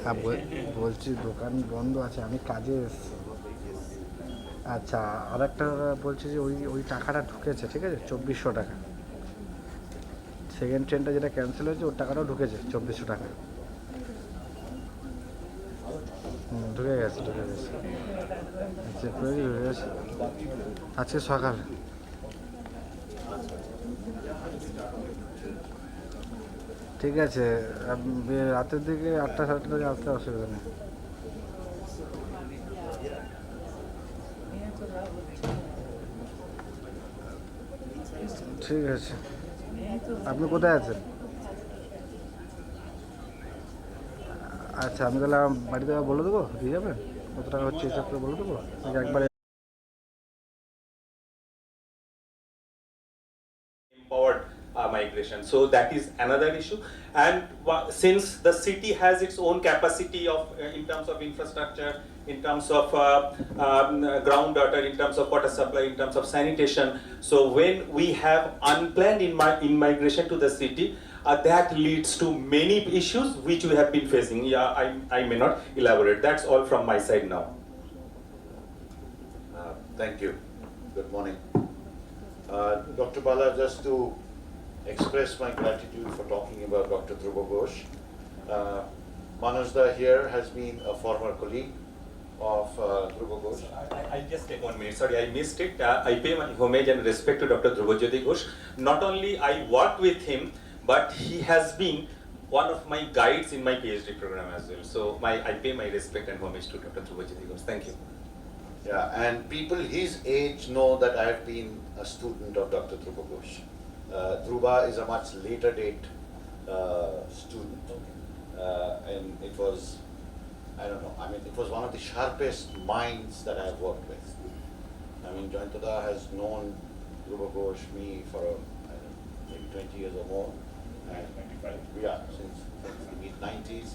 হ্যাঁ বলছি দোকান বন্ধ আছে, আমি কাজে এসেছি। আচ্ছা, আর একটা বলছি যে ওই ওই টাকাটা ঢুকেছে, ঠিক আছে, 2400 টাকা। সেকেন্ড ট্রেনটা যেটা ক্যান্সেল হয়েছে ওর টাকাটাও ঢুকেছে, 2400 টাকা। ঢুকে গেছে, ঢুকে গেছে, চেক করে ঢুকে গেছে আজকে সকাল। ঠিক আছে, রাতের দিকে 8টা 8:30 দিকে আসতে অসুবিধা নেই। ঠিক আছে, আপনি কোথায় আছেন? আচ্ছা, আমি তাহলে বাড়িতে বলে দেবো, দিয়ে যাবেন, কত টাকা হচ্ছে হিসাব করে বলে দেবো একবারে। empowered migration. So that is another issue. And since the city has its own capacity of in terms of infrastructure, in terms of groundwater, in terms of water supply, in terms of sanitation. So when we have unplanned in migration to the city, that leads to many issues which we have been facing. Yeah, I may not elaborate. That's all from my side now. Thank you. Good morning. Dr. Bala, just to express my gratitude for talking about Dr. Dhruva Ghosh. Manojda here has been a former colleague of Dhruva Ghosh. I'll just take 1 minute. Sorry, I missed it. I pay my homage and respect to Dr. Dhruva Ghosh. Not only I worked with him, but he has been one of my guides in my PhD program as well. So I pay my respect and homage to Dr. Dhruva Ghosh. Thank you. Yeah, and people his age know that I have been a student of Dr. Dhruva Ghosh. Dhruva is a much later date student, and it was, I don't know, I mean, it was one of the sharpest minds that I have worked with. I mean, Jointada has known Dhruva Ghosh, me, for I don't know, maybe 20 years or more. And 25. Yeah, since the mid-90s.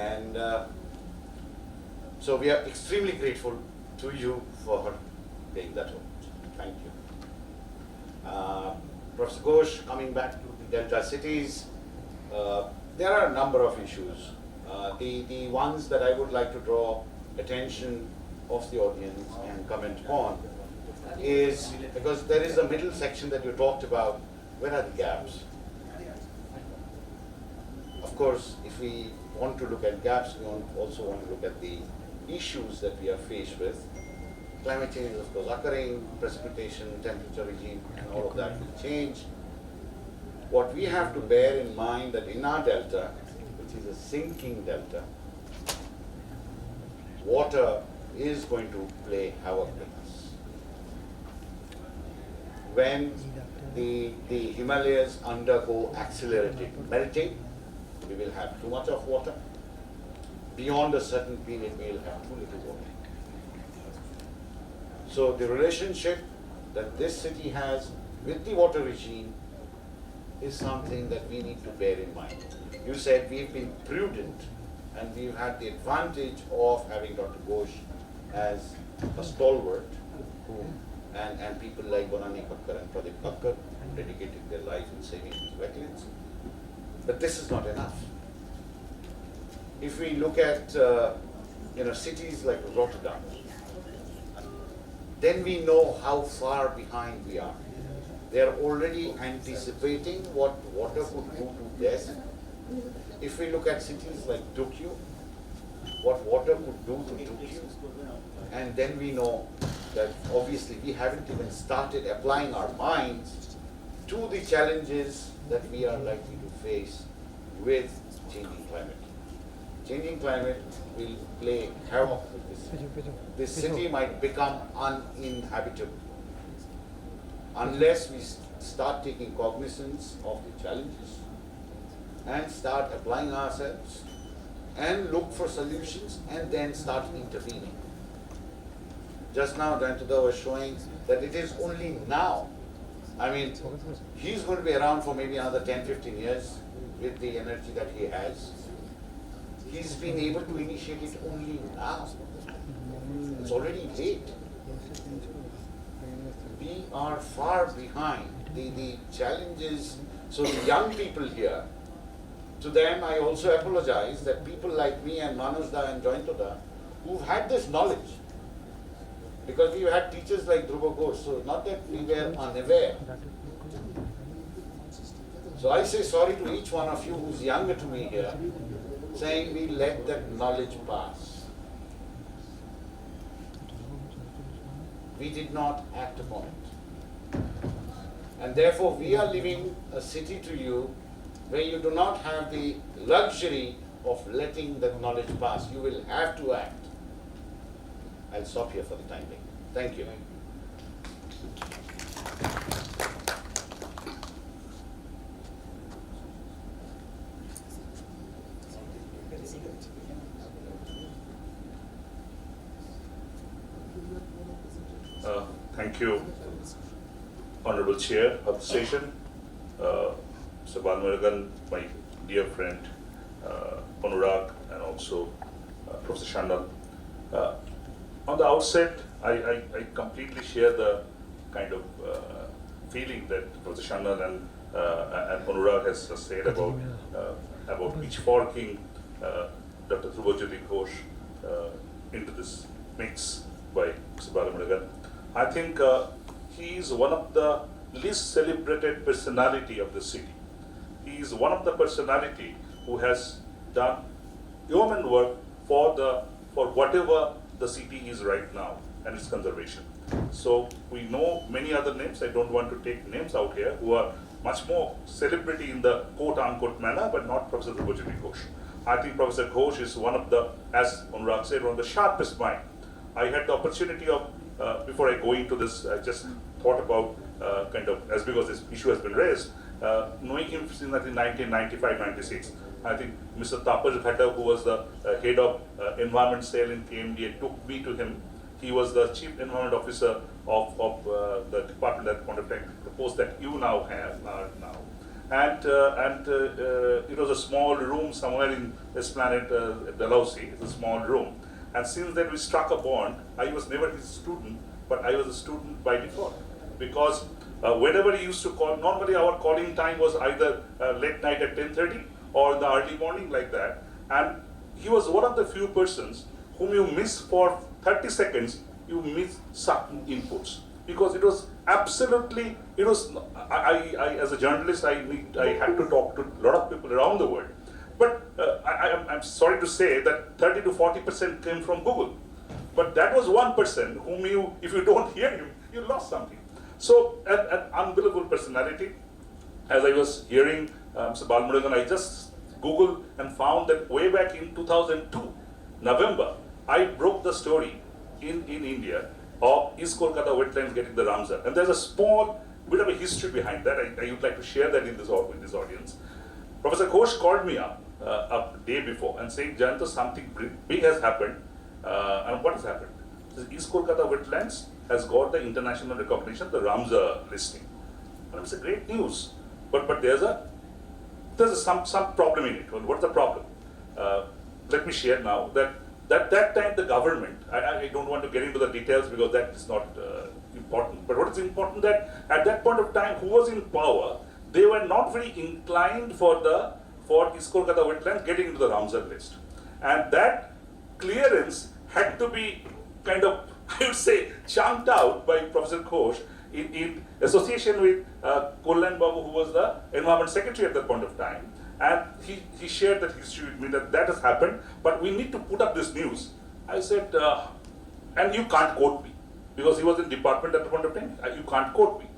And so we are extremely grateful to you for paying that role. Thank you. Professor Ghosh, coming back to the Delta cities, there are a number of issues. The ones that I would like to draw attention of the audience and comment upon is, because there is a middle section that you talked about, where are the gaps? Of course, if we want to look at gaps, we also want to look at the issues that we are faced with. Climate change is of course occurring, precipitation, temperature regime, and all of that will change. What we have to bear in mind that in our delta, which is a sinking delta, water is going to play havoc with us. When the Himalayas undergo accelerated melting, we will have too much of water. Beyond a certain period, we will have too little water. So the relationship that this city has with the water regime is something that we need to bear in mind. You said we've been prudent and we've had the advantage of having Dr. Ghosh as a stalwart, and people like Bonani Kakkar and Pradeep Kakkar dedicated their life in saving these wetlands. But this is not enough. If we look at cities like Rotterdam, then we know how far behind we are. They are already anticipating what water could do to this. If we look at cities like Tokyo, what water could do to Tokyo, and then we know that obviously we haven't even started applying our minds to the challenges that we are likely to face with changing climate. Changing climate will play havoc with this city. This city might become uninhabitable unless we start taking cognizance of the challenges and start applying ourselves and look for solutions and then start intervening. Just now, Jantada was showing that it is only now. I mean, he's going to be around for maybe another 10-15 years with the energy that he has. He's been able to initiate it only now. It's already late. We are far behind. The challenges, so the young people here To them, I also apologize that people like me and Manusda and Jointoda, who've had this knowledge, because we've had teachers like Dhruva Ghosh, so not that we were unaware. So I say sorry to each one of you who's younger to me here, saying we let that knowledge pass. We did not act upon it. And therefore we are leaving a city to you where you do not have the luxury of letting that knowledge pass. You will have to act. I'll stop here for the time being. Thank you. Thank you, Honorable Chair of the session, Mr. Balmurugan, my dear friend, Anurag, and also Professor Shandal. On the outset, I completely share the kind of feeling that Professor Shandal and Anurag has said about pitchforking Dr. Dhruva Ghosh into this mix by Mr. Balmurugan. I think he is one of the least celebrated personality of the city. He is one of the personality who has done yeoman work for whatever the city is right now and its conservation. So we know many other names. I don't want to take names out here who are much more celebrity in the quote-unquote manner, but not Professor Dhruva Ghosh. I think Professor Ghosh is one of the, as Anurag said, one of the sharpest mind. I had the opportunity of before I go into this, I just thought about kind of, as because this issue has been raised, knowing him since I think 1995-96. I think Mr. Tapaj Bhatta, who was the head of environment cell in KMDA, took me to him. He was the chief environment officer of the department at that point of time, the post that you now have now. And it was a small room somewhere in Esplanade, Dalhousie. It's a small room. And since then we struck a bond. I was never his student, but I was a student by default. Because whenever he used to call, normally our calling time was either late night at 10:30 or in the early morning like that. And he was one of the few persons whom you miss for 30 seconds, you miss certain inputs. Because it was absolutely, it was, I as a journalist, I had to talk to a lot of people around the world. But I'm sorry to say that 30 to 40% came from Google. But that was one person whom you, if you don't hear him, you lost something. So an unbelievable personality. As I was hearing Mr. Balmurugan, I just Googled and found that way back in 2002, November, I broke the story in India of East Kolkata wetlands getting the Ramsar. And there's a small bit of a history behind that. I would like to share that in this audience. Professor Ghosh called me up a day before and saying, Jayanta, something big has happened. And what has happened? The East Kolkata wetlands has got the international recognition, the Ramsar listing. And it's a great news. But there's some problem in it. Well, what's the problem? Let me share now that time the government, I don't want to get into the details because that is not important. But what is important that at that point of time, who was in power, they were not very inclined for East Kolkata wetlands getting into the Ramsar list. And that clearance had to be kind of, I would say, chunked out by Professor Ghosh in association with Kollan Babu, who was the Environment Secretary at that point of time. And he shared that history with me that has happened, but we need to put up this news. I said, and you can't quote me, because he was in department at the point of time, you can't quote me.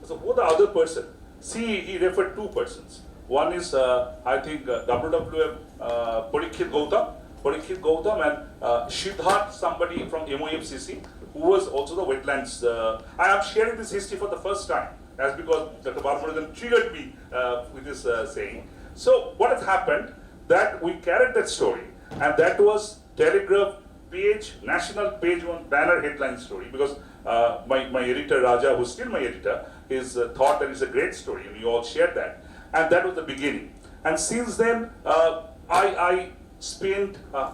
So who the other person? See, he referred two persons. One is, I think, WWF Parikshit Gautam and Siddharth, somebody from MOFCC, who was also the wetlands. I am sharing this history for the first time, as because Dr. Balmurugan triggered me with this saying. So what has happened, that we carried that story, and that was Telegraph page, national page one banner headline story, because my editor Raja, who's still my editor, is thought that it's a great story, and you all shared that. And that was the beginning. And since then, I spent a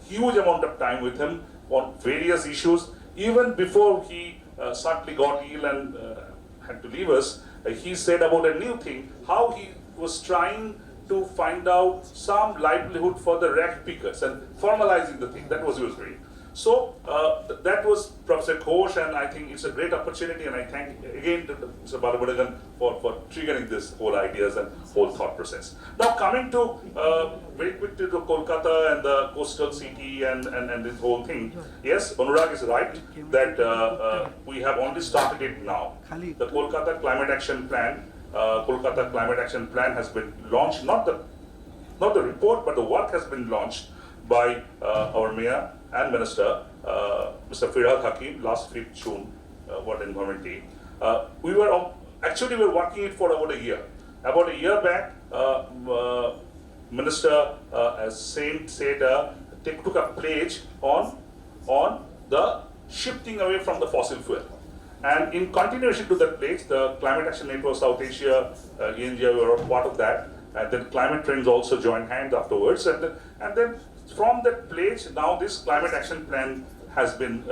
huge amount of time with him on various issues. Even before he suddenly got ill and had to leave us, he said about a new thing, how he was trying to find out some livelihood for the rag pickers and formalizing the thing. That was he was doing. So that was Professor Ghosh, and I think it's a great opportunity, and I thank again to Mr. Balabhadagan for triggering this whole ideas and whole thought process. Now coming to very quickly to Kolkata and the coastal city and this whole thing. Yes, Anurag is right that we have only started it now. The Kolkata Climate Action Plan, Kolkata Climate Action Plan has been launched, not the report, but the work has been launched by our Mayor and Minister, Mr. Firhad Hakim, last 5th June, World Environment Day. We were working it for about a year. About a year back, Minister said took a pledge on the shifting away from the fossil fuel. And in continuation to that pledge, the Climate Action Network South Asia, India, were part of that. And then Climate Trends also joined hands afterwards. And then from that pledge, now this Climate Action Plan has been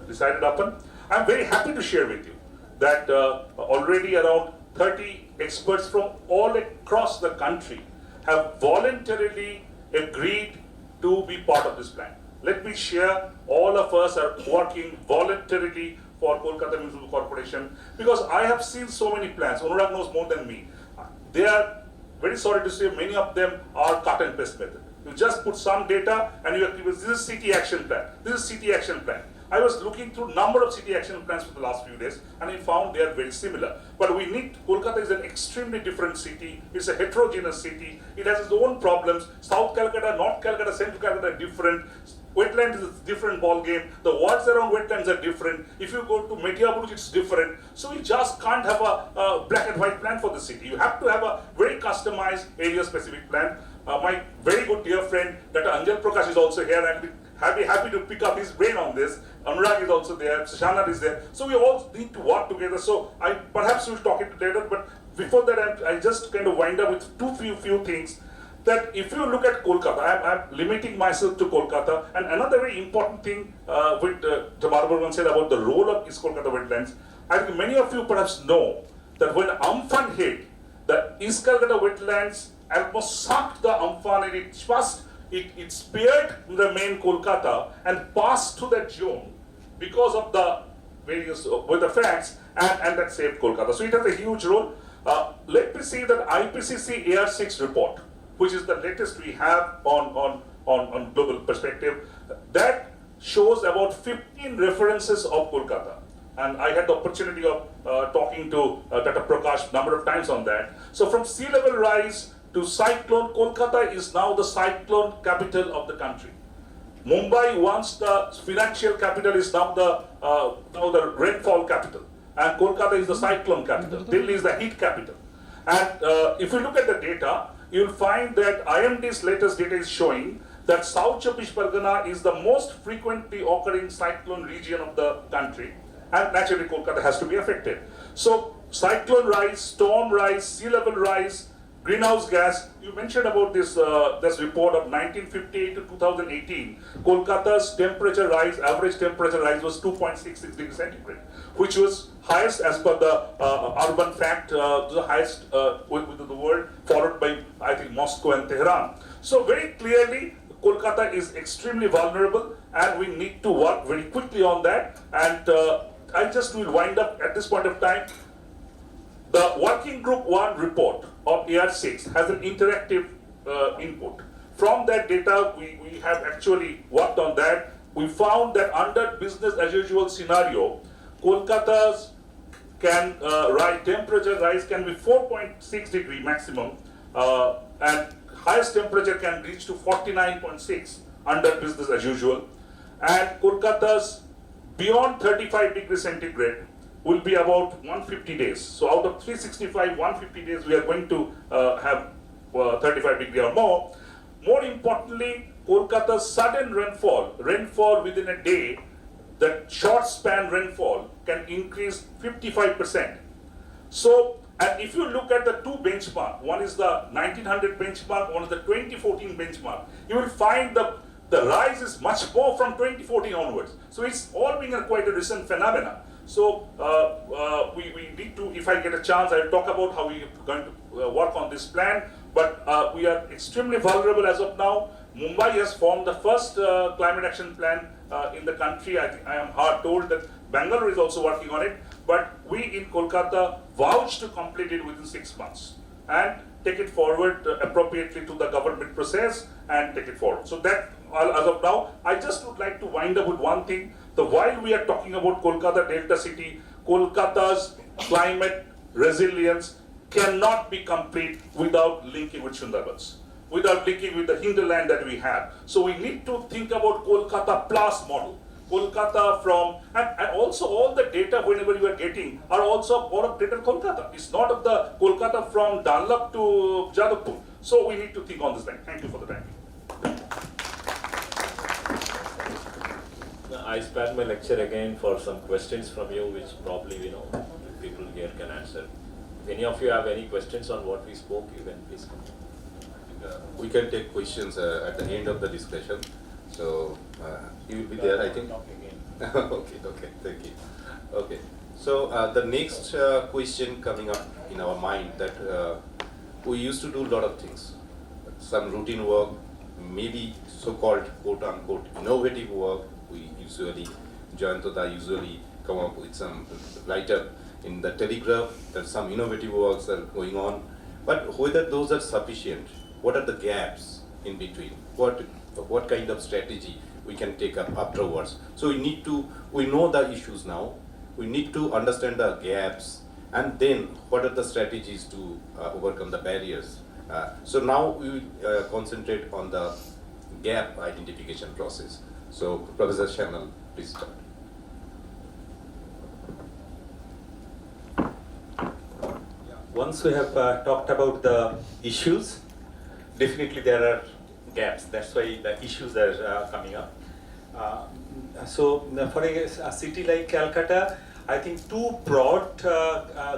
decided upon. I'm very happy to share with you that already around 30 experts from all across the country have voluntarily agreed to be part of this plan. Let me share, all of us are working voluntarily for Kolkata Municipal Corporation because I have seen so many plans. Anurag knows more than me. They are, very sorry to say, many of them are cut and paste method. You just put some data and you have, this is city action plan. This is city action plan. I was looking through number of city action plans for the last few days and I found they are very similar. But we need, Kolkata is an extremely different city. It's a heterogeneous city. It has its own problems. South Calcutta, North Calcutta, Central Calcutta are different. Wetlands is a different ball game. The words around wetlands are different. If you go to Mediaburuj, it's different. So you just can't have a black and white plan for the city. You have to have a very customized area-specific plan. My very good dear friend, Dr. Anjal Prakash is also here. I'm happy to pick up his brain on this. Anurag is also there. Sushant is there. So we all need to work together. So perhaps we'll talk it later. But before that, I just kind of wind up with few things. That if you look at Kolkata, I'm limiting myself to Kolkata. And another very important thing with Jabarburman said about the role of East Kolkata wetlands, I think many of you perhaps know that when Amphan hit, the East Kolkata wetlands almost sucked the Amphan and it spared the main Kolkata and passed through that zone because of the various weather facts and that saved Kolkata. So it has a huge role. Let me see that IPCC AR6 report, which is the latest we have on global perspective, that shows about 15 references of Kolkata. And I had the opportunity of talking to Dr. Prakash number of times on that. So from sea level rise to cyclone, Kolkata is now the cyclone capital of the country. Mumbai, once the financial capital, is now the rainfall capital. And Kolkata is the cyclone capital. Delhi is the heat capital. And if you look at the data, you'll find that IMD's latest data is showing that South Chব্বিশ Pargana is the most frequently occurring cyclone region of the country, and naturally Kolkata has to be affected. So cyclone rise, storm rise, sea level rise, greenhouse gas. You mentioned about this report of 1958 to 2018. Kolkata's temperature rise, average temperature rise was 2.66 degrees centigrade, which was highest as per the urban fact, the highest with the world, followed by, I think, Moscow and Tehran. So very clearly, Kolkata is extremely vulnerable and we need to work very quickly on that. And I just will wind up at this point of time. The Working Group 1 report of AR6 has an interactive input. From that data, we have actually worked on that. We found that under business as usual scenario, Kolkata's temperature rise can be 4.6 degree maximum, and highest temperature can reach to 49.6 under business as usual. And Kolkata's beyond 35 degrees centigrade will be about 150 days. So out of 365, 150 days, we are going to have 35 degree or more. More importantly, Kolkata's sudden rainfall within a day, the short span rainfall can increase 55%. So, and if you look at the two benchmark, one is the 1900 benchmark, one is the 2014 benchmark, you will find the rise is much more from 2014 onwards. So it's all being quite a recent phenomena. So we need to, if I get a chance, I'll talk about how we are going to work on this plan. but we are extremely vulnerable as of now. Mumbai has formed the first climate action plan in the country. I am told that Bangalore is also working on it, but we in Kolkata vouch to complete it within 6 months and take it forward appropriately to the government process and take it forward. So that as of now, I just would like to wind up with one thing. So while we are talking about Kolkata Delta City, Kolkata's climate resilience cannot be complete without linking with Sundarbans, without linking with the hinterland that we have. So we need to think about Kolkata plus model. Kolkata from, and also all the data whenever you are getting are also of greater Kolkata. It's not of the Kolkata from Dunlop to Jadavpur. So we need to think on this line. Thank you for the time. I spared my lecture again for some questions from you, which probably people here can answer. If any of you have any questions on what we spoke, you can please come. We can take questions at the end of the discussion. So he will be there, I think. Okay, thank you. Okay, so the next question coming up in our mind that we used to do a lot of things, some routine work, maybe so-called quote-unquote innovative work. We usually, Jayantata usually come up with some write-up in the Telegraph that some innovative works are going on, but whether those are sufficient, what are the gaps in between? What kind of strategy we can take up afterwards? So we know the issues now, we need to understand the gaps, and then what are the strategies to overcome the barriers? So now we will concentrate on the gap identification process. So Professor Shanal, please start. Once we have talked about the issues, definitely there are gaps. That's why the issues are coming up. So for a city like Calcutta, I think two broad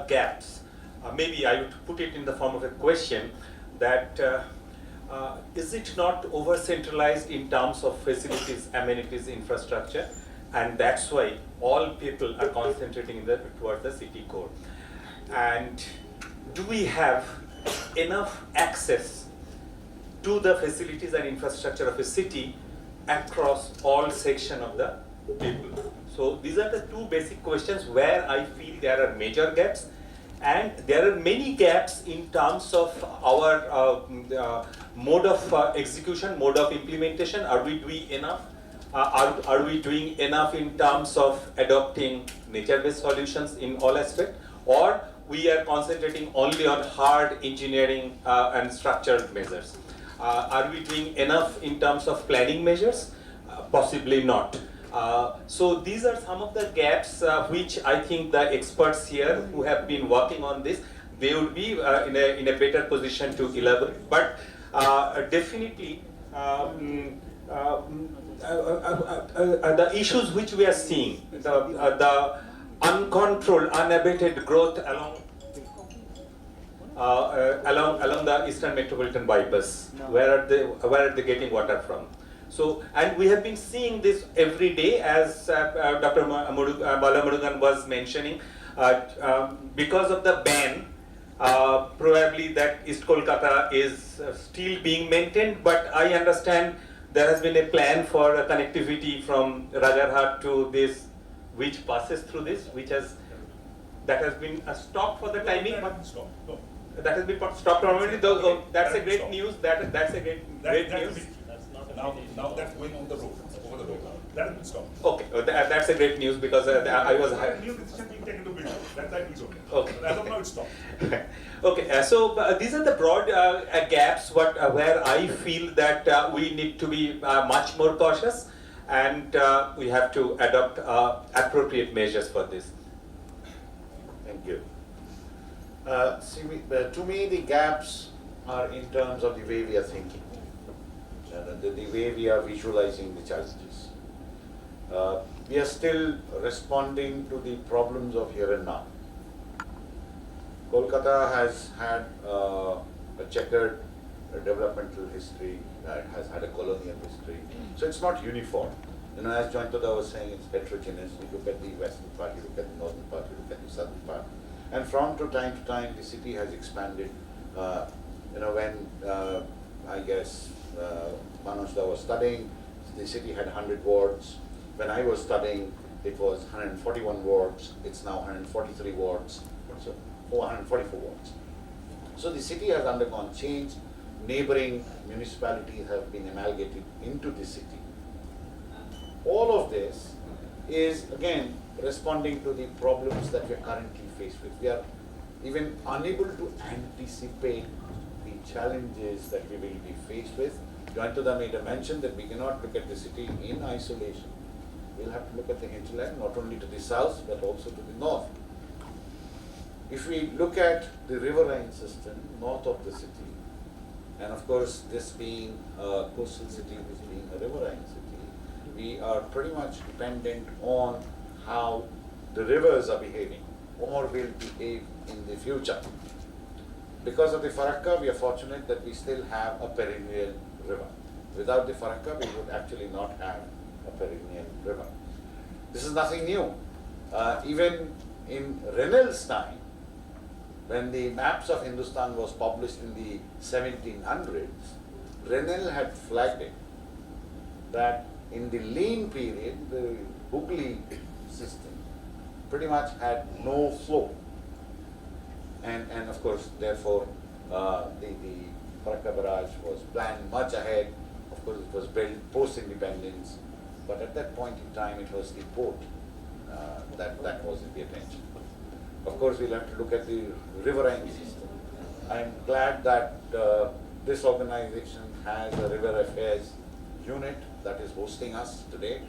gaps. Maybe I would put it in the form of a question that is it not over-centralized in terms of facilities, amenities, infrastructure, and that's why all people are concentrating towards the city core. And do we have enough access to the facilities and infrastructure of a city across all sections of the people? So these are the two basic questions where I feel there are major gaps, and there are many gaps in terms of our mode of execution, mode of implementation. Are we doing enough? Are we doing enough in terms of adopting nature-based solutions in all aspects, or we are concentrating only on hard engineering and structured measures? Are we doing enough in terms of planning measures? Possibly not. So these are some of the gaps which I think the experts here who have been working on this, they would be in a better position to elaborate. But definitely the issues which we are seeing, the uncontrolled, unabated growth along the Eastern Metropolitan Bypass. Where are they getting water from? So, and we have been seeing this every day, as Dr. Bala Murugan was mentioning, because of the ban, probably that East Kolkata is still being maintained, but I understand there has been a plan for a connectivity from Rajarhat to this, which passes through this, that has been stopped for the timing, but that has been stopped permanently. That's a great news. That's a great news. Now that's going on the road, over the road. That has been stopped. Okay, that's a great news because I was. New decision being taken to build. That is okay. Okay. But as of now, it's stopped. Okay, so these are the broad gaps where I feel that we need to be much more cautious, and we have to adopt appropriate measures for this. Thank you. To me, the gaps are in terms of the way we are thinking, the way we are visualizing the challenges. We are still responding to the problems of here and now. Kolkata has had a checkered developmental history, has had a colonial history, so it's not uniform. As Jayantata was saying, it's heterogeneous. You look at the western part, you look at the northern part, you look at the southern part. And from time to time, the city has expanded You know, when I guess Manoj was studying, the city had 100 wards. When I was studying, it was 141 wards. It's now 143 wards, so 144 wards. So the city has undergone change. Neighboring municipalities have been amalgamated into the city. All of this is again responding to the problems that we are currently faced with. We are even unable to anticipate the challenges that we will be faced with. Jointudha made a mention that we cannot look at the city in isolation. We'll have to look at the hinterland, not only to the south, but also to the north. If we look at the riverine system north of the city, and of course this being a coastal city, this being a riverine city, we are pretty much dependent on how the rivers are behaving or will behave in the future. Because of the Farakka, we are fortunate that we still have a perennial river. Without the Farakka, we would actually not have a perennial river. This is nothing new. Even in Renel's time, when the maps of Hindustan was published in the 1700s, Renel had flagged it that in the lean period, the Hooghly system pretty much had no flow. And of course, therefore, the Farakka barrage was planned much ahead. Of course, it was built post-independence, but at that point in time, it was the port that was in the attention. Of course, we'll have to look at the riverine system. I'm glad that this organization has a river affairs unit that is hosting us today.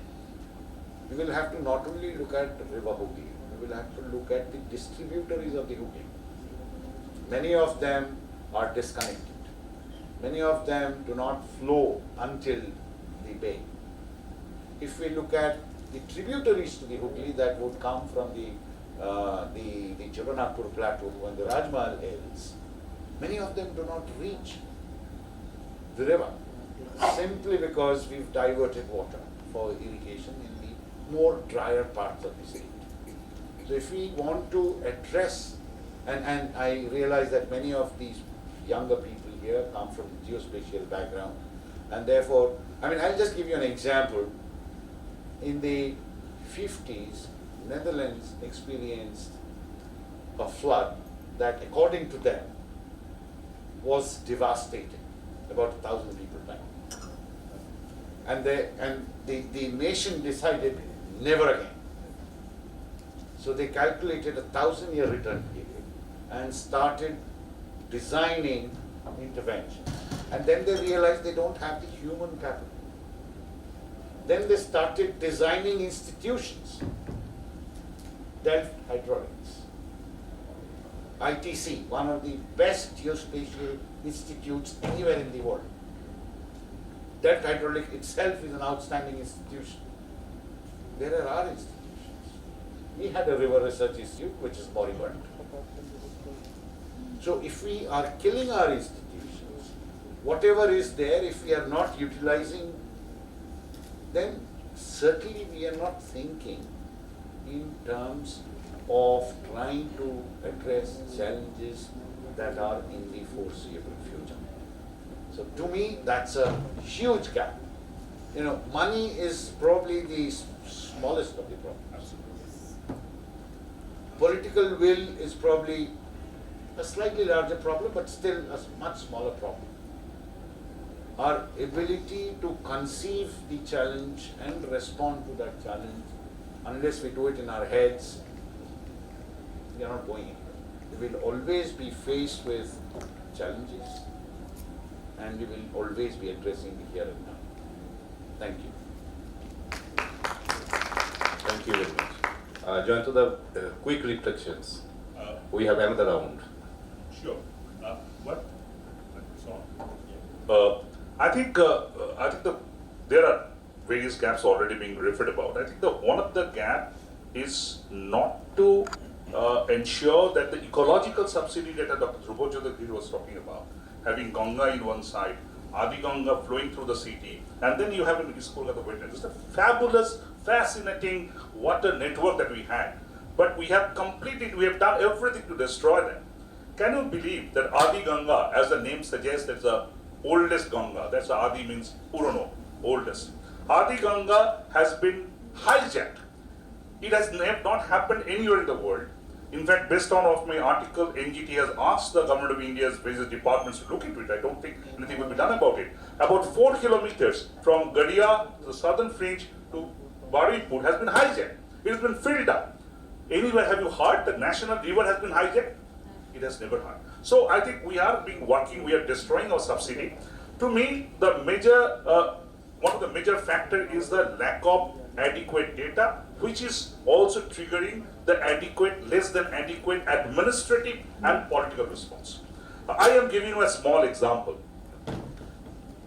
We will have to not only look at the river Hooghly, we will have to look at the distributaries of the Hooghly. Many of them are disconnected. Many of them do not flow until the bay. If we look at the tributaries to the Hooghly that would come from the Jagannathpur Plateau and the Rajmahal Hills, many of them do not reach the river simply because we've diverted water for irrigation in the more drier parts of the state. So if we want to address, and I realize that many of these younger people here come from geospatial background, and therefore, I'll just give you an example. In the 50s, Netherlands experienced a flood that, according to them, was devastating. About 1,000 people died. And the nation decided never again. So they calculated a 1,000-year return period and started designing intervention. And then they realized they don't have the human capital. Then they started designing institutions. Delft Hydraulics, ITC, one of the best geospatial institutes anywhere in the world. Delft Hydraulics itself is an outstanding institution. There are our institutions. We had a river research institute which is moribund. So if we are killing our institutions, whatever is there, if we are not utilizing, then certainly we are not thinking in terms of trying to address challenges that are in the foreseeable future. So to me, that's a huge gap. Money is probably the smallest of the problems. Political will is probably a slightly larger problem, but still a much smaller problem. Our ability to conceive the challenge and respond to that challenge, unless we do it in our heads, we are not going anywhere. We will always be faced with challenges, and we will always be addressing the here and now. Thank you. Thank you very much. Join to the quick reflections. We have another round. Sure. What? I think there are various gaps already being referred about. I think one of the gap is not to ensure that the ecological subsidy that Dr. Dhruv was talking about, having Ganga in one side, Adi Ganga flowing through the city, and then you have in East Kolkata wetlands. It's a fabulous, fascinating water network that we had, but we have done everything to destroy them. Can you believe that Adi Ganga, as the name suggests, is the oldest Ganga? That's what Adi means Purano, oldest. Adi Ganga has been hijacked. It has not happened anywhere in the world. In fact, based on of my article, NGT has asked the government of India's various departments to look into it. I don't think anything will be done about it. About 4 kilometers from Gadia, the southern fringe, to Baripur has been hijacked. It has been filled up. Anywhere have you heard that national river has been hijacked? It has never heard. So I think we are working, we are destroying our subsidy. To me, the major, one of the major factor is the lack of adequate data, which is also triggering the less than adequate administrative and political response. I am giving you a small example.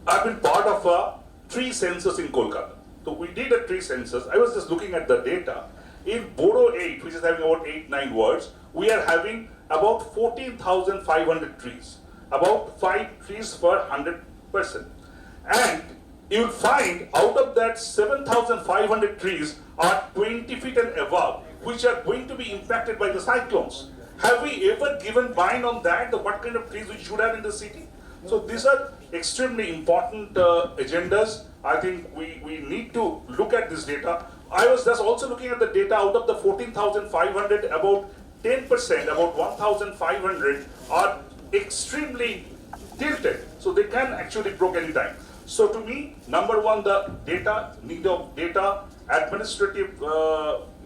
I've been part of a tree census in Kolkata. So we did a tree census. I was just looking at the data. In Bodo 8, which is having about 8-9 wards, we are having about 14,500 trees, about 5 trees per 100 person. And you will find out of that 7,500 trees are 20 feet and above, which are going to be impacted by the cyclones. Have we ever given mind on that, what kind of trees we should have in the city? So these are extremely important agendas. I think we need to look at this data. I was just also looking at the data. Out of the 14,500, about 10%, about 1,500 are extremely tilted. So they can actually broke any time. So to me, number one, the data, need of data, administrative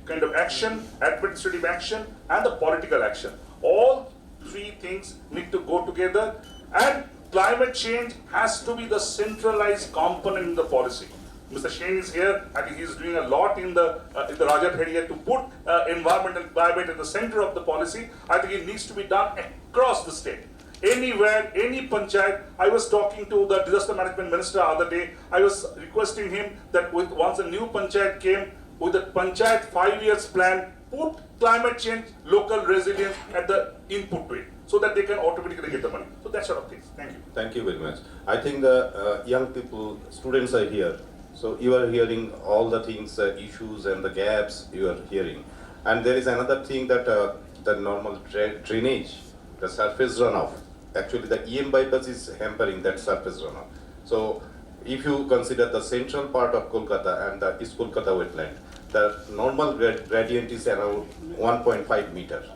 kind of action, administrative action, and the political action. All three things need to go together, and climate change has to be the centralized component in the policy. Mr. Shane is here. I think he's doing a lot in the Rajat area to put environment and climate in the center of the policy. I think it needs to be done across the state. Anywhere, any panchayat. I was talking to the disaster management minister the other day. I was requesting him that once a new panchayat came with a panchayat 5 years plan, put climate change, local resilience at the input to it, so that they can automatically get the money. So that sort of things. Thank you. Thank you very much. I think the young people, students are here. So you are hearing all the things, issues and the gaps you are hearing. And there is another thing that the normal drainage, the surface runoff. Actually, the EM bypass is hampering that surface runoff. So if you consider the central part of Kolkata and the East Kolkata wetland, the normal gradient is around 1.5 meters.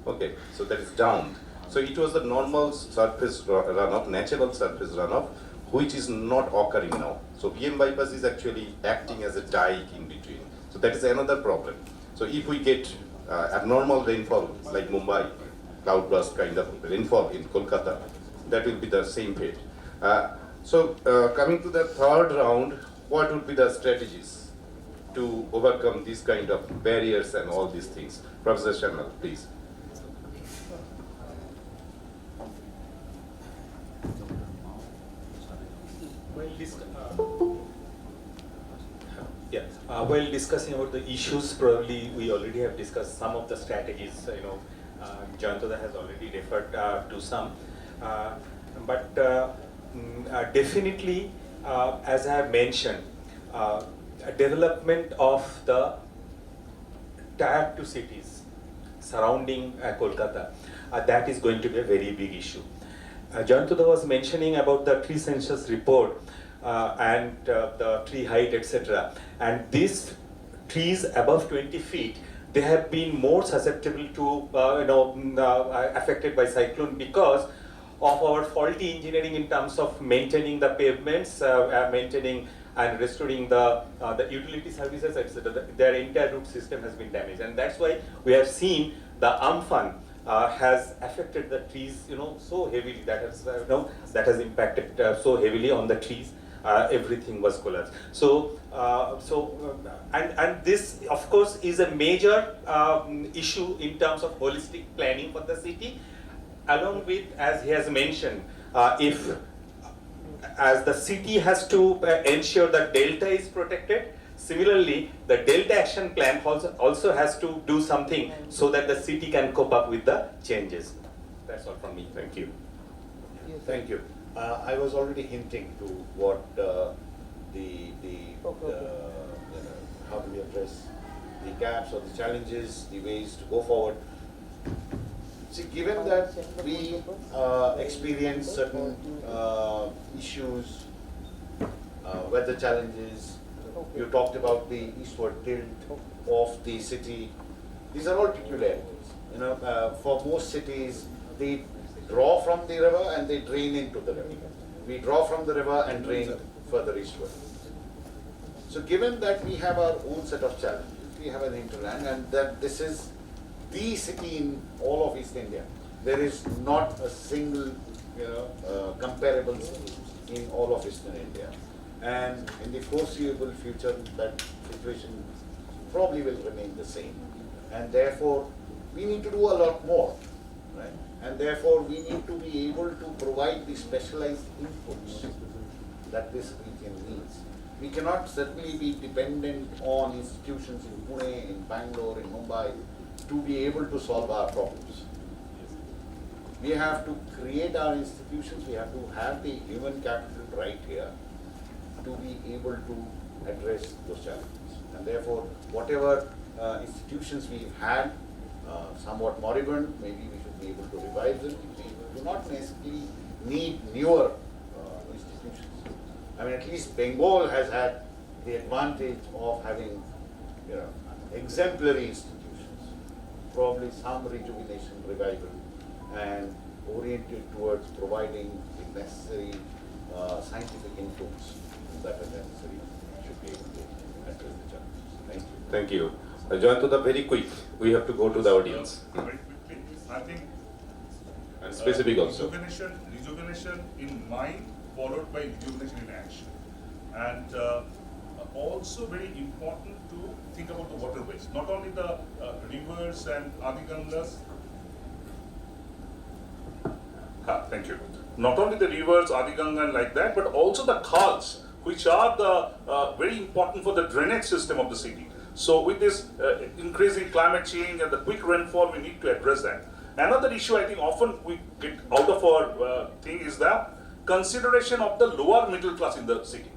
Okay, so that is down. So it was the normal surface runoff, natural surface runoff, which is not occurring now. So EM bypass is actually acting as a dike in between. So that is another problem. So if we get abnormal rainfall like Mumbai, cloudburst kind of rainfall in Kolkata, that will be the same fate. So coming to the third round, what would be the strategies to overcome these kind of barriers and all these things? Professor Sharma, please. While discussing about the issues, probably we already have discussed some of the strategies. Jayantoda has already referred to some, but definitely, as I have mentioned, development of the tier 2 cities surrounding Kolkata, that is going to be a very big issue. Jayantoda was mentioning about the tree census report and the tree height, etc. And these trees above 20 feet, they have been more susceptible to, affected by cyclone because of our faulty engineering in terms of maintaining the pavements, maintaining and restoring the utility services, etc. Their entire root system has been damaged, and that's why we have seen the Amphan has affected the trees, so heavily. That has impacted so heavily on the trees. Everything was collapsed. So, and this, of course, is a major issue in terms of holistic planning for the city, along with, as he has mentioned, as the city has to ensure that delta is protected. Similarly, the Delta Action Plan also has to do something so that the city can cope up with the changes. That's all from me. Thank you. Thank you. I was already hinting to what how do we address the gaps or the challenges, the ways to go forward. See, given that we experience certain issues, weather challenges, you talked about the eastward tilt of the city. These are all peculiarities. You know, for most cities, they draw from the river and they drain into the river. We draw from the river and drain further eastward. So given that we have our own set of challenges, we have an hinterland, and that this is the city in all of East India. There is not a single, comparable city in all of Eastern India. And in the foreseeable future, that situation probably will remain the same. And therefore, we need to do a lot more, right? And therefore, we need to be able to provide the specialized inputs that this region needs. We cannot certainly be dependent on institutions in Pune, in Bangalore, in Mumbai to be able to solve our problems. We have to create our institutions, we have to have the human capital right here to be able to address those challenges. And therefore, whatever institutions we've had, somewhat moribund, maybe we should be able to revive them. We do not necessarily need newer institutions. I mean, at least Bengal has had the advantage of having, exemplary institutions, probably some rejuvenation, revival, and oriented towards providing the necessary scientific inputs that are necessary should be able to address the challenges. Thank you. Thank you. Jayantudha, very quick. We have to go to the audience. Very quickly, I think. And specific also. Rejuvenation in mind followed by rejuvenation in action. And also very important to think about the waterways, not only the rivers and Adigangas. Thank you. Not only the rivers, Adiganga and like that, but also the khals, which are the very important for the drainage system of the city. So with this increasing climate change and the quick rainfall, we need to address that. Another issue I think often we get out of our thing is the consideration of the lower middle class in the city.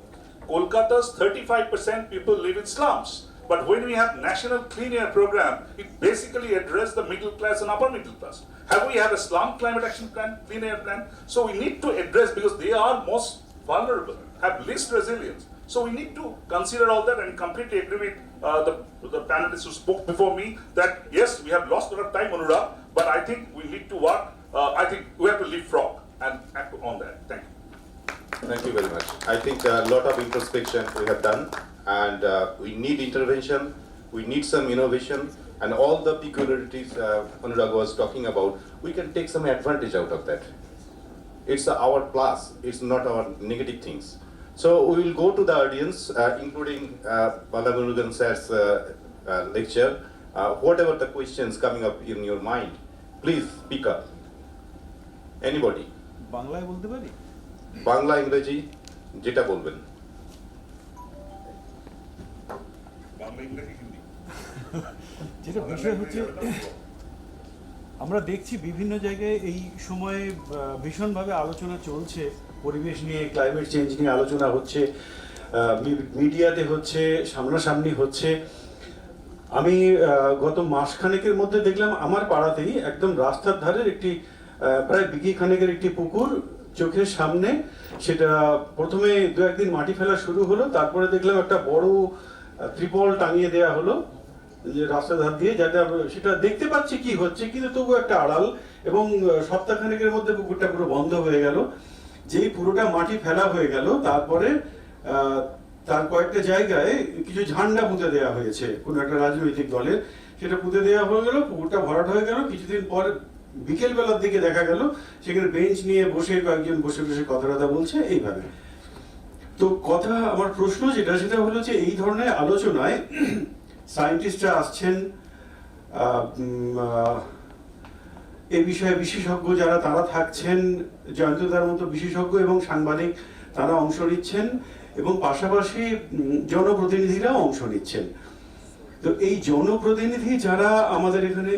Kolkata's 35% people live in slums. But when we have National Clean Air Program, it basically addresses the middle class and upper middle class. Have we have a slum climate action plan, clean air plan? So we need to address, because they are most vulnerable, have least resilience. So we need to consider all that, and completely agree with the panelists who spoke before me that yes, we have lost a lot of time, Anurag, but I think we need to work. I think we have to leapfrog and act on that. Thank you. Thank you very much. I think a lot of introspection we have done, and we need intervention, we need some innovation, and all the peculiarities Anurag was talking about, we can take some advantage out of that. It's our plus, it's not our negative things. So we will go to the audience, including Balamurugan sir's lecture. Whatever the questions coming up in your mind, please speak up. Anybody? বাংলায় বলতে পারি? বাংলা ইংরেজি যেটা বলবেন। বাংলা ইংরেজি হিন্দি। যেটা বিষয় হচ্ছে আমরা দেখছি বিভিন্ন জায়গায় এই সময়ে ভীষণভাবে আলোচনা চলছে, পরিবেশ নিয়ে, ক্লাইমেট চেঞ্জ নিয়ে আলোচনা হচ্ছে, মিডিয়াতে হচ্ছে, সামনাসামনি হচ্ছে। আমি গত মাসখানেকের মধ্যে দেখলাম আমার পাড়াতেই একদম রাস্তার ধারের একটি প্রায় বিঘি খানেকের একটি পুকুর চোখের সামনে, সেটা প্রথমে দু একদিন মাটি ফেলা শুরু হলো, তারপরে দেখলাম একটা বড় ত্রিপল টাঙিয়ে দেওয়া হলো যে রাস্তার ধার দিয়ে, যাতে সেটা দেখতে পাচ্ছি কি হচ্ছে, কিন্তু তবু একটা আড়াল, এবং সপ্তাহখানেকের মধ্যে পুকুরটা পুরো বন্ধ হয়ে গেল। যেই পুরোটা মাটি ফেলা হয়ে গেল, তারপরে তার কয়েকটা জায়গায় কিছু ঝান্ডা পুঁতে দেওয়া হয়েছে কোনো একটা রাজনৈতিক দলের, সেটা পুঁতে দেওয়া হয়ে গেল, পুকুরটা ভরাট হয়ে গেল। কিছুদিন পর বিকেল বেলার দিকে দেখা গেল সেখানে বেঞ্চ নিয়ে বসে কয়েকজন বসে বসে কথা বলছে এইভাবে। তো কথা, আমার প্রশ্ন সেটা হলো যে এই ধরনের আলোচনায় সায়েন্টিস্টরা আসছেন, এ বিষয়ে বিশেষজ্ঞ যারা তারা থাকছেন, জয়ন্তদার মতো বিশেষজ্ঞ এবং সাংবাদিক তারা অংশ নিচ্ছেন, এবং পাশাপাশি জনপ্রতিনিধিরাও অংশ নিচ্ছেন। তো এই জনপ্রতিনিধি যারা আমাদের এখানে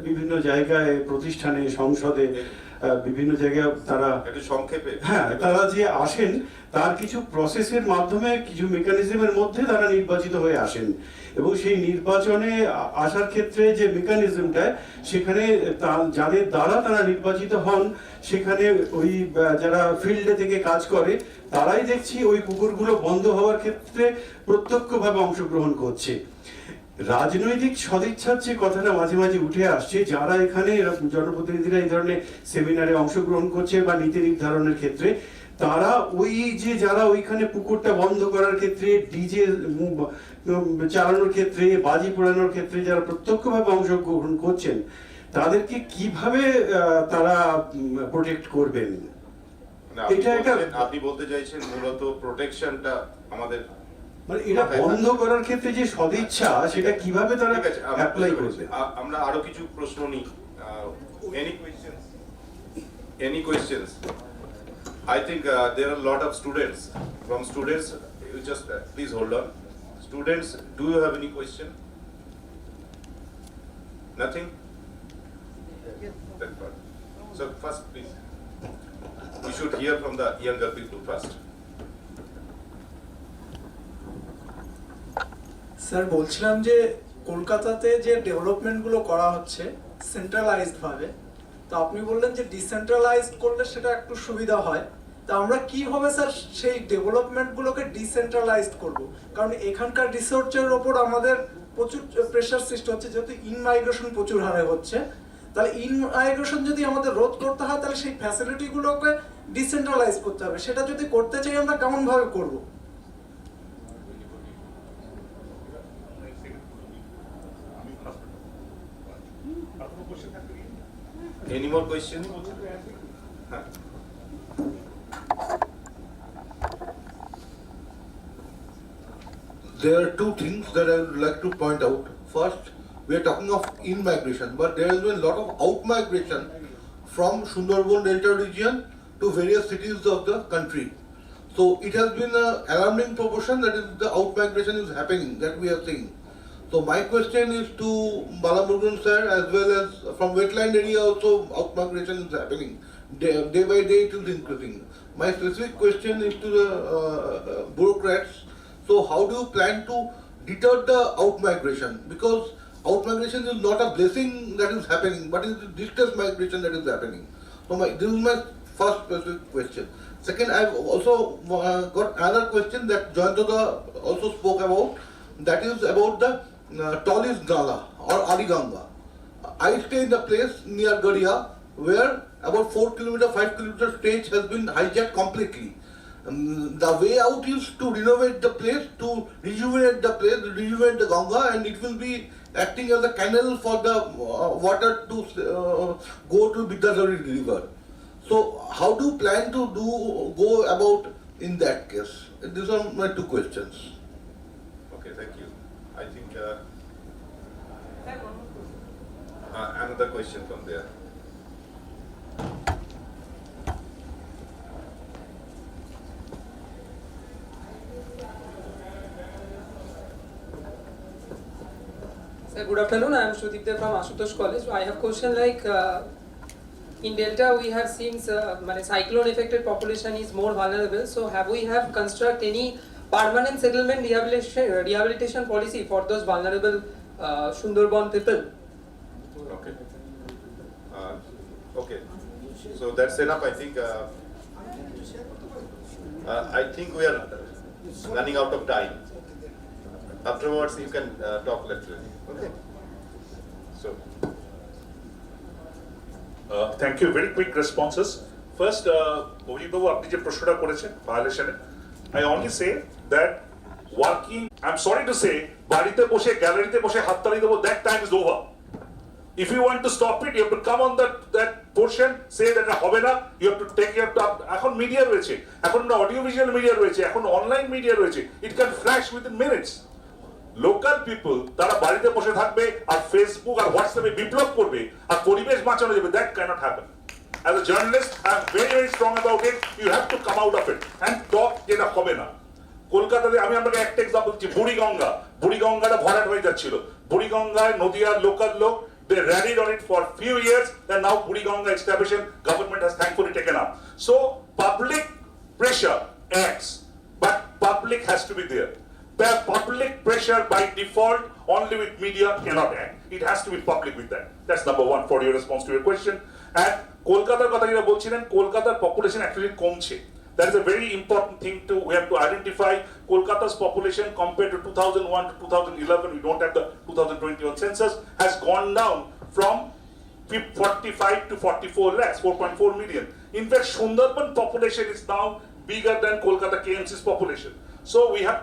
বিভিন্ন জায়গায়, প্রতিষ্ঠানে, সংসদে বিভিন্ন জায়গায় তারা একটু সংক্ষেপে। হ্যাঁ তারা যে আসেন তার কিছু প্রসেসের মাধ্যমে কিছু মেকানিজমের মধ্যে তারা নির্বাচিত হয়ে আসেন এবং সেই নির্বাচনে আসার ক্ষেত্রে যে মেকানিজমটা সেখানে যাদের দ্বারা তারা নির্বাচিত হন সেখানে ওই যারা ফিল্ডে থেকে কাজ করে তারাই দেখছি ওই পুকুরগুলো বন্ধ হওয়ার ক্ষেত্রে প্রত্যক্ষভাবে অংশগ্রহণ করছে। রাজনৈতিক সদিচ্ছার যে কথাটা মাঝে মাঝে উঠে আসছে, যারা এখানে জনপ্রতিনিধিরা এই ধরনের সেমিনারে অংশগ্রহণ করছে বা নীতি নির্ধারণের ক্ষেত্রে, তারা ওই যে যারা ওইখানে পুকুরটা বন্ধ করার ক্ষেত্রে, ডিজে চালানোর ক্ষেত্রে, বাজি পোড়ানোর ক্ষেত্রে যারা প্রত্যক্ষভাবে অংশগ্রহণ করছেন তাদেরকে কিভাবে তারা প্রোটেক্ট করবেন? এটা একটা আপনি বলতে চাইছেন মূলত প্রোটেকশনটা আমাদের মানে এটা বন্ধ করার ক্ষেত্রে যে সদিচ্ছা সেটা কিভাবে তারা অ্যাপ্লাই করবে? আমরা আরো কিছু প্রশ্ন নিই। Any questions? I think there are a lot of students. From students, you just please hold on. Students, do you have any question? Nothing? That part. So first, please. We should hear from the younger people first. Sir বলছিলাম যে কলকাতাতে যে ডেভেলপমেন্টগুলো করা হচ্ছে centralised ভাবে, তো আপনি বললেন যে ডিসেন্ট্রালাইজড করলে সেটা একটু সুবিধা হয়, তা আমরা কিভাবে স্যার সেই ডেভেলপমেন্টগুলোকে ডিসেন্ট্রালাইজড করব? কারণ এখানকার রিসার্চের ওপর আমাদের প্রচুর প্রেশার সৃষ্টি হচ্ছে, যেহেতু ইনমাইগ্রেশন প্রচুর হারে হচ্ছে। তাহলে ইনমাইগ্রেশন যদি আমাদের রোধ করতে হয় তাহলে সেই ফ্যাসিলিটিগুলোকে ডিসেন্ট্রালাইজ করতে হবে। সেটা যদি করতে চাই আমরা কেমনভাবে করব? Any more questions? There are two things that I would like to point out. First, we are talking of in-migration, but there has been a lot of out-migration from Sundarban Delta region to various cities of the country. So it has been an alarming proportion that is the out-migration is happening, that we are seeing. So my question is to Balamurugan sir, as well as from wetland area also out-migration is happening. Day by day it is increasing. My specific question is to the bureaucrats. So how do you plan to deter the out-migration? Because out-migration is not a blessing that is happening, but it is distress migration that is happening. So this is my first specific question. Second, I have also got another question that Joyantoda also spoke about. That is about the Tallest Nala or Adiganga. I stay in the place near Gadia where about 4 km, 5 km stage has been hijacked completely. The way out is to renovate the place, to rejuvenate the place, rejuvenate the Ganga, and it will be acting as a canal for the water to go to Bidadari river. So how do you plan to go about in that case? These are my two questions. Okay, thank you. I think another question from there. Sir, good afternoon. I am Shudip Dev from Ashutosh College. I have question like in Delta we have seen cyclone affected population is more vulnerable. So have we construct any permanent settlement rehabilitation policy for those vulnerable Sundarban people? Okay. Okay. So that's enough. I think we are running out of time. Afterwards, you can talk later. Okay. So. Thank you. Very quick responses. First, Abhijit Babu, আপনি যে প্রশ্নটা করেছেন ভায়োলেশনে, I only say that working. I'm sorry to say, বাড়িতে বসে গ্যালারিতে বসে হাততালি দেবো, that time is over. If you want to stop it, you have to come on that portion, say that হবে না. You have to take. এখন media রয়েছে, এখন অডিও ভিজুয়াল মিডিয়া রয়েছে, এখন অনলাইন মিডিয়া রয়েছে. It can flash within minutes. Local people তারা বাড়িতে বসে থাকবে আর ফেসবুক আর হোয়াটসঅ্যাপে বিপ্লব করবে আর পরিবেশ বাঁচানো যাবে, that can't happen. As a journalist I am very very strong about it. You have to come out of it and talk, যেটা হবে না। কলকাতাতে আমি আপনাকে একটা এক্সাম্পল দিচ্ছি, বুড়িগঙ্গাটা ভরাট হয়ে যাচ্ছিল। বুড়িগঙ্গায় নদিয়ার লোকাল লোক They rallied on it for a few years, and now Buriganga establishment government has thankfully taken up. So public pressure acts, but public has to be there. The public pressure by default only with media cannot act. It has to be public with that. That's number one for your response to your question. And Kolkataর কথা যেটা বলছিলেন, কলকাতার population actually কমছে. That is a very important thing we have to identify. Kolkata's population compared to 2001 to 2011, we don't have the 2021 census, has gone down from 45 to 44 lakhs, 4.4 million. In fact, Sundarban population is now bigger than Kolkata KMC's population. So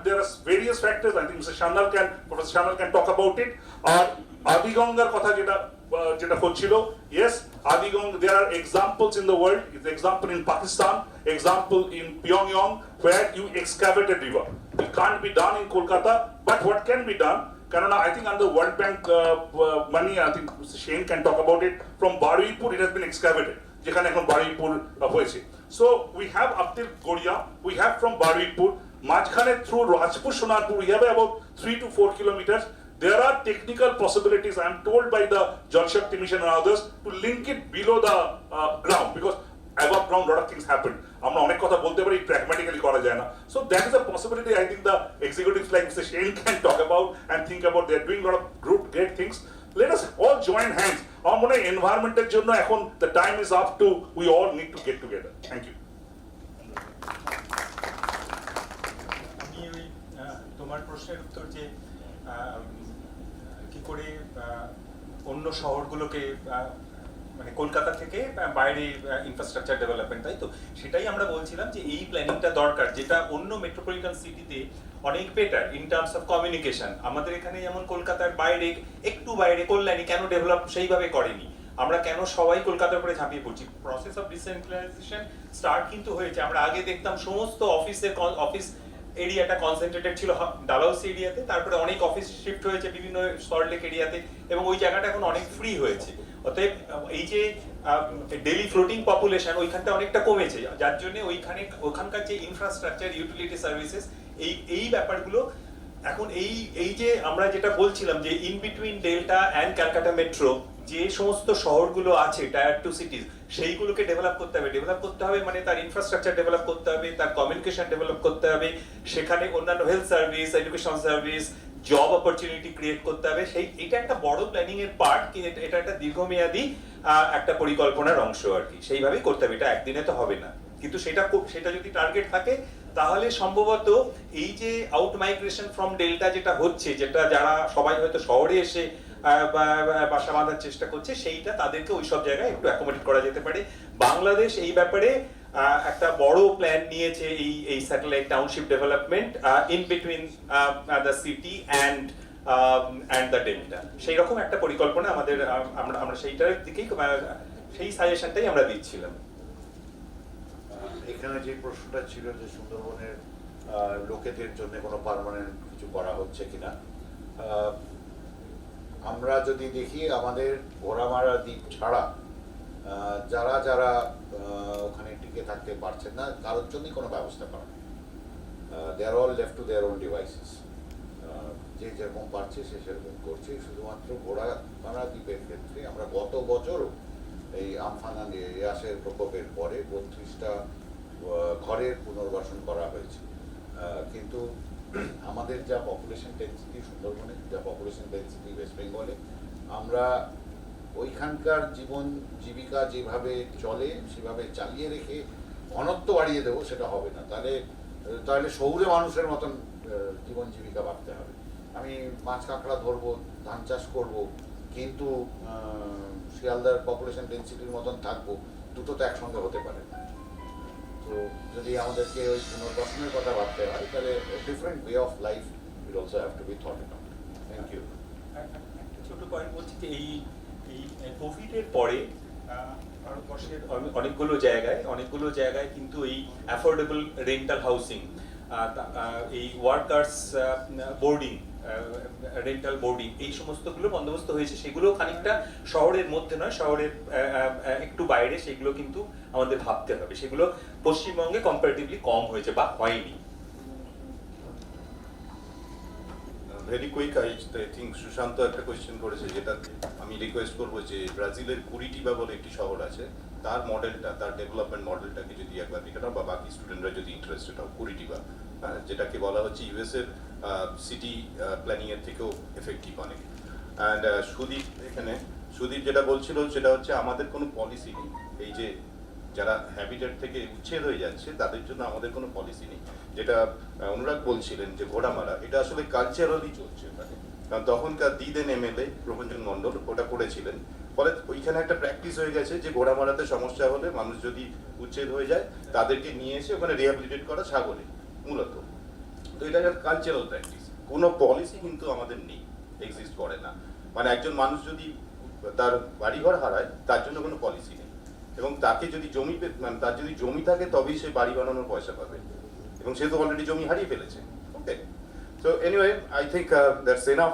there are various factors. I think Professor Shanal can talk about it. Adigangar kotha jeta hocchilo, yes, Adigong, there are examples in the world. It's example in Pakistan, example in Pyongyang, where you excavated river. It can't be done in Kolkata, but what can be done? Kanana, I think under World Bank money, I think Mr. Shane can talk about it. From Baruipur, it has been excavated. যেখানে এখন বারুইপুর হয়েছে। So we have up till Goria, we have from Baruipur, মাঝখানে through Rajpur, Sonarpur, we have about 3 to 4 kilometers. There are technical possibilities, I am told by the Jal Shakti Mission and others, to link it below the ground, because above ground lot of things happen. আমরা অনেক কথা বলতে পারি, pragmatically করা যায় না. So that is a possibility I think the executives like Mr. Shane can talk about and think about. They are doing a lot of great things. Let us all join hands. আমার মনে হয় এনভায়রনমেন্টের জন্য এখন the time is up to, we all need to get together. Thank you. আমি ওই তোমার প্রশ্নের উত্তর যে কি করে অন্য শহরগুলোকে মানে কলকাতা থেকে বাইরে ইনফ্রাস্ট্রাকচার ডেভেলপমেন্ট, তাই তো সেটাই আমরা বলছিলাম যে এই প্ল্যানিংটা দরকার, যেটা অন্য মেট্রোপলিটন সিটিতে অনেক better in terms of communication. আমাদের এখানে যেমন কলকাতার বাইরে একটু বাইরে কল্যাণী কেন ডেভেলপ সেইভাবে করেনি, আমরা কেন সবাই কলকাতার উপরে ঝাঁপিয়ে পড়ছি? প্রসেস অফ ডিসেন্ট্রালাইজেশন স্টার্ট কিন্তু হয়েছে। আমরা আগে দেখতাম সমস্ত অফিস এরিয়াটা কনসেন্ট্রেটেড ছিল ডালহাউসি এরিয়াতে, তারপরে অনেক অফিস শিফট হয়েছে বিভিন্ন সল্টলেক এরিয়াতে, এবং ওই জায়গাটা এখন অনেক ফ্রি হয়েছে। অতএব এই যে ডেইলি ফ্লোটিং পপুলেশন ওইখানটা অনেকটা কমেছে, যার জন্য ওখানকার যে ইনফ্রাস্ট্রাকচার, ইউটিলিটি সার্ভিসেস, এই ব্যাপারগুলো এখন এই যে আমরা যেটা বলছিলাম যে in between delta and Calcutta metro যে সমস্ত শহরগুলো আছে টায়ার 2 সিটিজ, সেইগুলোকে ডেভেলপ করতে হবে মানে তার ইনফ্রাস্ট্রাকচার ডেভেলপ করতে হবে, তার কমিউনিকেশন ডেভেলপ করতে হবে, সেখানে অন্যান্য health service, education service, job opportunity create করতে হবে। এটা একটা বড় প্ল্যানিং এর পার্ট, এটা একটা দীর্ঘমেয়াদী একটা পরিকল্পনার অংশ আর কি। সেইভাবেই করতে হবে, এটা একদিনে তো হবে না, কিন্তু সেটা যদি টার্গেট থাকে তাহলে সম্ভবত এই যে আউট মাইগ্রেশন ফ্রম ডেল্টা যেটা হচ্ছে, যেটা যারা সবাই হয়তো শহরে এসে বাসা বাঁধার চেষ্টা করছে, সেইটা তাদেরকে ওই সব জায়গায় একটু অ্যাকোমোডেট করা যেতে পারে। বাংলাদেশ এই ব্যাপারে একটা বড় প্ল্যান নিয়েছে, এই satellite township development in between the city and the delta. সেই রকম একটা পরিকল্পনা আমাদের, আমরা সেইটার দিকেই সেই সাজেশনটাই আমরা দিচ্ছিলাম। এখানে যে প্রশ্নটা ছিল যে সুন্দরবনের লোকেদের জন্য কোনো পার্মানেন্ট কিছু করা হচ্ছে কিনা, আমরা যদি দেখি আমাদের ঘোড়ামারা দ্বীপ ছাড়া যারা ওখানে টিকে থাকতে পারছেন না, কারোর জন্যই কোনো ব্যবস্থা করা নেই। They are all left to their own devices. যে যেরকম পারছে সে সেরকম করছে। শুধুমাত্র ঘোড়ামারা দ্বীপের ক্ষেত্রে আমরা গত বছরও এই আমফান ইয়াসের প্রকোপের পরে 32টা ঘরের পুনর্বাসন করা হয়েছে। কিন্তু আমাদের যা পপুলেশন ডেন্সিটি সুন্দরবনে, যা পপুলেশন ডেন্সিটি ওয়েস্ট বেঙ্গলে, আমরা ওইখানকার জীবন জীবিকা যেভাবে চলে সেভাবে চালিয়ে রেখে ঘনত্ব বাড়িয়ে দেবো সেটা হবে না। তাহলে শহুরে মানুষের মতন জীবন জীবিকা ভাবতে হবে। আমি মাছ কাঁকড়া ধরবো, ধান চাষ করবো, কিন্তু শিয়ালদার পপুলেশন ডেন্সিটির মতন থাকবো, দুটো তো একসঙ্গে হতে পারে না। তো যদি আমাদেরকে ওই পুনর্বাসনের কথা ভাবতে হয়, তাহলে different way of life will also have to be thought about. Thank you. একটা ছোট পয়েন্ট বলছি যে এই কোভিডের পরে ভারতবর্ষের অনেকগুলো জায়গায় কিন্তু এই অ্যাফোর্ডেবল রেন্টাল হাউসিং, এই ওয়ার্কার্স বোর্ডিং, রেন্টাল বোর্ডিং, এই সমস্তগুলো বন্দোবস্ত হয়েছে। সেগুলো খানিকটা শহরের মধ্যে নয়, শহরের একটু বাইরে, সেগুলো কিন্তু আমাদের ভাবতে হবে। সেগুলো পশ্চিমবঙ্গে কম্পারেটিভলি কম হয়েছে বা হয়নি। Very quick, I think Sushant একটা কোয়েশ্চেন করেছে, যেটা আমি রিকোয়েস্ট করবো যে ব্রাজিলের কুরিটিবা বলে একটি শহর আছে, তার মডেলটা, তার ডেভেলপমেন্ট মডেলটাকে যদি একবার দেখে নাও, বা বাকি স্টুডেন্টরা যদি ইন্টারেস্টেড হয়, কুরিটিবা, হ্যাঁ, যেটাকে বলা হচ্ছে ইউএস এর সিটি প্ল্যানিং এর থেকেও এফেক্টিভ অনেক। অ্যান্ড সুদীপ এখানে, সুদীপ যেটা বলছিল সেটা হচ্ছে আমাদের কোনো পলিসি নেই, এই যে যারা হ্যাবিটেট থেকে উচ্ছেদ হয়ে যাচ্ছে তাদের জন্য আমাদের কোনো পলিসি নেই। যেটা অনুরাগ বলছিলেন যে ঘোড়া মারা, এটা আসলে কালচারালি চলছে ওখানে, কারণ তখনকার দিদেন এমএলএ প্রভঞ্জন মণ্ডল ওটা করেছিলেন, ফলে ওইখানে একটা প্র্যাকটিস হয়ে গেছে যে ঘোড়া মারাতে সমস্যা হলে মানুষ যদি উচ্ছেদ হয়ে যায় তাদেরকে নিয়ে এসে ওখানে রিহ্যাবিলিটেট করা সাগরে মূলত। তো এটা একটা কালচারাল প্র্যাকটিস, কোনো পলিসি কিন্তু আমাদের নেই, এক্সিস্ট করে না। মানে একজন মানুষ যদি তার বাড়িঘর হারায় তার জন্য কোনো পলিসি নেই, এবং তাকে যদি জমি মানে তার যদি জমি থাকে তবেই সে বাড়ি বানানোর পয়সা পাবে, এবং সে তো অলরেডি জমি হারিয়ে ফেলেছে। Okay, so anyway I think that's enough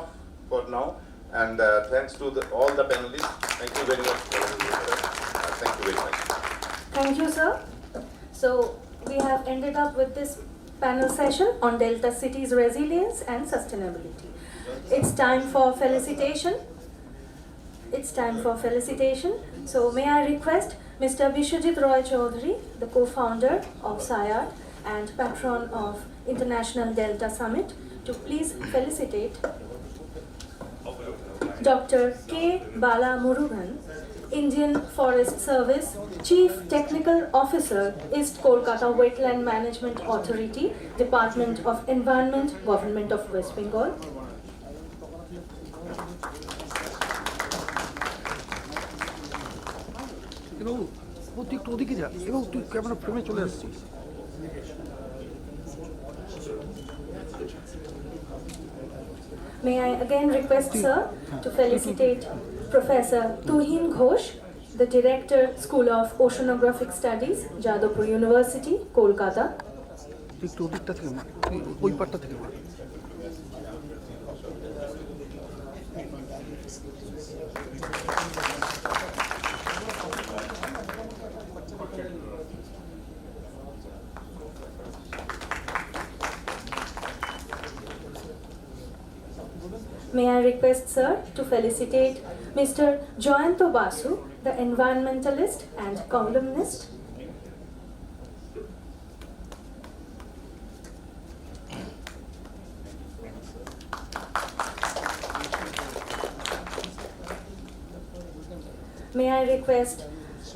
for now, and thanks to all the panelists. Thank you very much. Thank you very much. Thank you, sir. So we have ended up with this panel session on Delta City's resilience and sustainability. It's time for felicitation. It's time for felicitation. So may I request Mr. Vishwajit Roy Chaudhary, the co-founder of SAIARD and patron of International Delta Summit, to please felicitate Dr. K. Bala Murugan, Indian Forest Service Chief Technical Officer, East Kolkata Wetland Management Authority, Department of Environment, Government of West Bengal. বাবু ও তুই একটু ওদিকে যা, এবং তুই camera ফ্রেমে চলে আসছিস। May I again request, sir, to felicitate Professor Tuhin Ghosh, the Director, School of Oceanographic Studies, Jadavpur University, Kolkata. তুই একটু ওদিকটা থেকে মার, তুই ওই পাটটা থেকে মার। May I request, sir, to felicitate Mr. Joyanto Basu, the environmentalist and columnist. May I request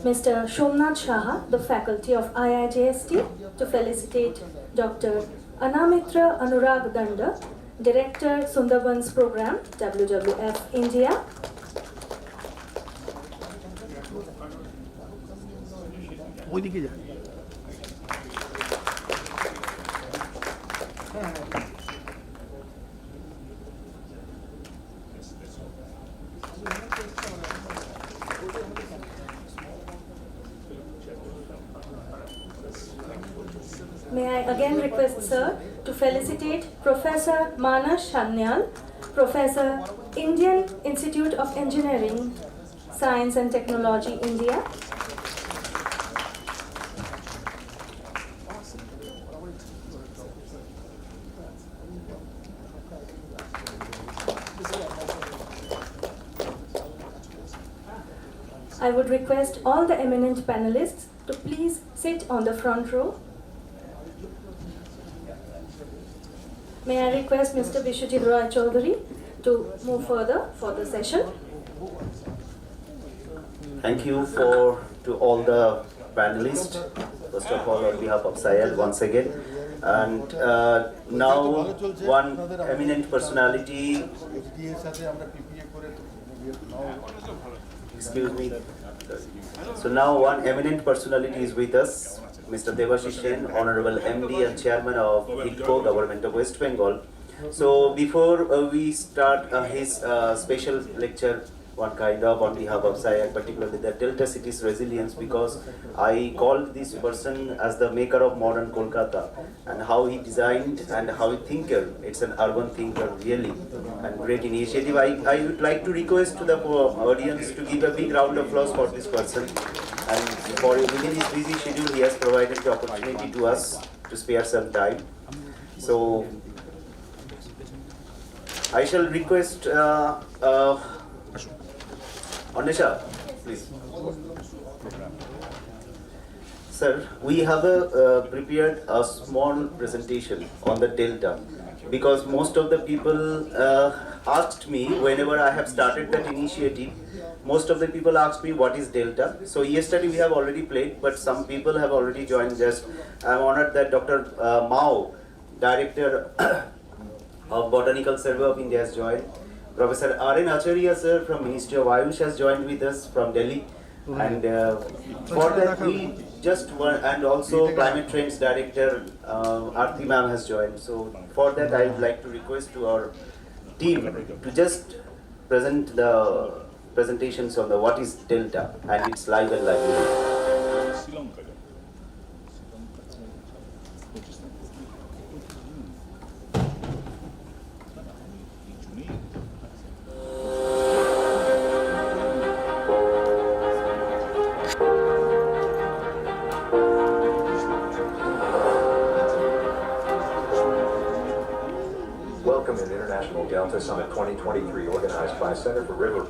Mr. Shomnath Shaha, the faculty of IIJST, to felicitate Dr. Anamitra Anurag Danda, Director, Sundarbans Program, WWF India. ওইদিকে যা। May I again request, sir, to felicitate Professor Manas Shanyal, Professor, Indian Institute of Engineering, Science and Technology, India. I would request all the eminent panelists to please sit on the front row. May I request Mr. Vishwajit Roy Chaudhary to move further for the session. Thank you to all the panelists, first of all on behalf of SAIARD once again. And now one eminent personality, excuse me. So now one eminent personality is with us, Mr. Devashish Sen, Honorable MD and Chairman of HIDCO, Government of West Bengal. So before we start his special lecture, one kind of on behalf of SAIARD, particularly the Delta City's resilience, because I called this person as the maker of modern Kolkata, and how he designed and how he thinker. It's an urban thinker really, and great initiative. I would like to request to the audience to give a big round of applause for this person. And for within his busy schedule, he has provided the opportunity to us to spare some time. So I shall request Anisha, please. Sir, we have prepared a small presentation on the delta because most of the people asked me whenever I have started that initiative. Most of the people asked me what is delta. So yesterday we have already played, but some people have already joined. Just I'm honored that Dr. Mao, Director of Botanical Survey of India, has joined. Professor R.N. Acharya sir from Ministry of Ayush has joined with us from Delhi. And for that we just want, and also Climate Trends Director Aarti ma'am has joined. So for that I would like to request to our team to just present the presentations on the what is delta and its life and livelihood. Welcome to International Delta Summit 2023, organized by Center for River.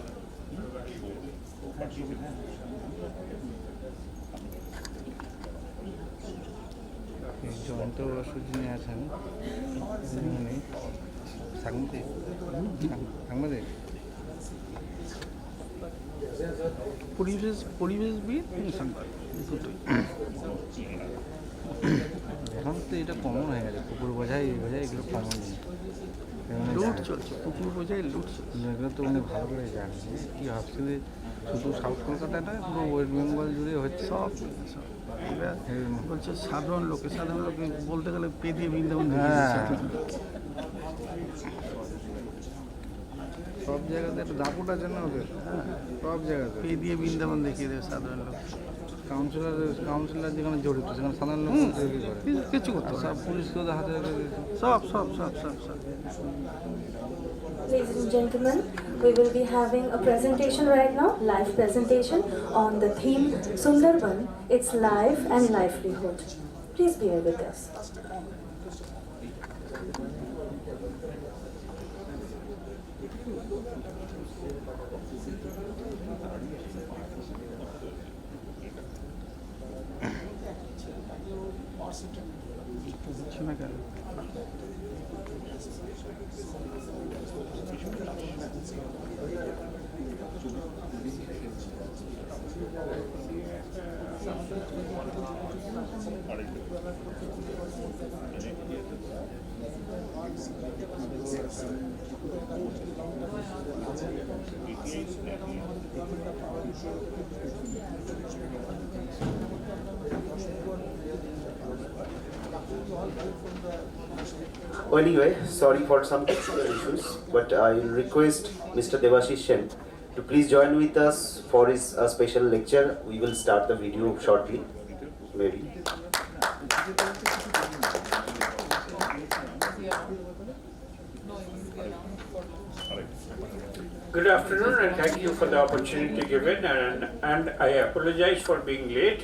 Jayanta Basu যিনি আছেন উনি সাংবাদিক পরিবেশবিদ সাংবাদিক দুটোই। এখন তো এটা common হয়ে গেছে, পুকুর বোঝাই এগুলো কমন লুট চলছে, পুকুর বোঝাই লুট চলছে, এগুলো তো উনি ভালো করে জানেন। কী ভাবছি যে শুধু সাউথ কলকাতা নয়, পুরো ওয়েস্ট বেঙ্গল জুড়ে হচ্ছে সব বলছে সাধারণ লোকে বলতে গেলে পে দিয়ে বৃন্দাবন সব জায়গাতে একটা দাপুট আছে না ওদের, সব জায়গাতে পে দিয়ে বৃন্দাবন দেখিয়ে দেবে সাধারণ লোক। কাউন্সিলর যেখানে জড়িত সেখানে সাধারণ লোক কিছু করতো, সব পুলিশকে ওদের হাতে সব সব সব সব সব। Ladies and gentlemen, we will be having a presentation right now, live presentation on the theme Sundarban, its life and livelihood. Please bear with us. Well, anyway, sorry for some technical issues, but I will request Mr. Devashish Sen to please join with us for his special lecture. We will start the video shortly, maybe. Good afternoon and thank you for the opportunity given, and I apologize for being late.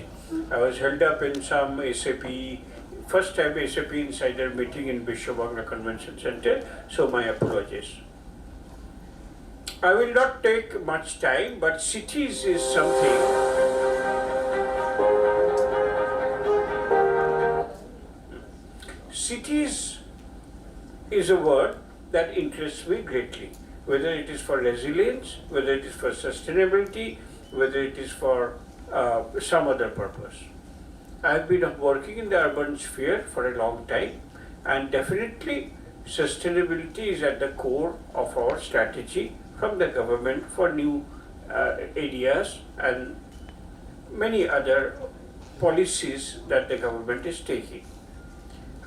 I was held up in some SAP, first time SAP Insider meeting in Vishwabangla Convention Center, so my apologies. I will not take much time, but cities is something cities is a word that interests me greatly. Whether it is for resilience, whether it is for sustainability, whether it is for some other purpose. I've been working in the urban sphere for a long time, and definitely sustainability is at the core of our strategy from the government for new areas and many other policies that the government is taking.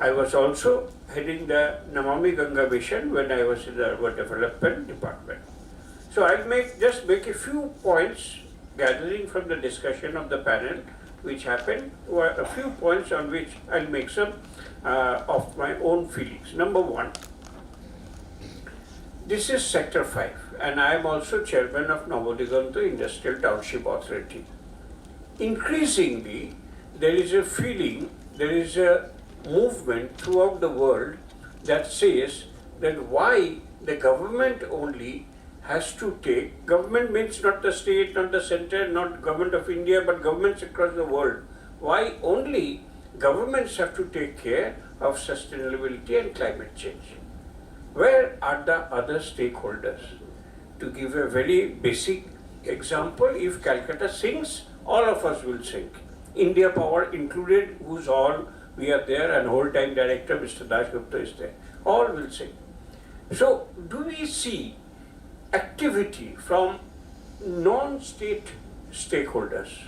I was also heading the Namami Ganga mission when I was in the urban development department. So I'll just make a few points gathering from the discussion of the panel which happened, a few points on which I'll make some of my own feelings. Number one, this is Sector 5 and I am also chairman of Navodiganto Industrial Township Authority. Increasingly, there is a feeling, there is a movement throughout the world that says that why the government only has to take, government means not the state, not the center, not government of India, but governments across the world. Why only governments have to take care of sustainability and climate change? Where are the other stakeholders? To give a very basic example, if Calcutta sinks, all of us will sink. India Power included, who's all, we are there, and whole time director Mr. Dashgupta is there. All will sink. So, do we see activity from non-state stakeholders?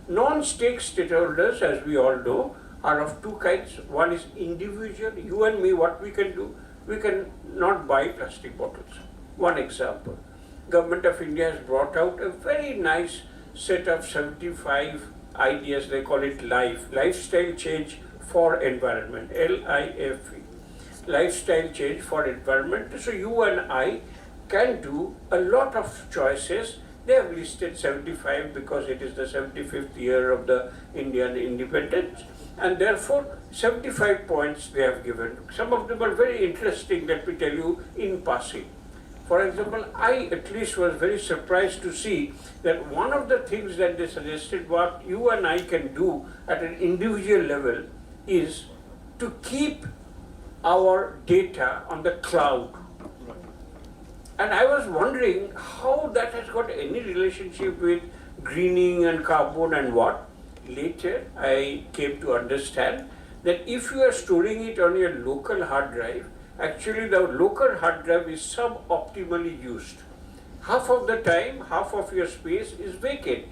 Non-state stakeholders, as we all know, are of two kinds. One is individual, you and me, what we can do. We can not buy plastic bottles. One example, Government of India has brought out a very nice set of 75 ideas, they call it lifestyle change for environment, LIFE, lifestyle change for environment. So you and I can do a lot of choices. They have listed 75 because it is the 75th year of the Indian independence, and therefore 75 points they have given. Some of them are very interesting, let me tell you in passing. For example, I at least was very surprised to see that one of the things that they suggested what you and I can do at an individual level is to keep our data on the cloud. And I was wondering how that has got any relationship with greening and carbon and what. Later, I came to understand that if you are storing it on your local hard drive, actually the local hard drive is suboptimally used. Half of the time, half of your space is vacant.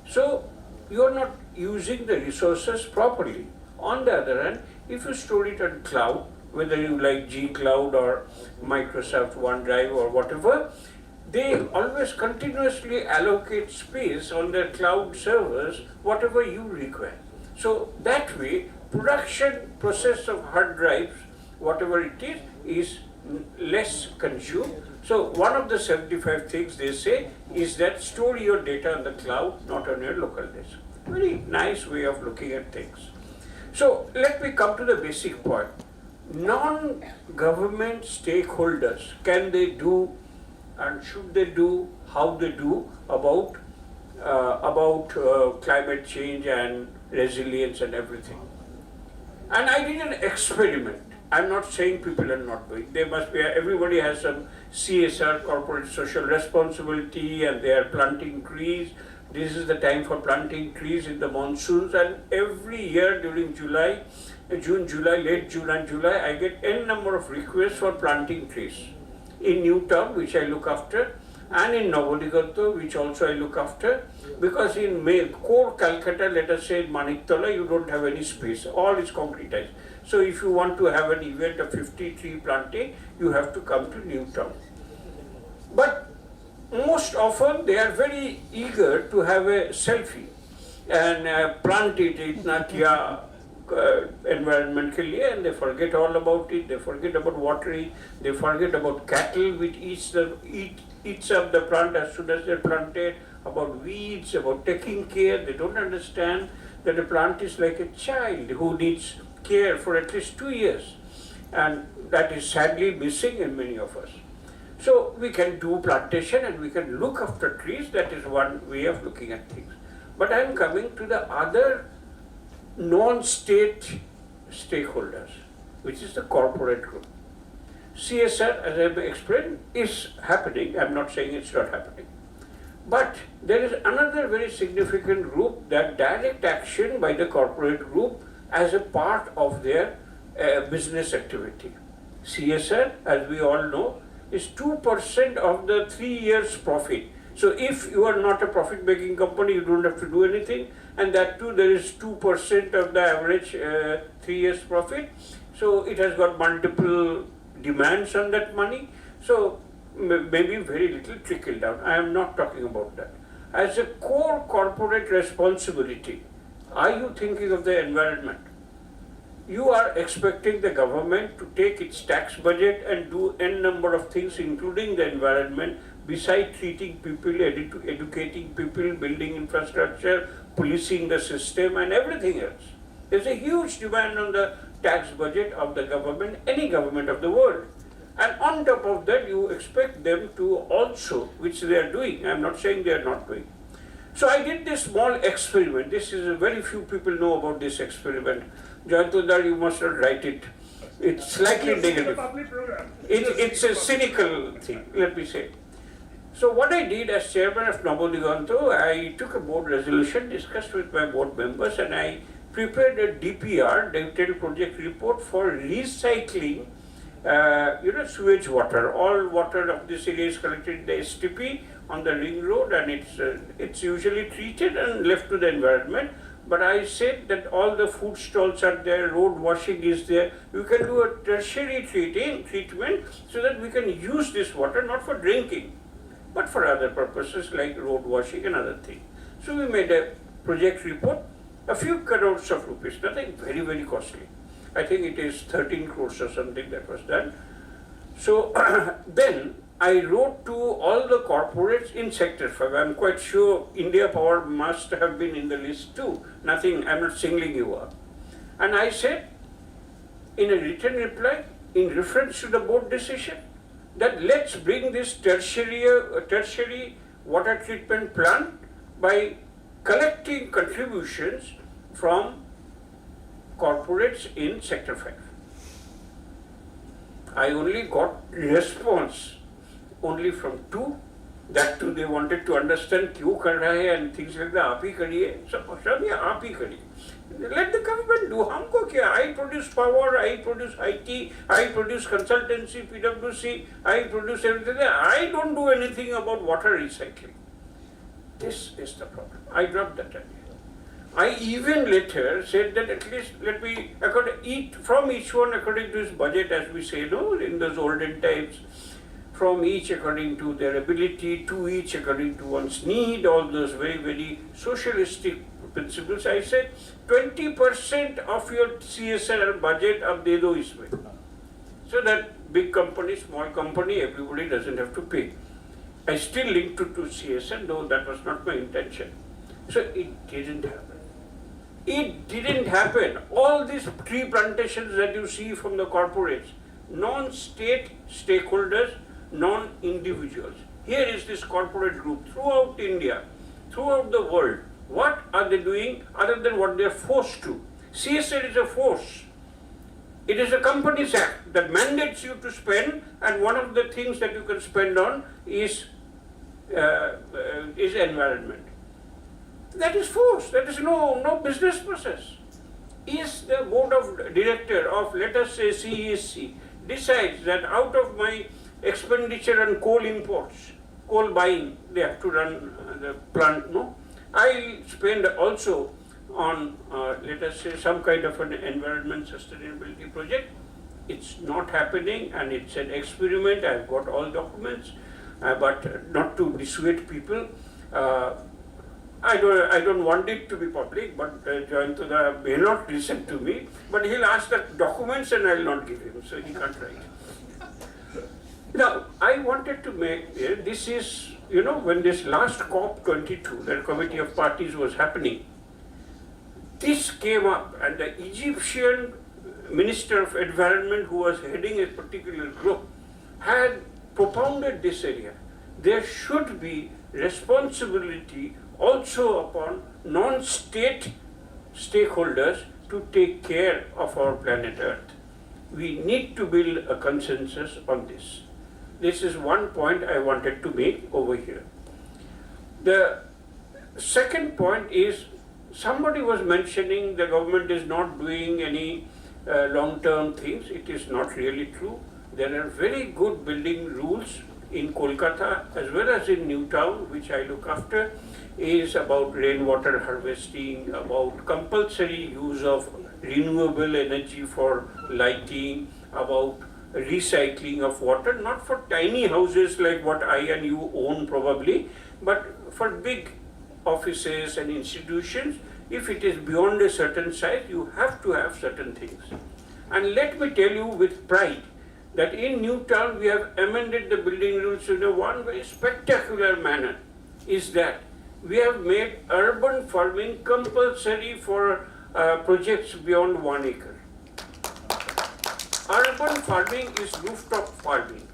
So, you are not using the resources properly. On the other hand, if you store it on cloud, whether you like G Cloud or Microsoft OneDrive or whatever, they always continuously allocate space on their cloud servers, whatever you require. So that way, production process of hard drives, whatever it is less consumed. So one of the 75 things they say is that store your data on the cloud, not on your local disk. Very nice way of looking at things. So let me come to the basic point. Non-government stakeholders, can they do and should they do, how they do about climate change and resilience and everything. And I did an experiment. I'm not saying people are not doing. They must be. Everybody has some CSR, corporate social responsibility, and they are planting trees. This is the time for planting trees in the monsoons, and every year during June, July, late June and July, I get n number of requests for planting trees. In Newtown, which I look after, and in Navodigato, which also I look after, because in core Calcutta, let us say in Maniktola, you don't have any space, all is concretized. So if you want to have an event of 50 tree planting, you have to come to Newtown. But most often they are very eager to have a selfie and plant it, itna kiya environment ke liye, and they forget all about it. They forget about watering, they forget about cattle which eats up the plant as soon as they're planted, about weeds, about taking care. They don't understand that a plant is like a child who needs care for at least 2 years, and that is sadly missing in many of us. So we can do plantation and we can look after trees. That is one way of looking at things. But I am coming to the other non-state stakeholders, which is the corporate group. CSR, as I have explained, is happening. I am not saying it's not happening. But there is another very significant group, that direct action by the corporate group as a part of their business activity. CSR, as we all know, is 2% of the 3 years profit. So if you are not a profit-making company, you don't have to do anything, and that too there is 2% of the average 3 years profit. So it has got multiple demands on that money. So maybe very little trickle down. I am not talking about that. As a core corporate responsibility, are you thinking of the environment? You are expecting the government to take its tax budget and do n number of things, including the environment, besides treating people, educating people, building infrastructure, policing the system and everything else. There's a huge demand on the tax budget of the government, any government of the world. And on top of that, you expect them to also, which they are doing, I'm not saying they are not doing. So I did this small experiment. This is very few people know about this experiment. Jayantudar, you must not write it. It's slightly negative. It's a cynical thing, let me say. So what I did as chairman of Nabodiganto, I took a board resolution, discussed with my board members, and I prepared a DPR, detailed project report for recycling sewage water. All water of this area is collected in the STP on the ring road, and it's usually treated and left to the environment. But I said that all the food stalls are there, road washing is there. You can do a tertiary treatment so that we can use this water not for drinking, but for other purposes like road washing and other things. So we made a project report, a few crores of rupees, nothing very, very costly. I think it is 13 crores or something that was done. So then I wrote to all the corporates in Sector 5. I'm quite sure India Power must have been in the list too. Nothing, I'm not singling you up. And I said in a written reply, in reference to the board decision, that let's bring this tertiary water treatment plant by collecting contributions from corporates in Sector 5. I only got response only from 2. That too they wanted to understand क्यों कर रहा है and things like that. आप ही करिए, सब ये आप ही करिए. Let the government do. हमको क्या? I produce power, I produce IT, I produce consultancy, PwC, I produce everything. I don't do anything about water recycling. This is the problem. I dropped that idea. I even later said that at least let me eat from each one according to his budget, as we say, no, in those olden times, from each according to their ability, to each according to one's need, all those very, very socialistic principles. I said 20% of your CSR budget ab de do isme. So that big company, small company, everybody doesn't have to pay. I still linked to CSR, though that was not my intention. So it didn't happen. It didn't happen. All these tree plantations that you see from the corporates, non-state stakeholders, non-individuals. Here is this corporate group throughout India, throughout the world. What are they doing other than what they are forced to? CSR is a force. It is a Companies Act that mandates you to spend, and one of the things that you can spend on is environment. That is force. That is no business process. Is the board of director of, let us say, CESC decides that out of my expenditure on coal imports, coal buying, they have to run the plant, no? I spend also on, let us say, some kind of an environment sustainability project. It's not happening, and it's an experiment. I've got all documents, but not to dissuade people. I don't want it to be public, but Jayantudar may not listen to me, but he'll ask the documents and I'll not give him, so he can't write. Now, I wanted to make, this is, when this last COP22, the Committee of Parties was happening, this came up, and the Egyptian Minister of Environment, who was heading a particular group, had propounded this area. There should be responsibility also upon non-state stakeholders to take care of our planet Earth. We need to build a consensus on this. This is one point I wanted to make over here. The second point is, somebody was mentioning the government is not doing any long-term things. It is not really true. There are very good building rules in Kolkata as well as in Newtown, which I look after, is about rainwater harvesting, about compulsory use of renewable energy for lighting, about recycling of water, not for tiny houses like what I and you own probably, but for big offices and institutions. If it is beyond a certain size, you have to have certain things. And let me tell you with pride that in Newtown we have amended the building rules in one very spectacular manner, is that we have made urban farming compulsory for projects beyond 1 acre. Urban farming is rooftop farming.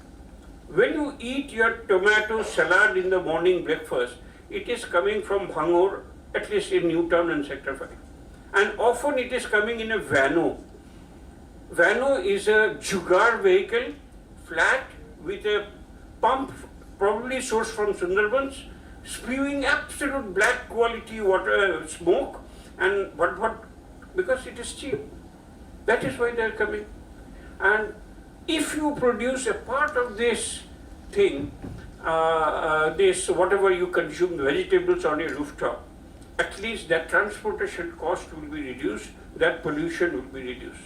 When you eat your tomato salad in the morning breakfast, it is coming from Bhangur, at least in Newtown and Sector 5. And often it is coming in a vano. Vano is a jugar vehicle, flat, with a pump probably sourced from Sundarbans, spewing absolute black quality water, smoke, and what? Because it is cheap. That is why they are coming. And if you produce a part of this thing, this whatever you consume, vegetables on your rooftop, at least that transportation cost will be reduced, that pollution will be reduced.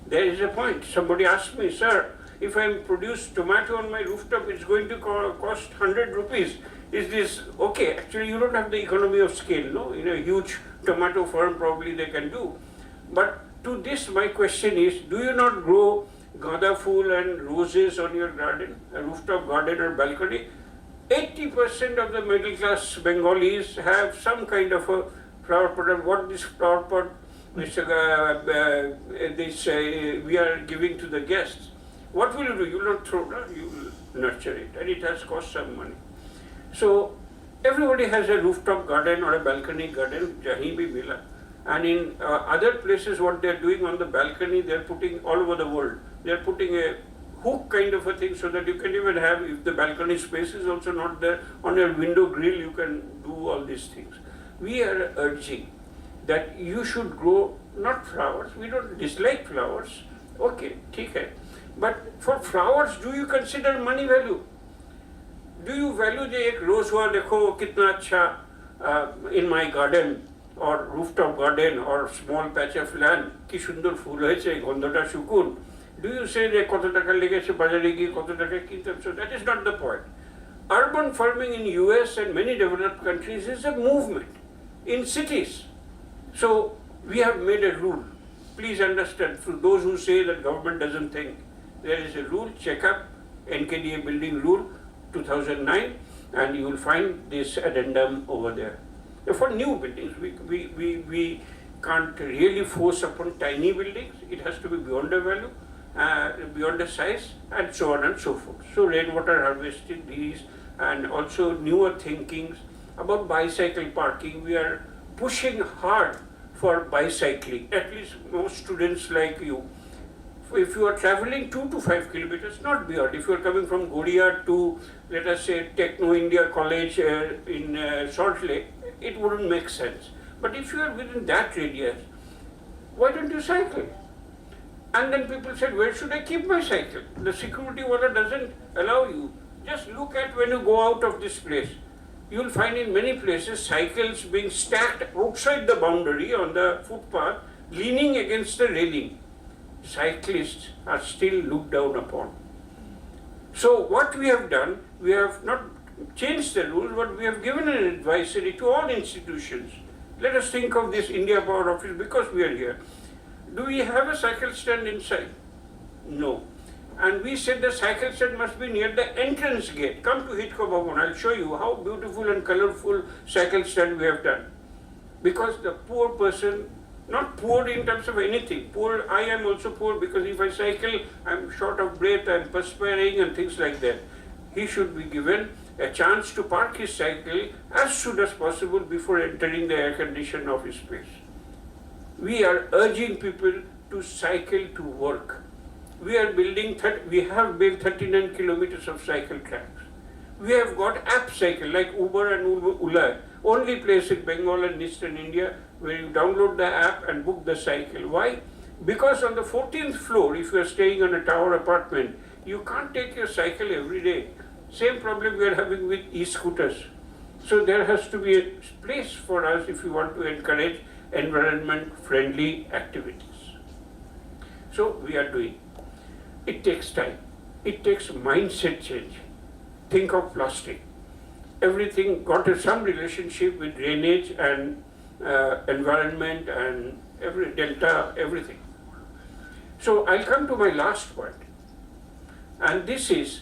There is a point. Somebody asked me, sir, if I produce tomato on my rooftop, it's going to cost 100 rupees. Is this okay? Actually, you don't have the economy of scale, no? In a huge tomato farm, probably they can do. But to this, my question is, do you not grow gada fool and roses on your garden, a rooftop garden or balcony? 80% of the middle class Bengalis have some kind of a flower pot. And what this flower pot, they say, we are giving to the guests. What will you do? You will not throw, no? You will nurture it, and it has cost some money. So everybody has a rooftop garden or a balcony garden, jahin bhi mila. And in other places, what they're doing on the balcony, they're putting all over the world. They're putting a hook kind of a thing so that you can even have, if the balcony space is also not there, on your window grill, you can do all these things. We are urging that you should grow not flowers. We don't dislike flowers. Okay, ठीक है. But for flowers, do you consider money value? Do you value the एक रोज हुआ देखो कितना अच्छा in my garden or rooftop garden or small patch of land কি সুন্দর ফুল হয়েছে গন্ধটা শুকুন? Do you say যে কত টাকা লেগেছে বাজারে গিয়ে কত টাকা কিনতে? So that is not the point. Urban farming in US and many developed countries is a movement in cities. So we have made a rule. Please understand, for those who say that government doesn't think, there is a rule, check up NKDA building rule 2009, and you will find this addendum over there. For new buildings, we can't really force upon tiny buildings. It has to be beyond the value, beyond the size, and so on and so forth. So rainwater harvesting, these, and also newer thinkings about bicycle parking. We are pushing hard for bicycling, at least most students like you. If you are traveling 2 to 5 kilometers, not beyond, if you are coming from Godia to, let us say, Techno India College in Salt Lake, it wouldn't make sense. But if you are within that radius, why don't you cycle? And then people said, where should I keep my cycle? The security wala doesn't allow you. Just look at when you go out of this place. You will find in many places cycles being stacked outside the boundary on the footpath, leaning against the railing. Cyclists are still looked down upon. So what we have done, we have not changed the rules, but we have given an advisory to all institutions. Let us think of this India Power Office because we are here. Do we have a cycle stand inside? No. And we said the cycle stand must be near the entrance gate. Come to Hitko Bhavan, I'll show you how beautiful and colorful cycle stand we have done. Because the poor person, not poor in terms of anything, poor, I am also poor because if I cycle, I'm short of breath, I'm perspiring and things like that. He should be given a chance to park his cycle as soon as possible before entering the air condition of his place. We are urging people to cycle to work. We are building, we have built 39 kilometers of cycle tracks. We have got app cycle like Uber and Ola, only place in Bengal and Eastern India where you download the app and book the cycle. Why? Because on the 14th floor, if you are staying in a tower apartment, you can't take your cycle every day. Same problem we are having with e-scooters. So there has to be a place for us if we want to encourage environment-friendly activities. So we are doing. It takes time. It takes mindset change. Think of plastic. Everything got some relationship with drainage and environment and every delta, everything. So I'll come to my last point. And this is,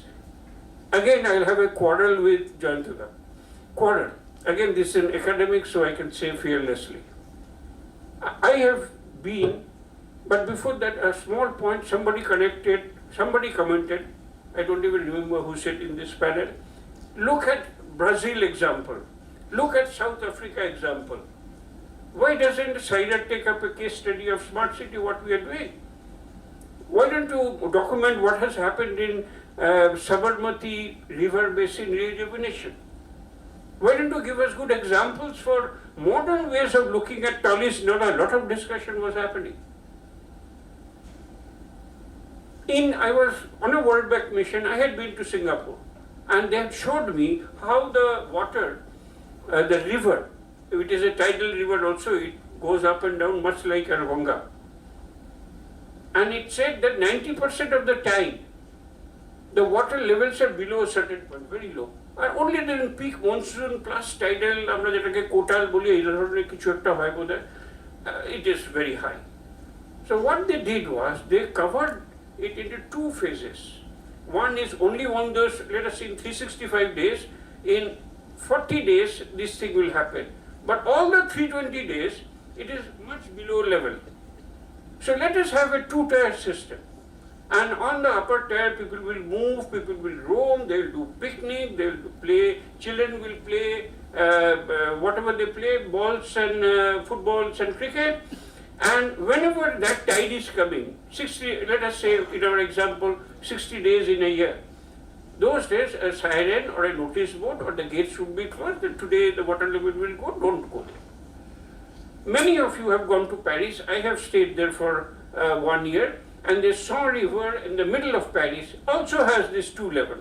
again I'll have a quarrel with Jayantala. Quarrel. Again, this is an academic, so I can say fearlessly. I have been But before that, a small point, somebody commented, I don't even remember who said in this panel, look at Brazil example, look at South Africa example. Why doesn't SAIARD take up a case study of smart city, what we are doing? Why don't you document what has happened in Sabarmati river basin rejuvenation? Why don't you give us good examples for modern ways of looking at tallies? Not a lot of discussion was happening. I was on a World Bank mission, I had been to Singapore, and they had showed me how the water, the river, it is a tidal river also, it goes up and down much like a Ganga. And it said that 90% of the time, the water levels are below a certain point, very low. And only during peak monsoon plus tidal, আমরা যেটাকে কোটাল বলি, এই ধরনের কিছু একটা হয় বোধহয়, it is very high. So what they did was, they covered it into two phases. One is only on those, let us say in 365 days, in 40 days this thing will happen. But all the 320 days, it is much below level. So let us have a two-tier system. And on the upper tier, people will move, people will roam, they will do picnic, they will play, children will play whatever they play, balls and footballs and cricket. And whenever that tide is coming, 60, let us say in our example, 60 days in a year, those days a siren or a notice board or the gates should be closed, and today the water level will go, don't go there. Many of you have gone to Paris, I have stayed there for 1 year, and the Seine River in the middle of Paris also has this two level.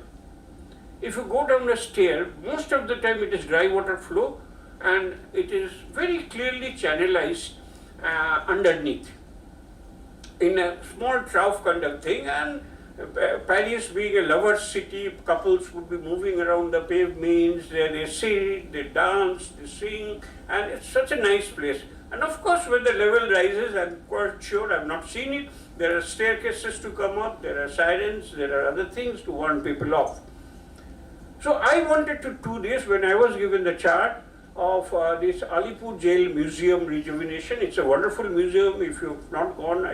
If you go down a stair, most of the time it is dry water flow, and it is very clearly channelized underneath in a small trough kind of thing. And Paris being a lover's city, couples would be moving around the pavements, they sit, they dance, they sing, and it's such a nice place. And of course, when the level rises, I'm quite sure, I've not seen it, there are staircases to come up, there are sirens, there are other things to warn people off. So I wanted to do this when I was given the charge of this Alipur Jail Museum rejuvenation. It's a wonderful museum. If you've not gone,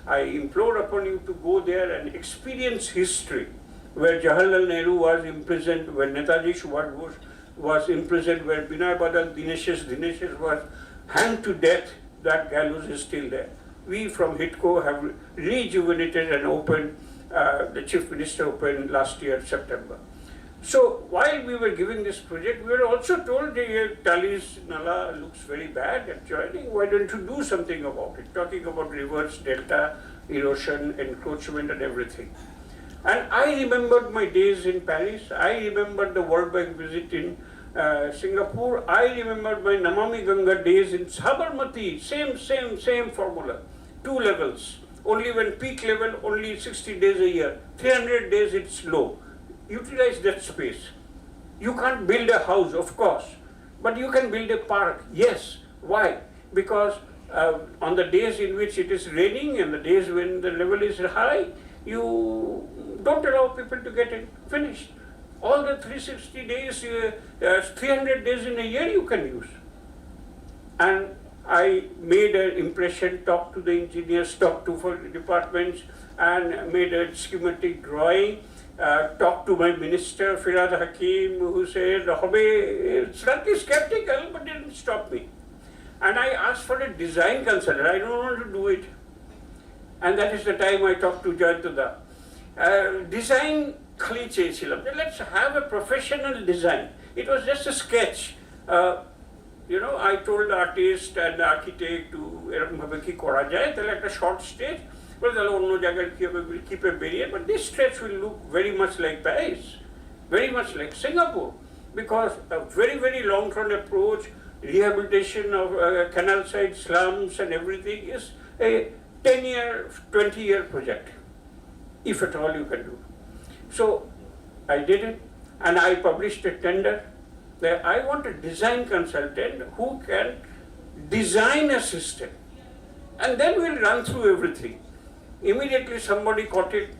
I implore upon you to go there and experience history, where Jawaharlal Nehru was imprisoned, where Netaji Subhash Bose was imprisoned, where Binay Badal Dineshes was hanged to death. That gallows is still there. We from HITCO have rejuvenated and opened, the Chief Minister opened last year, September. So while we were giving this project, we were also told the Tallies Nala looks very bad at joining. Why don't you do something about it? Talking about rivers, delta, erosion, encroachment and everything. And I remembered my days in Paris. I remembered the World Bank visit in Singapore. I remembered my Namami Ganga days in Sabarmati. Same formula. Two levels. Only when peak level, only 60 days a year. 300 days it's low. Utilize that space. You can't build a house, of course, but you can build a park. Yes. Why? Because on the days in which it is raining and the days when the level is high, you don't allow people to get in. Finished. All the 360 days, 300 days in a year you can use. And I made an impression, talked to the engineers, talked to departments, and made a schematic drawing. Talked to my minister, Firad Hakim, who said, slightly skeptical, but didn't stop me. And I asked for a design consultant. I don't want to do it. And that is the time I talked to Jayantudha. Design khali cheyechilam. Let's have a professional design. It was just a sketch. I told the artist and the architect to erokom bhabe ki kora jay, tale ekta short stage. We'll keep a barrier, but this stretch will look very much like Paris, very much like Singapore, because a very, very long-term approach, rehabilitation of canal side slums and everything is a 10-year, 20-year project, if at all you can do. So I did it, and I published a tender that I want a design consultant who can design a system, and then we'll run through everything. Immediately somebody caught it,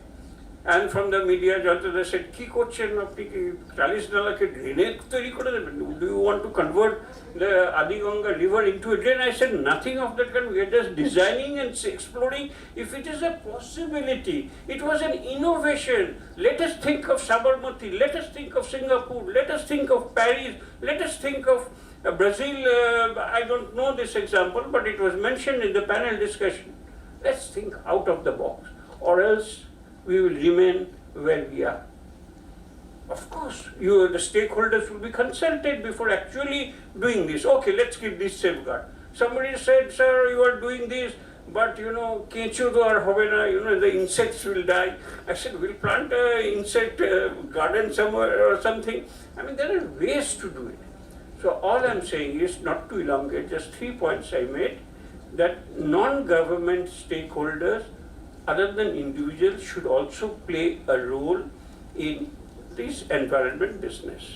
and from the media they said, "Ki korchen apni ki 40 nala ke drainage toiri kore deben? Do you want to convert the Adiganga river into a drain?" I said, "Nothing of that kind. We are just designing and exploring if it is a possibility. It was an innovation. Let us think of Sabarmati. Let us think of Singapore. Let us think of Paris. Let us think of Brazil." I don't know this example, but it was mentioned in the panel discussion. Let's think out of the box, or else we will remain where we are. Of course, the stakeholders will be consulted before actually doing this. Okay, let's keep this safeguard. Somebody said, "Sir, you are doing this, but kechu to ar hobe na, the insects will die." I said, "We'll plant an insect garden somewhere or something." I mean, there are ways to do it. So all I'm saying is, not to elongate, just 3 points I made, that non-government stakeholders other than individuals should also play a role in this environment business.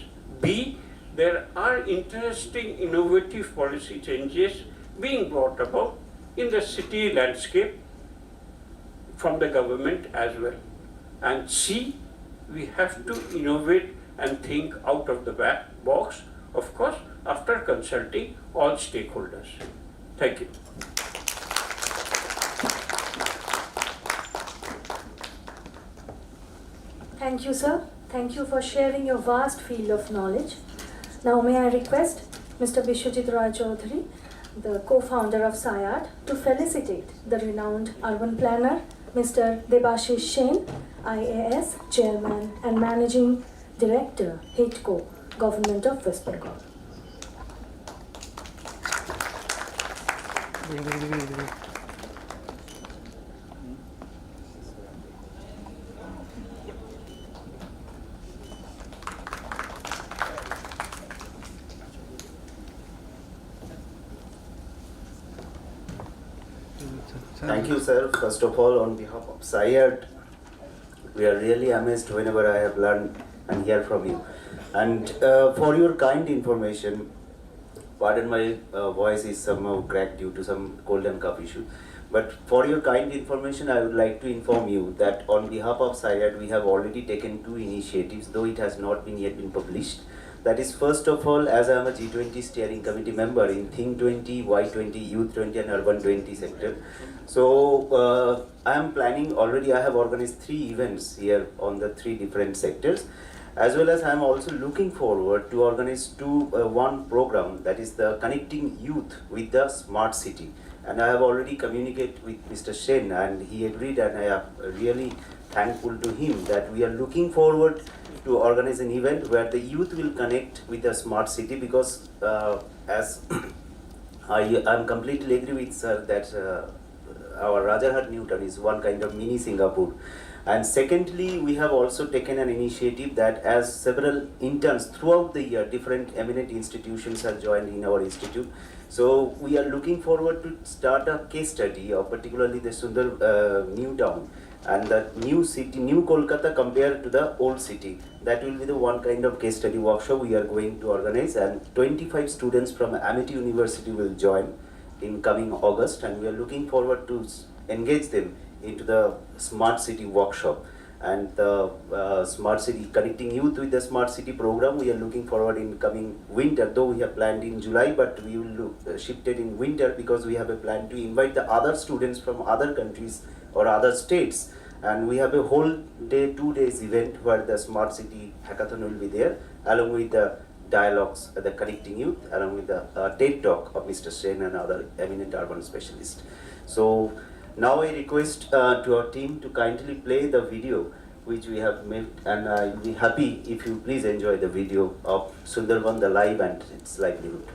B, there are interesting innovative policy changes being brought about in the city landscape from the government as well. And C, we have to innovate and think out of the box, of course, after consulting all stakeholders. Thank you. Thank you, sir. Thank you for sharing your vast field of knowledge. Now may I request Mr. Bishwajit Roy Chaudhary, the co-founder of SAIARD, to felicitate the renowned urban planner, Mr. Debashish Sen, IAS, Chairman and Managing Director, HITCO, Government of West Bengal. Thank you, sir. First of all, on behalf of SAIARD, we are really amazed whenever I have learned and hear from you. And for your kind information, pardon my voice is somehow cracked due to some cold and cough issue. But for your kind information, I would like to inform you that on behalf of SAIARD, we have already taken 2 initiatives, though it has not yet been published. That is, first of all, as I am a G20 steering committee member in Think 20, Y20, Youth 20 and Urban 20 sector. So I am planning already, I have organized 3 events here on the 3 different sectors. As well as I am also looking forward to organize one program, that is the Connecting Youth with the Smart City. And I have already communicated with Mr. Sen and he agreed, and I am really thankful to him that we are looking forward to organize an event where the youth will connect with the smart city, because as I am completely agree with sir that our Rajarhat Newton is one kind of mini Singapore. And secondly, we have also taken an initiative that as several interns throughout the year, different eminent institutions have joined in our institute. So we are looking forward to start a case study of particularly the Sundar new town and the new city, new Kolkata compared to the old city. That will be the one kind of case study workshop we are going to organize, and 25 students from Amity University will join in coming August, and we are looking forward to engage them into the smart city workshop. And the smart city, connecting youth with the smart city program, we are looking forward in coming winter, though we have planned in July, but we will shift it in winter because we have a plan to invite the other students from other countries or other states. And we have a whole day, 2 days event where the smart city hackathon will be there, along with the dialogues, the connecting youth, along with the TED talk of Mr. Sen and other eminent urban specialists. So now I request to our team to kindly play the video which we have made, and I will be happy if you please enjoy the video of Sundarban, the live and its livelihood.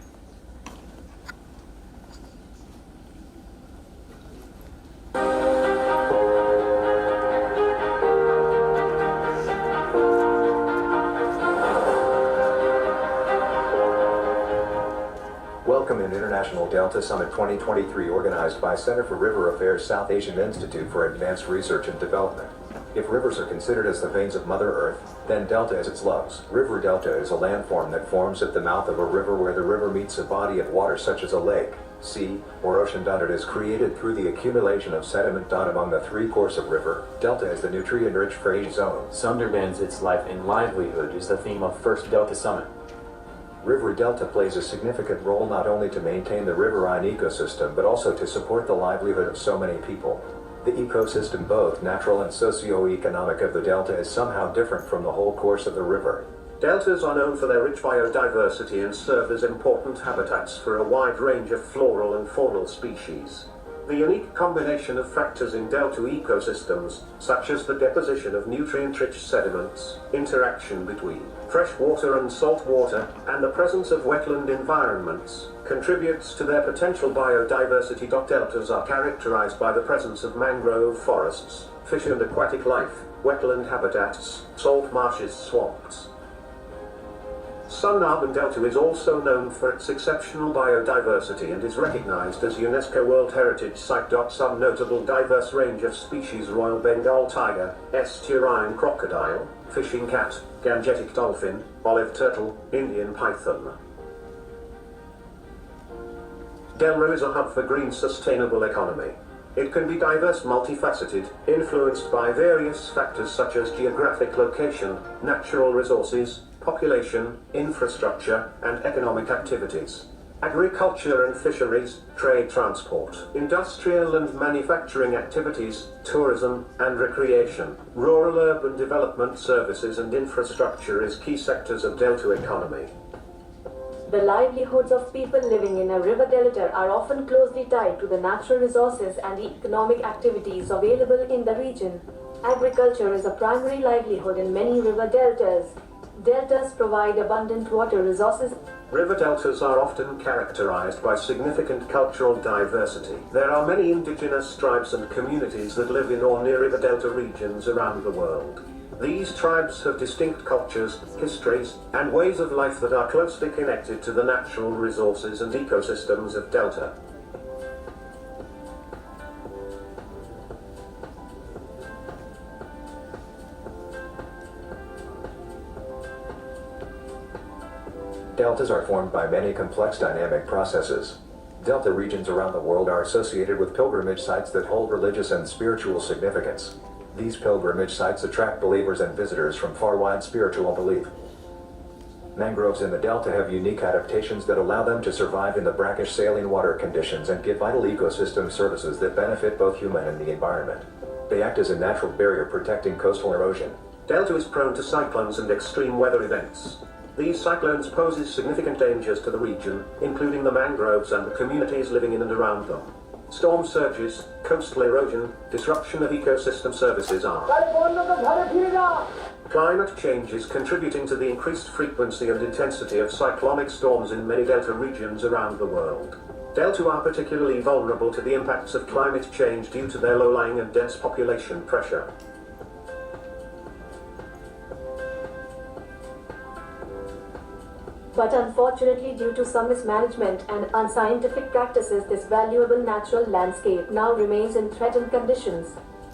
Welcome in International Delta Summit 2023, organized by Center for River Affairs South Asian Institute for Advanced Research and Development. If rivers are considered as the veins of Mother Earth, then delta is its lungs. River delta is a landform that forms at the mouth of a river where the river meets a body of water such as a lake, sea, or ocean. It is created through the accumulation of sediment among the three course of river. Delta is the nutrient-rich phase zone. Sunderbans its life and livelihood is the theme of first Delta Summit. River delta plays a significant role not only to maintain the riverine ecosystem but also to support the livelihood of so many people. The ecosystem, both natural and socio-economic, of the delta is somehow different from the whole course of the river. Deltas are known for their rich biodiversity and serve as important habitats for a wide range of floral and faunal species. The unique combination of factors in delta ecosystems, such as the deposition of nutrient-rich sediments, interaction between fresh water and salt water, and the presence of wetland environments, contributes to their potential biodiversity. Deltas are characterized by the presence of mangrove forests, fish and aquatic life, wetland habitats, salt marshes, swamps. Sundarban Delta is also known for its exceptional biodiversity and is recognized as UNESCO World Heritage Site. Some notable diverse range of species: Royal Bengal tiger, estuarine crocodile, fishing cat, Gangetic dolphin, olive turtle, Indian python. Delta is a hub for green sustainable economy. It can be diverse, multifaceted, influenced by various factors such as geographic location, natural resources, population, infrastructure, and economic activities. Agriculture and fisheries, trade, transport, industrial and manufacturing activities, tourism and recreation, rural-urban development services and infrastructure is key sectors of delta economy. The livelihoods of people living in a river delta are often closely tied to the natural resources and economic activities available in the region. Agriculture is a primary livelihood in many river deltas. Deltas provide abundant water resources. River deltas are often characterized by significant cultural diversity. There are many indigenous tribes and communities that live in or near river delta regions around the world. These tribes have distinct cultures, histories, and ways of life that are closely connected to the natural resources and ecosystems of delta. Deltas are formed by many complex dynamic processes. Delta regions around the world are associated with pilgrimage sites that hold religious and spiritual significance. These pilgrimage sites attract believers and visitors from far-wide spiritual belief. Mangroves in the delta have unique adaptations that allow them to survive in the brackish saline water conditions and give vital ecosystem services that benefit both human and the environment. They act as a natural barrier protecting coastal erosion. Delta is prone to cyclones and extreme weather events. These cyclones pose significant dangers to the region, including the mangroves and the communities living in and around them. Storm surges, coastal erosion, disruption of ecosystem services are. Climate change is contributing to the increased frequency and intensity of cyclonic storms in many delta regions around the world. Delta are particularly vulnerable to the impacts of climate change due to their low-lying and dense population pressure. But unfortunately, due to some mismanagement and unscientific practices, this valuable natural landscape now remains in threatened conditions.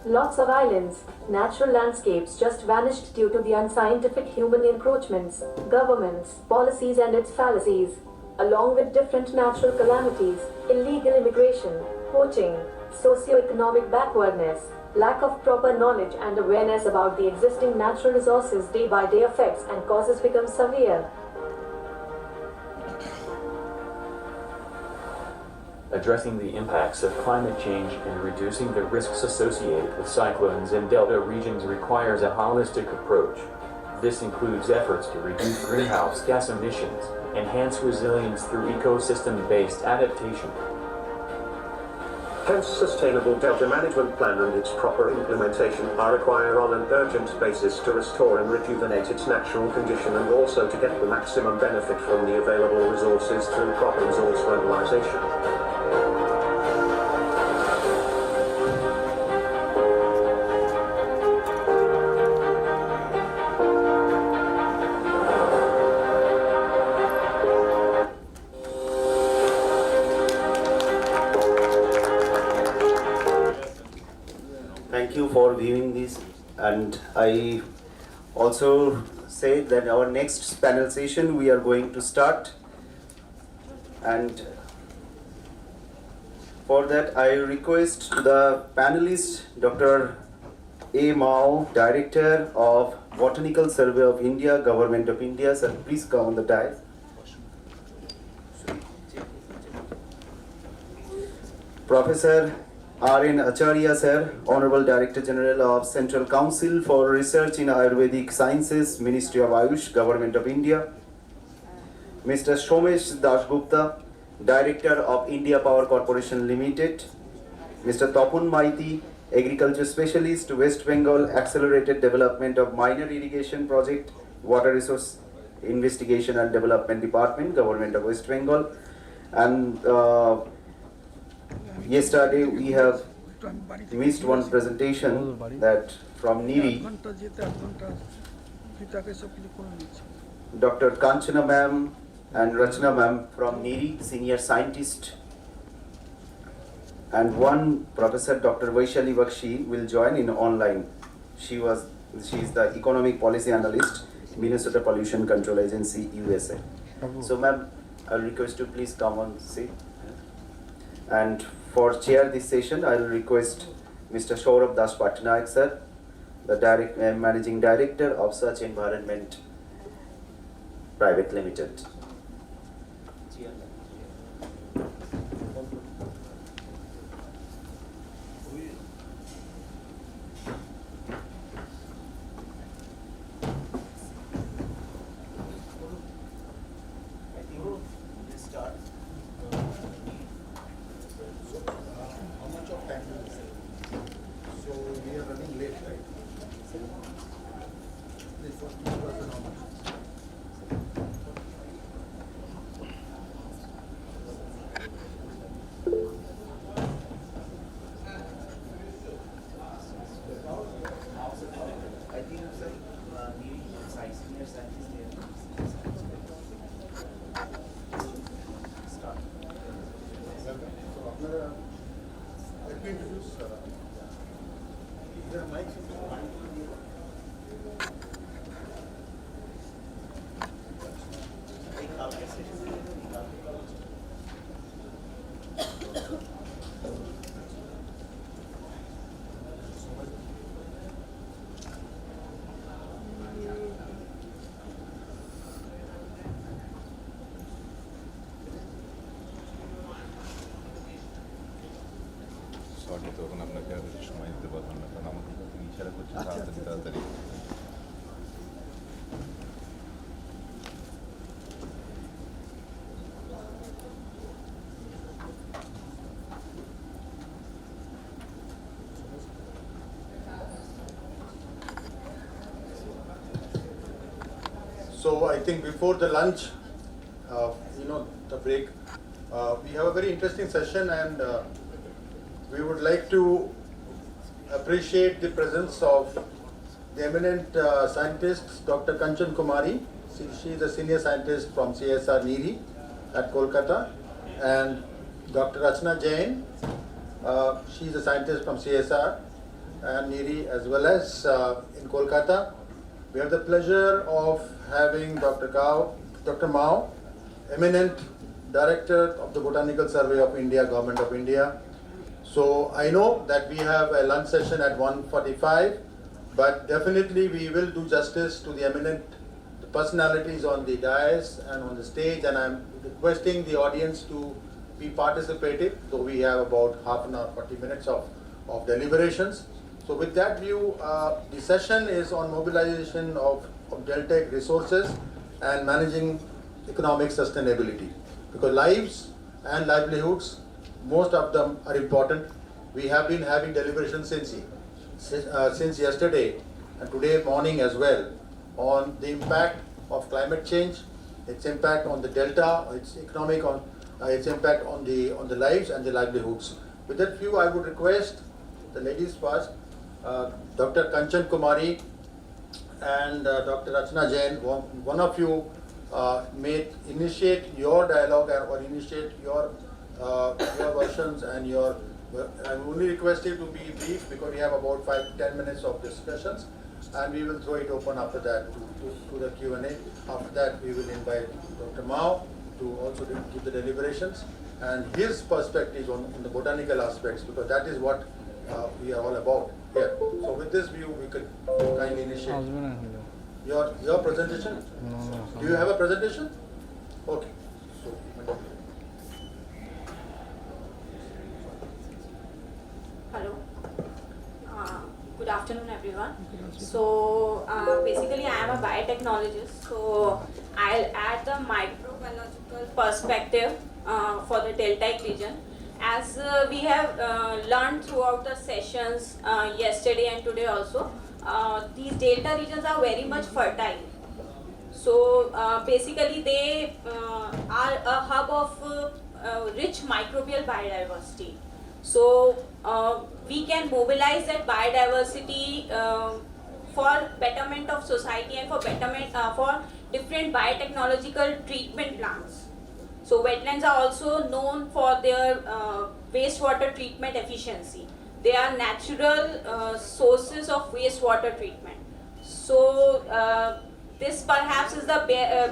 Lots of islands, natural landscapes just vanished due to the unscientific human encroachments, governments, policies and its fallacies, along with different natural calamities, illegal immigration, poaching, socio-economic backwardness, lack of proper knowledge and awareness about the existing natural resources. Day by day effects and causes become severe. Addressing the impacts of climate change and reducing the risks associated with cyclones in delta regions requires a holistic approach. This includes efforts to reduce greenhouse gas emissions, enhance resilience through ecosystem-based adaptation. Hence, sustainable delta management plan and its proper implementation are required on an urgent basis to restore and rejuvenate its natural condition and also to get the maximum benefit from the available resources through proper resource mobilization. Thank you for viewing this, and I also say that our next panel session we are going to start, and For that, I request the panelist, Dr. A. Mao, Director of Botanical Survey of India, Government of India. Sir, please come on the dais. Professor R.N. Acharya, sir, Honorable Director General of Central Council for Research in Ayurvedic Sciences, Ministry of Ayush, Government of India. Mr. Shomesh Dasgupta, Director of India Power Corporation Limited. Mr. Tapun Maiti, Agriculture Specialist, West Bengal Accelerated Development of Minor Irrigation Project, Water Resource Investigation and Development Department, Government of West Bengal. And yesterday we have missed one presentation that from NIRI, Dr. Kanchana ma'am and Rachna ma'am from NIRI, Senior Scientist. And one Professor Dr. Vaishali Bakshi will join in online. She is the Economic Policy Analyst, Minnesota Pollution Control Agency, USA. So ma'am, I'll request you please come on seat. And for chair this session, I will request Mr. Saurabh Das Patnaik sir, the Managing Director of Such Environment Private Limited. So I think before the lunch, the break, we have a very interesting session, and we would like to appreciate the presence of the eminent scientist, Dr. Kanchan Kumari. She is a senior scientist from CSR NIRI at Kolkata, and Dr. Rachna Jain. She is a scientist from CSR and NIRI as well as in Kolkata. We have the pleasure of having Dr. Mao, eminent Director of the Botanical Survey of India, Government of India. So I know that we have a lunch session at 1:45, but definitely we will do justice to the eminent personalities on the dais and on the stage, and I'm requesting the audience to be participative, though we have about half an hour, 40 minutes of deliberations. So with that view, the session is on mobilization of Deltec resources and managing economic sustainability. Because lives and livelihoods, most of them are important. We have been having deliberations since yesterday and today morning as well on the impact of climate change, its impact on the delta, its economic its impact on the lives and the livelihoods. With that view, I would request the ladies first, Dr. Kanchan Kumari and Dr. Rachna Jain. One of you may initiate your dialogue or initiate your versions and your. I'm only requested to be brief because we have about 5 to 10 minutes of discussions, and we will throw it open after that to the Q&A. After that, we will invite Dr. Mao to also give the deliberations. and his perspective on the botanical aspects, because that is what we are all about here. So with this view, we could kindly initiate your presentation. Do you have a presentation? Okay. So, hello. Good afternoon, everyone. So basically, I am a biotechnologist. So I'll add the microbiological perspective for the deltaic region. As we have learned throughout the sessions yesterday and today also, these delta regions are very much fertile. So basically, they are a hub of rich microbial biodiversity. So we can mobilize that biodiversity for betterment of society and for betterment for different biotechnological treatment plants. So wetlands are also known for their wastewater treatment efficiency. They are natural sources of wastewater treatment. So this perhaps is the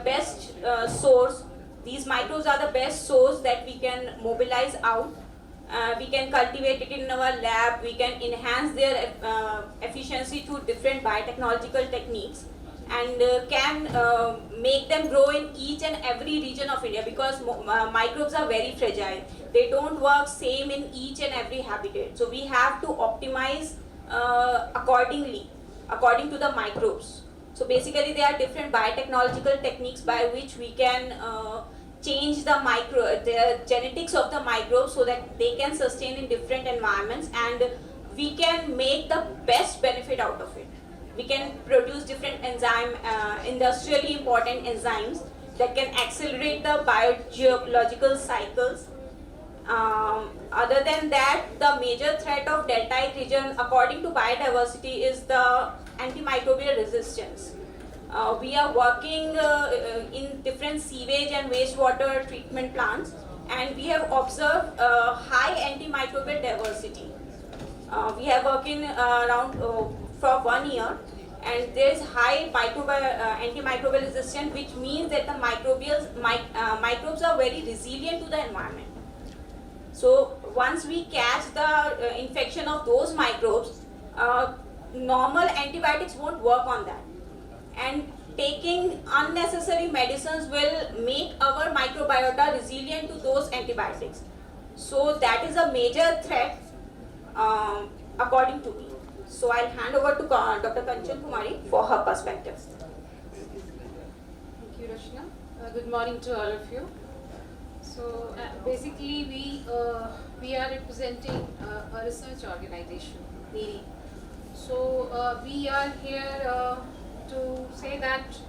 best source. These microbes are the best source that we can mobilize out. We can cultivate it in our lab. We can enhance their efficiency through different biotechnological techniques, and can make them grow in each and every region of India, because microbes are very fragile. They don't work same in each and every habitat. So we have to optimize according to the microbes. So basically, there are different biotechnological techniques by which we can change the genetics of the microbes so that they can sustain in different environments, and we can make the best benefit out of it. We can produce different industrially important enzymes that can accelerate the biogeological cycles. Other than that, the major threat of deltaic region, according to biodiversity, is the antimicrobial resistance. We are working in different sewage and wastewater treatment plants, and we have observed high antimicrobial diversity. We are working around for 1 year, and there is high antimicrobial resistance, which means that the microbes are very resilient to the environment. So once we catch the infection of those microbes, normal antibiotics won't work on that. And taking unnecessary medicines will make our microbiota resilient to those antibiotics. So that is a major threat according to me. So I'll hand over to Dr. Kanchan Kumari for her perspective. Thank you, Rashna. Good morning to all of you. So basically, we are representing a research organization, NIRI. So we are here to say that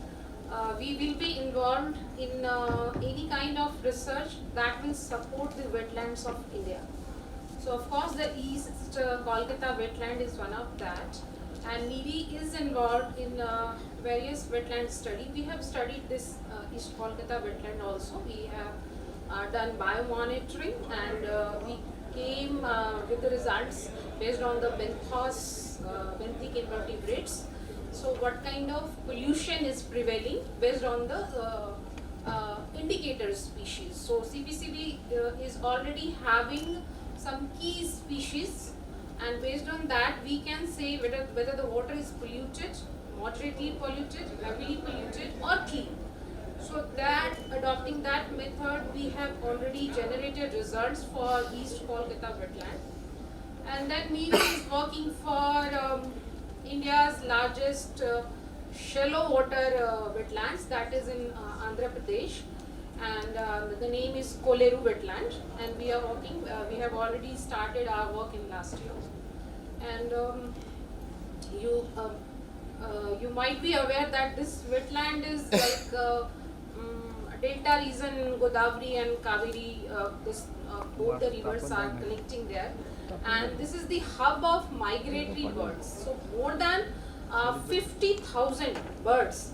we will be involved in any kind of research that will support the wetlands of India. So of course the East Kolkata wetland is one of that, and NIRI is involved in various wetland study. We have studied this East Kolkata wetland also. We have done biomonitoring, and we came with the results based on the benthic invertebrates. So what kind of pollution is prevailing based on the indicator species. So CPCB is already having some key species, and based on that we can say whether the water is polluted, moderately polluted, heavily polluted, or clean. So that adopting that method, we have already generated results for East Kolkata wetland, and then NIRI is working for India's largest shallow water wetlands, that is in Andhra Pradesh, and the name is Koleru wetland, and we are working, we have already started our work in last year. And you might be aware that this wetland is like delta region, Godavari and Kaveri, both the rivers are connecting there, and this is the hub of migratory birds. So more than 50,000 birds,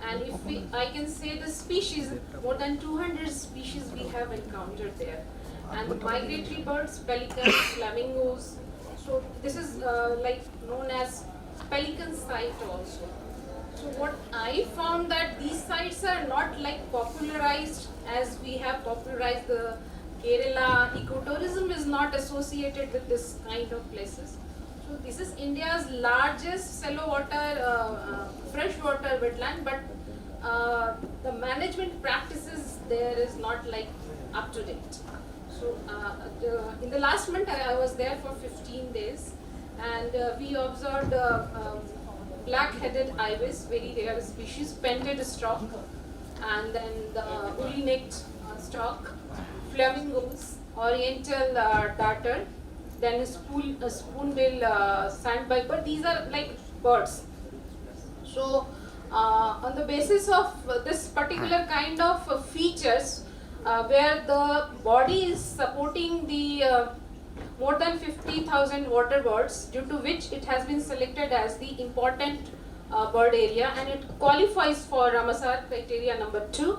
and if I can say the species, more than 200 species we have encountered there, and the migratory birds, pelicans, flamingos. So this is like known as pelican site also. So what I found that these sites are not like popularized as we have popularized the Kerala, ecotourism is not associated with this kind of places. So this is India's largest shallow water, freshwater wetland, but the management practices there is not like up to date. So in the last month I was there for 15 days, and we observed black-headed ibis, very rare species, painted stork, and then the woolly-necked stork, flamingos, oriental darter, then a spoonbill sandpiper. These are like birds. So on the basis of this particular kind of features, where the body is supporting the more than 50,000 water birds, due to which it has been selected as the important bird area, and it qualifies for Ramsar criteria number 2.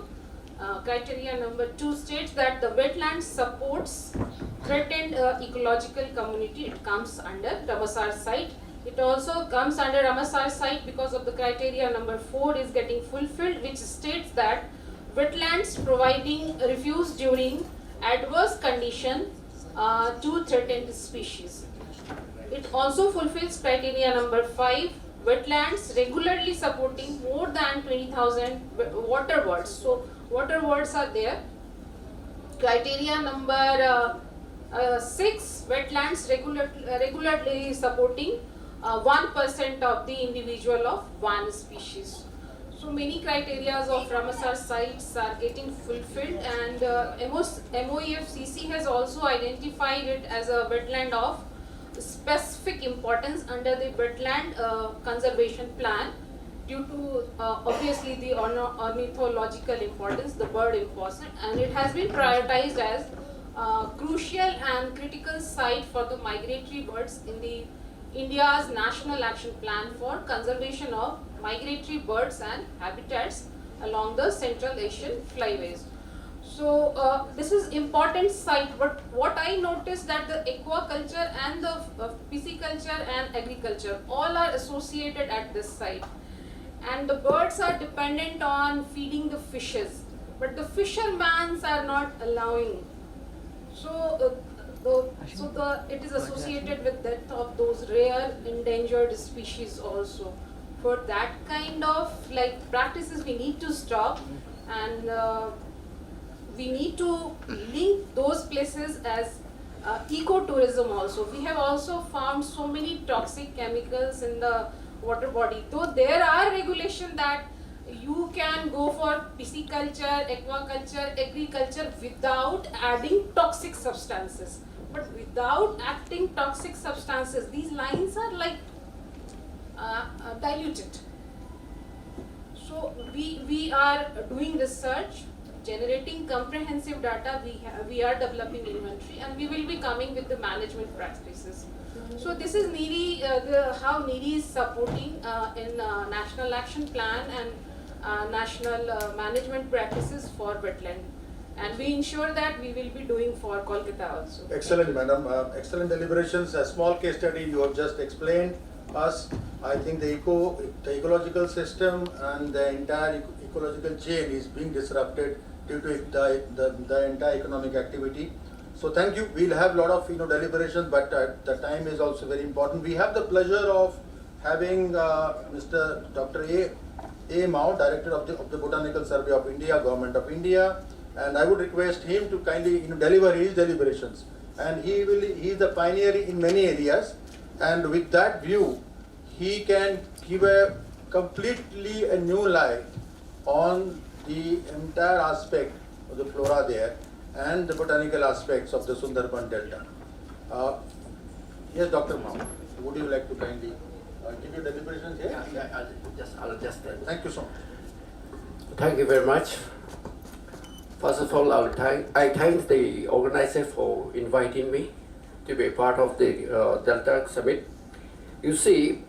Criteria number 2 states that the wetland supports threatened ecological community. It comes under Ramsar site. It also comes under Ramsar site because of the criteria number 4 is getting fulfilled, which states that wetlands providing refuge during adverse condition to threatened species. It also fulfills criteria number 5, wetlands regularly supporting more than 20,000 water birds. So water birds are there. Criteria number 6, wetlands regularly supporting 1% of the individual of one species. So many criteria of Ramsar sites are getting fulfilled, and MOEFCC has also identified it as a wetland of specific importance under the wetland conservation plan, due to obviously the ornithological importance, the bird importance, and it has been prioritized as crucial and critical site for the migratory birds in the India's National Action Plan for Conservation of Migratory Birds and Habitats along the Central Asian flyways. So this is important site, but what I noticed that the aquaculture and the pisciculture and agriculture all are associated at this site, and the birds are dependent on feeding the fishes, but the fishermen are not allowing. So it is associated with death of those rare endangered species also. For that kind of like practices we need to stop, and we need to link those places as ecotourism also. We have also found so many toxic chemicals in the water body, though there are regulations that you can go for pisciculture, aquaculture, agriculture without adding toxic substances. But without acting toxic substances, these lines are like diluted. So we are doing research, generating comprehensive data. We are developing inventory, and we will be coming with the management practices. So this is NEERI, how NEERI is supporting in National Action Plan and National Management Practices for Wetland. And we ensure that we will be doing for Kolkata also. Excellent, madam. Excellent deliberations. A small case study you have just explained us. I think the ecological system and the entire ecological chain is being disrupted due to the entire economic activity. So thank you. We'll have a lot of deliberations, but the time is also very important. We have the pleasure of having Mr. Dr. A. Mao, Director of the Botanical Survey of India, Government of India. And I would request him to kindly deliver his deliberations. And he is the pioneer in many areas. And with that view, he can give a completely a new light on the entire aspect of the flora there and the botanical aspects of the Sundarban Delta. Yes, Dr. Mao, would you like to kindly give your deliberations here? Yeah, I'll just Thank you so much. Thank you very much. First of all, I thank the organizer for inviting me to be a part of the Delta Summit. You see,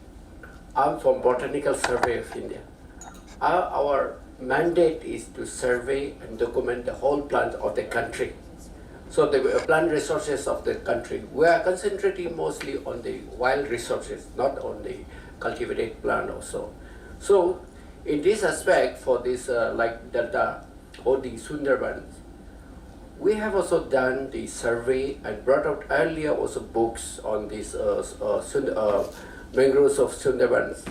I'm from Botanical Survey of India. Our mandate is to survey and document the whole plant of the country. So the plant resources of the country. We are concentrating mostly on the wild resources, not on the cultivated plant also. So in this aspect, for this like Delta or the Sundarbans, we have also done the survey and brought out earlier also books on these mangroves of Sundarbans.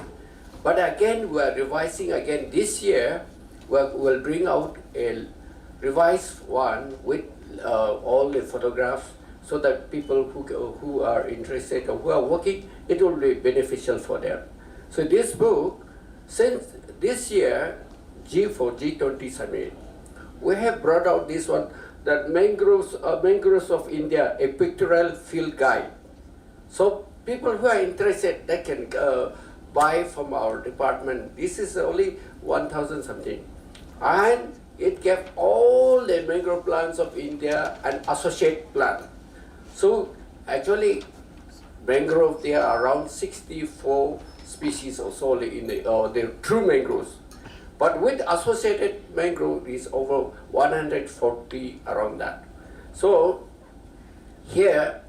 But again, we are revising again this year. We'll bring out a revised one with all the photographs, so that people who are interested or who are working, it will be beneficial for them. So this book, since this year, for G20 summit, we have brought out this one, that mangroves of India, a pictorial field guide. So people who are interested, they can buy from our department. This is only 1,000 something. And it gave all the mangrove plants of India and associate plant. So actually, mangrove, there are around 64 species or so in the true mangroves. But with associated mangrove is over 140 around that. So here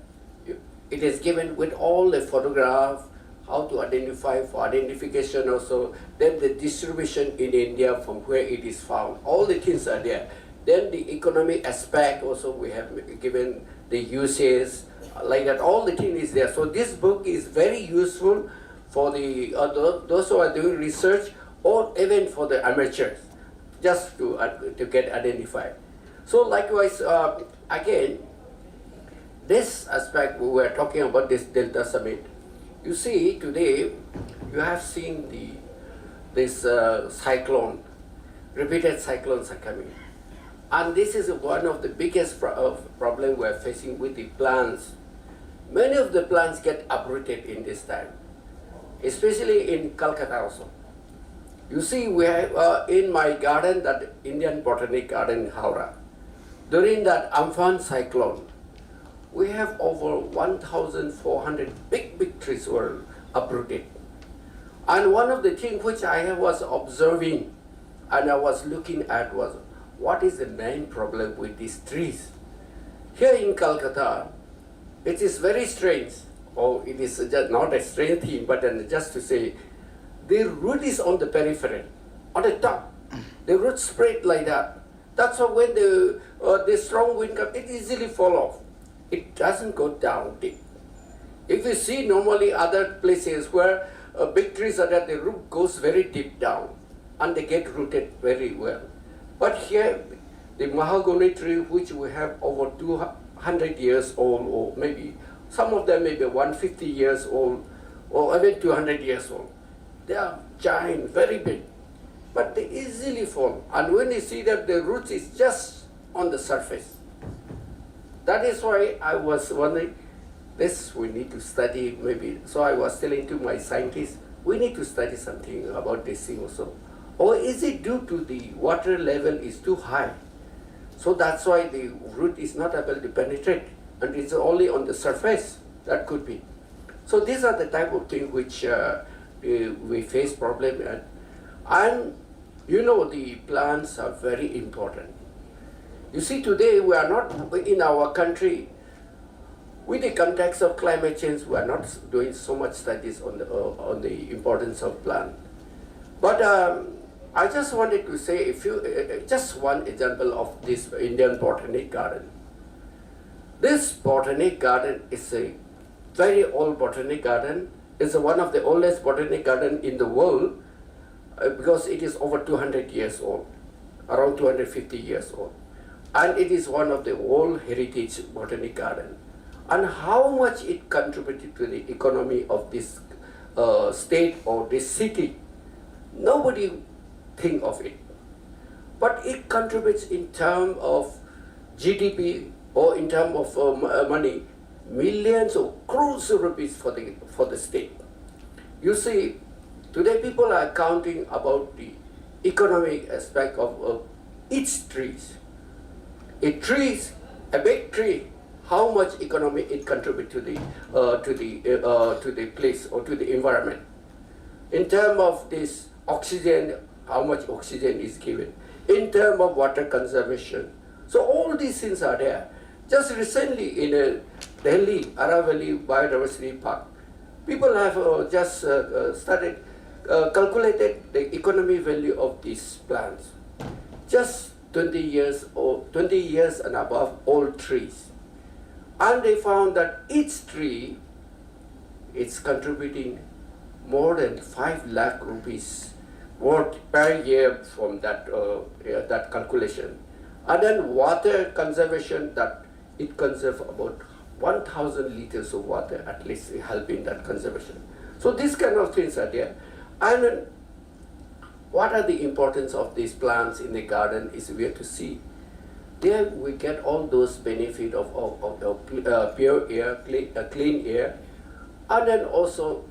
it is given with all the photograph, how to identify, for identification also, then the distribution in India from where it is found, all the things are there. Then the economic aspect also, we have given the uses, like that, all the thing is there. So this book is very useful for the those who are doing research, or even for the amateurs, just to get identified. So likewise, again, this aspect we were talking about, this Delta Summit. You see, today you have seen this cyclone, repeated cyclones are coming. And this is one of the biggest problem we are facing with the plants. Many of the plants get uprooted in this time, especially in Calcutta also. You see, we have in my garden, that Indian Botanic Garden in Howrah, during that Amphan cyclone, we have over 1,400 big trees were uprooted. And one of the things which I was observing and I was looking at was, what is the main problem with these trees? Here in Calcutta, it is very strange, or it is just not a strange thing, but just to say, the root is on the periphery, on the top. The root spread like that. That's why when the strong wind comes, it easily fall off. It doesn't go down deep. If you see normally other places where big trees are there, the root goes very deep down and they get rooted very well. But here, the mahogany tree, which we have over 200 years old, or maybe some of them maybe 150 years old, or even 200 years old, they are giant, very big, but they easily fall. And when you see that the roots is just on the surface, that is why I was wondering, this we need to study maybe. So I was telling to my scientists, we need to study something about this thing also. Or is it due to the water level is too high? So that's why the root is not able to penetrate, and it's only on the surface. That could be. So these are the type of things which we face problem at. And you know, the plants are very important. You see, today we are not in our country, with the context of climate change, we are not doing so much studies on the importance of plant. But I just wanted to say just one example of this Indian Botanic Garden. This Botanic Garden is a very old Botanic Garden. It's one of the oldest Botanic Garden in the world because it is over 200 years old, around 250 years old. And it is one of the World Heritage Botanic Garden. And how much it contributed to the economy of this state or this city, nobody think of it. But it contributes in terms of GDP or in terms of money, millions or crores of rupees for the state. You see, today people are counting about the economic aspect of each trees. A big tree, how much economy it contributes to the place or to the environment. In terms of this oxygen, how much oxygen is given. In terms of water conservation. So all these things are there. Just recently in Delhi, Aravalli Biodiversity Park, people have just calculated the economy value of these plants. Just 20 years and above old trees. And they found that each tree is contributing more than 5 lakh rupees worth per year from that calculation. And then water conservation, that it conserves about 1,000 liters of water at least, helping that conservation. So these kind of things are there. And what are the importance of these plants in the garden is we have to see. There we get all those benefit of pure air, clean air, and then also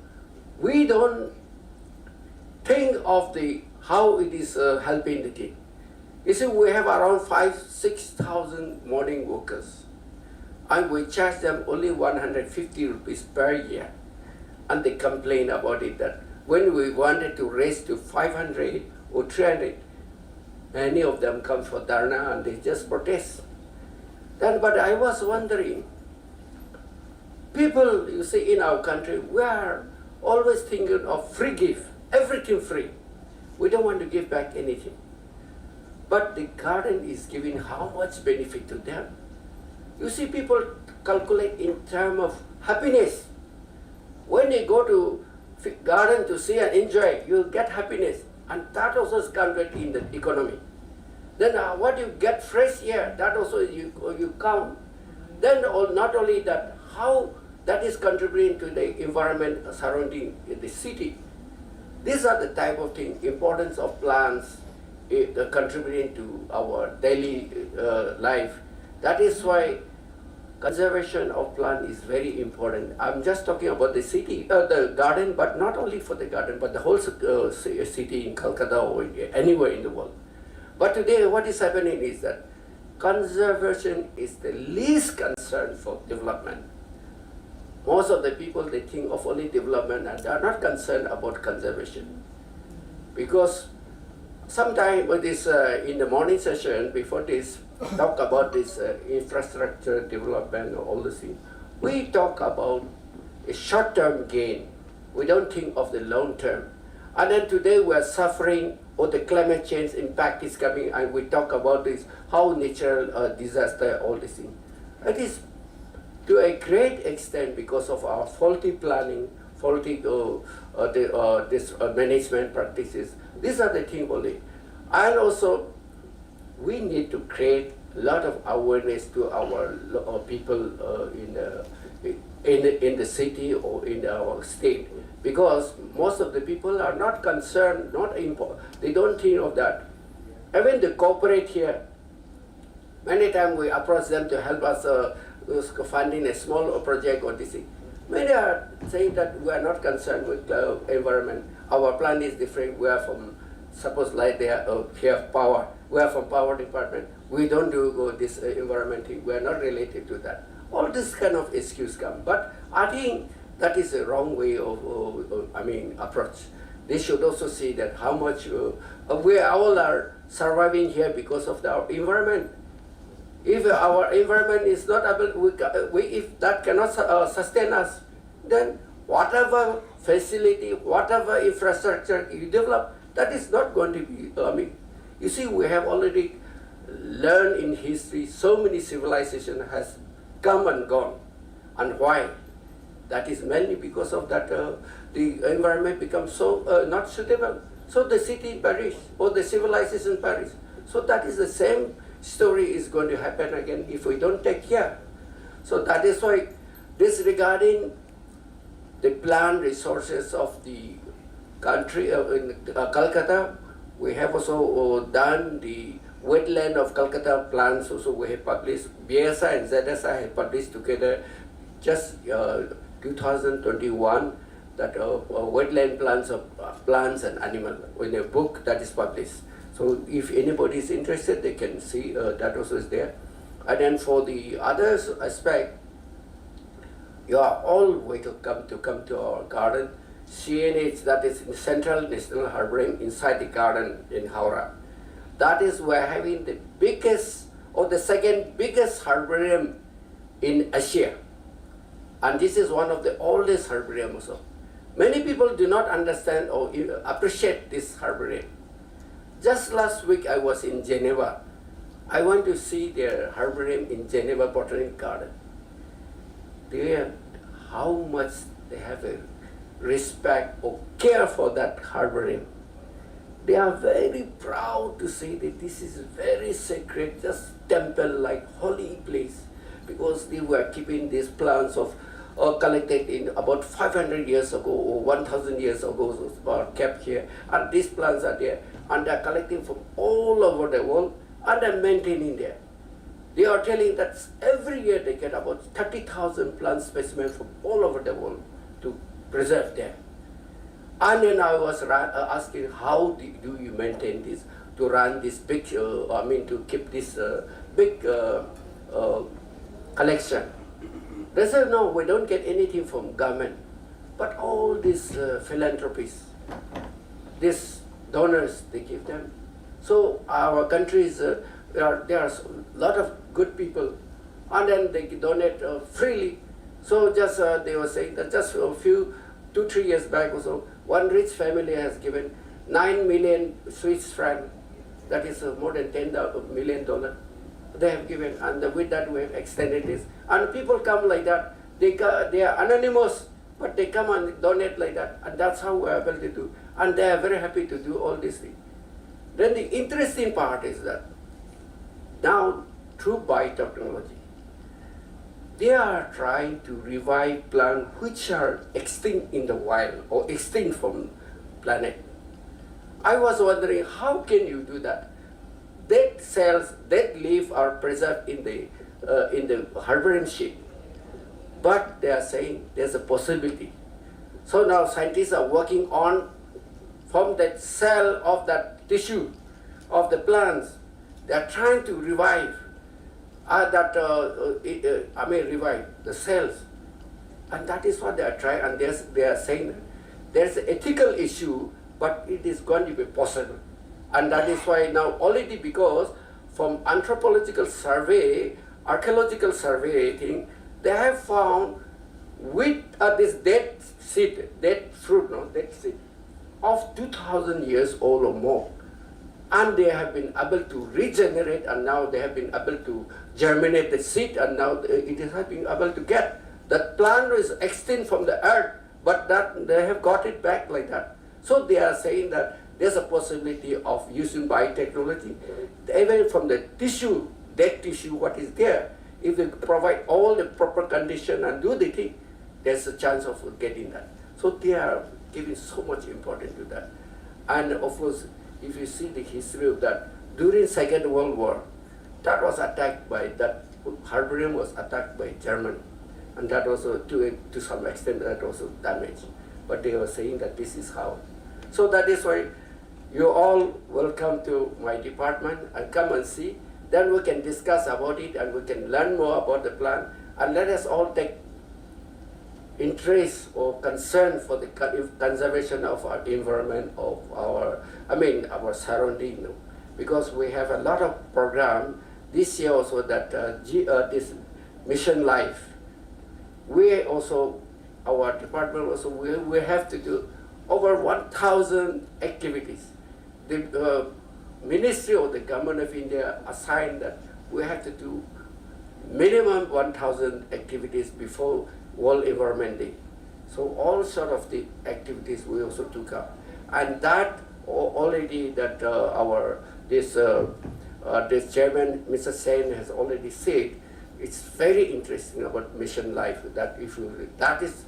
we don't think of how it is helping the team. You see, we have around 5,000-6,000 morning workers, and we charge them only 150 rupees per year, and they complain about it that when we wanted to raise to 500 or 300, many of them come for dharna and they just protest. But I was wondering, people, you see, in our country, we are always thinking of free gift, everything free. We don't want to give back anything. But the garden is giving how much benefit to them. You see, people calculate in terms of happiness. When they go to garden to see and enjoy, you get happiness. And that also is counted in the economy. Then what you get fresh air, that also you count. Then not only that, how that is contributing to the environment surrounding the city. These are the type of things, importance of plants contributing to our daily life. That is why conservation of plant is very important. I'm just talking about the city, the garden, but not only for the garden, but the whole city in Calcutta or anywhere in the world. But today what is happening is that conservation is the least concern for development. Most of the people, they think of only development and they are not concerned about conservation. Because sometime with this, in the morning session, before this, talk about this infrastructure development or all these things. We talk about a short-term gain. We don't think of the long-term. And then today we are suffering, or the climate change impact is coming, and we talk about this, how natural disaster, all these things. It is to a great extent because of our faulty planning, faulty management practices. These are the things only. And also, we need to create a lot of awareness to our people in the city or in our state, because most of the people are not concerned, they don't think of that. Even the corporate here, many times we approach them to help us funding a small project or this thing. Many are saying that we are not concerned with the environment. Our plan is different. We are from, suppose like they are here power. We are from power department. We don't do this environment thing. We are not related to that. All this kind of excuse come. But I think that is a wrong way of approach. They should also see that how much we all are surviving here because of our environment. If our environment is not able, if that cannot sustain us, then whatever facility, whatever infrastructure you develop, that is not going to be, you see, we have already learned in history, so many civilizations has come and gone. And why? That is mainly because of that the environment becomes so not suitable. So the city perished, or the civilization perished. So that is the same story is going to happen again if we don't take care. So that is why disregarding the plant resources of the country in Calcutta, we have also done the wetland of Calcutta plans. Also we have published, BSI and ZSI have published together just 2021 that wetland plants of plants and animals in a book that is published. So if anybody is interested, they can see that also is there. And then for the other aspect, you are all welcome to come to our garden. CNH, that is in Central National Harboring inside the garden in Howrah. That is we're having the biggest or the second biggest herbarium in Asia. And this is one of the oldest herbarium also. Many people do not understand or appreciate this herbarium. Just last week I was in Geneva I want to see their herbarium in Geneva Botanic Garden. How much they have a respect or care for that herbarium. They are very proud to say that this is very sacred, just temple-like holy place, because they were keeping these plants of collected in about 500 years ago or 1,000 years ago were kept here, and these plants are there, and they are collecting from all over the world and are maintaining there. They are telling that every year they get about 30,000 plant specimens from all over the world to preserve there. And then I was asking, how do you maintain this, to run this big, to keep this big collection? They said, no, we don't get anything from government, but all these philanthropies, these donors, they give them. So our countries, there are a lot of good people, and then they donate freely. So just they were saying that just a few, 2-3 years back or so, one rich family has given 9 million Swiss francs, that is more than $10 million. They have given, and with that we have extended this. And people come like that. They are anonymous, but they come and donate like that, and that's how we are able to do. And they are very happy to do all these things. Then the interesting part is that now, through biotechnology, they are trying to revive plants which are extinct in the wild or extinct from planet. I was wondering, how can you do that? Dead cells, dead leaves are preserved in the herbarium sheet, but they are saying there's a possibility. So now scientists are working on, from that cell of that tissue of the plants, they are trying to revive revive the cells, and that is what they are trying. And they are saying there's an ethical issue, but it is going to be possible. And that is why now already, because from anthropological survey, archaeological survey, I think, they have found with this dead seed of 2,000 years old or more. And they have been able to regenerate, and now they have been able to germinate the seed, and now it has been able to get. That plant is extinct from the earth, but that they have got it back like that. So they are saying that there's a possibility of using biotechnology, even from the tissue, dead tissue, what is there. If they provide all the proper condition and do the thing, there's a chance of getting that. So they are giving so much importance to that. And of course, if you see the history of that, during Second World War, that was attacked by, that herbarium was attacked by Germany. And that also, to some extent, that also damaged. But they were saying that this is how. So that is why you all welcome to my department and come and see. Then we can discuss about it and we can learn more about the plant. And let us all take interest or concern for the conservation of our environment, of our surrounding, because we have a lot of program this year also that this Mission Life. We also, our department also, we have to do over 1,000 activities. The Ministry of the Government of India assigned that we have to do minimum 1,000 activities before World Environment Day. So all sort of the activities we also took up, and that already that this chairman, Mr. Sen, has already said. It's very interesting about Mission Life. That that is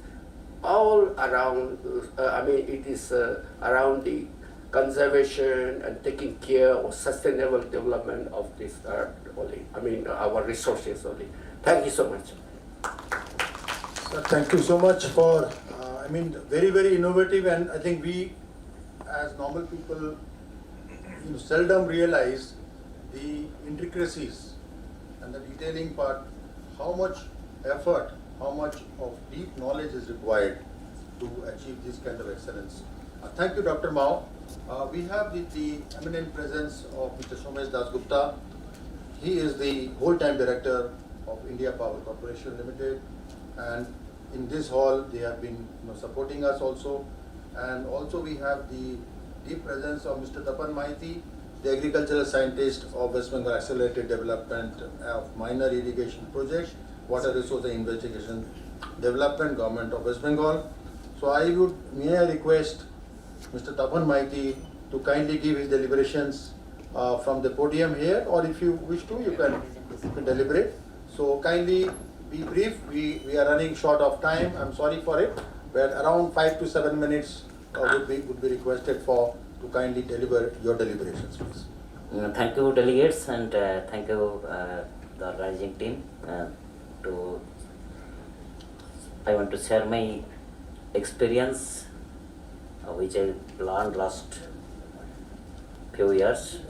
all around. It is around the conservation and taking care of sustainable development of this earth only. Our resources only. Thank you so much. Thank you so much for, very, very innovative, and I think we, as normal people, seldom realize the intricacies and the detailing part, how much effort, how much of deep knowledge is required to achieve this kind of excellence. Thank you, Dr. Mao. We have the eminent presence of Mr. Somesh Das Gupta. He is the whole-time director of India Power Corporation Limited, and in this hall they have been supporting us also. And also we have the deep presence of Mr. Tapan Maiti, the agricultural scientist of West Bengal Accelerated Development of Minor Irrigation Projects, Water Resource and Investigation Development, Government of West Bengal. So may I request Mr. Tapan Maiti to kindly give his deliberations from the podium here, or if you wish to, you can deliberate. So kindly be brief. We are running short of time. I'm sorry for it, but around 5 to 7 minutes would be requested to kindly deliver your deliberations, please. Thank you, delegates, and thank you, the organizing team. I want to share my experience, which I learned last few years,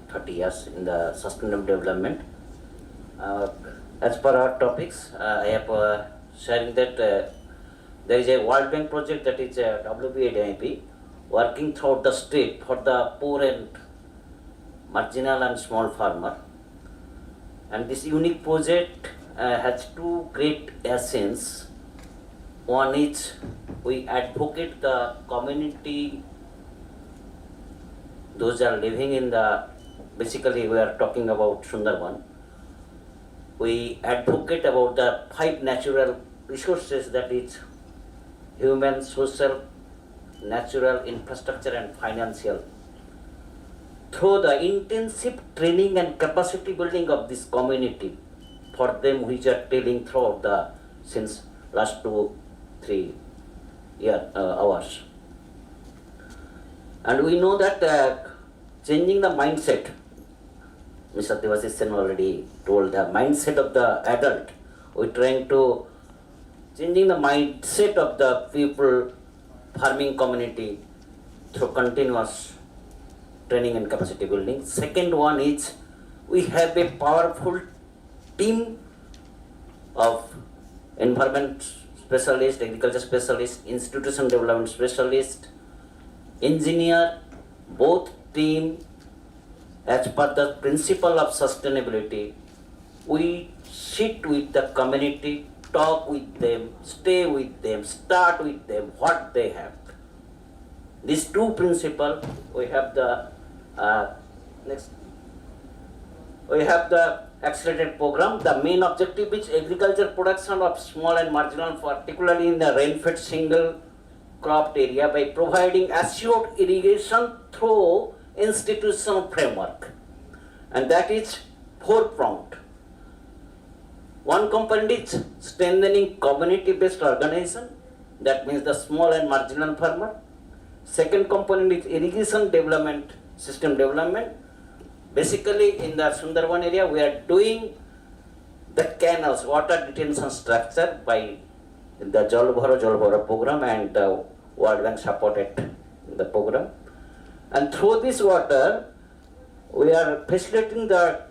30 years in the sustainable development. As per our topics, I am sharing that there is a World Bank project, that is a WBADIP, working throughout the state for the poor and marginal and small farmer. And this unique project has two great essence. One is we advocate the community, those are living in basically we are talking about Sundarban. We advocate about the 5 natural resources, that is human, social, natural, infrastructure and financial. Through the intensive training and capacity building of this community for them, which are telling throughout since last 2-3 hours. And we know that changing the mindset, Mr. Devashish already told the mindset of the adult. We're trying to changing the mindset of the people, farming community, through continuous training and capacity building. Second one is we have a powerful team of environment specialist, agriculture specialist, institution development specialist, engineer, both team. As per the principle of sustainability, we sit with the community, talk with them, stay with them, start with them, what they have. These two principles, we have the we have the accelerated program. The main objective is agriculture production of small and marginal, particularly in the rain-fed single cropped area, by providing assured irrigation through institutional framework, and that is 4-pronged. One component is strengthening community-based organization, that means the small and marginal farmer. Second component is irrigation development, system development. Basically in the Sundarban area we are doing the canals, water detention structure by the Jal Bharo program, and the World Bank supported the program. And through this water, we are facilitating the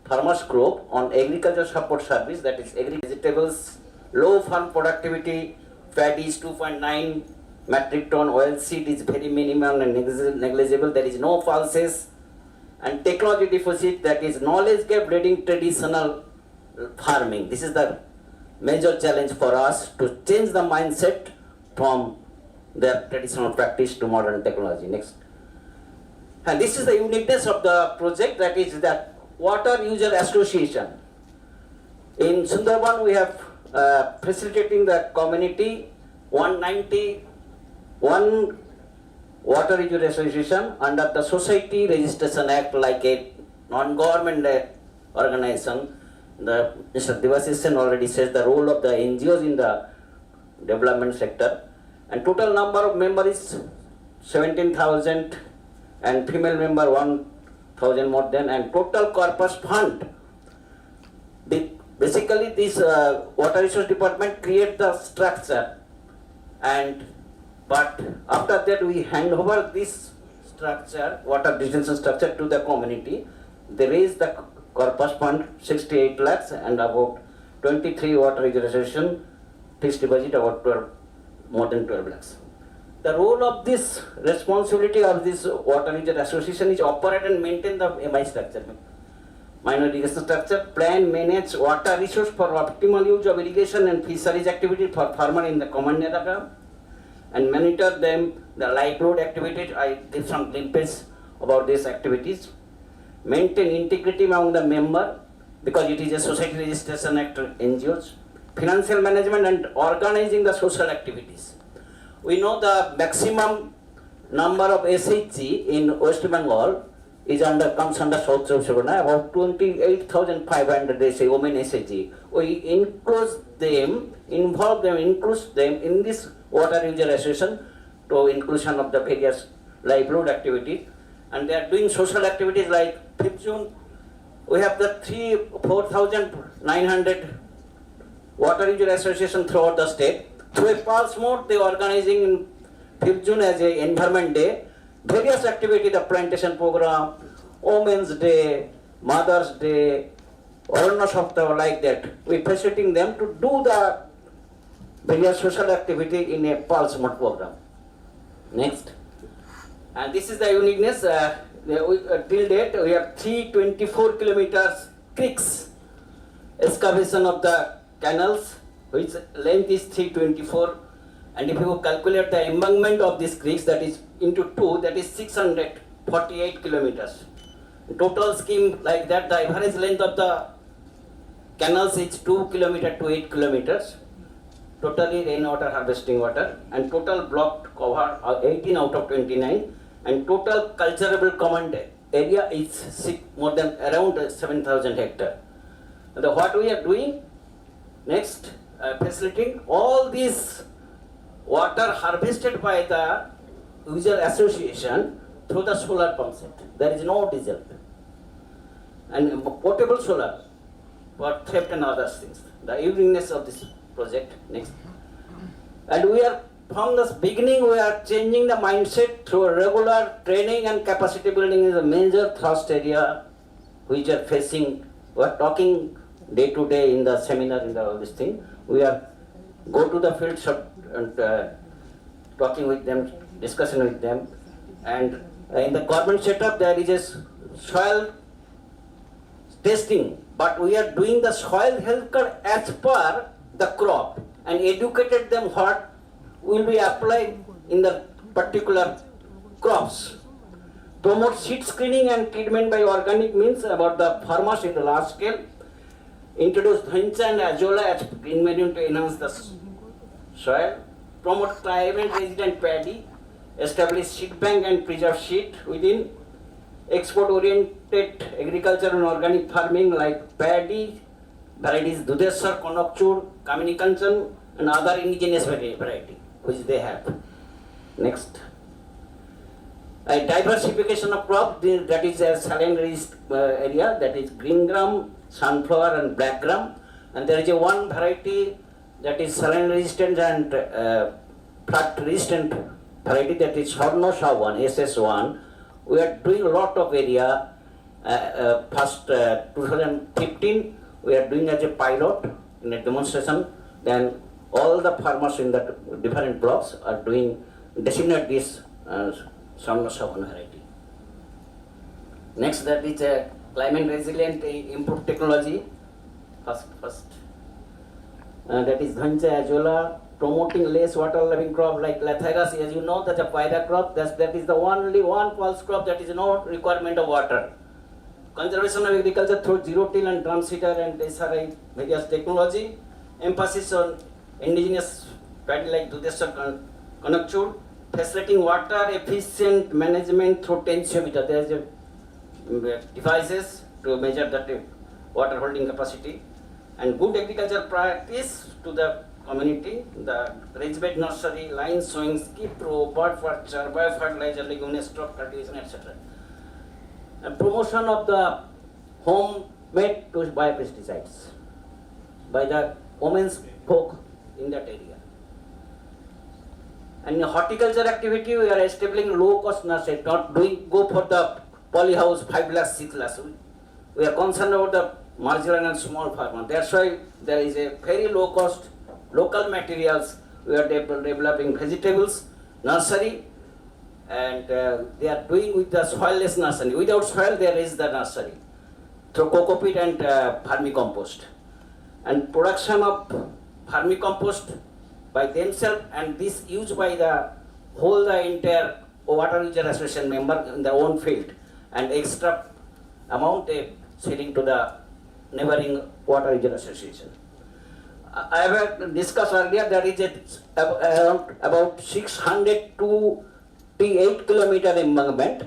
farmers group on agriculture support service, that is vegetables, low farm productivity, paddy is 2.9 metric ton, oil seed is very minimal and negligible, there is no pulses, and technology deficit, that is knowledge gap leading traditional farming. This is the major challenge for us, to change the mindset from the traditional practice to modern technology. Next. And this is the uniqueness of the project, that is that Water User Association. In Sundarban we have facilitating the community 191 Water User Association under the Society Registration Act, like a non-government organization. Mr. Devashish already says the role of the NGOs in the development sector. And total number of members is 17,000 and female member 1,000 more than, and total corpus fund. Basically this water resource department create the structure, but after that we hand over this structure, water detention structure, to the community. They raise the corpus fund 68 lakhs and about 23 water registration, fixed deposit about more than 12 lakhs. The role of this responsibility of this water user association is operate and maintain the MI structure, minor irrigation structure, plan, manage water resource for optimal use of irrigation and fisheries activity for farmer in the common area, and monitor them the livelihood activities. I give some glimpses about these activities. Maintain integrity among the member, because it is a society registration act NGOs. Financial management and organizing the social activities. We know the maximum number of SHG in West Bengal comes under South Chব্বিশ Pargana, about 28,500 they say women SHG. We include them in this water user association to inclusion of the various livelihood activities, and they are doing social activities like 5th June. We have the 4,900 water user association throughout the state. Through a pulse mode, they are organizing in 5th June as a Environment Day, various activities, the plantation program, Women's Day, Mother's Day, Aranya Saptah, like that. We are facilitating them to do the various social activity in a pulse mode program. Next. And this is the uniqueness. Till date, we have 324 kilometers creeks, excavation of the canals, which length is 324, and if you calculate the embankment of these creeks, that is into 2, that is 648 kilometers. Total scheme like that, the average length of the canals is 2 kilometers to 8 kilometers. Totally rainwater harvesting water, and total blocked cover 18 out of 29, and total cultivable common area is more than around 7,000 hectares. And what we are doing next, facilitating all this water harvested by the user association through the solar pump set. There is no diesel, and portable solar for theft and other things. The uniqueness of this project. Next. And we are, from the beginning, we are changing the mindset through regular training, and capacity building is a major thrust area which are facing. We are talking day to day in the seminar, in all this thing. We are go to the field and talking with them, discussing with them. And in the government setup, there is a soil testing, but we are doing the soil health care as per the crop, and educated them what will be applied in the particular crops. Promote seed screening and treatment by organic means about the farmers in the large scale. Introduce Dhancha and Azolla as green medium to enhance the soil. Promote climate resident paddy. Establish seed bank and preserve seed within. Export oriented agriculture and organic farming like paddy varieties Dudeshwar, Konakchur, Kamini Kanchan, and other indigenous variety which they have. Next. A diversification of crop, that is a saline area, that is green gram, sunflower and black gram, and there is a one variety that is saline resistant and flood resistant variety, that is Sorno Shawan, SS1. We are doing a lot of area. First 2015 we are doing as a pilot in a demonstration. Then all the farmers in the different blocks are doing disseminate this Sorno Shawan variety. Next, that is a climate resilient improved technology. First. That is Dhancha, Azolla, promoting less water loving crop like Lathyrus. As you know, that's a pyra crop. That is the only one pulse crop that is no requirement of water. Conservation of agriculture through zero till and drum seeder and SRI various technology. Emphasis on indigenous paddy like Dudeshwar, Konakchur. Facilitating water efficient management through tensiometer. There is a devices to measure the water holding capacity. And good agriculture practice to the community, the raised bed nursery, line sowing, skip row, bird watcher, biofertilizer, leguminous crop cultivation, etc. And promotion of the homemade to biopesticides by the women's folk in that area. And in horticulture activity, we are establishing low cost nursery, not go for the polyhouse 5 lakh, 6 lakhs. We are concerned about the marginal and small farmer. That's why there is a very low cost local materials. We are developing vegetables nursery, and they are doing with the soilless nursery. Without soil, there is the nursery through cocopeat and vermicompost, and production of vermicompost by themselves, and this used by the entire water user association member in their own field, and extra amount they selling to the neighboring water user association. I have discussed earlier that is around about 628 kilometer embankment,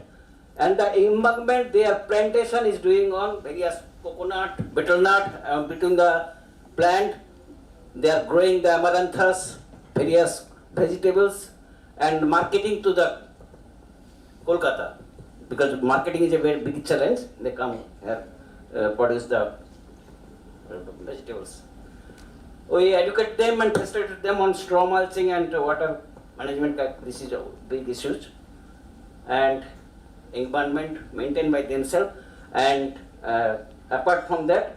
and the embankment their plantation is doing on various coconut, betel nut, between the plant they are growing the amaranthus, various vegetables, and marketing to the Kolkata, because marketing is a very big challenge. They come here produce the vegetables. We educate them and facilitate them on straw mulching and water management. This is a big issue, and embankment maintained by themselves. And apart from that,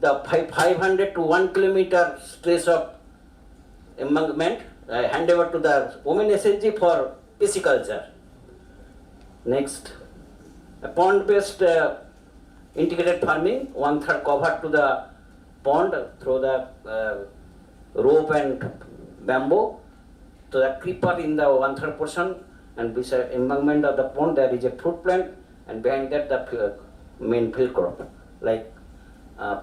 the 500 to 1 kilometer stretch of embankment hand over to the women SHG for pisciculture. Next, a pond-based integrated farming, 1/3 covered to the pond through the rope and bamboo to the creeper in the 1/3 portion, and beside embankment of the pond there is a fruit plant, and behind that the main field crop like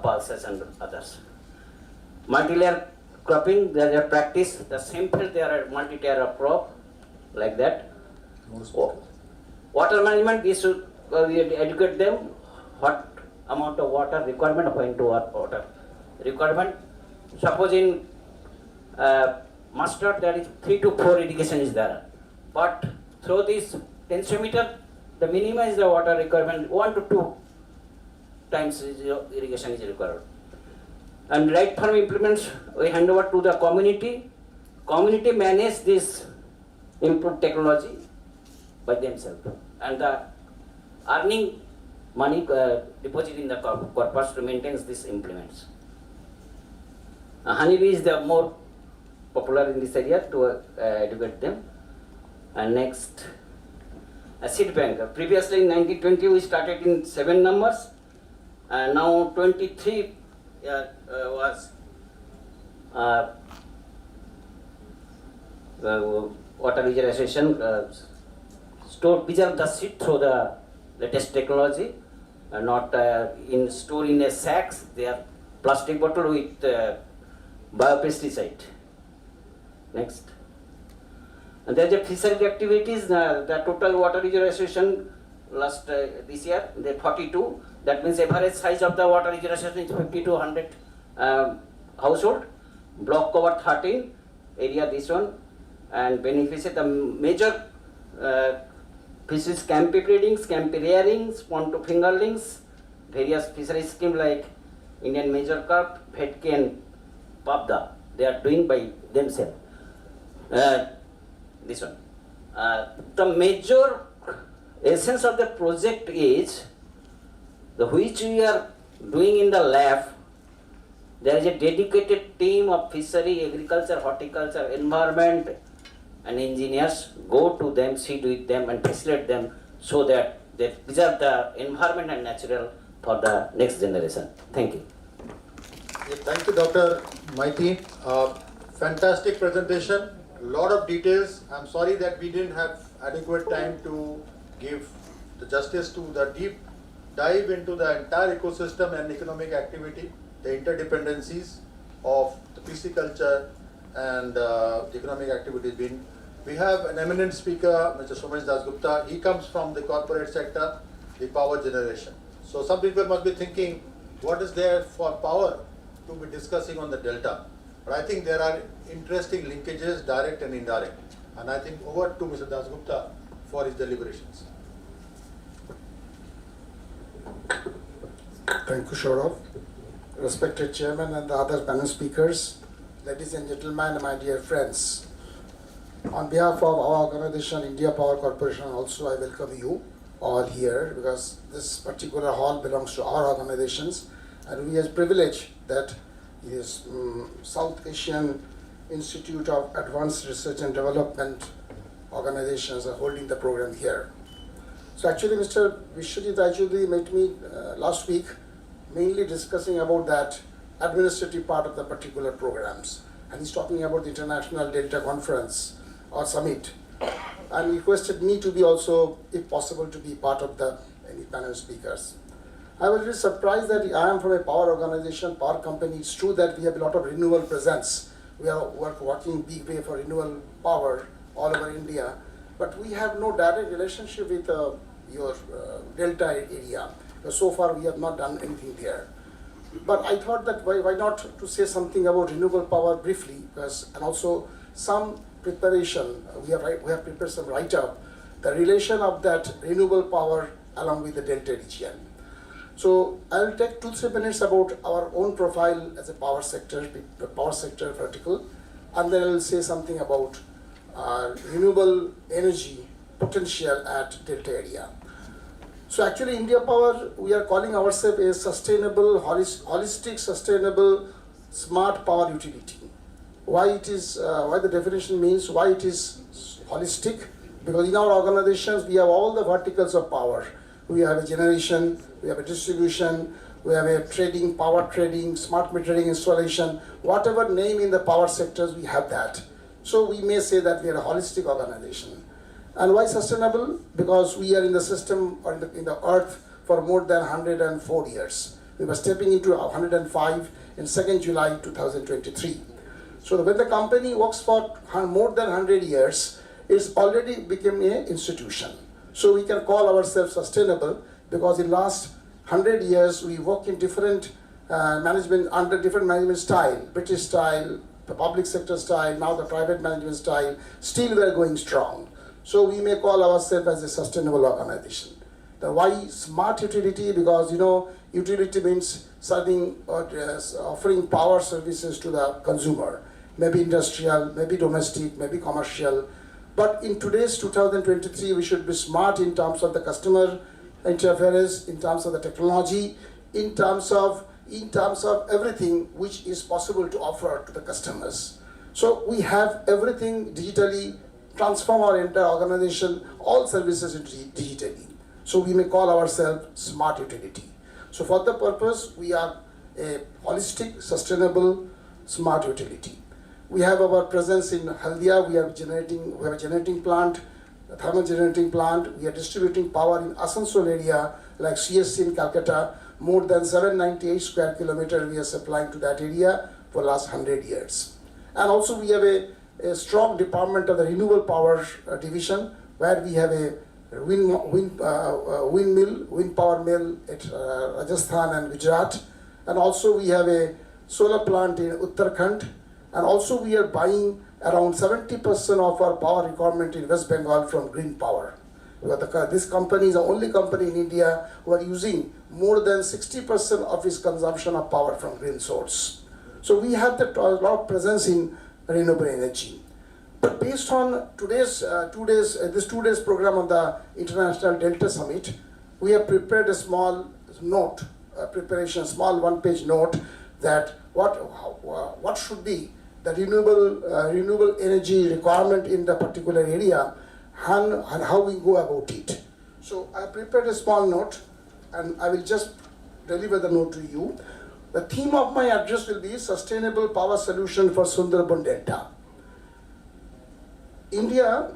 pulses and others. Multi-layer cropping, there is a practice, the same field there are multi-layer of crop like that. Water management, we should educate them what amount of water requirement, when to water requirement. Suppose in mustard there is 3 to 4 irrigation is there, but through this tensiometer the minimum is the water requirement 1 to 2 times irrigation is required. And right farm implements we hand over to the community. Community manage this improved technology by themselves, and the earning money deposit in the corpus to maintain these implements. Honeybee is the more popular in this area to educate them. And next, a seed bank. Previously in 1920 we started in 7 numbers, and now 23 was water user association preserve the seed through the latest technology, not in store in a sacks. They are plastic bottle with biopesticide. Next, and there is a fishery activities. The total water user association last this year they 42. That means average size of the water user association is 50 to 100 household. Block cover 13 area this one, and beneficiary the major fishes scampi breeding, scampi rearing, spawn to fingerlings, various fishery scheme like Indian major carp, Vetki and Pabda. They are doing by themselves. This one. The major essence of the project is the which we are doing in the lab. There is a dedicated team of fishery, agriculture, horticulture, environment, and engineers go to them, sit with them, and facilitate them so that they preserve the environment and natural for the next generation. Thank you. Thank you, Dr. Maiti. Fantastic presentation, lot of details. I'm sorry that we didn't have adequate time to give the justice to the deep dive into the entire ecosystem and economic activity, the interdependencies of the pisciculture and the economic activities being. We have an eminent speaker, Mr. Somesh Dasgupta. He comes from the corporate sector, the power generation. So some people must be thinking, what is there for power to be discussing on the delta? But I think there are interesting linkages, direct and indirect. And I think over to Mr. Dasgupta for his deliberations. Thank you, Saurav. Respected Chairman and the other panel speakers, ladies and gentlemen, my dear friends. On behalf of our organization, India Power Corporation, also I welcome you all here, because this particular hall belongs to our organizations, and we have privilege that is South Asian Institute of Advanced Research and Development organizations are holding the program here. So actually, Mr. Vishwajit Rajudi met me last week, mainly discussing about that administrative part of the particular programs. And he's talking about the International Delta Conference or Summit. and requested me to be also, if possible, to be part of the any panel speakers. I was really surprised that I am from a power organization, power company. It's true that we have a lot of renewable presence. We are working big way for renewable power all over India, but we have no direct relationship with your delta area. So far, we have not done anything there. But I thought that why not to say something about renewable power briefly, because and also some preparation. We have prepared some write-up, the relation of that renewable power along with the delta region. So I will take 2-3 minutes about our own profile as a power sector vertical, and then I will say something about renewable energy potential at delta area. So actually India Power, we are calling ourselves a sustainable, holistic, sustainable, smart power utility. Why it is, why the definition means, why it is holistic? Because in our organizations, we have all the verticals of power. We have a generation, we have a distribution, we have a trading, power trading, smart metering installation, whatever name in the power sectors, we have that. So we may say that we are a holistic organization. And why sustainable? Because we are in the system or in the earth for more than 104 years. We were stepping into 105 in 2nd July 2023. So when the company works for more than 100 years, it's already become an institution. So we can call ourselves sustainable because in last 100 years we work in different management, under different management style, British style, the public sector style, now the private management style, still we are going strong. So we may call ourselves as a sustainable organization. The why smart utility? Because utility means serving or offering power services to the consumer, maybe industrial, maybe domestic, maybe commercial. But in today's 2023, we should be smart in terms of the customer interference, in terms of the technology, in terms of everything which is possible to offer to the customers. So we have everything digitally, transform our entire organization, all services digitally. So we may call ourselves smart utility. So for the purpose, we are a holistic, sustainable, smart utility. We have our presence in Haldia. We have a generating plant, a thermal generating plant. We are distributing power in Asansol area, like CSC in Calcutta. More than 798 square kilometers we are supplying to that area for last 100 years. And also we have a strong department of the renewable power division, where we have a wind power mill at Rajasthan and Gujarat. And also we have a solar plant in Uttarakhand. And also we are buying around 70% of our power requirement in West Bengal from green power. This company is the only company in India who are using more than 60% of its consumption of power from green source. So we have a lot of presence in renewable energy. But based on today's this 2 days program of the International Delta Summit, we have prepared a small note, small one-page note that what should be the renewable energy requirement in the particular area and how we go about it. So I prepared a small note and I will just deliver the note to you. The theme of my address will be Sustainable Power Solution for Sundarban Delta. India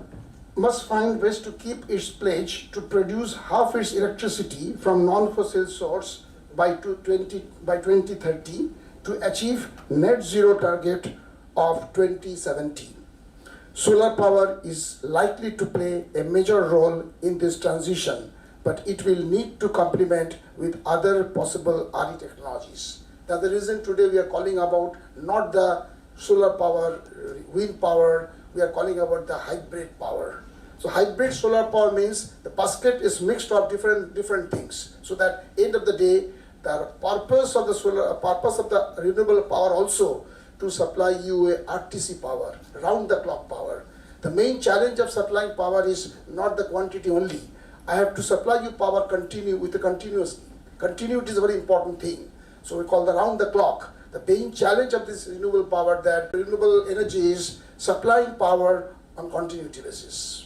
must find ways to keep its pledge to produce half its electricity from non-fossil source by 2030 to achieve net zero target of 2070. Solar power is likely to play a major role in this transition, but it will need to complement with other possible RE technologies. That's the reason today we are calling about not the solar power, wind power, we are calling about the hybrid power. So hybrid solar power means the basket is mixed of different things. So that end of the day, the purpose of the renewable power also to supply you a RTC power, round the clock power. The main challenge of supplying power is not the quantity only. I have to supply you power continuously. Continuity is a very important thing. So we call the round the clock. The main challenge of this renewable power, that renewable energy is supplying power on continuity basis.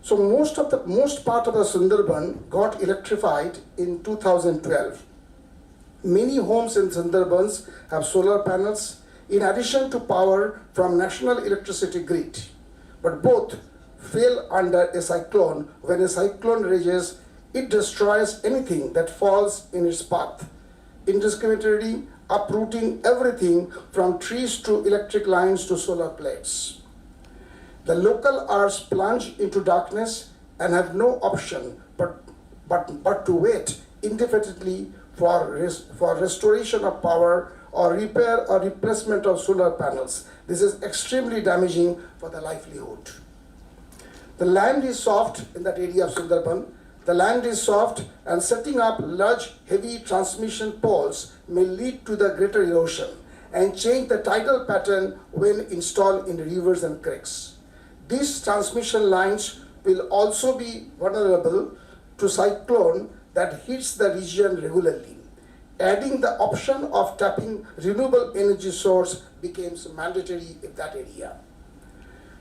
So most part of the Sundarban got electrified in 2012. Many homes in Sundarbans have solar panels in addition to power from national electricity grid. But both fail under a cyclone. When a cyclone rages, it destroys anything that falls in its path, indiscriminately uprooting everything from trees to electric lines to solar plates. The local Rs plunge into darkness and have no option but to wait indefinitely for restoration of power or repair or replacement of solar panels. This is extremely damaging for the livelihood. The land is soft in that area of Sundarban. The land is soft, and setting up large heavy transmission poles may lead to the greater erosion and change the tidal pattern when installed in rivers and creeks. These transmission lines will also be vulnerable to cyclone that hits the region regularly. Adding the option of tapping renewable energy source becomes mandatory in that area.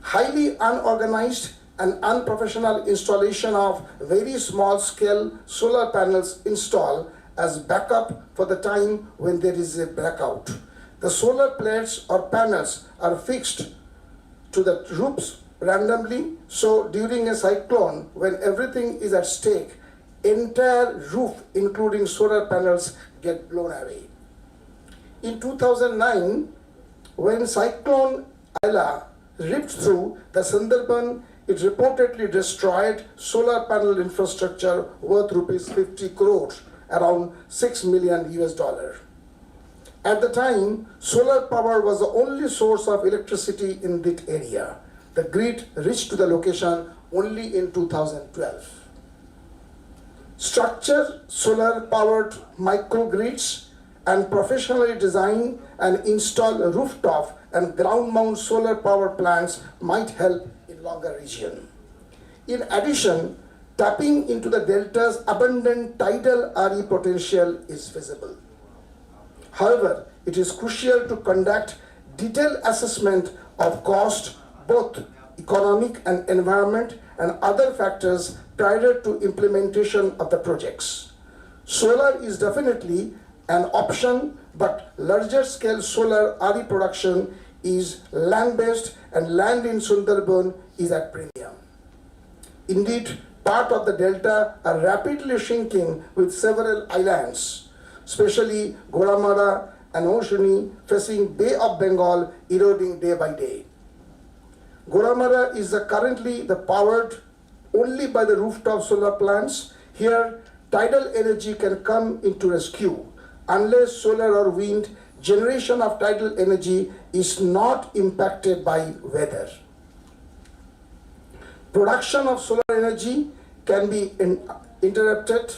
Highly unorganized and unprofessional installation of very small scale solar panels installed as backup for the time when there is a blackout. The solar plates or panels are fixed to the roofs randomly, so during a cyclone, when everything is at stake, entire roof including solar panels get blown away. In 2009, when Cyclone Ayla ripped through the Sundarban, it reportedly destroyed solar panel infrastructure worth rupees 50 crores, around $6 million US. At the time, solar power was the only source of electricity in that area. The grid reached to the location only in 2012. Structured solar powered microgrids and professionally designed and installed rooftop and ground mount solar power plants might help in longer region. In addition, tapping into the delta's abundant tidal RE potential is feasible. However, it is crucial to conduct detailed assessment of cost, both economic and environment, and other factors prior to implementation of the projects. Solar is definitely an option, but larger scale solar RE production is land-based, and land in Sundarban is at premium. Indeed, part of the delta are rapidly shrinking with several islands, especially Goramara and Oshuni facing Bay of Bengal eroding day by day. Goramara is currently powered only by the rooftop solar plants. Here, tidal energy can come into rescue. Unless solar or wind, generation of tidal energy is not impacted by weather. Production of solar energy can be interrupted,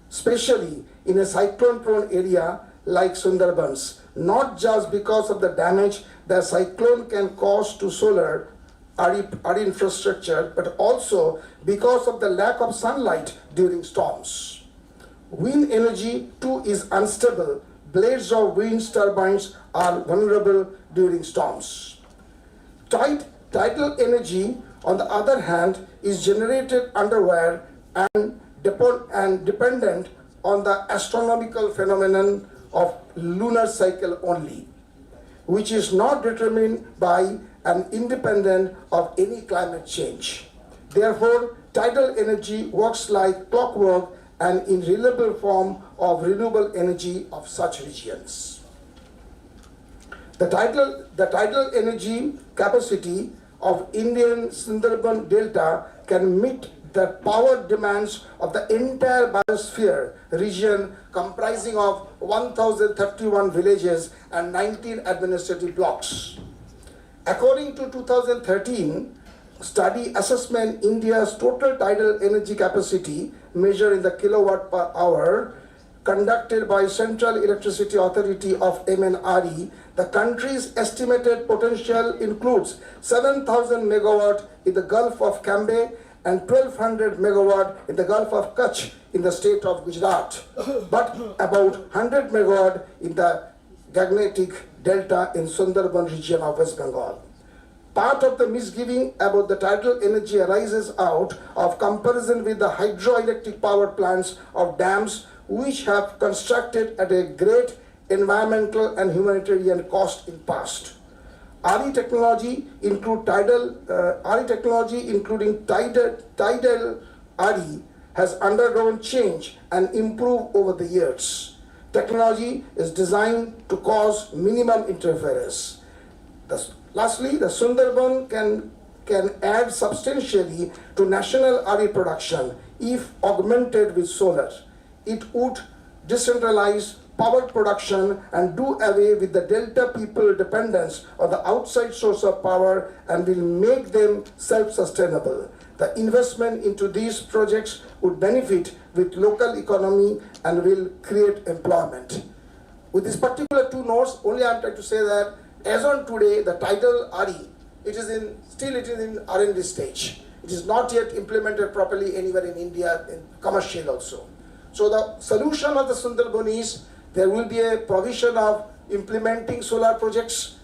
especially in a cyclone-prone area like Sundarbans, not just because of the damage the cyclone can cause to solar RE infrastructure, but also because of the lack of sunlight during storms. Wind energy too is unstable. Blades of wind turbines are vulnerable during storms. Tidal energy, on the other hand, is generated underwater and dependent on the astronomical phenomenon of lunar cycle only, which is not determined by and independent of any climate change. Therefore, tidal energy works like clockwork and in reliable form of renewable energy of such regions. The tidal energy capacity of Indian Sundarban Delta can meet the power demands of the entire biosphere region comprising of 1,031 villages and 19 administrative blocks. According to 2013 study assessment, India's total tidal energy capacity measured in the kilowatt per hour conducted by Central Electricity Authority of MNRE, the country's estimated potential includes 7,000 megawatt in the Gulf of Cambay and 1,200 megawatt in the Gulf of Kutch in the state of Gujarat, but about 100 megawatt in the Gangetic Delta in Sundarban region of West Bengal. Part of the misgiving about the tidal energy arises out of comparison with the hydroelectric power plants of dams which have constructed at a great environmental and humanitarian cost in past. RE technology including tidal RE has undergone change and improved over the years. Technology is designed to cause minimum interference. Lastly, the Sundarban can add substantially to national RE production if augmented with solar. It would decentralize power production and do away with the Delta people dependence on the outside source of power and will make them self-sustainable. The investment into these projects would benefit with local economy and will create employment. With these particular two notes, only I am trying to say that as on today, the tidal RE, it is in R&D stage. It is not yet implemented properly anywhere in India, in commercial also. So the solution of the Sundarban is there will be a provision of implementing solar projects.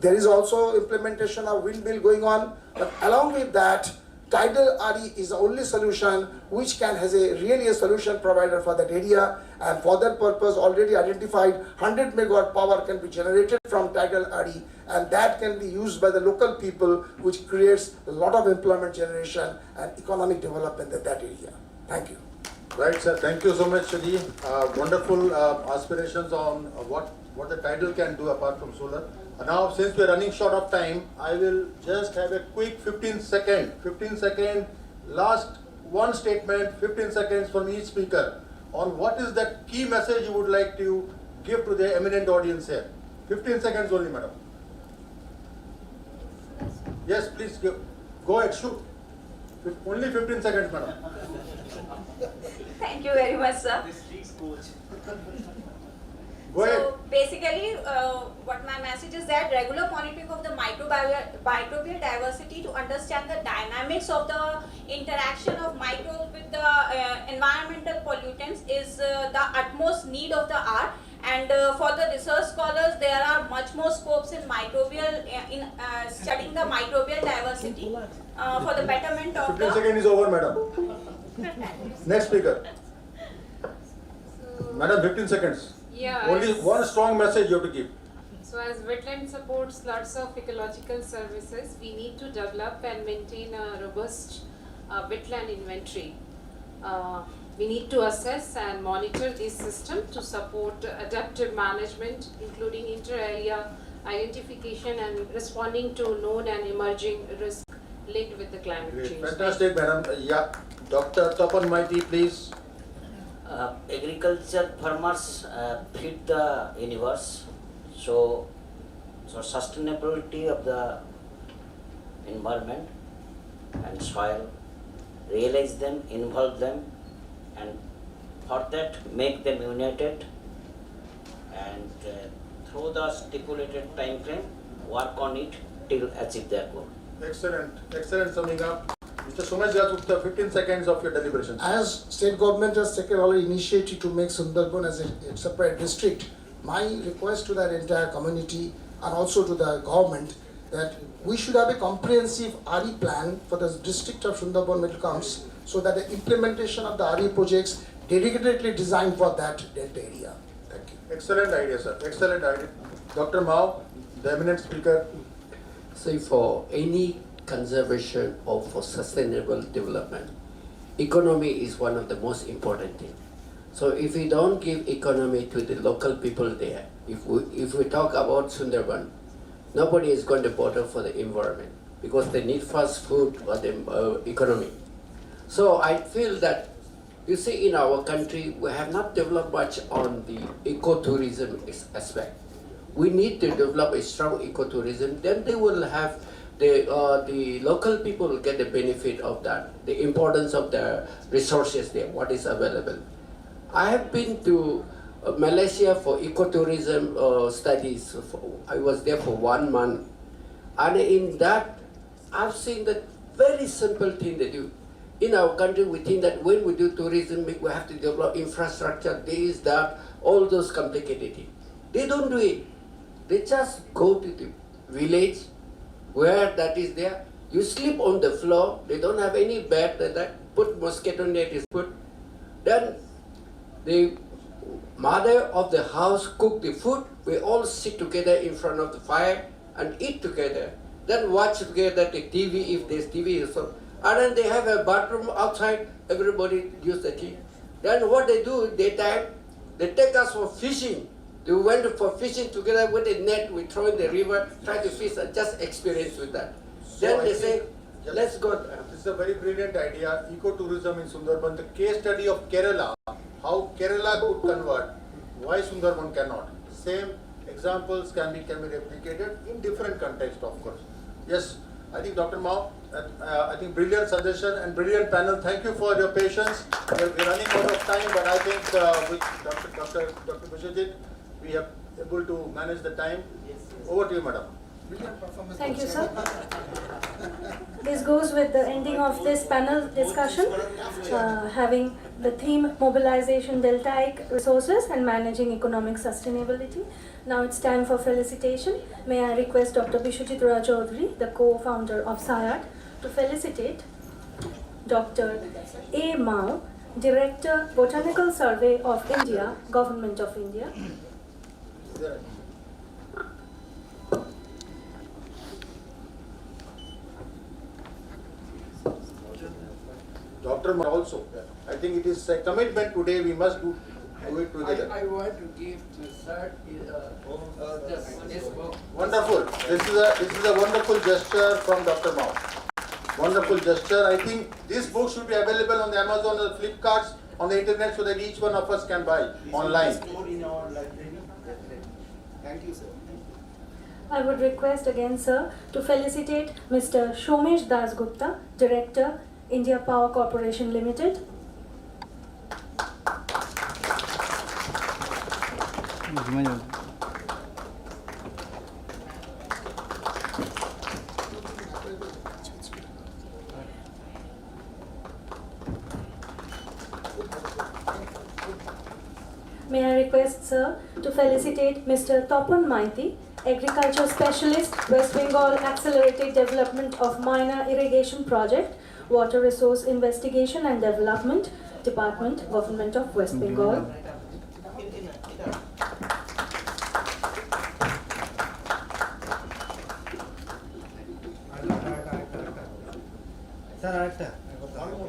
There is also implementation of windmill going on. But along with that, tidal RE is the only solution which has really a solution provider for that area, and for that purpose already identified 100 megawatt power can be generated from tidal RE, and that can be used by the local people, which creates a lot of employment generation and economic development in that area. Thank you. Right, sir. Thank you so much, Shadi. Wonderful aspirations on what the tidal can do apart from solar. Now, since we are running short of time, I will just have a quick 15 second, last one statement, 15 seconds from each speaker on what is the key message you would like to give to the eminent audience here. 15 seconds only, madam. Yes, please go ahead, shoot. Only 15 seconds, madam. Thank you very much, sir. Go ahead. So basically, what my message is that regular monitoring of the microbial diversity to understand the dynamics of the interaction of microbes with the environmental pollutants is the utmost need of the hour. And for the research scholars, there are much more scopes in microbial in studying the microbial diversity for the betterment of 15 seconds is over, madam. Next speaker. Madam, 15 seconds. Yeah. Only one strong message you have to give. So as wetland supports lots of ecological services, we need to develop and maintain a robust wetland inventory. We need to assess and monitor this system to support adaptive management, including inter-area identification and responding to known and emerging risks linked with the climate change. Fantastic, madam. Yeah. Dr. Tapan Maiti, please. Agriculture farmers feed the universe, so sustainability of the environment and soil, realize them, involve them, and for that make them united, and through the stipulated time frame work on it till achieve their goal. Excellent summing up. Mr. Sumesh Gupta, 15 seconds of your deliberations. As state government has taken all initiative to make Sundarban as a separate district, my request to that entire community and also to the government that we should have a comprehensive RE plan for the district of Sundarban when it comes, so that the implementation of the RE projects dedicatedly designed for that delta area. Thank you. Excellent idea, sir. Excellent idea. Dr. Mao, the eminent speaker. See, for any conservation or for sustainable development, economy is one of the most important things. So if we don't give economy to the local people there, if we talk about Sundarban, nobody is going to bother for the environment because they need first food or the economy. So I feel that, you see, in our country, we have not developed much on the ecotourism aspect. We need to develop a strong ecotourism, then they will have the local people will get the benefit of that, the importance of the resources there, what is available. I have been to Malaysia for ecotourism studies. I was there for 1 month, and in that I've seen that very simple thing they do. In our country, we think that when we do tourism, we have to develop infrastructure, this, that, all those complicated things. They don't do it. They just go to the village where that is there. You sleep on the floor. They don't have any bed. That put mosquito net is put. Then the mother of the house cook the food. We all sit together in front of the fire and eat together, then watch together the TV if there's TV also. And then they have a bathroom outside, everybody use the tea. Then what they do, daytime, they take us for fishing. They went for fishing together with a net, we throw in the river, try to fish and just experience with that. Then they say, let's go. This is a very brilliant idea, ecotourism in Sundarban. The case study of Kerala, how Kerala could convert, why Sundarban cannot. Same examples can be replicated in different contexts, of course. Yes, I think Dr. Mao, I think brilliant suggestion and brilliant panel. Thank you for your patience. We're running out of time, but I think with Dr. Vishwajit, we are able to manage the time. Over to you, madam. Thank you, sir. This goes with the ending of this panel discussion, having the theme Mobilization Deltaic Resources and Managing Economic Sustainability. Now it's time for felicitation. May I request Dr. Bishwajit Chaudhary, the co-founder of SAIARD, to felicitate Dr. A. Mao, Director, Botanical Survey of India, Government of India. Dr. Mao also. I think it is a commitment today, we must do it together. I want to give to Sir this book. Wonderful. This is a wonderful gesture from Dr. Mao. Wonderful gesture. I think this book should be available on the Amazon or Flipkarts on the internet so that each one of us can buy online. Thank you, sir. I would request again, sir, to felicitate Mr. Shomesh Dasgupta, Director, India Power Corporation Limited. May I request, sir, to felicitate Mr. Topan Maiti, Agriculture Specialist, West Bengal Accelerated Development of Minor Irrigation Project, Water Resource Investigation and Development, Department, Government of West Bengal.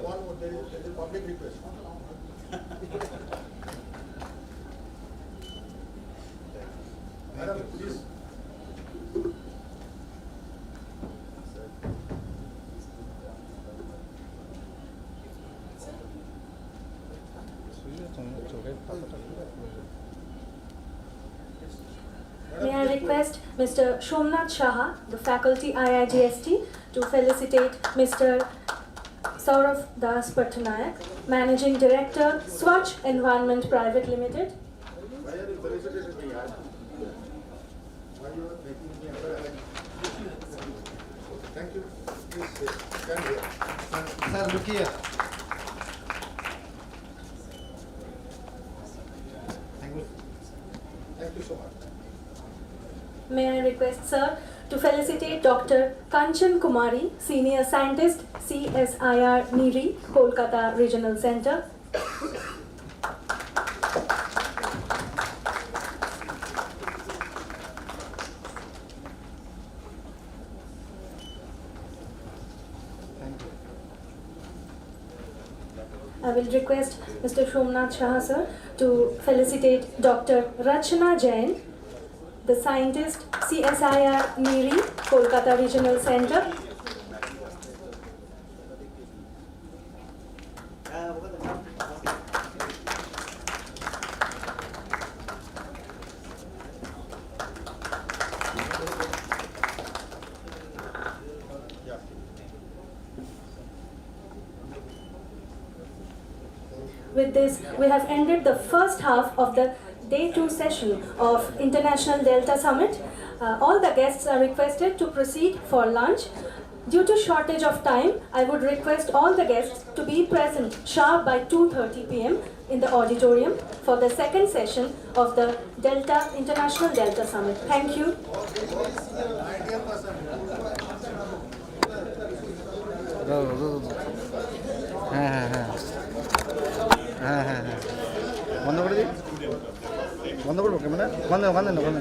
One more, there is a public request. Madam, please. May I request Mr. Shomnath Shaha, the faculty IIGST, to felicitate Mr. Saurav Das Patnaik, Managing Director, Swachh Environment Private Limited. Why are you felicitating me? Why you are making me Thank you. Please stand here. Sir, look here. Thank you so much. May I request, sir, to felicitate Dr. Kanchan Kumari, Senior Scientist, CSIR NIRI, Kolkata Regional Center. I will request Mr. Shomnath Shah, sir, to felicitate Dr. Rachana Jain, the scientist, CSIR NIRI, Kolkata Regional Center. With this, we have ended the first half of the Day 2 session of International Delta Summit. All the guests are requested to proceed for lunch. Due to shortage of time, I would request all the guests to be present sharp by 2:30 p.m. in the auditorium for the second session of the International Delta Summit. Thank you. বন্ধ করে দিই, বন্ধ করবো camera, বন্ধ বন্ধ বন্ধ।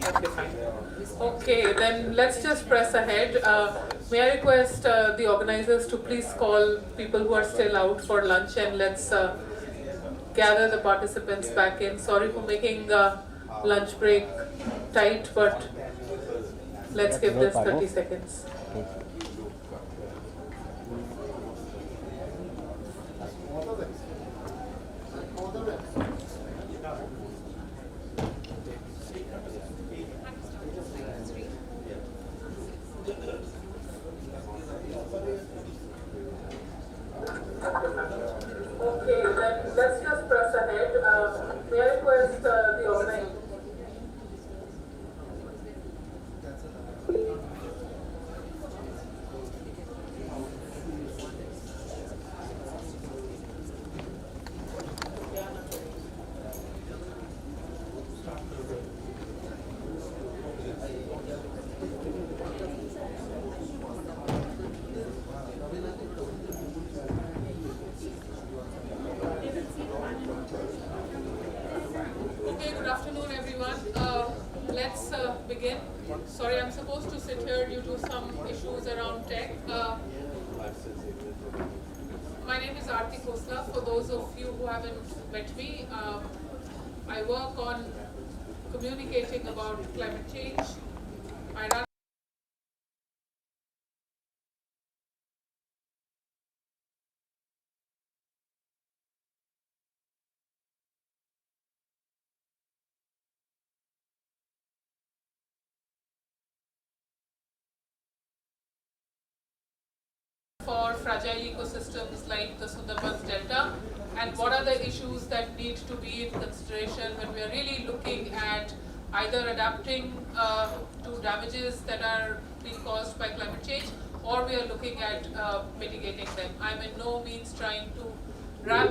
Okay, fine. Okay, then let's just press ahead. May I request the organizers to please call people who are still out for lunch, and let's gather the participants back in. Sorry for making lunch break tight, but let's give this 30 seconds. Okay, then let's just press ahead. May I request the organizer? Okay, good afternoon everyone. Let's begin. Sorry, I'm supposed to sit here due to some issues around tech. My name is Aarti Khosla. For those of you who haven't met me, I work on communicating about climate change. I run for fragile ecosystems like the Sundarbans Delta, and what are the issues that need to be in consideration when we are really looking at either adapting to damages that are being caused by climate change, or we are looking at mitigating them. I'm in no means trying to wrap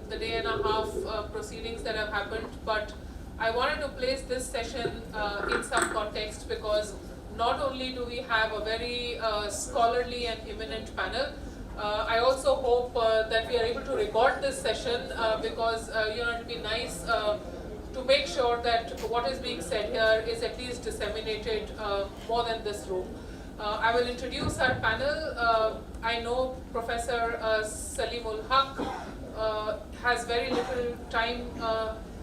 the day and a half proceedings that have happened, but I wanted to place this session in some context, because not only do we have a very scholarly and eminent panel, I also hope that we are able to record this session because it will be nice to make sure that what is being said here is at least disseminated more than this room. I will introduce our panel. I know Professor Salimul Haq has very little time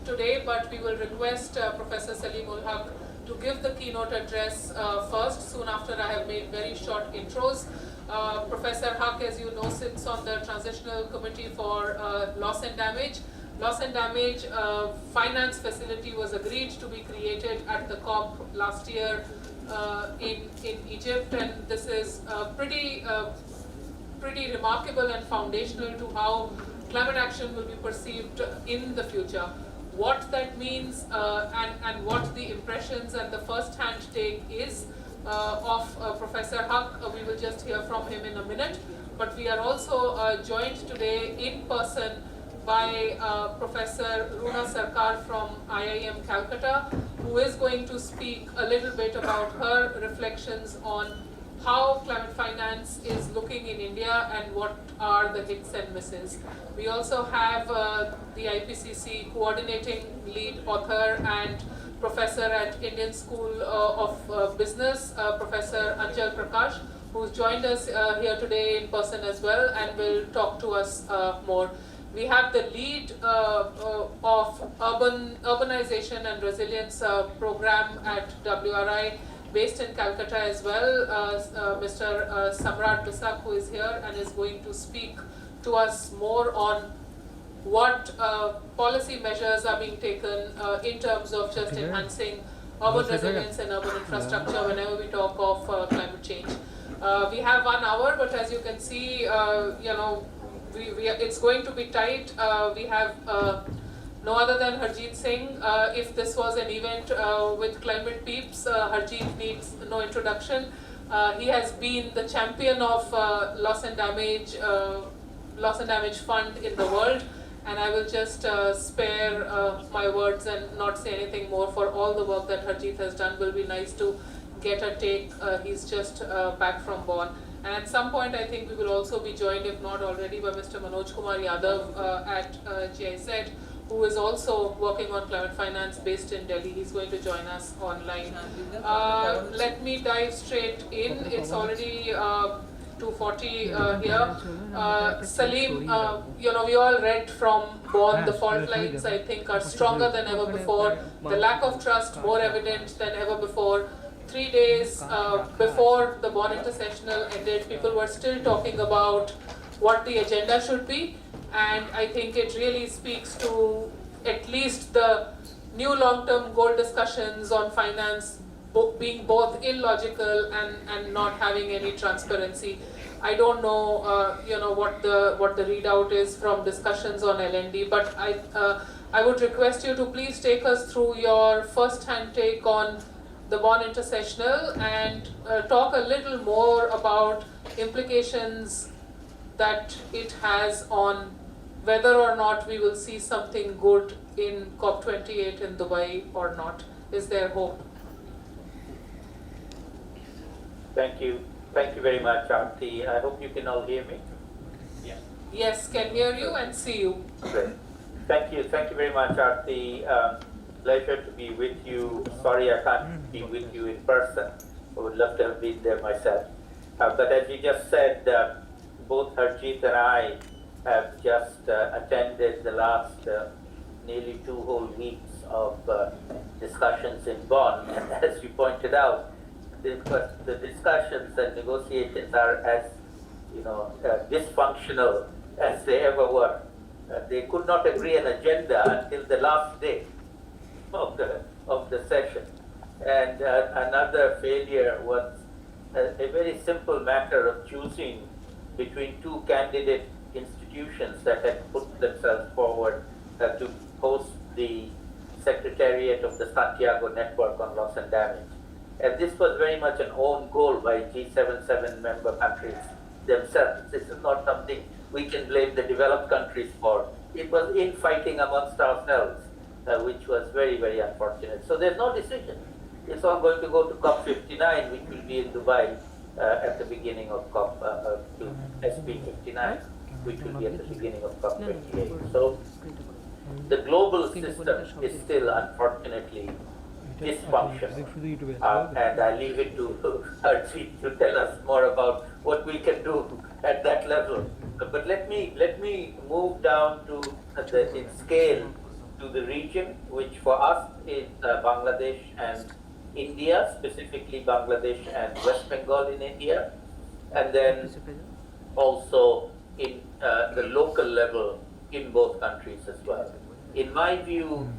today, but we will request Professor Salimul Haq to give the keynote address first, soon after I have made very short intros. Professor Haq, as you know, sits on the Transitional Committee for Loss and Damage. Loss and Damage finance facility was agreed to be created at the COP last year in Egypt, and this is pretty remarkable and foundational to how climate action will be perceived in the future. What that means and what the impressions and the first-hand take is of Professor Haq, we will just hear from him in a minute. But we are also joined today in person by Professor Runa Sarkar from IIM Calcutta, who is going to speak a little bit about her reflections on how climate finance is looking in India and what are the hits and misses. We also have the IPCC coordinating lead author and professor at Indian School of Business, Professor Anjal Prakash, who's joined us here today in person as well and will talk to us more. We have the lead of Urbanization and Resilience program at WRI, based in Calcutta as well, Mr. Samrat Bisak, who is here and is going to speak to us more on what policy measures are being taken in terms of just enhancing urban resilience and urban infrastructure whenever we talk of climate change. We have 1 hour, but as you can see, it's going to be tight. We have no other than Harjeet Singh. If this was an event with climate peeps, Harjeet needs no introduction. He has been the champion of loss and damage fund in the world, and I will just spare my words and not say anything more. For all the work that Harjeet has done, will be nice to get a take. He's just back from Bonn. And at some point, I think we will also be joined, if not already, by Mr. Manoj Kumar Yadav at GIZ, who is also working on climate finance based in Delhi. He's going to join us online. Let me dive straight in. It's already 2:40 here. Salim, we all read from Bonn, the fault lines I think are stronger than ever before. The lack of trust more evident than ever before. 3 days before the Bonn intersessional ended, people were still talking about what the agenda should be, and I think it really speaks to at least the new long-term goal discussions on finance being both illogical and not having any transparency. I don't know, what the readout is from discussions on LND, but I would request you to please take us through your first-hand take on the Bonn intersessional and talk a little more about implications that it has on whether or not we will see something good in COP28 in Dubai or not. Is there hope? Thank you. Thank you very much, Aarti. I hope you can all hear me. Yes, can hear you and see you. Great. Thank you. Thank you very much, Aarti. Pleasure to be with you. Sorry I can't be with you in person. I would love to have been there myself. But as you just said, both Harjeet and I have just attended the last nearly 2 whole weeks of discussions in Bonn. And as you pointed out, the discussions and negotiations are as dysfunctional as they ever were. They could not agree an agenda until the last day of the session. And another failure was a very simple matter of choosing between 2 candidate institutions that had put themselves forward to host the Secretariat of the Santiago Network on Loss and Damage. And this was very much an own goal by G77 member countries themselves. This is not something we can blame the developed countries for. It was infighting amongst ourselves, which was very, very unfortunate. So there's no decision. It's all going to go to COP59, which will be in Dubai at the beginning of to SP59, which will be at the beginning of COP28. So the global system is still, unfortunately, dysfunctional. And I leave it to Harjeet to tell us more about what we can do at that level. But let me move down to in scale to the region, which for us is Bangladesh and India, specifically Bangladesh and West Bengal in India, and then also in the local level in both countries as well. In my view,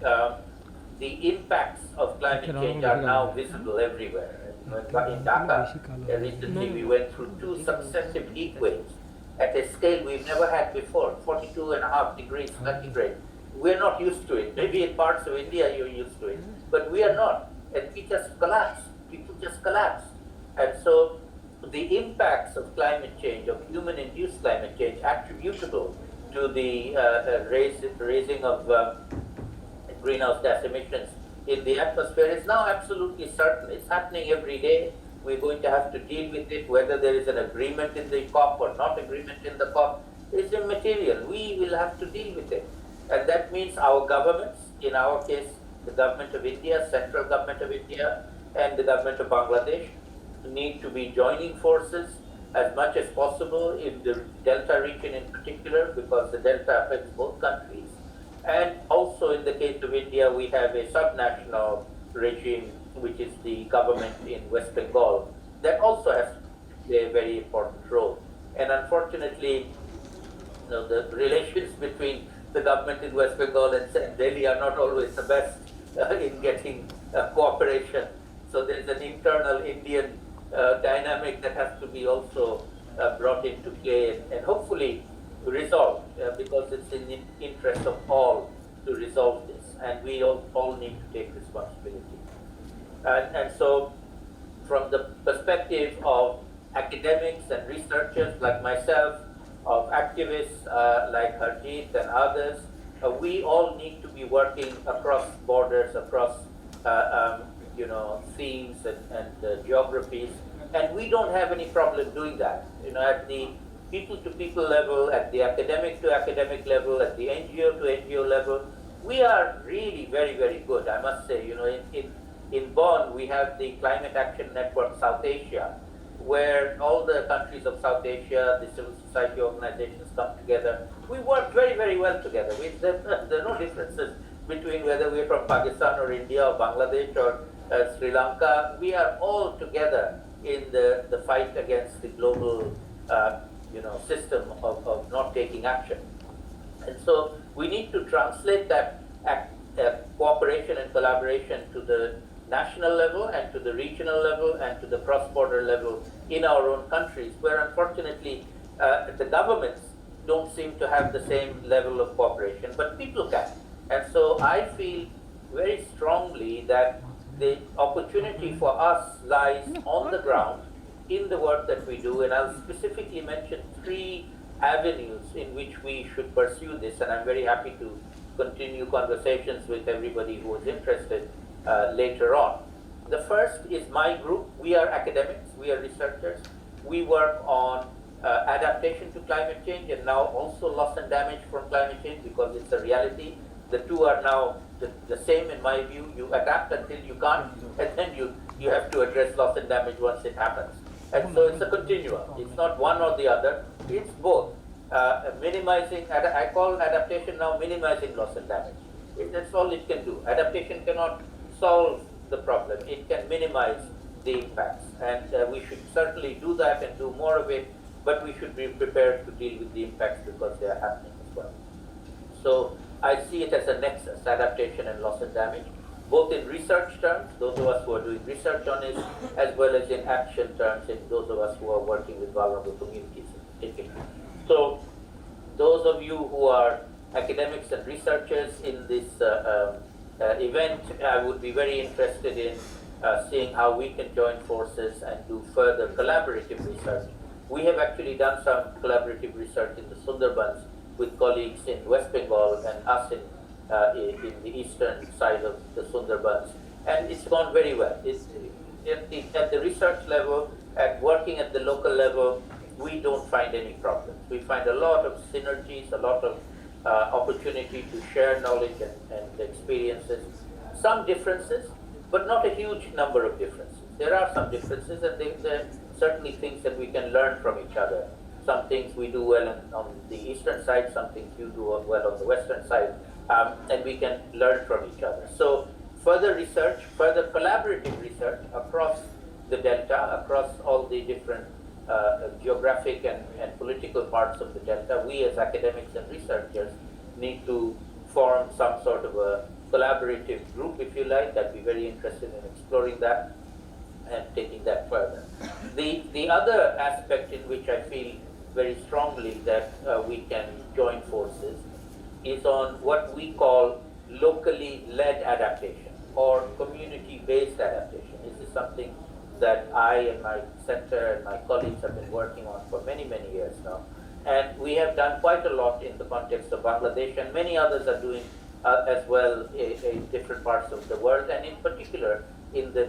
the impacts of climate change are now visible everywhere. In Dhaka, recently we went through 2 successive heat waves at a scale we've never had before, 42.5 degrees centigrade. We're not used to it. Maybe in parts of India you're used to it, but we are not. And we just collapsed. People just collapsed. And so the impacts of climate change, of human-induced climate change, attributable to the raising of greenhouse gas emissions in the atmosphere is now absolutely certain. It's happening every day. We're going to have to deal with it, whether there is an agreement in the COP or not agreement in the COP. It's immaterial. We will have to deal with it. And that means our governments, in our case, the government of India, central government of India, and the government of Bangladesh, need to be joining forces as much as possible in the Delta region in particular, because the Delta affects both countries. And also in the case of India, we have a subnational regime, which is the government in West Bengal, that also has a very important role. And unfortunately, the relations between the government in West Bengal and Delhi are not always the best in getting cooperation. So there's an internal Indian dynamic that has to be also brought into play and hopefully resolved, because it's in the interest of all to resolve this, and we all need to take responsibility. And so from the perspective of academics and researchers like myself, of activists like Harjeet and others, we all need to be working across borders, across themes and geographies, and we don't have any problem doing that. At the people-to-people level, at the academic-to-academic level, at the NGO-to-NGO level, we are really very, very good, I must say. You know, in Bonn, we have the Climate Action Network South Asia, where all the countries of South Asia, the civil society organizations come together. We work very, very well together. There are no differences between whether we're from Pakistan or India or Bangladesh or Sri Lanka. We are all together in the fight against the global system of not taking action. And so we need to translate that cooperation and collaboration to the national level and to the regional level and to the cross-border level in our own countries, where unfortunately the governments don't seem to have the same level of cooperation, but people can. And so I feel very strongly that the opportunity for us lies on the ground in the work that we do, and I'll specifically mention 3 avenues in which we should pursue this, and I'm very happy to continue conversations with everybody who is interested later on. The first is my group. We are academics, we are researchers. We work on adaptation to climate change and now also loss and damage from climate change, because it's a reality. The two are now the same in my view. You adapt until you can't, and then you have to address loss and damage once it happens. And so it's a continuum. It's not one or the other, it's both. Minimizing, I call adaptation now minimizing loss and damage. That's all it can do. Adaptation cannot solve the problem. It can minimize the impacts. And we should certainly do that and do more of it, but we should be prepared to deal with the impacts because they are happening as well. So I see it as a nexus, adaptation and loss and damage, both in research terms, those of us who are doing research on it, as well as in action terms, in those of us who are working with vulnerable communities in particular. So those of you who are academics and researchers in this event, I would be very interested in seeing how we can join forces and do further collaborative research. We have actually done some collaborative research in the Sundarbans with colleagues in West Bengal and us in the eastern side of the Sundarbans, and it's gone very well. At the research level, at working at the local level, we don't find any problems. We find a lot of synergies, a lot of opportunity to share knowledge and experiences. Some differences, but not a huge number of differences. There are some differences, and there are certainly things that we can learn from each other. Some things we do well on the eastern side, some things you do well on the western side, and we can learn from each other. So further research, further collaborative research across the Delta, across all the different geographic and political parts of the Delta, we as academics and researchers need to form some sort of a collaborative group, if you like. I'd be very interested in exploring that and taking that further. The other aspect in which I feel very strongly that we can join forces is on what we call locally led adaptation or community-based adaptation. This is something that I and my center and my colleagues have been working on for many, many years now. And we have done quite a lot in the context of Bangladesh, and many others are doing as well in different parts of the world, and in particular in the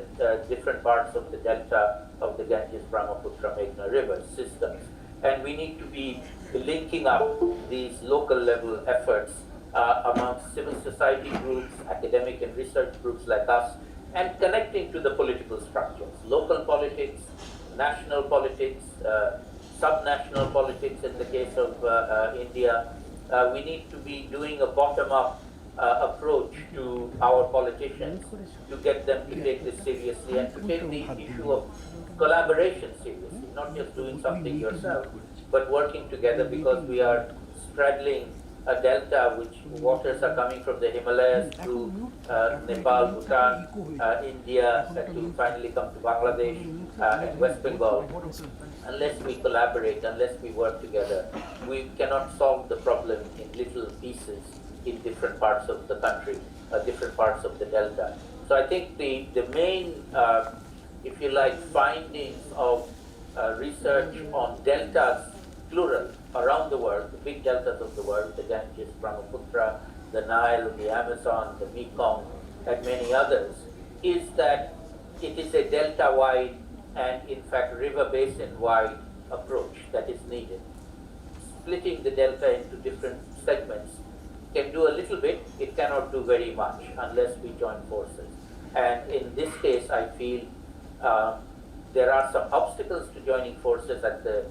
different parts of the delta of the Ganges, Brahmaputra, Meghna river systems. And we need to be linking up these local level efforts amongst civil society groups, academic and research groups like us, and connecting to the political structures, local politics, national politics, subnational politics in the case of India. We need to be doing a bottom-up approach to our politicians to get them to take this seriously and to take the issue of collaboration seriously, not just doing something yourself, but working together, because we are straddling a delta which waters are coming from the Himalayas through Nepal, Bhutan, India, to finally come to Bangladesh and West Bengal. Unless we collaborate, unless we work together, we cannot solve the problem in little pieces in different parts of the country, different parts of the delta. So I think the main, if you like, findings of research on deltas, plural, around the world, the big deltas of the world, the Ganges, Brahmaputra, the Nile, the Amazon, the Mekong, and many others, is that it is a delta-wide and, in fact, river basin-wide approach that is needed. Splitting the delta into different segments can do a little bit, it cannot do very much unless we join forces. And in this case, I feel there are some obstacles to joining forces at the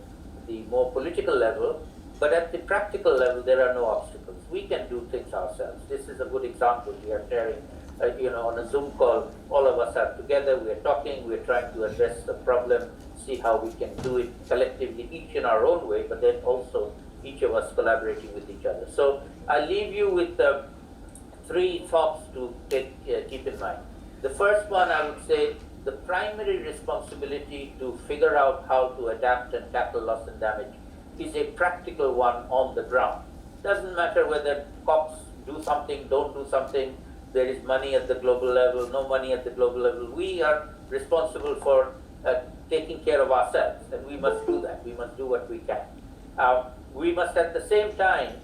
more political level, but at the practical level, there are no obstacles. We can do things ourselves. This is a good example. We are sharing, on a Zoom call, all of us are together, we are talking, we are trying to address the problem, see how we can do it collectively, each in our own way, but then also each of us collaborating with each other. So I leave you with 3 thoughts to keep in mind. The first one, I would say, the primary responsibility to figure out how to adapt and tackle loss and damage is a practical one on the ground. Doesn't matter whether COPs do something, don't do something, there is money at the global level, no money at the global level. We are responsible for taking care of ourselves, and we must do that. We must do what we can. We must at the same time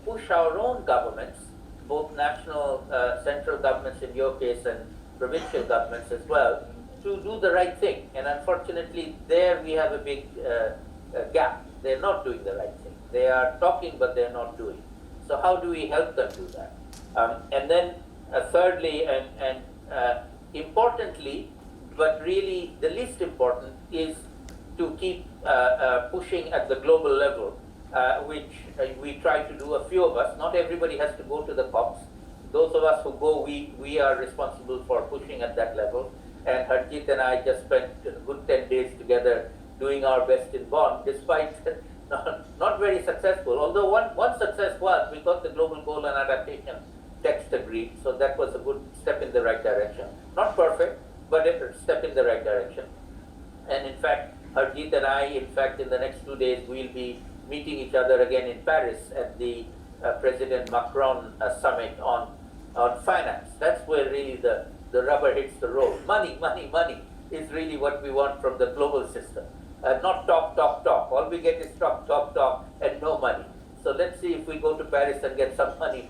push our own governments, both national, central governments in your case, and provincial governments as well, to do the right thing. And unfortunately, there we have a big gap. They're not doing the right thing. They are talking, but they're not doing. So how do we help them do that? And then thirdly, and importantly, but really the least important, is to keep pushing at the global level, which we try to do, a few of us. Not everybody has to go to the COPs. Those of us who go, we are responsible for pushing at that level. And Harjeet and I just spent a good 10 days together doing our best in Bonn, despite not very successful. Although one success was, we got the Global Goal and Adaptation text agreed, so that was a good step in the right direction. Not perfect, but a step in the right direction. And in fact, Harjeet and I, in the next 2 days, we'll be meeting each other again in Paris at the President Macron summit on finance. That's where really the rubber hits the road. Money is really what we want from the global system. Not talk. All we get is talk, and no money. So let's see if we go to Paris and get some money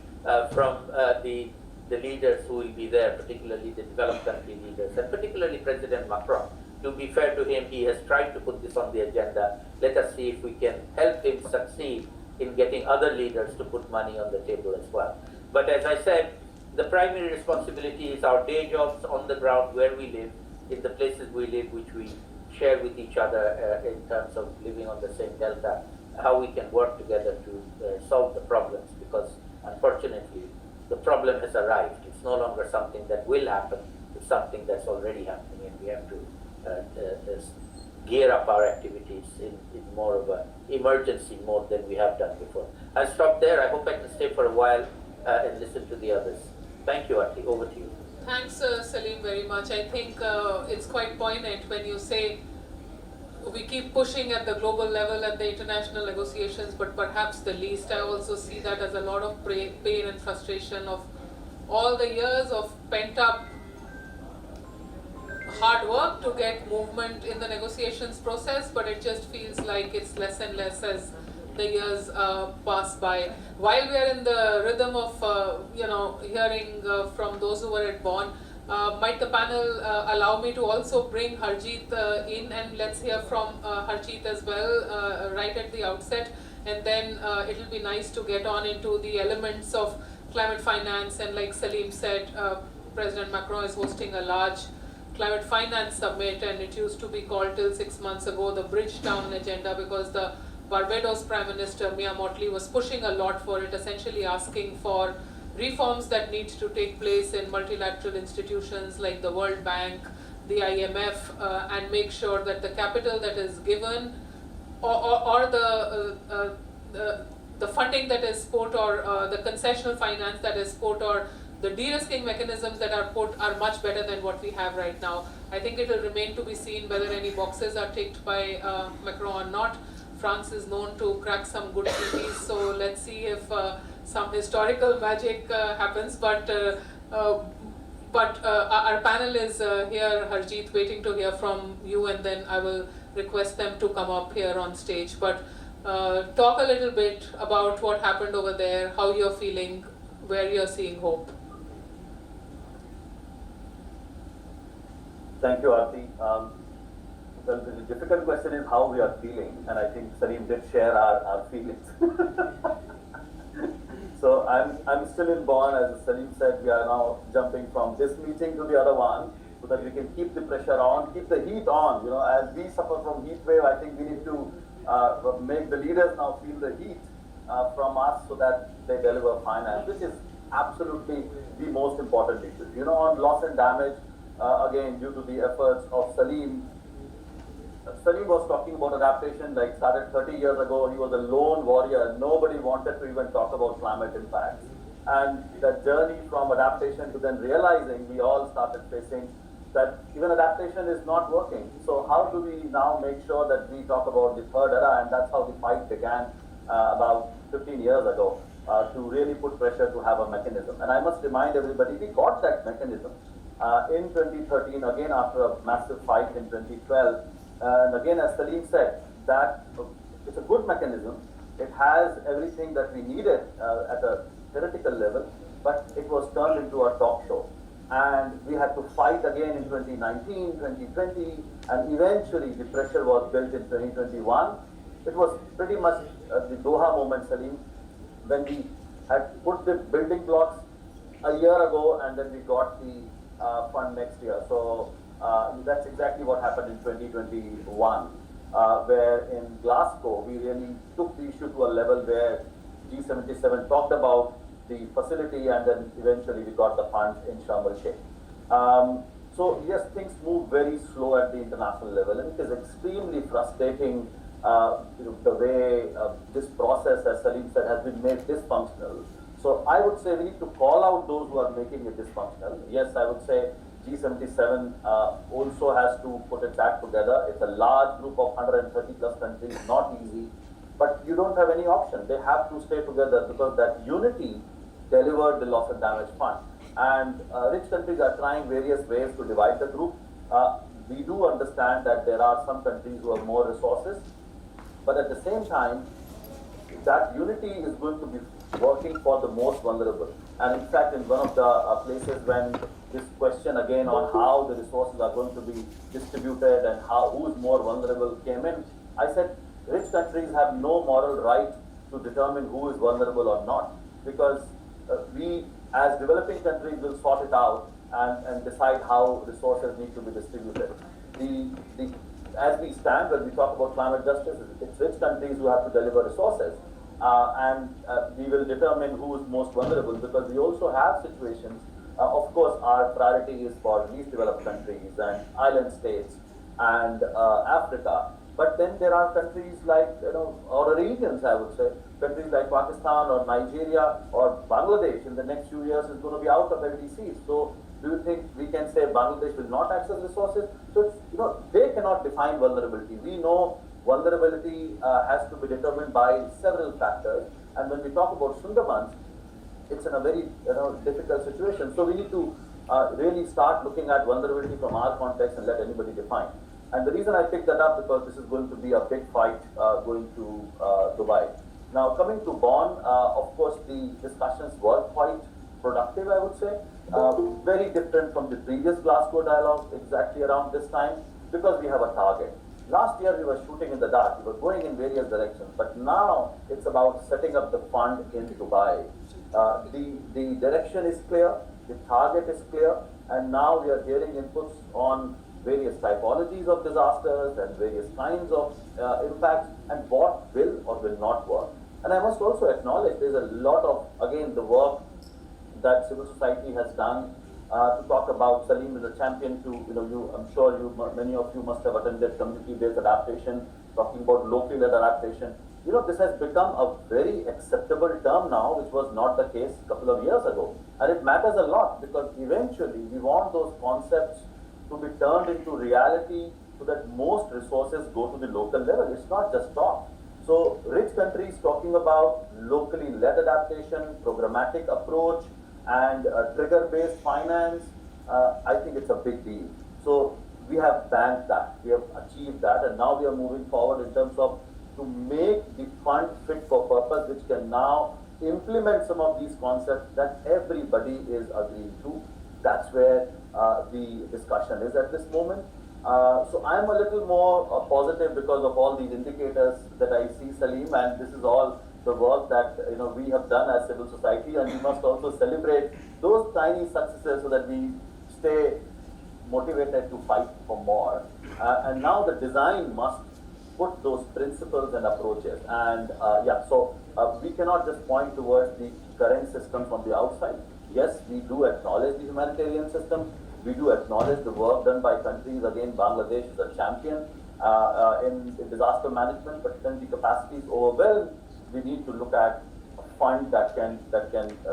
from the leaders who will be there, particularly the developed country leaders, and particularly President Macron. To be fair to him, he has tried to put this on the agenda. Let us see if we can help him succeed in getting other leaders to put money on the table as well. But as I said, the primary responsibility is our day jobs on the ground where we live, in the places we live, which we share with each other in terms of living on the same delta, how we can work together to solve the problems, because unfortunately the problem has arrived. It's no longer something that will happen, it's something that's already happening, and we have to gear up our activities in more of an emergency mode than we have done before. I'll stop there. I hope I can stay for a while and listen to the others. Thank you, Aarti. Over to you. Thanks, Salim, very much. I think it's quite poignant when you say we keep pushing at the global level at the international negotiations, but perhaps the least. I also see that as a lot of pain and frustration of all the years of pent-up hard work to get movement in the negotiations process, but it just feels like it's less and less as the years pass by. While we are in the rhythm of hearing from those who were at Bonn, might the panel allow me to also bring Harjeet in, and let's hear from Harjeet as well right at the outset, and then it'll be nice to get on into the elements of climate finance. And like Salim said, President Macron is hosting a large climate finance summit, and it used to be called till 6 months ago the Bridgetown agenda, because the Barbados Prime Minister Mia Mottley was pushing a lot for it, essentially asking for reforms that need to take place in multilateral institutions like the World Bank, the IMF, and make sure that the capital that is given or the funding that is put, or the concessional finance that is put, or the de-risking mechanisms that are put are much better than what we have right now. I think it will remain to be seen whether any boxes are ticked by Macron or not. France is known to crack some good treaties, so let's see if some historical magic happens. But our panel is here, Harjeet, waiting to hear from you, and then I will request them to come up here on stage. But talk a little bit about what happened over there, how you're feeling, where you're seeing hope. Thank you, Aarti. Well, the difficult question is how we are feeling, and I think Salim did share our feelings. So I'm still in Bonn, as Salim said. We are now jumping from this meeting to the other one, so that we can keep the pressure on, keep the heat on. You know, as we suffer from heat wave, I think we need to make the leaders now feel the heat from us, so that they deliver finance, which is absolutely the most important issue. You know, on loss and damage, again, due to the efforts of Salim. Salim was talking about adaptation, like started 30 years ago. He was a lone warrior. Nobody wanted to even talk about climate impacts. And the journey from adaptation to then realizing, we all started facing that even adaptation is not working. So how do we now make sure that we talk about the third era? And that's how the fight began about 15 years ago, to really put pressure to have a mechanism. And I must remind everybody, we got that mechanism in 2013, again after a massive fight in 2012. And again, as Salim said, that it's a good mechanism. It has everything that we needed at a theoretical level, but it was turned into a talk show. And we had to fight again in 2019, 2020, and eventually the pressure was built in 2021. It was pretty much the Doha moment, Salim, when we had put the building blocks a year ago, and then we got the fund next year. So that's exactly what happened in 2021, where in Glasgow, we really took the issue to a level where G77 talked about the facility, and then eventually we got the funds in Sharm el-Sheikh. So yes, things move very slow at the international level, and it is extremely frustrating the way this process, as Salim said, has been made dysfunctional. So I would say we need to call out those who are making it dysfunctional. Yes, I would say G77 also has to put its act together. It's a large group of 130 plus countries, not easy, but you don't have any option. They have to stay together, because that unity delivered the loss and damage fund. And rich countries are trying various ways to divide the group. We do understand that there are some countries who have more resources, but at the same time, that unity is going to be working for the most vulnerable. And in fact, in one of the places when this question again on how the resources are going to be distributed and who is more vulnerable came in, I said rich countries have no moral right to determine who is vulnerable or not, because we as developing countries will sort it out and decide how resources need to be distributed. As we stand, when we talk about climate justice, it's rich countries who have to deliver resources. And we will determine who is most vulnerable, because we also have situations. Of course, our priority is for least developed countries and island states and Africa. But then there are countries like, or regions, I would say, countries like Pakistan or Nigeria or Bangladesh in the next few years is going to be out of LDCs. So do you think we can say Bangladesh will not access resources? So, they cannot define vulnerability. We know vulnerability has to be determined by several factors. And when we talk about Sundarbans, it's in a very difficult situation. So we need to really start looking at vulnerability from our context and let anybody define. And the reason I picked that up, because this is going to be a big fight going to Dubai. Now coming to Bonn, of course the discussions were quite productive, I would say. Very different from the previous Glasgow dialogue, exactly around this time, because we have a target. Last year we were shooting in the dark, we were going in various directions, but now it's about setting up the fund in Dubai. The direction is clear, the target is clear, and now we are hearing inputs on various typologies of disasters and various kinds of impacts, and what will or will not work. And I must also acknowledge there's a lot of, again, the work that civil society has done to talk about. Salim is a champion to, I'm sure many of you must have attended community-based adaptation, talking about locally led adaptation. This has become a very acceptable term now, which was not the case a couple of years ago. And it matters a lot, because eventually we want those concepts to be turned into reality, so that most resources go to the local level. It's not just talk. So rich countries talking about locally led adaptation, programmatic approach, and trigger-based finance, I think it's a big deal. So we have banked that, we have achieved that, and now we are moving forward in terms of to make the fund fit for purpose, which can now implement some of these concepts that everybody is agreeing to. That's where the discussion is at this moment. So I'm a little more positive because of all these indicators that I see, Salim, and this is all the work that we have done as civil society, and we must also celebrate those tiny successes so that we stay motivated to fight for more. And now the design must put those principles and approaches. And we cannot just point towards the current system from the outside. Yes, we do acknowledge the humanitarian system. We do acknowledge the work done by countries. Again, Bangladesh is a champion in disaster management, but when the capacity is overwhelmed, we need to look at a fund that can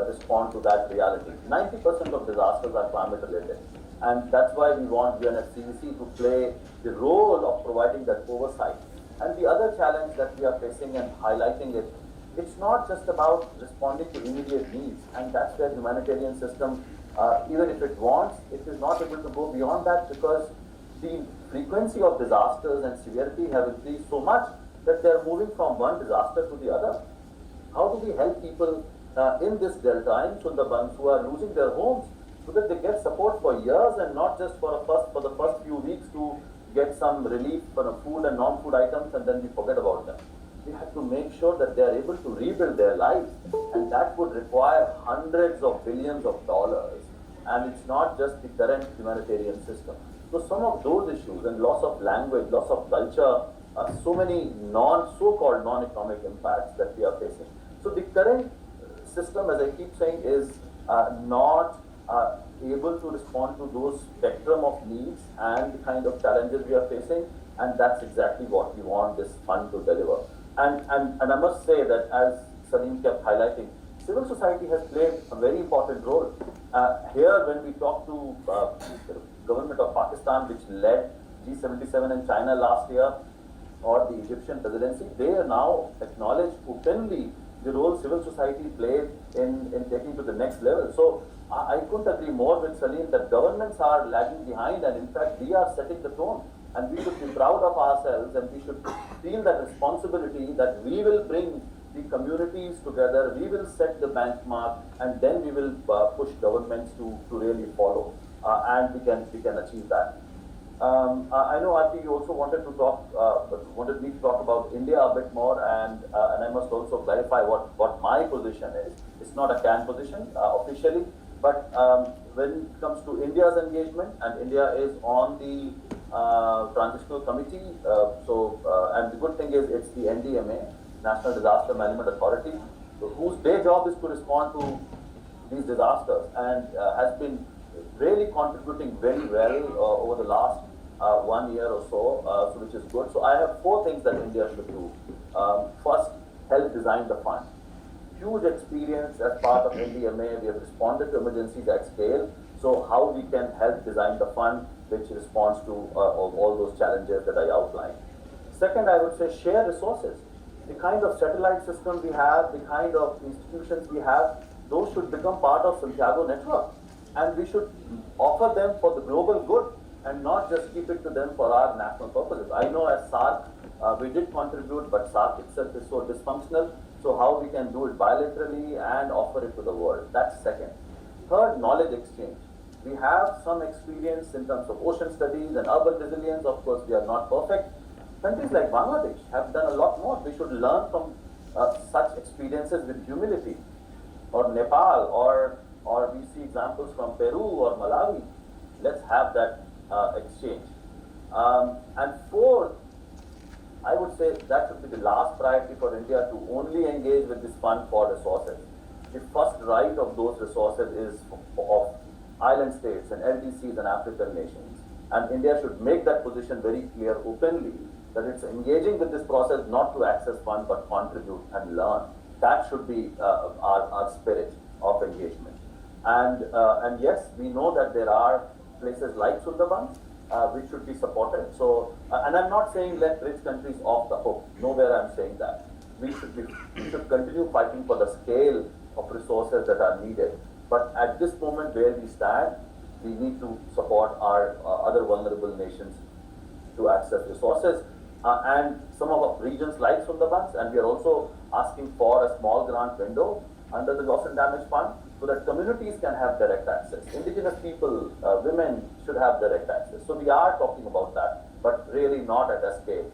respond to that reality. 90% of disasters are climate related, and that's why we want UNFCCC to play the role of providing that oversight. And the other challenge that we are facing and highlighting it, it's not just about responding to immediate needs, and that's where humanitarian system, even if it wants, it is not able to go beyond that, because the frequency of disasters and severity have increased so much that they are moving from one disaster to the other. How do we help people in this delta, in Sundarbans, who are losing their homes, so that they get support for years and not just for the first few weeks to get some relief for food and non-food items and then we forget about them. We have to make sure that they are able to rebuild their lives, and that would require hundreds of billions of dollars, and it's not just the current humanitarian system. So some of those issues, and loss of language, loss of culture, so many so-called non-economic impacts that we are facing. So the current system, as I keep saying, is not able to respond to those spectrum of needs and the kind of challenges we are facing, and that's exactly what we want this fund to deliver. And I must say that, as Salim kept highlighting, civil society has played a very important role. Here, when we talk to the government of Pakistan, which led G77 in China last year, or the Egyptian presidency, they now acknowledge openly the role civil society played in taking to the next level. So I couldn't agree more with Salim that governments are lagging behind, and in fact we are setting the tone, and we should be proud of ourselves, and we should feel that responsibility that we will bring the communities together, we will set the benchmark, and then we will push governments to really follow, and we can achieve that. I know Arti, you also wanted me to talk about India a bit more, and I must also clarify what my position is. It's not a CAN position officially, but when it comes to India's engagement, and India is on the transitional committee, and the good thing is it's the NDMA, National Disaster Management Authority, whose day job is to respond to these disasters, and has been really contributing very well over the last 1 year or so, which is good. So I have 4 things that India should do. First, help design the fund. Huge experience as part of NDMA. We have responded to emergencies at scale. So how we can help design the fund which responds to all those challenges that I outlined. Second, I would say share resources. The kind of satellite system we have, the kind of institutions we have, those should become part of Santiago network. And we should offer them for the global good and not just keep it to them for our national purposes. I know as SAARD, we did contribute, but SAARD itself is so dysfunctional. So how we can do it bilaterally and offer it to the world. That's second. Third, knowledge exchange. We have some experience in terms of ocean studies and urban resilience. Of course, we are not perfect. Countries like Bangladesh have done a lot more. We should learn from such experiences with humility. Or Nepal, or we see examples from Peru or Malawi. Let's have that exchange. And fourth, I would say that should be the last priority for India, to only engage with this fund for resources. The first right of those resources is of island states and LDCs and African nations. And India should make that position very clear openly, that it's engaging with this process not to access fund but contribute and learn. That should be our spirit of engagement. And yes, we know that there are places like Sundarbans which should be supported. So, and I'm not saying let rich countries off the hook. Nowhere I'm saying that. We should continue fighting for the scale of resources that are needed. But at this moment where we stand, we need to support our other vulnerable nations to access resources. And some of our regions like Sundarbans, and we are also asking for a small grant window under the Loss and Damage Fund, so that communities can have direct access. Indigenous people, women should have direct access. So we are talking about that, but really not at a scale.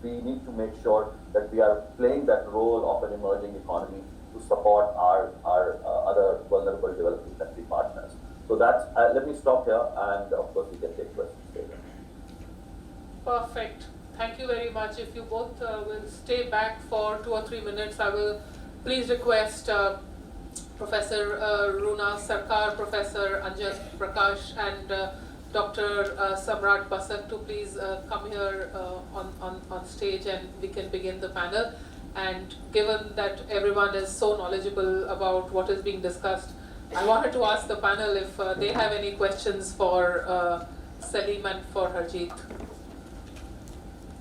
we need to make sure that we are playing that role of an emerging economy to support our other vulnerable developing country partners. So that's, let me stop here, and of course we can take questions later. Perfect. Thank you very much. If you both will stay back for 2 or 3 minutes, I will please request Professor Runa Sarkar, Professor Anjal Prakash, and Dr. Samrat Basak to please come here on stage, and we can begin the panel. And given that everyone is so knowledgeable about what is being discussed, I wanted to ask the panel if they have any questions for Salim and for Harjeet.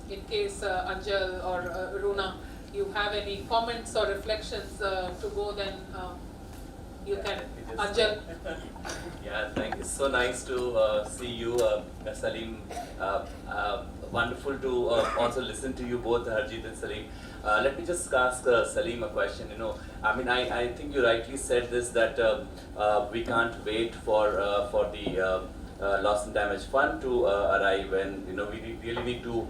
In case Anjal or Runa, you have any comments or reflections to go, then you can. Anjal. Yeah, thank you. So nice to see you, Salim. Wonderful to also listen to you both, Harjeet and Salim. Let me just ask Salim a question. I think you rightly said this, that we can't wait for the loss and damage fund to arrive, and we really need to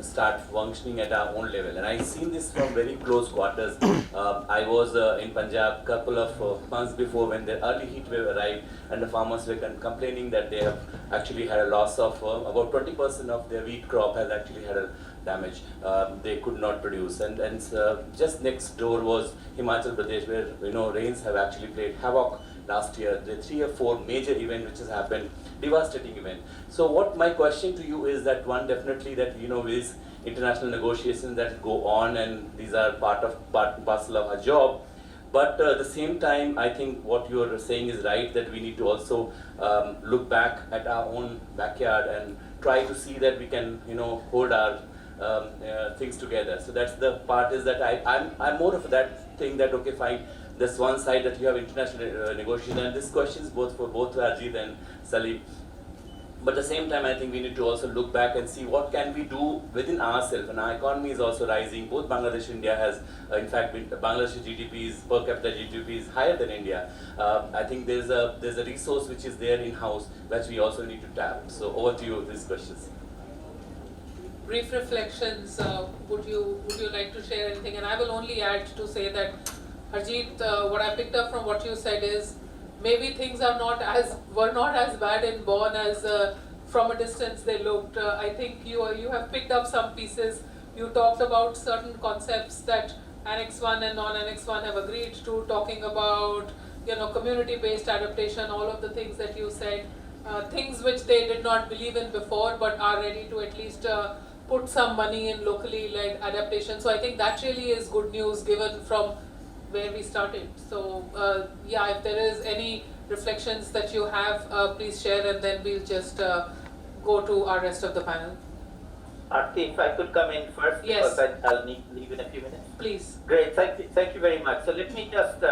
start functioning at our own level. And I've seen this from very close quarters. I was in Punjab a couple of months before when the early heat wave arrived, and the farmers were complaining that they have actually had a loss of about 20% of their wheat crop has actually had a damage. They could not produce, and just next door was Himachal Pradesh, where rains have actually played havoc. Last year, the 3 or 4 major events which has happened, devastating event. So what my question to you is that, one, definitely that is international negotiations that go on, and these are part and parcel of our job. But at the same time, I think what you are saying is right, that we need to also look back at our own backyard and try to see that we can hold our things together. So that's the part, is that I'm more of that thing, that okay, fine, this one side that you have international negotiation, and this question is both for both Harjeet and Salim. But at the same time, I think we need to also look back and see what can we do within ourselves. And our economy is also rising. Both Bangladesh and India has, in fact, Bangladesh GDP is, per capita GDP is higher than India. I think there's a resource which is there in-house which we also need to tap. So over to you with these questions. Brief reflections. Would you like to share anything? And I will only add to say that, Harjeet, what I picked up from what you said is maybe things were not as bad in Bonn as from a distance they looked. I think you have picked up some pieces. You talked about certain concepts that Annex 1 and non-Annex 1 have agreed to, talking about community-based adaptation, all of the things that you said, things which they did not believe in before but are ready to at least put some money in locally led adaptation. So I think that really is good news given from where we started. So if there is any reflections that you have, please share, and then we'll just go to our rest of the panel. Aarti, if I could come in first, yes, because I'll need to leave in a few minutes. Please. Great, thank you very much. So let me just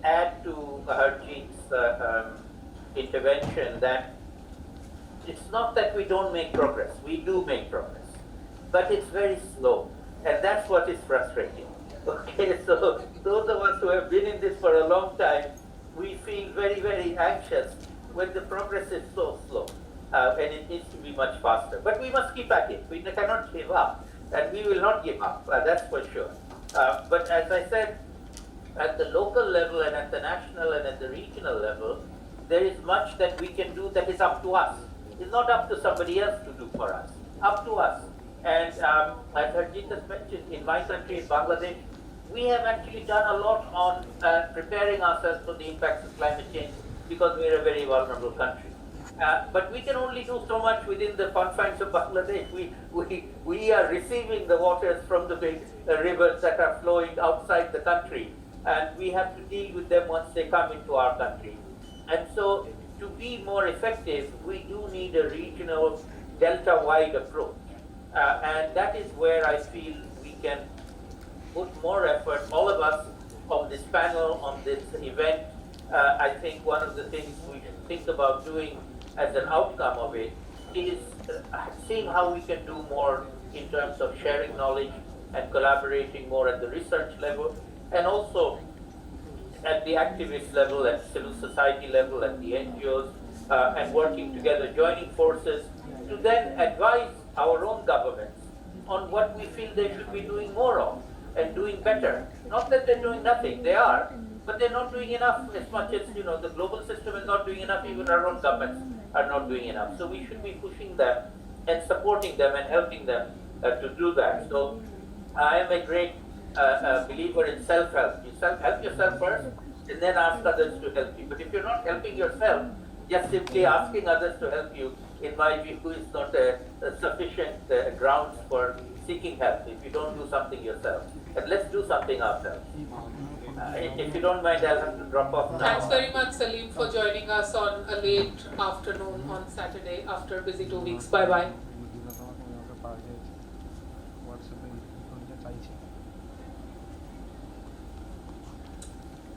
add to Harjeet's intervention that it's not that we don't make progress. We do make progress, but it's very slow, and that's what is frustrating. Okay, so those of us who have been in this for a long time, we feel very, very anxious when the progress is so slow, and it needs to be much faster. But we must keep at it. We cannot give up, and we will not give up, that's for sure. But as I said, at the local level and at the national and at the regional level, there is much that we can do that is up to us. It's not up to somebody else to do for us, up to us. And as Harjeet has mentioned, in my country, in Bangladesh, we have actually done a lot on preparing ourselves for the impacts of climate change, because we are a very vulnerable country. But we can only do so much within the confines of Bangladesh. We are receiving the waters from the big rivers that are flowing outside the country, and we have to deal with them once they come into our country. And so, to be more effective, we do need a regional, delta-wide approach. And that is where I feel we can put more effort, all of us on this panel, on this event. I think one of the things we should think about doing as an outcome of it is seeing how we can do more in terms of sharing knowledge and collaborating more at the research level, and also at the activist level, at civil society level, at the NGOs, and working together, joining forces to then advise our own governments on what we feel they should be doing more of and doing better. Not that they're doing nothing, they are, but they're not doing enough as much as, the global system is not doing enough, even our own governments are not doing enough. So we should be pushing them and supporting them and helping them to do that. So I am a great believer in self-help. You help yourself first and then ask others to help you. But if you're not helping yourself, just simply asking others to help you, in my view, is not a sufficient grounds for seeking help if you don't do something yourself. And let's do something ourselves. If you don't mind, I'll have to drop off now. Thanks very much, Salim, for joining us on a late afternoon on Saturday after a busy 2 weeks. Bye-bye.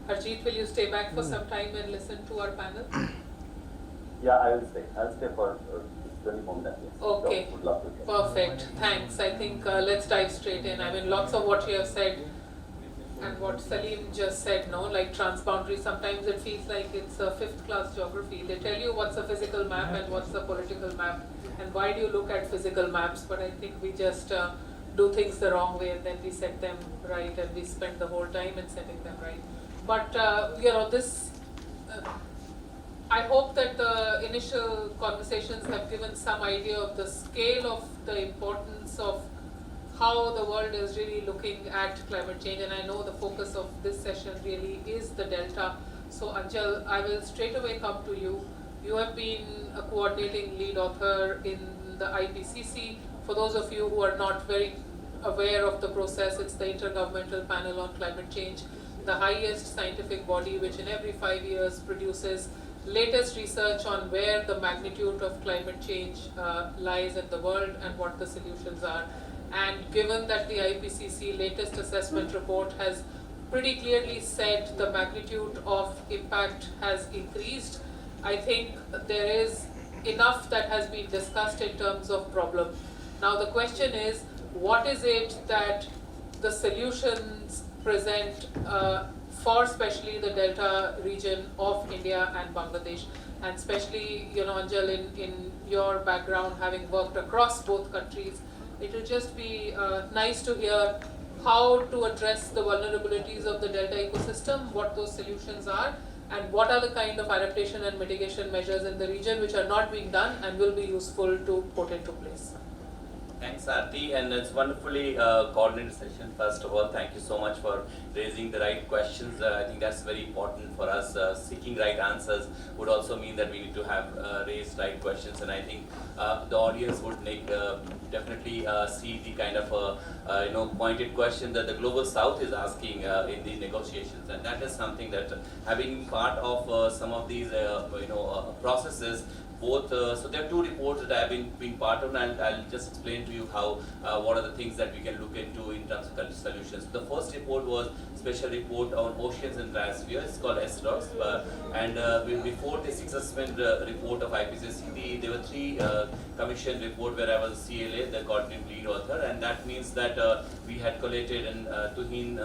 Harjeet, will you stay back for some time and listen to our panel? Yeah, I will stay. I'll stay for 20 more minutes. Yes. Okay, So, would love to. perfect. Thanks. I think let's dive straight in. I mean, lots of what you have said and what Salim just said, no, like transboundary, sometimes it feels like it's a 5th class geography. They tell you what's a physical map and what's a political map, and why do you look at physical maps, but I think we just do things the wrong way and then we set them right and we spend the whole time in setting them right. But, this, I hope that the initial conversations have given some idea of the scale of the importance of how the world is really looking at climate change, and I know the focus of this session really is the delta. So Anjal, I will straight away come to you. You have been a coordinating lead author in the IPCC. For those of you who are not very aware of the process, it's the Intergovernmental Panel on Climate Change, the highest scientific body which in every 5 years produces latest research on where the magnitude of climate change lies in the world and what the solutions are. And given that the IPCC latest assessment report has pretty clearly said the magnitude of impact has increased, I think there is enough that has been discussed in terms of problem. Now the question is, what is it that the solutions present for especially the delta region of India and Bangladesh, and especially, Anjal, in your background, having worked across both countries, it will just be nice to hear how to address the vulnerabilities of the delta ecosystem, what those solutions are, and what are the kind of adaptation and mitigation measures in the region which are not being done and will be useful to put into place. Thanks, Aarti, and it's wonderfully coordinated session. First of all, thank you so much for raising the right questions. I think that's very important for us. Seeking right answers would also mean that we need to have raised right questions, and I think the audience would definitely see the kind of pointed question that the Global South is asking in the negotiations, and that is something that having part of some of these processes. Both, so there are 2 reports that I have been part of, and I'll just explain to you how, what are the things that we can look into in terms of solutions. The first report was special report on oceans and biosphere. It's called SDOS, and before this assessment report of IPCC, there were 3 commission report where I was a CLA, the coordinating lead author, and that means that we had collated, and Tuhin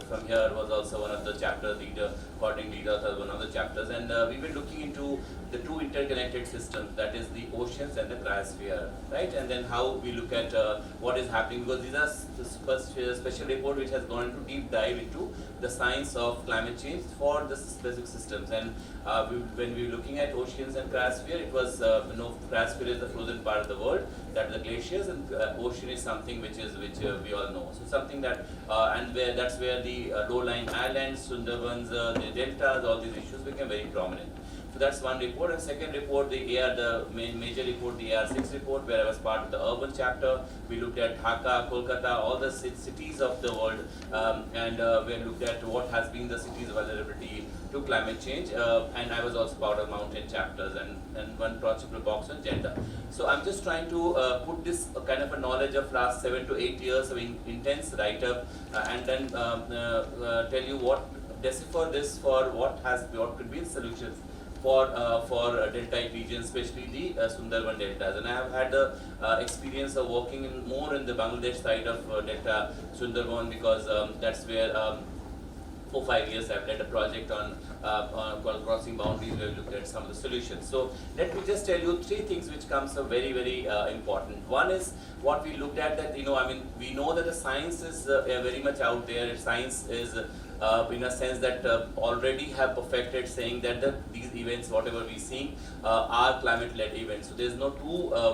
from here was also one of the chapter leader, coordinating lead author, one of the chapters, and we were looking into the 2 interconnected systems, that is the oceans and the cryosphere, right? And then how we look at what is happening, because these are the special report which has gone into deep dive into the science of climate change for the specific systems. And when we were looking at oceans and cryosphere, it was cryosphere is the frozen part of the world, that is the glaciers, and ocean is something which we all know. So something that that's where the low-lying islands, Sundarbans, the deltas, all these issues became very prominent. So that's one report. And second report, the major report, the AR6 report, where I was part of the urban chapter. We looked at Dhaka, Kolkata, all the cities of the world, and we looked at what has been the city's vulnerability to climate change. And I was also part of mountain chapters and one project box on gender. So I'm just trying to put this kind of a knowledge of last 7 to 8 years of intense write-up, and then tell you decipher this for what could be the solutions for delta regions, especially the Sundarban deltas. And I have had the experience of working more in the Bangladesh side of delta Sundarban, because that's where 4-5 years, I've led a project on called Crossing Boundaries, where we looked at some of the solutions. So let me just tell you 3 things which comes up very, very important. One is what we looked at, that, we know that the science is very much out there. Science is in a sense that already have perfected saying that these events, whatever we see, are climate-led events. So there's no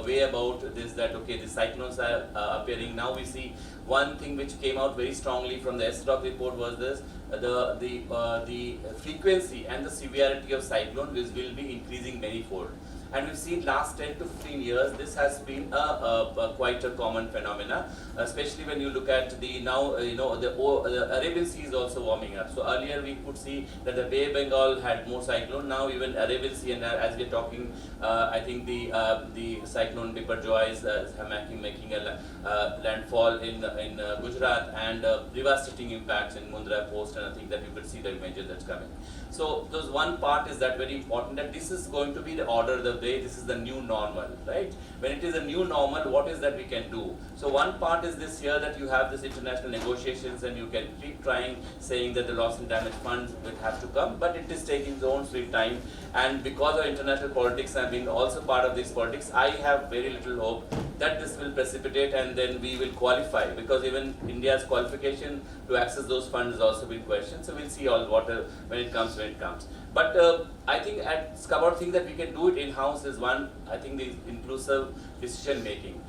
way about this, that okay, the cyclones are appearing. Now we see one thing which came out very strongly from the SROC report was this: the frequency and the severity of cyclone will be increasing manyfold. And we've seen last 10 to 15 years, this has been quite a common phenomena, especially when you look at the the Arabian Sea is also warming up. So earlier we could see that the Bay of Bengal had more cyclone. Now even Arabian Sea, and as we're talking, I think the cyclone Biparjoy is making a landfall in Gujarat, and devastating impacts in Mundra Coast, and I think that you could see the images that's coming. So those one part is that very important, that this is going to be the order of the day. This is the new normal, right? When it is a new normal, what is that we can do? So one part is this year that you have this international negotiations, and you can keep trying, saying that the loss and damage funds will have to come, but it is taking its own sweet time. And because of international politics, I've been also part of this politics, I have very little hope that this will precipitate and then we will qualify, because even India's qualification to access those funds has also been questioned. So we'll see all when it comes. But I think at Scabard thing that we can do it in-house is one, I think the inclusive decision making.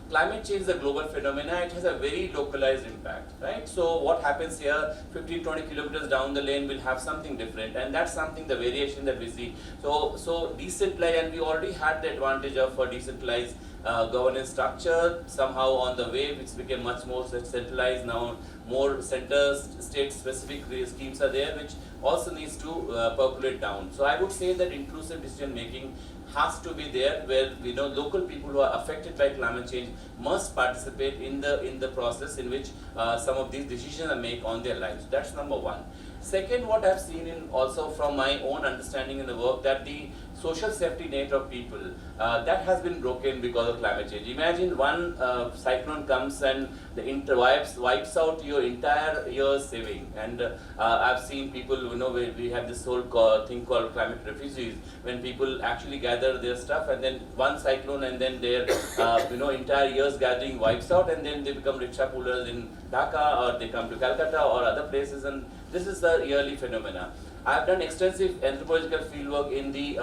Climate change is a global phenomena. It has a very localized impact, right? So what happens here, 15-20 kilometers down the lane will have something different, and that's something, the variation that we see. So decentralized, and we already had the advantage of a decentralized governance structure somehow on the way, which became much more centralized. Now more centers, state-specific schemes are there, which also needs to percolate down. So I would say that inclusive decision making has to be there, where local people who are affected by climate change must participate in the process in which some of these decisions are made on their lives. That's number one. Second, what I've seen also from my own understanding in the work, that the social safety net of people that has been broken because of climate change. Imagine one cyclone comes and wipes out your entire year's saving. And I've seen people, we have this whole thing called climate refugees, when people actually gather their stuff, and then one cyclone, and then their entire year's gathering wipes out, and then they become rickshaw pullers in Dhaka, or they come to Calcutta or other places, and this is the yearly phenomena. I've done extensive anthropological fieldwork in the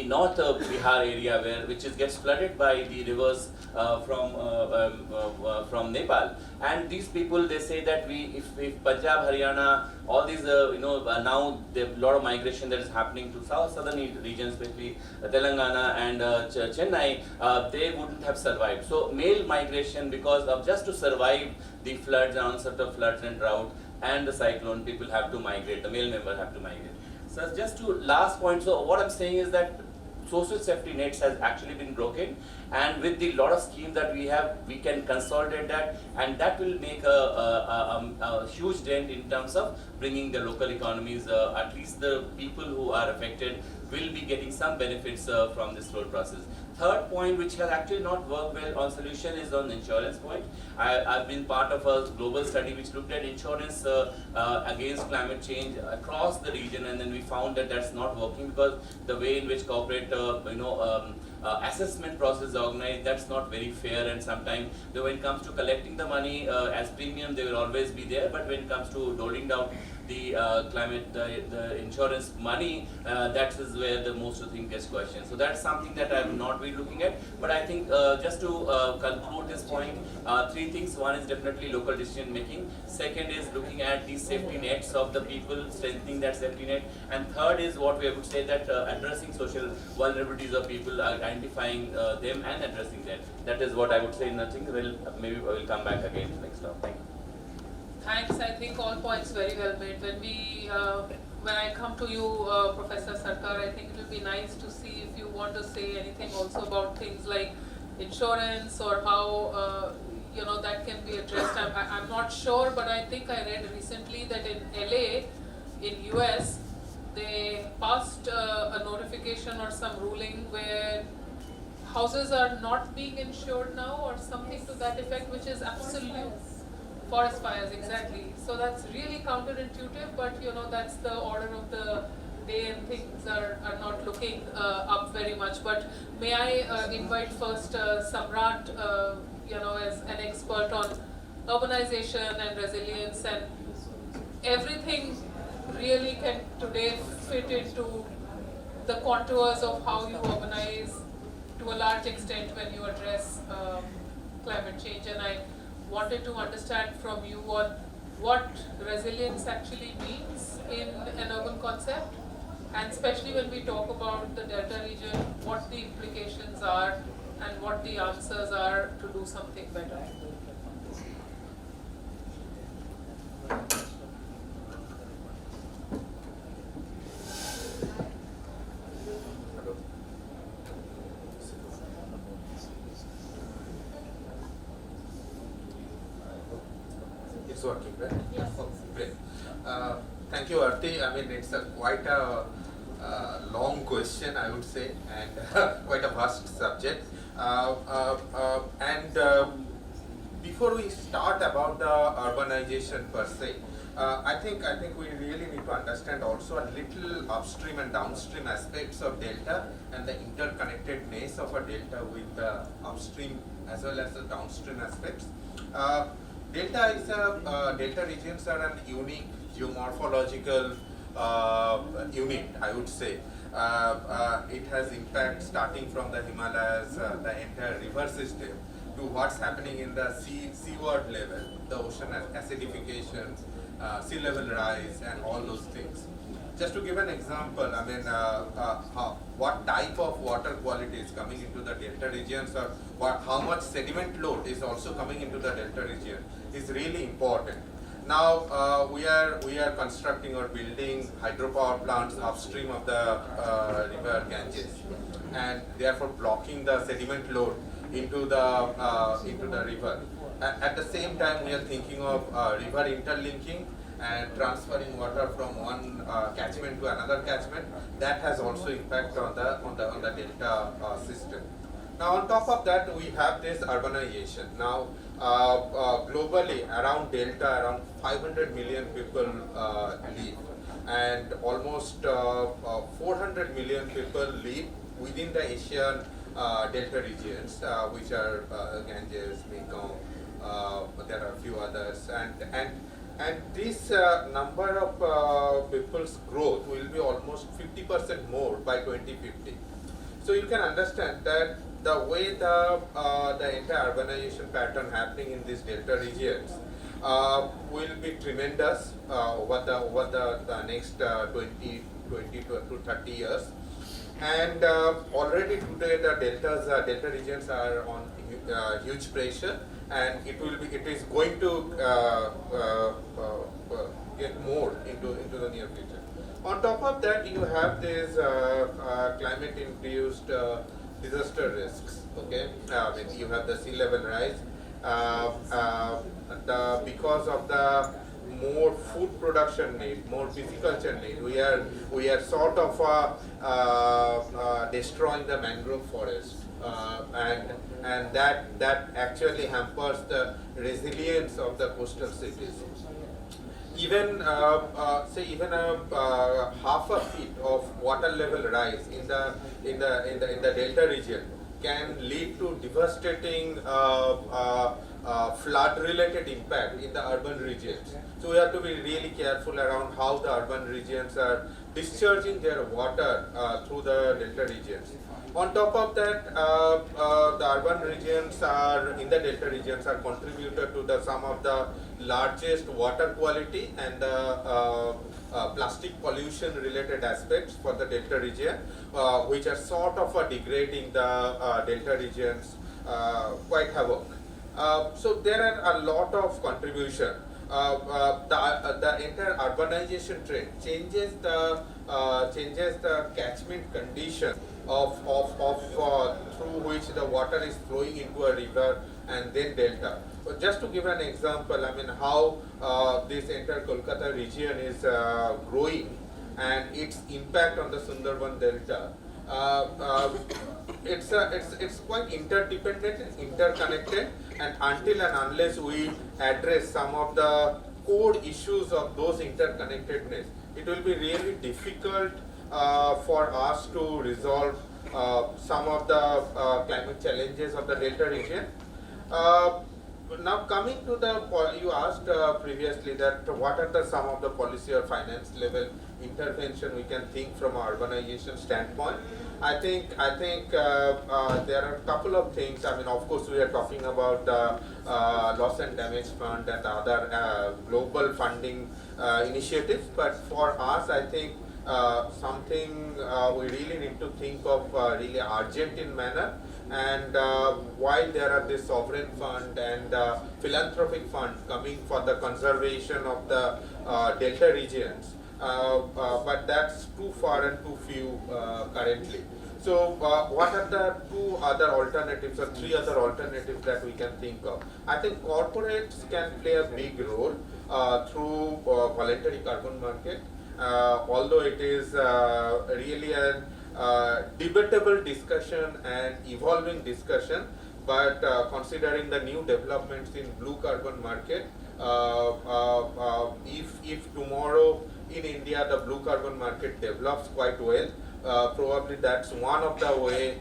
north Bihar area, which gets flooded by the rivers from Nepal. And these people, they say that if Punjab, Haryana, all these now there's a lot of migration that is happening to southern regions, especially Telangana and Chennai, they wouldn't have survived. So male migration, because of just to survive the floods and onset of floods and drought and the cyclone, people have to migrate, the male members have to migrate. So just to last point, so what I'm saying is that social safety nets has actually been broken, and with the lot of schemes that we have, we can consolidate that, and that will make a huge dent in terms of bringing the local economies, at least the people who are affected will be getting some benefits from this whole process. Third point, which has actually not worked well on solution, is on the insurance point. I've been part of a global study which looked at insurance against climate change across the region, and then we found that that's not working, because the way in which corporate assessment process is organized, that's not very fair, and sometimes when it comes to collecting the money as premium, they will always be there, but when it comes to doling down the the insurance money, that is where the most of the thing gets questioned. So that's something that I will not be looking at. But I think just to conclude this point, 3 things. One is definitely local decision making. Second is looking at the safety nets of the people, strengthening that safety net. And third is what we would say, that addressing social vulnerabilities of people, identifying them and addressing that. That is what I would say. Nothing. Maybe I will come back again next time. Thank you. Thanks. I think all points very well made. When I come to you, Professor Sarkar, I think it will be nice to see if you want to say anything also about things like insurance, or how that can be addressed. I'm not sure, but I think I read recently that in LA, in US, they passed a notification or some ruling where houses are not being insured now, or something to that effect, which is absolute. Forest fires, exactly. So that's really counterintuitive, but that's the order of the day, and things are not looking up very much. But may I invite first Samrat, as an expert on urbanization and resilience, and everything really can today fit into the contours of how you urbanize to a large extent when you address climate change. And I wanted to understand from you on what resilience actually means in an urban concept, and especially when we talk about the Delta region, what the implications are and what the answers are to do something better. It's working, right? Yes. Oh, great. Thank you, Arti. I mean, it's quite a long question, I would say, and quite a vast subject. Before we start about the urbanization per se, I think we really need to understand also a little upstream and downstream aspects of delta and the interconnectedness of a delta with the upstream as well as the downstream aspects. Delta regions are an unique geomorphological unit, I would say. It has impact starting from the Himalayas, the entire river system, to what's happening in the seaward level, the ocean acidification, sea level rise, and all those things. Just to give an example, I mean, what type of water quality is coming into the delta regions, or how much sediment load is also coming into the delta region is really important. Now we are constructing or building hydropower plants upstream of the river Ganges, and therefore blocking the sediment load into the river. At the same time, we are thinking of river interlinking and transferring water from one catchment to another catchment. That has also impact on the delta system. Now on top of that, we have this urbanization. Now globally around delta, around 500 million people live, and almost 400 million people live within the Asian delta regions, which are Ganges, Mekong, there are a few others, and this number of people's growth will be almost 50% more by 2050. So you can understand that the way the entire urbanization pattern happening in these delta regions will be tremendous over the next 20 to 30 years. And already today the delta regions are on huge pressure, and it is going to get more into the near future. On top of that, you have this climate-induced disaster risks. Okay, you have the sea level rise. Because of the more food production need, more pisciculture need, we are sort of destroying the mangrove forest, and that actually hampers the resilience of the coastal cities. Even even half a feet of water level rise in the delta region can lead to devastating flood-related impact in the urban regions. So we have to be really careful around how the urban regions are discharging their water through the delta regions. On top of that, the urban regions in the delta regions are contributed to some of the largest water quality and the plastic pollution related aspects for the delta region, which are sort of degrading the delta regions quite havoc. So there are a lot of contribution. The entire urbanization trend changes the catchment condition of through which the water is flowing into a river and then delta. So just to give an example, I mean how this entire Kolkata region is growing and its impact on the Sundarban delta. It's quite interdependent, interconnected, and until and unless we address some of the core issues of those interconnectedness, it will be really difficult for us to resolve some of the climate challenges of the Delta region. Now coming to the, you asked previously that what are some of the policy or finance level intervention we can think from an urbanization standpoint. I think there are a couple of things. I mean, of course, we are talking about the loss and damage fund and other global funding initiatives. But for us, I think something we really need to think of really urgent in manner. And while there are this sovereign fund and philanthropic fund coming for the conservation of the delta regions, but that's too far and too few currently. So what are the two other alternatives or three other alternatives that we can think of? I think corporates can play a big role through voluntary carbon market, although it is really a debatable discussion and evolving discussion, but considering the new developments in blue carbon market, if tomorrow in India the blue carbon market develops quite well, probably that's one of the way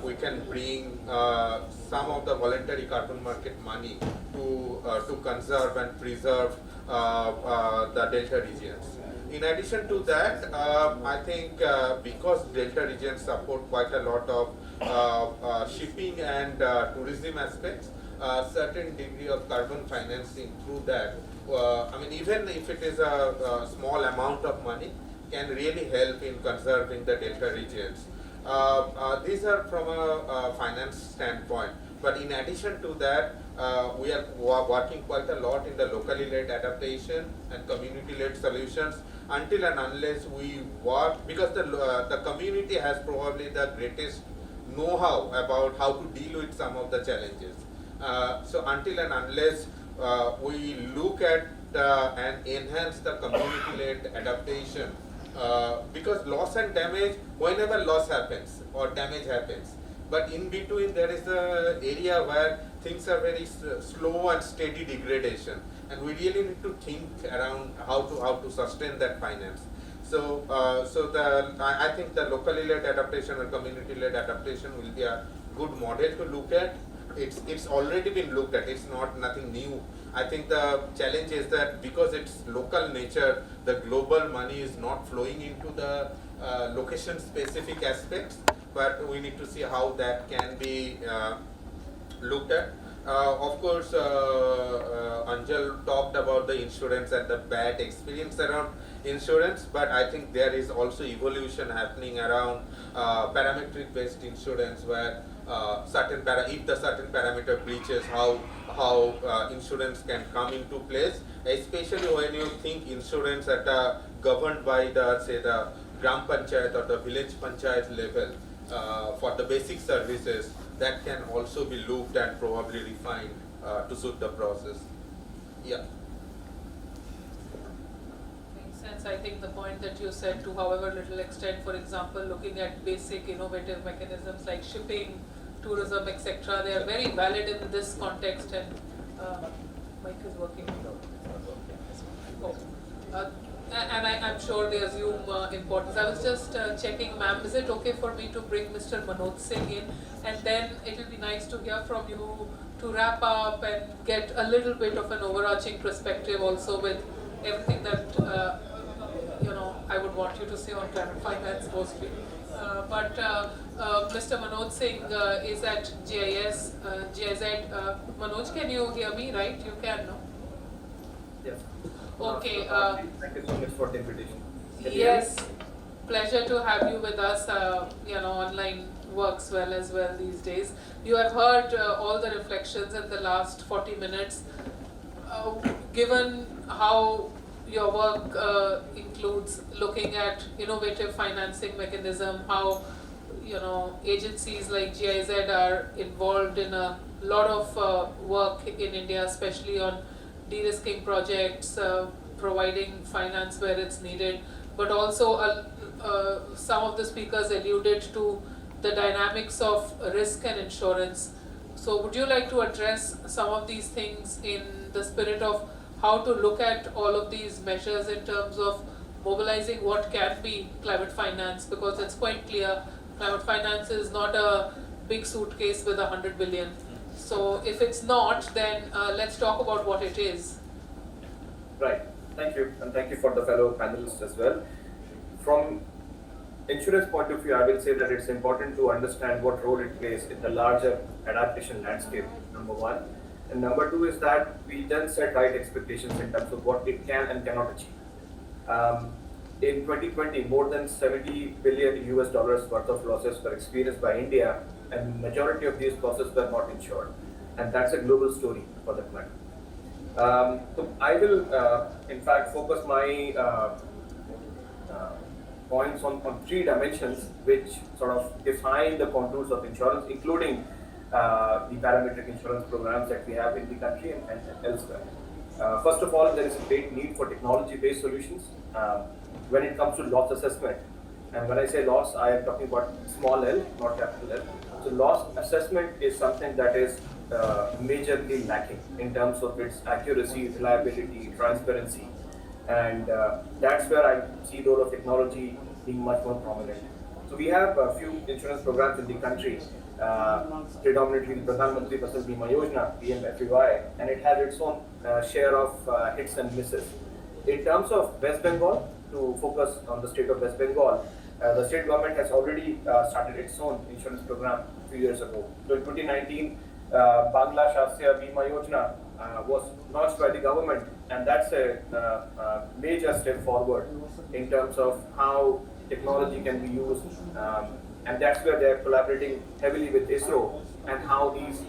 we can bring some of the voluntary carbon market money to conserve and preserve the delta regions. In addition to that, I think because delta regions support quite a lot of shipping and tourism aspects, certain degree of carbon financing through that, I mean, even if it is a small amount of money, can really help in conserving the delta regions. These are from a finance standpoint. But in addition to that, we are working quite a lot in the locally led adaptation and community led solutions until and unless we work, because the community has probably the greatest know-how about how to deal with some of the challenges. So until and unless we look at and enhance the community led adaptation, because loss and damage, whenever loss happens or damage happens, but in between there is an area where things are very slow and steady degradation, and we really need to think around how to sustain that finance. So, I think the locally led adaptation or community led adaptation will be a good model to look at. It's already been looked at. It's nothing new. I think the challenge is that because it's local nature, the global money is not flowing into the location specific aspects, but we need to see how that can be looked at. Of course, Anjal talked about the insurance and the bad experience around insurance, but I think there is also evolution happening around parametric based insurance, where if the certain parameter breaches, how insurance can come into place, especially when you think insurance at governed by the Gram Panchayat or the village Panchayat level for the basic services, that can also be looked and probably refined to suit the process. Yeah. Makes sense. I think the point that you said, to however little extent, for example, looking at basic innovative mechanisms like shipping, tourism, etc., they are very valid in this context, and Mike is working without. And I'm sure they assume importance. I was just checking, ma'am, is it okay for me to bring Mr. Manoj Singh in, and then it will be nice to hear from you to wrap up and get a little bit of an overarching perspective also with everything that I would want you to say on climate finance mostly. But Mr. Manoj Singh is at GIZ. Manoj, can you hear me, right? You can, no? Yes. Okay. Thank you so much for the invitation. Yes, pleasure to have you with us. Online works well as well these days. You have heard all the reflections in the last 40 minutes. Given how your work includes looking at innovative financing mechanism, how agencies like GIZ are involved in a lot of work in India, especially on de-risking projects, providing finance where it's needed. but also some of the speakers alluded to the dynamics of risk and insurance. So would you like to address some of these things in the spirit of how to look at all of these measures in terms of mobilizing what can be climate finance, because it's quite clear climate finance is not a big suitcase with 100 billion. So if it's not, then let's talk about what it is. Right. Thank you, and thank you for the fellow panelists as well. From insurance point of view, I will say that it's important to understand what role it plays in the larger adaptation landscape, number one. And number two is that we then set right expectations in terms of what it can and cannot achieve. In 2020, more than 70 billion US dollars worth of losses were experienced by India, and majority of these losses were not insured. And that's a global story for that matter. So I will, in fact, focus my points on three dimensions which sort of define the contours of insurance, including the parametric insurance programs that we have in the country and elsewhere. First of all, there is a great need for technology-based solutions when it comes to loss assessment. And when I say loss, I am talking about small l, not capital L. So loss assessment is something that is majorly lacking in terms of its accuracy, reliability, transparency. And that's where I see the role of technology being much more prominent. So we have a few insurance programs in the country, predominantly the Pradhan Mantri Fasal Bima Yojana, PMFBY, and it has its own share of hits and misses. In terms of West Bengal, to focus on the state of West Bengal, the state government has already started its own insurance program a few years ago. So in 2019, Bangla Shasya Bima Yojana was launched by the government, and that's a major step forward in terms of how technology can be used, and that's where they're collaborating heavily with ISRO, and how these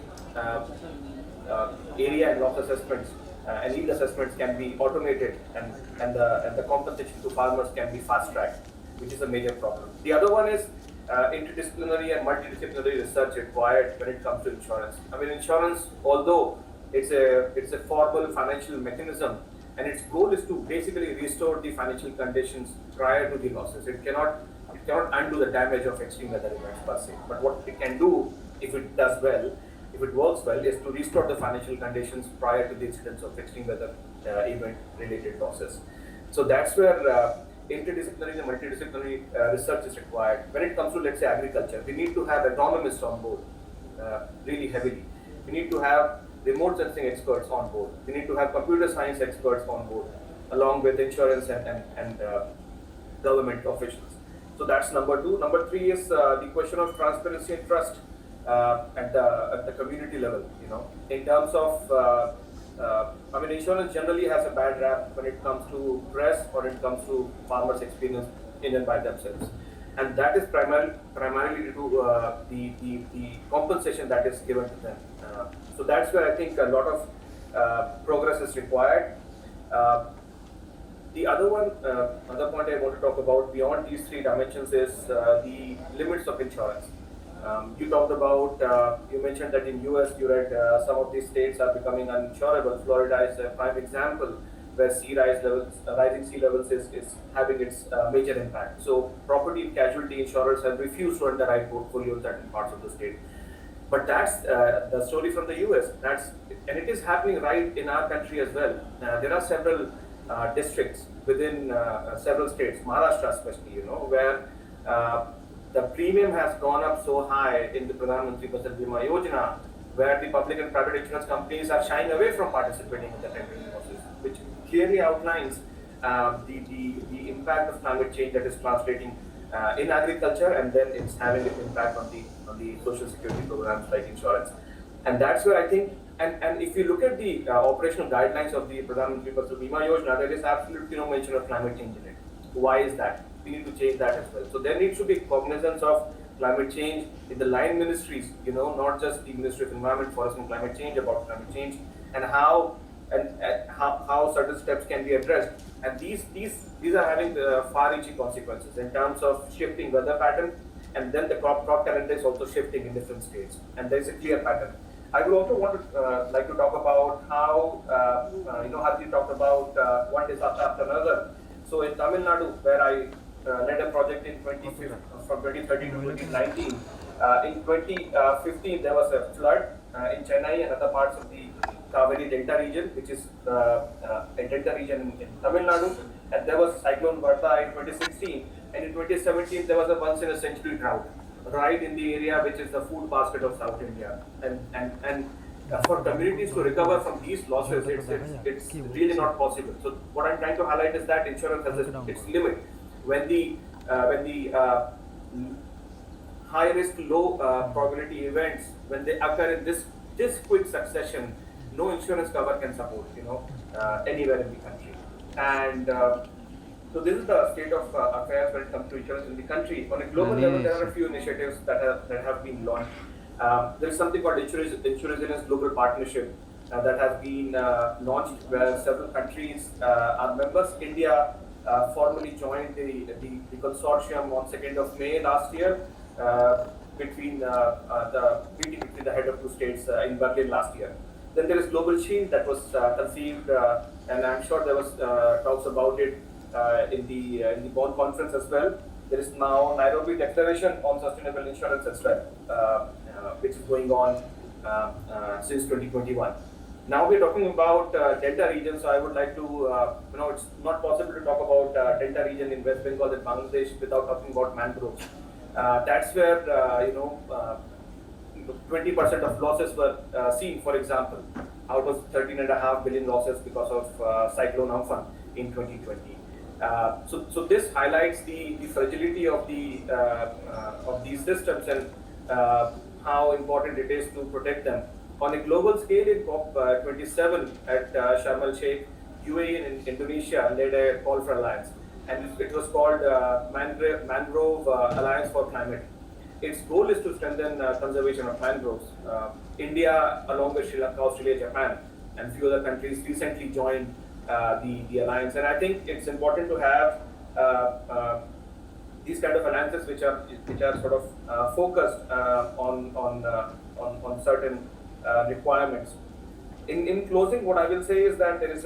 area and loss assessments and yield assessments can be automated, and the compensation to farmers can be fast-tracked, which is a major problem. The other one is interdisciplinary and multidisciplinary research required when it comes to insurance. I mean, insurance, although it's a formal financial mechanism, and its goal is to basically restore the financial conditions prior to the losses. It cannot undo the damage of extreme weather events per se. But what it can do, if it does well, if it works well, is to restore the financial conditions prior to the incidence of extreme weather event-related losses. So that's where interdisciplinary and multidisciplinary research is required. When it comes to, let's say, agriculture, we need to have agronomists on board really heavily. We need to have remote sensing experts on board. We need to have computer science experts on board, along with insurance and government officials. So that's number two. Number three is the question of transparency and trust at the community level. You know, in terms of I mean, insurance generally has a bad rap when it comes to press or it comes to farmers' experience in and by themselves, and that is primarily due to the compensation that is given to them. So that's where I think a lot of progress is required. The other point I want to talk about beyond these three dimensions is the limits of insurance. You talked about, you mentioned that in US, you read some of these states are becoming uninsurable. Florida is a prime example where rising sea levels is having its major impact. So property and casualty insurers have refused to underwrite portfolios in certain parts of the state. But that's the story from the US. And it is happening right in our country as well. There are several districts within several states, Maharashtra especially, you know, where the premium has gone up so high in the Pradhan Mantri Fasal Bima Yojana, where the public and private insurance companies are shying away from participating in the tendering process, which clearly outlines the impact of climate change that is translating in agriculture, and then it's having an impact on the social security programs like insurance. And that's where I think, and if you look at the operational guidelines of the Pradhan Mantri Fasal Bima Yojana, there is absolutely no mention of climate change in it. Why is that? We need to change that as well. So there needs to be cognizance of climate change in the line ministries, you know, not just the Ministry of Environment, Forest and Climate Change, about climate change, and how certain steps can be addressed. And these are having far-reaching consequences in terms of shifting weather pattern, and then the crop calendar is also shifting in different states, and there is a clear pattern. I would also want to like to talk about how you know, Harji talked about one disaster after another. So in Tamil Nadu, where I led a project in from 2013 to 2019, in 2015 there was a flood in Chennai and other parts of the Kaveri Delta region, which is a Delta region in Tamil Nadu, and there was Cyclone Varda in 2016, and in 2017 there was a once-in-a-century drought right in the area which is the food basket of South India, and for communities to recover from these losses, it's really not possible. So what I'm trying to highlight is that insurance has its limit. When the high risk, low probability events, when they occur in this quick succession, no insurance cover can support, anywhere in the country. And so this is the state of affairs when it comes to insurance in the country. On a global level, there are a few initiatives that have been launched. There is something called Insurance Global Partnership that has been launched, where several countries are members. India formally joined the consortium on 2nd of May last year, between the meeting between the head of two states in Berlin last year. Then there is Global Shield that was conceived, and I'm sure there was talks about it in the Bonn conference as well. There is now Nairobi Declaration on Sustainable Insurance as well, which is going on since 2021. Now we're talking about Delta region, so I would like to, it's not possible to talk about Delta region in West Bengal and Bangladesh without talking about mangroves. That's where, 20% of losses were seen, for example, out of 13.5 billion losses because of Cyclone Amphan in 2020. So this highlights the fragility of these systems and how important it is to protect them. On a global scale, in COP27 at Sharm el Sheikh, UAE in Indonesia led a call for alliance, and it was called Mangrove Alliance for Climate. Its goal is to strengthen conservation of mangroves. India, along with Sri Lanka, Australia, Japan, and few other countries recently joined the alliance. And I think it's important to have these kind of alliances which are sort of focused on certain requirements. In closing, what I will say is that there's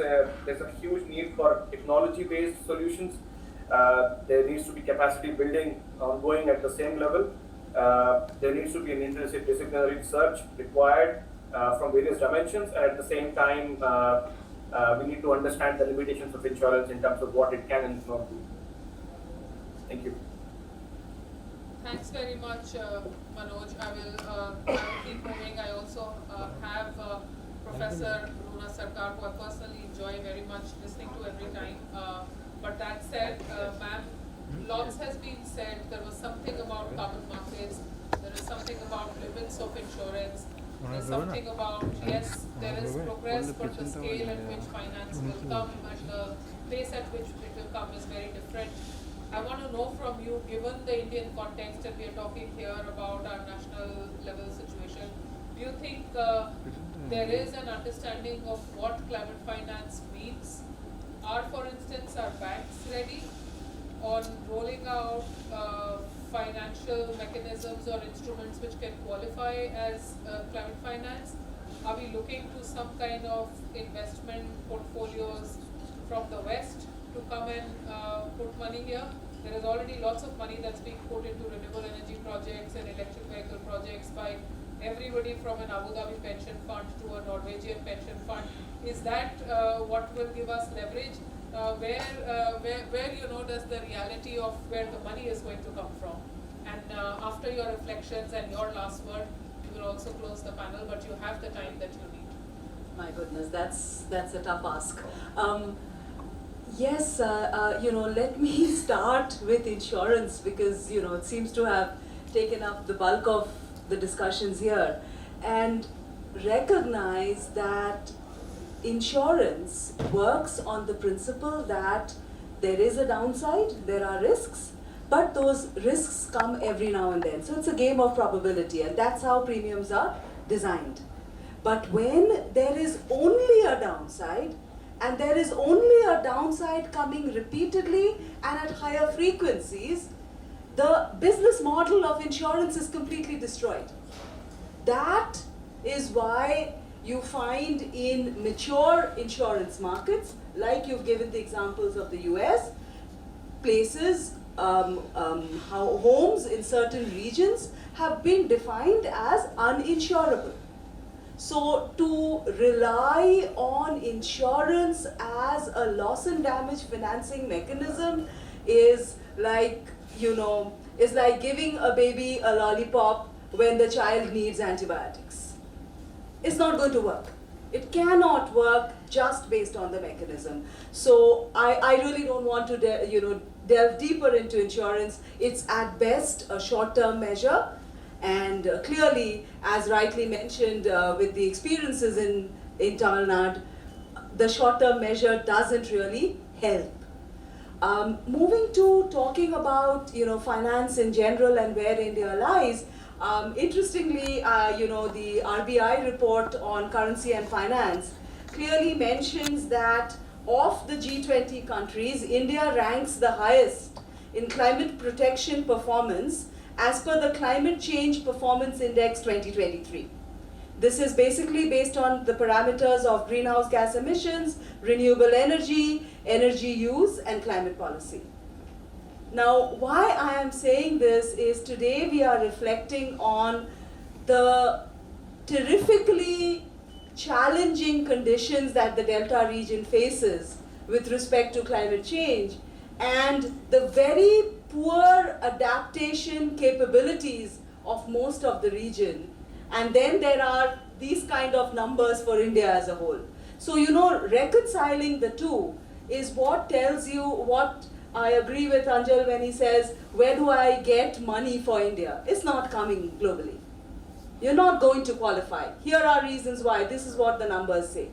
a huge need for technology-based solutions. There needs to be capacity building ongoing at the same level. There needs to be an interdisciplinary research required from various dimensions, and at the same time, we need to understand the limitations of insurance in terms of what it can and cannot do. Thank you. Thanks very much, Manoj. I will keep moving. I also have Professor Runa Sarkar, who I personally enjoy very much listening to every time. But that said, ma'am, lots has been said. There was something about carbon markets. There is something about limits of insurance. There's something about, yes, there is progress, but the scale at which finance will come and the pace at which it will come is very different. I want to know from you, given the Indian context, and we are talking here about our national level situation, do you think there is an understanding of what climate finance means? Are, for instance, our banks ready on rolling out financial mechanisms or instruments which can qualify as climate finance? Are we looking to some kind of investment portfolios from the West to come and put money here? There is already lots of money that's being put into renewable energy projects and electric vehicle projects by everybody from an Abu Dhabi pension fund to a Norwegian pension fund. Is that what will give us leverage? Where does the reality of where the money is going to come from? And after your reflections and your last word, we will also close the panel, but you have the time that you need. My goodness, that's a tough ask. Yes, let me start with insurance because, it seems to have taken up the bulk of the discussions here, and recognize that insurance works on the principle that there is a downside, there are risks, but those risks come every now and then. So it's a game of probability, and that's how premiums are designed. But when there is only a downside, and there is only a downside coming repeatedly and at higher frequencies, the business model of insurance is completely destroyed. That is why you find in mature insurance markets, like you've given the examples of the US, places, how homes in certain regions have been defined as uninsurable. So to rely on insurance as a loss and damage financing mechanism is like, is like giving a baby a lollipop when the child needs antibiotics. It's not going to work. It cannot work just based on the mechanism. So I really don't want to delve deeper into insurance. It's at best a short-term measure. And clearly, as rightly mentioned, with the experiences in Tamil Nadu, the short-term measure doesn't really help. Moving to talking about finance in general and where India lies, interestingly, the RBI report on currency and finance clearly mentions that of the G20 countries, India ranks the highest in climate protection performance as per the Climate Change Performance Index 2023. This is basically based on the parameters of greenhouse gas emissions, renewable energy, energy use, and climate policy. Now, why I am saying this is today we are reflecting on the terrifically challenging conditions that the Delta region faces with respect to climate change and the very poor adaptation capabilities of most of the region. And then there are these kind of numbers for India as a whole. So, reconciling the two is what tells you what I agree with Anjal when he says, where do I get money for India? It's not coming globally. You're not going to qualify. Here are reasons why. This is what the numbers say.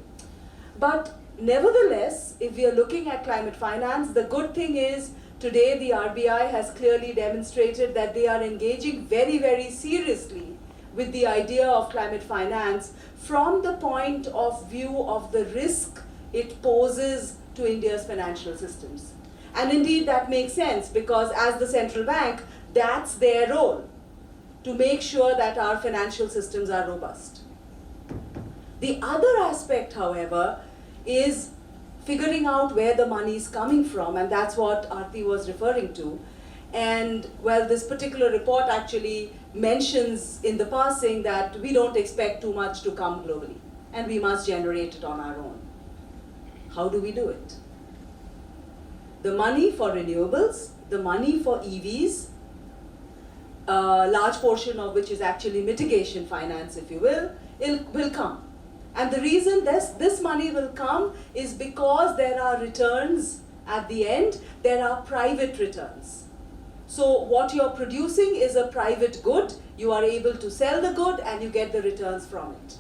But nevertheless, if we are looking at climate finance, the good thing is today the RBI has clearly demonstrated that they are engaging very, very seriously with the idea of climate finance from the point of view of the risk it poses to India's financial systems. And indeed that makes sense because as the central bank, that's their role, to make sure that our financial systems are robust. The other aspect, however, is figuring out where the money is coming from, and that's what Aarti was referring to. And well, this particular report actually mentions in the passing that we don't expect too much to come globally, and we must generate it on our own. How do we do it? The money for renewables, the money for EVs, a large portion of which is actually mitigation finance, if you will come. And the reason this money will come is because there are returns at the end, there are private returns. So what you're producing is a private good, you are able to sell the good and you get the returns from it.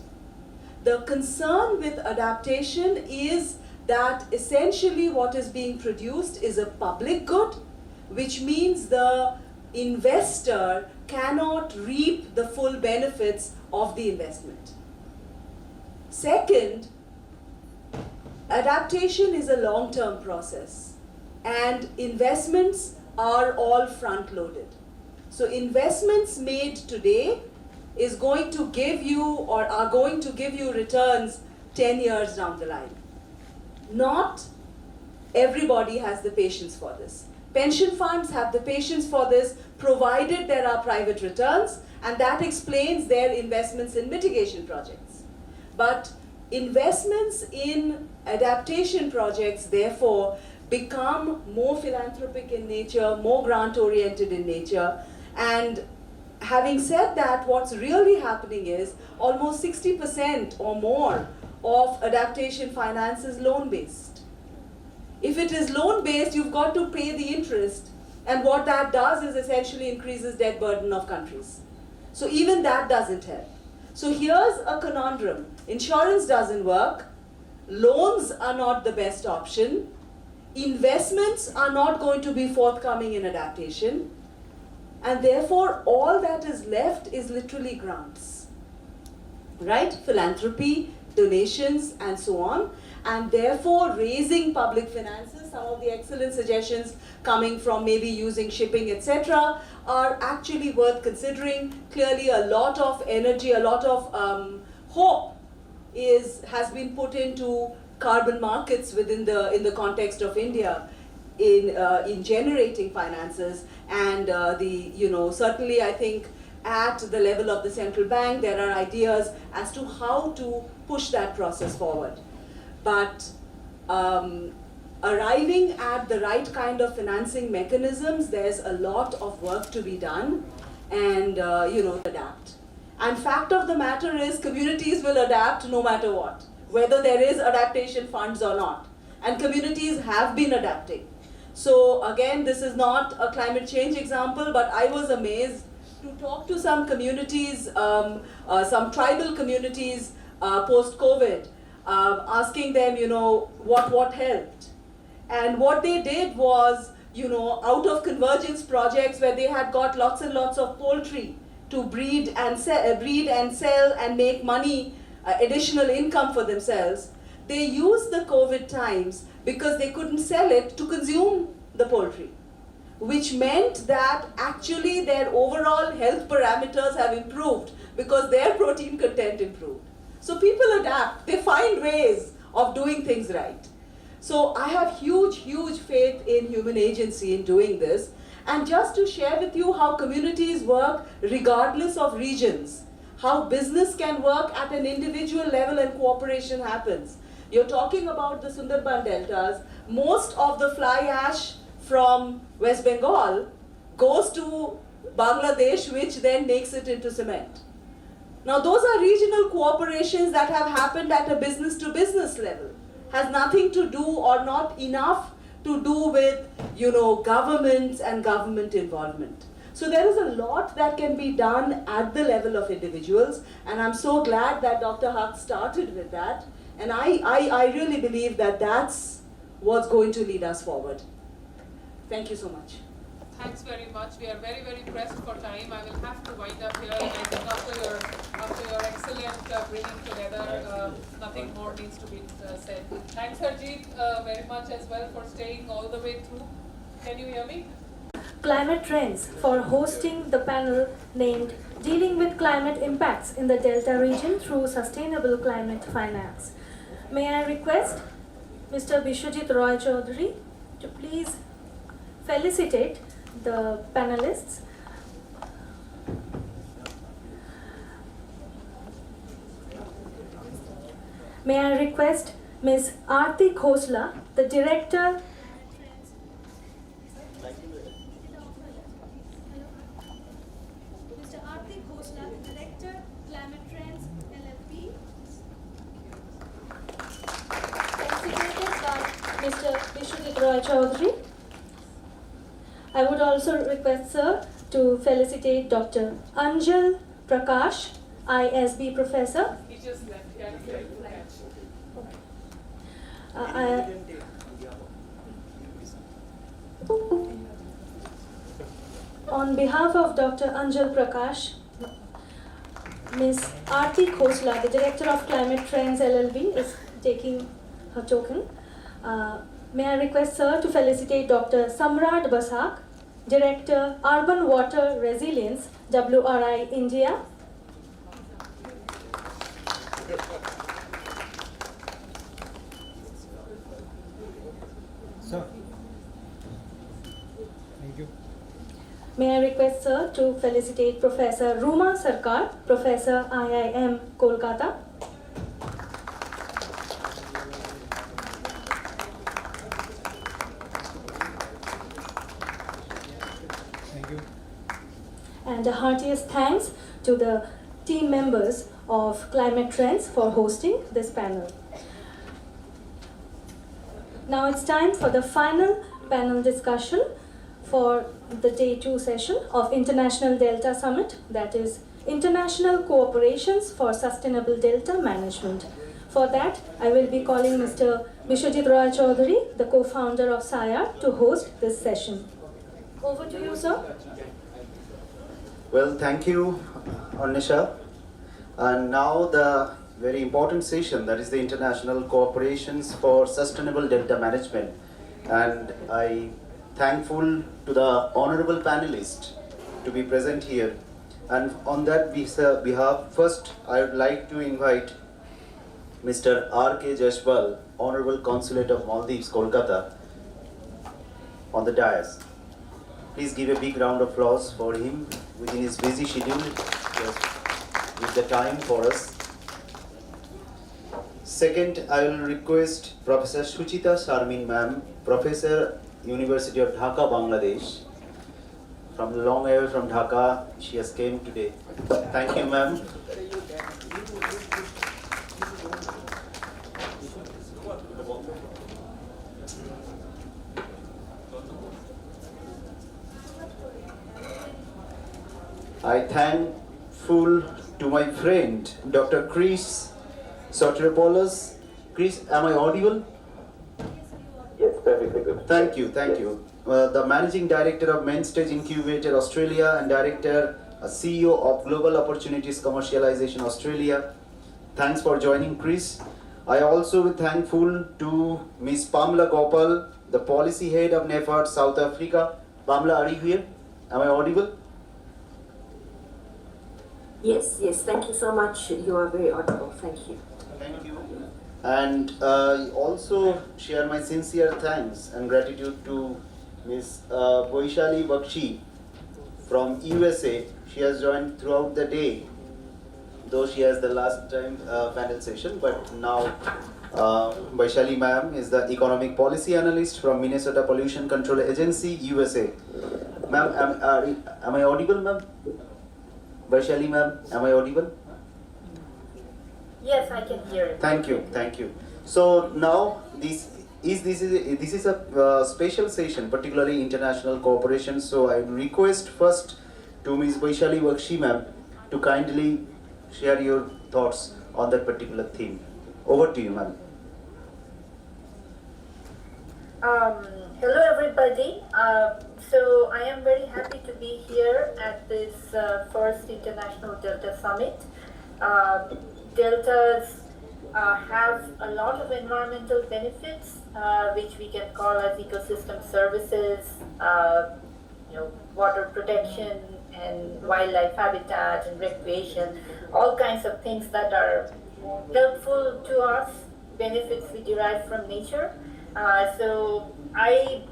The concern with adaptation is that essentially what is being produced is a public good, which means the investor cannot reap the full benefits of the investment. Second, adaptation is a long-term process and investments are all front-loaded. So investments made today is going to give you or are going to give you returns 10 years down the line. Not everybody has the patience for this. Pension funds have the patience for this, provided there are private returns, and that explains their investments in mitigation projects. But investments in adaptation projects, therefore, become more philanthropic in nature, more grant-oriented in nature. And having said that, what's really happening is almost 60% or more of adaptation finance is loan-based. If it is loan-based, you've got to pay the interest, and what that does is essentially increases debt burden of countries. So even that doesn't help. So here's a conundrum. Insurance doesn't work, loans are not the best option, investments are not going to be forthcoming in adaptation, and therefore all that is left is literally grants, right? Philanthropy, donations, and so on. And therefore raising public finances, some of the excellent suggestions coming from maybe using shipping, etc., are actually worth considering. Clearly a lot of energy, a lot of hope has been put into carbon markets within in the context of India. in generating finances, and certainly I think at the level of the central bank there are ideas as to how to push that process forward. But arriving at the right kind of financing mechanisms, there's a lot of work to be done, and adapt. And fact of the matter is, communities will adapt no matter what, whether there is adaptation funds or not. And communities have been adapting. So again, this is not a climate change example, but I was amazed to talk to some communities, some tribal communities post-COVID, asking them, what helped. And what they did was, out of convergence projects where they had got lots and lots of poultry to breed and sell and make money, additional income for themselves, they used the COVID times because they couldn't sell it to consume the poultry, which meant that actually their overall health parameters have improved because their protein content improved. So people adapt, they find ways of doing things right. So I have huge, huge faith in human agency in doing this. And just to share with you how communities work regardless of regions, how business can work at an individual level and cooperation happens. You're talking about the Sundarban deltas. Most of the fly ash from West Bengal goes to Bangladesh, which then makes it into cement. Now those are regional cooperations that have happened at a business to business level. Has nothing to do or not enough to do with, governments and government involvement. So there is a lot that can be done at the level of individuals, and I'm so glad that Dr. Haq started with that. And I really believe that that's what's going to lead us forward. Thank you so much. Thanks very much. We are very, very pressed for time. I will have to wind up here. And I think after your excellent bringing together, nothing more needs to be said. Thanks, Harjeet, very much as well for staying all the way through. Can you hear me? Climate Trends for hosting the panel named Dealing with Climate Impacts in the Delta Region Through Sustainable Climate Finance. May I request Mr. Bishwajit Roy Chaudhary to please felicitate the panelists. May I request Ms. Aarti Khosla, the Director. Mr. Aarti Khosla, the Director, Climate Trends, LLP. Felicitated by Mr. Bishwajit Roy Chaudhary. I would also request, sir, to felicitate Dr. Anjal Prakash, ISB Professor. He just left. He had to on behalf of Dr. Anjal Prakash, Ms. Aarti Khosla, the Director of Climate Trends LLB, is taking her token. May I request, sir, to felicitate Dr. Samrat Basak, Director, Urban Water Resilience, WRI India. Sir. Thank you. May I request, sir, to felicitate Professor Ruma Sarkar, Professor IIM Kolkata. And the heartiest thanks to the team members of Climate Trends for hosting this panel. Now it's time for the final panel discussion for the Day 2 session of International Delta Summit, that is International Cooperations for Sustainable Delta Management. For that, I will be calling Mr. Bishwajit Roy Chaudhary, the co-founder of SAIARD, to host this session. Over to you, sir. Well, thank you, Anisha. And now the very important session, that is the International Cooperations for Sustainable Delta Management. And I'm thankful to the honorable panelists to be present here. And on that behalf, first I would like to invite Mr. R.K. Jaiswal, Honorable Consulate of Maldives, Kolkata, on the dais. Please give a big round of applause for him within his busy schedule. Just give the time for us. Second, I will request Professor Suchita Sharmin ma'am, Professor, University of Dhaka, Bangladesh. From long way from Dhaka, she has came today. Thank you, ma'am. I thankful to my friend, Dr. Chris Soteropoulos. Chris, am I audible? Yes, perfectly good. Thank you, thank you. The Managing Director of Mainstage Incubator Australia and Director, CEO of Global Opportunities Commercialization Australia. Thanks for joining, Chris. I also be thankful to Ms. Pamela Gopal, the Policy Head of NEFAD South Africa. Pamela, are you here? Am I audible? Yes, yes, thank you so much. You are very audible. Thank you. Thank you. And also share my sincere thanks and gratitude to Ms. Vaishali Bakshi from USA. She has joined throughout the day, though she has the last time panel session, but now Vaishali ma'am is the Economic Policy Analyst from Minnesota Pollution Control Agency, USA. Ma'am, am I audible, ma'am? Vaishali ma'am, am I audible? Yes, I can hear it. Thank you, thank you. So now this is a special session, particularly international cooperation. So I request first to Ms. Vaishali Bakshi ma'am to kindly share your thoughts on that particular theme. Over to you, ma'am. Hello, everybody. So I am very happy to be here at this first International Delta Summit. Deltas have a lot of environmental benefits, which we can call as ecosystem services, water protection and wildlife habitat and recreation, all kinds of things that are helpful to us, benefits we derive from nature. So I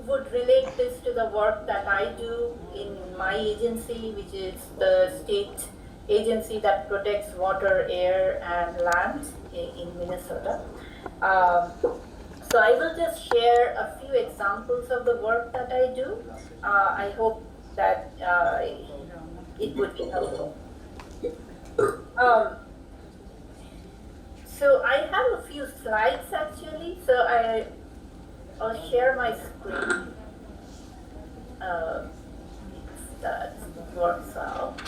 would relate this to the work that I do in my agency, which is the state agency that protects water, air, and land in Minnesota. So I will just share a few examples of the work that I do. I hope that it would be helpful. So I have a few slides actually. So I'll share my screen. If that works out.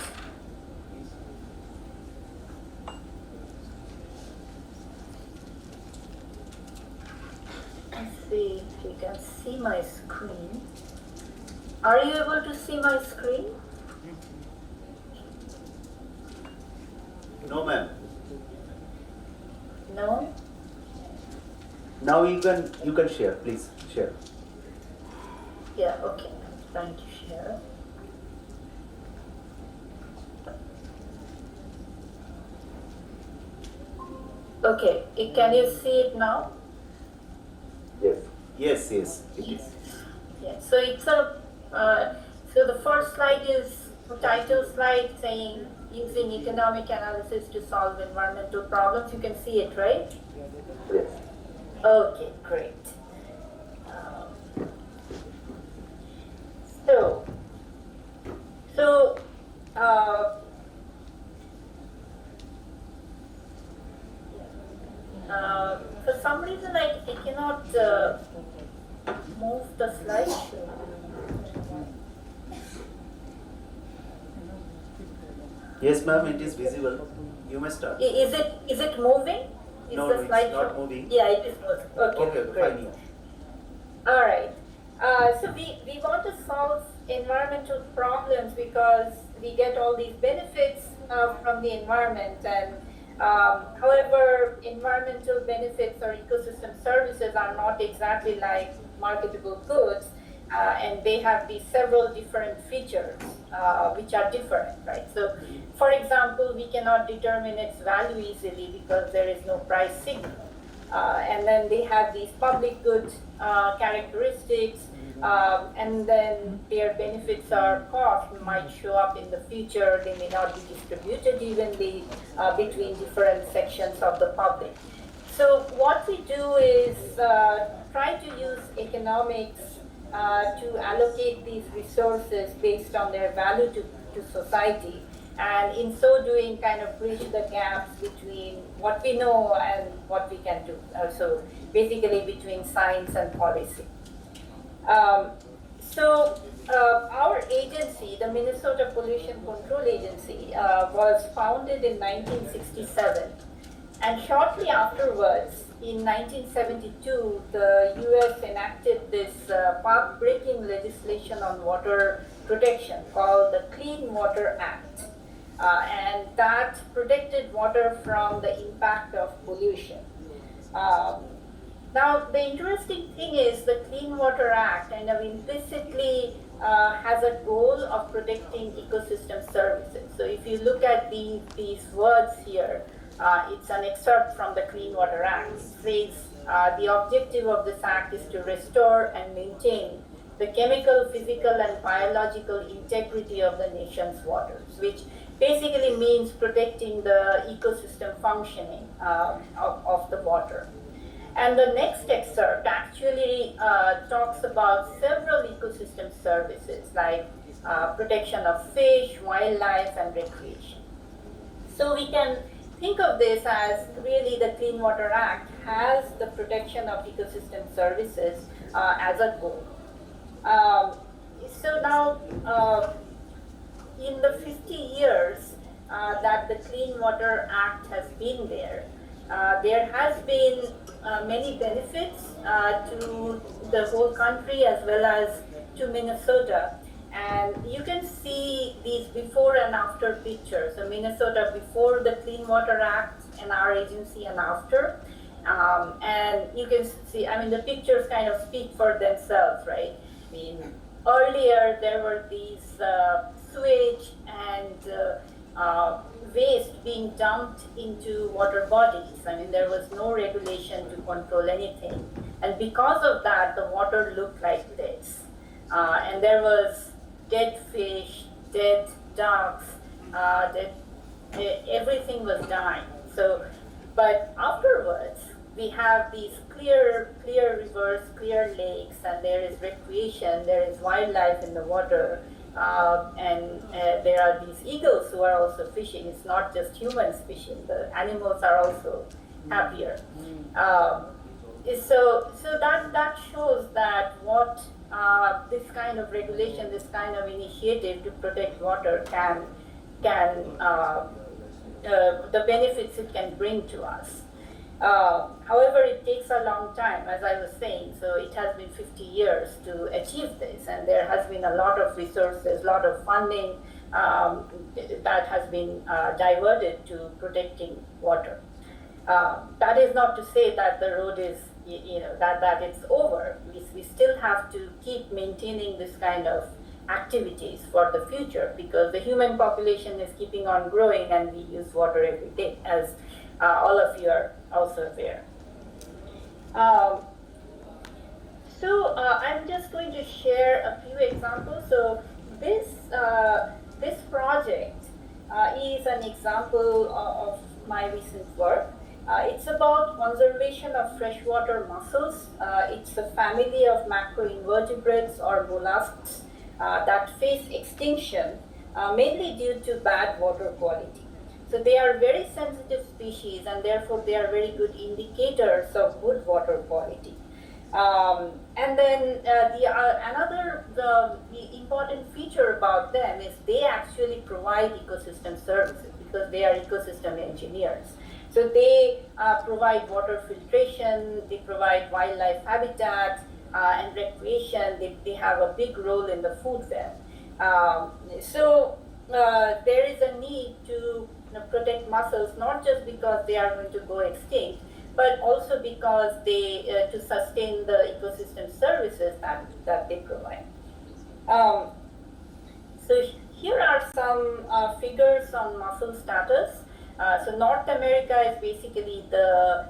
Let's see if you can see my screen. Are you able to see my screen? No, ma'am. No? Now you can share, please share. Yeah, okay. I'm trying to share. Okay, can you see it now? Yes. Yes, yes, it is. Yeah, so it's so the first slide is the title slide saying using economic analysis to solve environmental problems. You can see it, right? Yes. Okay, great. For some reason I cannot move the slideshow. Yes, ma'am, it is visible. You may start. Is it moving? Is No, the no, it's slideshow? not moving. Yeah, it is moving. Okay, great. fine. All right. So we want to solve environmental problems because we get all these benefits from the environment, and however, environmental benefits or ecosystem services are not exactly like marketable goods, and they have these several different features which are different, right? So, for example, we cannot determine its value easily because there is no price signal. And then they have these public good characteristics. and then their benefits or costs might show up in the future. They may not be distributed evenly between different sections of the public. So what we do is try to use economics to allocate these resources based on their value to society, and in so doing kind of bridge the gaps between what we know and what we can do. So basically between science and policy. Our agency, the Minnesota Pollution Control Agency, was founded in 1967. And shortly afterwards, in 1972, the US enacted this path-breaking legislation on water protection called the Clean Water Act. And that protected water from the impact of pollution. Now, the interesting thing is the Clean Water Act kind of implicitly has a goal of protecting ecosystem services. So if you look at these words here, it's an excerpt from the Clean Water Act. It says, the objective of this act is to restore and maintain the chemical, physical, and biological integrity of the nation's waters, which basically means protecting the ecosystem functioning of the water. And the next excerpt actually talks about several ecosystem services like protection of fish, wildlife, and recreation. So we can think of this as really the Clean Water Act has the protection of ecosystem services as a goal. So now, in the 50 years that the Clean Water Act has been there has been many benefits to the whole country as well as to Minnesota. And you can see these before and after pictures. So Minnesota before the Clean Water Act and our agency and after. And you can see, I mean, the pictures kind of speak for themselves, right? I mean, earlier there were these sewage and waste being dumped into water bodies. I mean, there was no regulation to control anything. And because of that, the water looked like this. And there was dead fish, dead ducks, everything was dying. So, but afterwards, we have these clear rivers, clear lakes, and there is recreation, there is wildlife in the water, and there are these eagles who are also fishing. It's not just humans fishing, the animals are also happier. So that shows that what this kind of regulation, this kind of initiative to protect water can the benefits it can bring to us. However, it takes a long time, as I was saying, so it has been 50 years to achieve this, and there has been a lot of resources, a lot of funding that has been diverted to protecting water. That is not to say that the road is, that it's over. We still have to keep maintaining this kind of activities for the future because the human population is keeping on growing and we use water every day, as all of you are also aware. I'm just going to share a few examples. So this project is an example of my recent work. It's about conservation of freshwater mussels. It's a family of macroinvertebrates or mollusks that face extinction mainly due to bad water quality. So they are very sensitive species and therefore they are very good indicators of good water quality. And then another important feature about them is they actually provide ecosystem services because they are ecosystem engineers. So they provide water filtration, they provide wildlife habitat and recreation. They have a big role in the food web. There is a need to protect mussels, not just because they are going to go extinct, but also because they to sustain the ecosystem services that they provide. So here are some figures on mussel status. So North America is basically the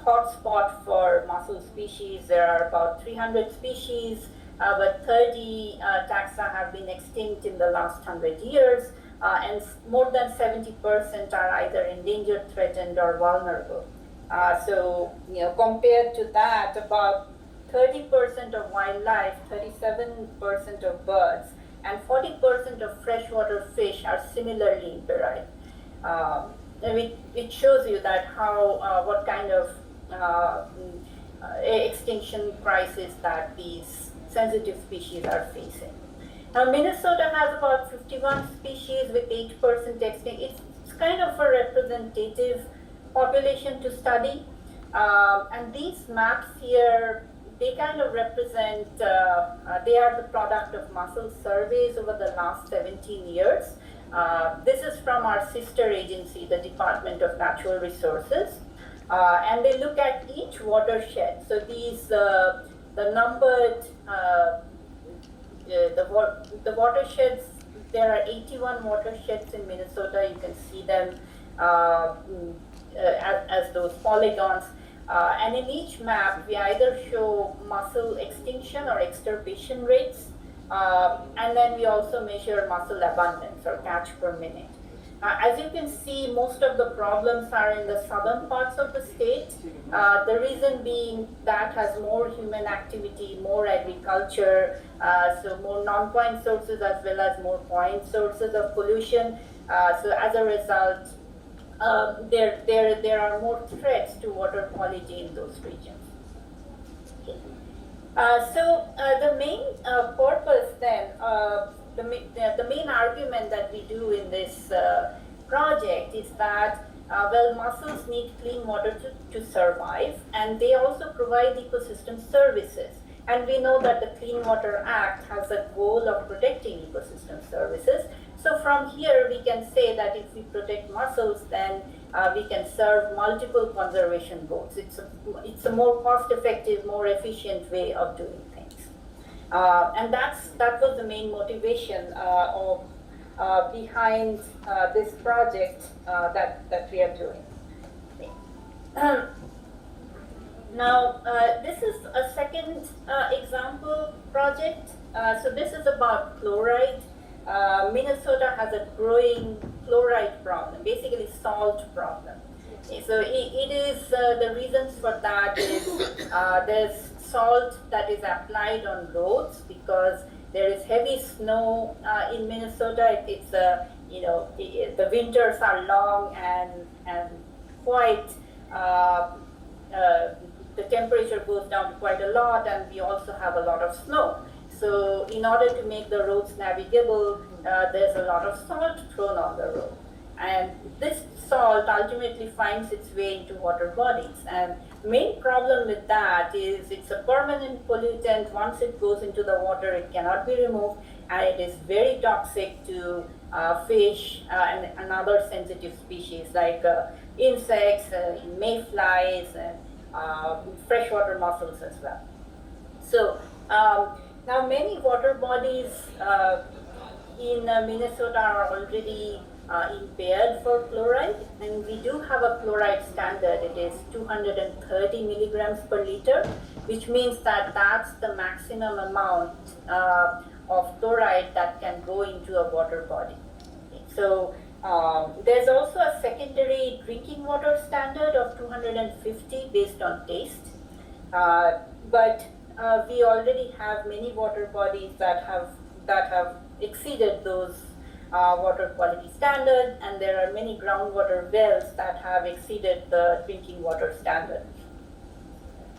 hotspot for mussel species. There are about 300 species, but 30 taxa have been extinct in the last 100 years, and more than 70% are either endangered, threatened, or vulnerable. So, compared to that, about 30% of wildlife, 37% of birds, and 40% of freshwater fish are similarly impaired. It shows you that what kind of extinction crisis that these sensitive species are facing. Now, Minnesota has about 51 species with 8% extinct. It's kind of a representative population to study. And these maps here, they kind of represent, they are the product of mussel surveys over the last 17 years. This is from our sister agency, the Department of Natural Resources. And they look at each watershed. So these, the numbered, the watersheds, there are 81 watersheds in Minnesota. You can see them as those polygons. And in each map, we either show mussel extinction or extirpation rates, and then we also measure mussel abundance or catch per minute. As you can see, most of the problems are in the southern parts of the state. The reason being that has more human activity, more agriculture, so more non-point sources as well as more point sources of pollution. So as a result, there are more threats to water quality in those regions. So the main purpose then, the main argument that we do in this project is that well, mussels need clean water to survive, and they also provide ecosystem services. And we know that the Clean Water Act has a goal of protecting ecosystem services. So from here, we can say that if we protect mussels, then we can serve multiple conservation goals. It's a more cost-effective, more efficient way of doing things. And that was the main motivation behind this project that we are doing. Now, this is a second example project. So this is about fluoride. Minnesota has a growing fluoride problem, basically salt problem. So it is, the reasons for that is there's salt that is applied on roads because there is heavy snow in Minnesota. It's the winters are long and quite, the temperature goes down quite a lot, and we also have a lot of snow. So in order to make the roads navigable, there's a lot of salt thrown on the road. And this salt ultimately finds its way into water bodies. And the main problem with that is it's a permanent pollutant. Once it goes into the water, it cannot be removed, and it is very toxic to fish and other sensitive species like insects, mayflies, and freshwater mussels as well. So now many water bodies in Minnesota are already impaired for fluoride, and we do have a fluoride standard. It is 230 milligrams per liter, which means that that's the maximum amount of fluoride that can go into a water body. So there's also a secondary drinking water standard of 250 based on taste, but we already have many water bodies that have exceeded those water quality standard, and there are many groundwater wells that have exceeded the drinking water standard.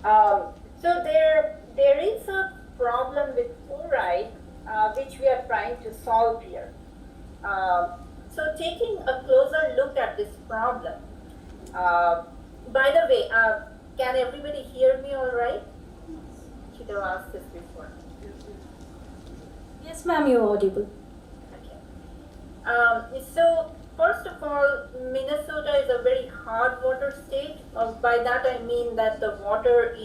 So there is a problem with fluoride which we are trying to solve here. So taking a closer look at this problem. By the way, can everybody hear me all right? Should have asked this before. Yes, ma'am, you're audible. Okay. So first of all, Minnesota is a very hard water state. By that I mean that the water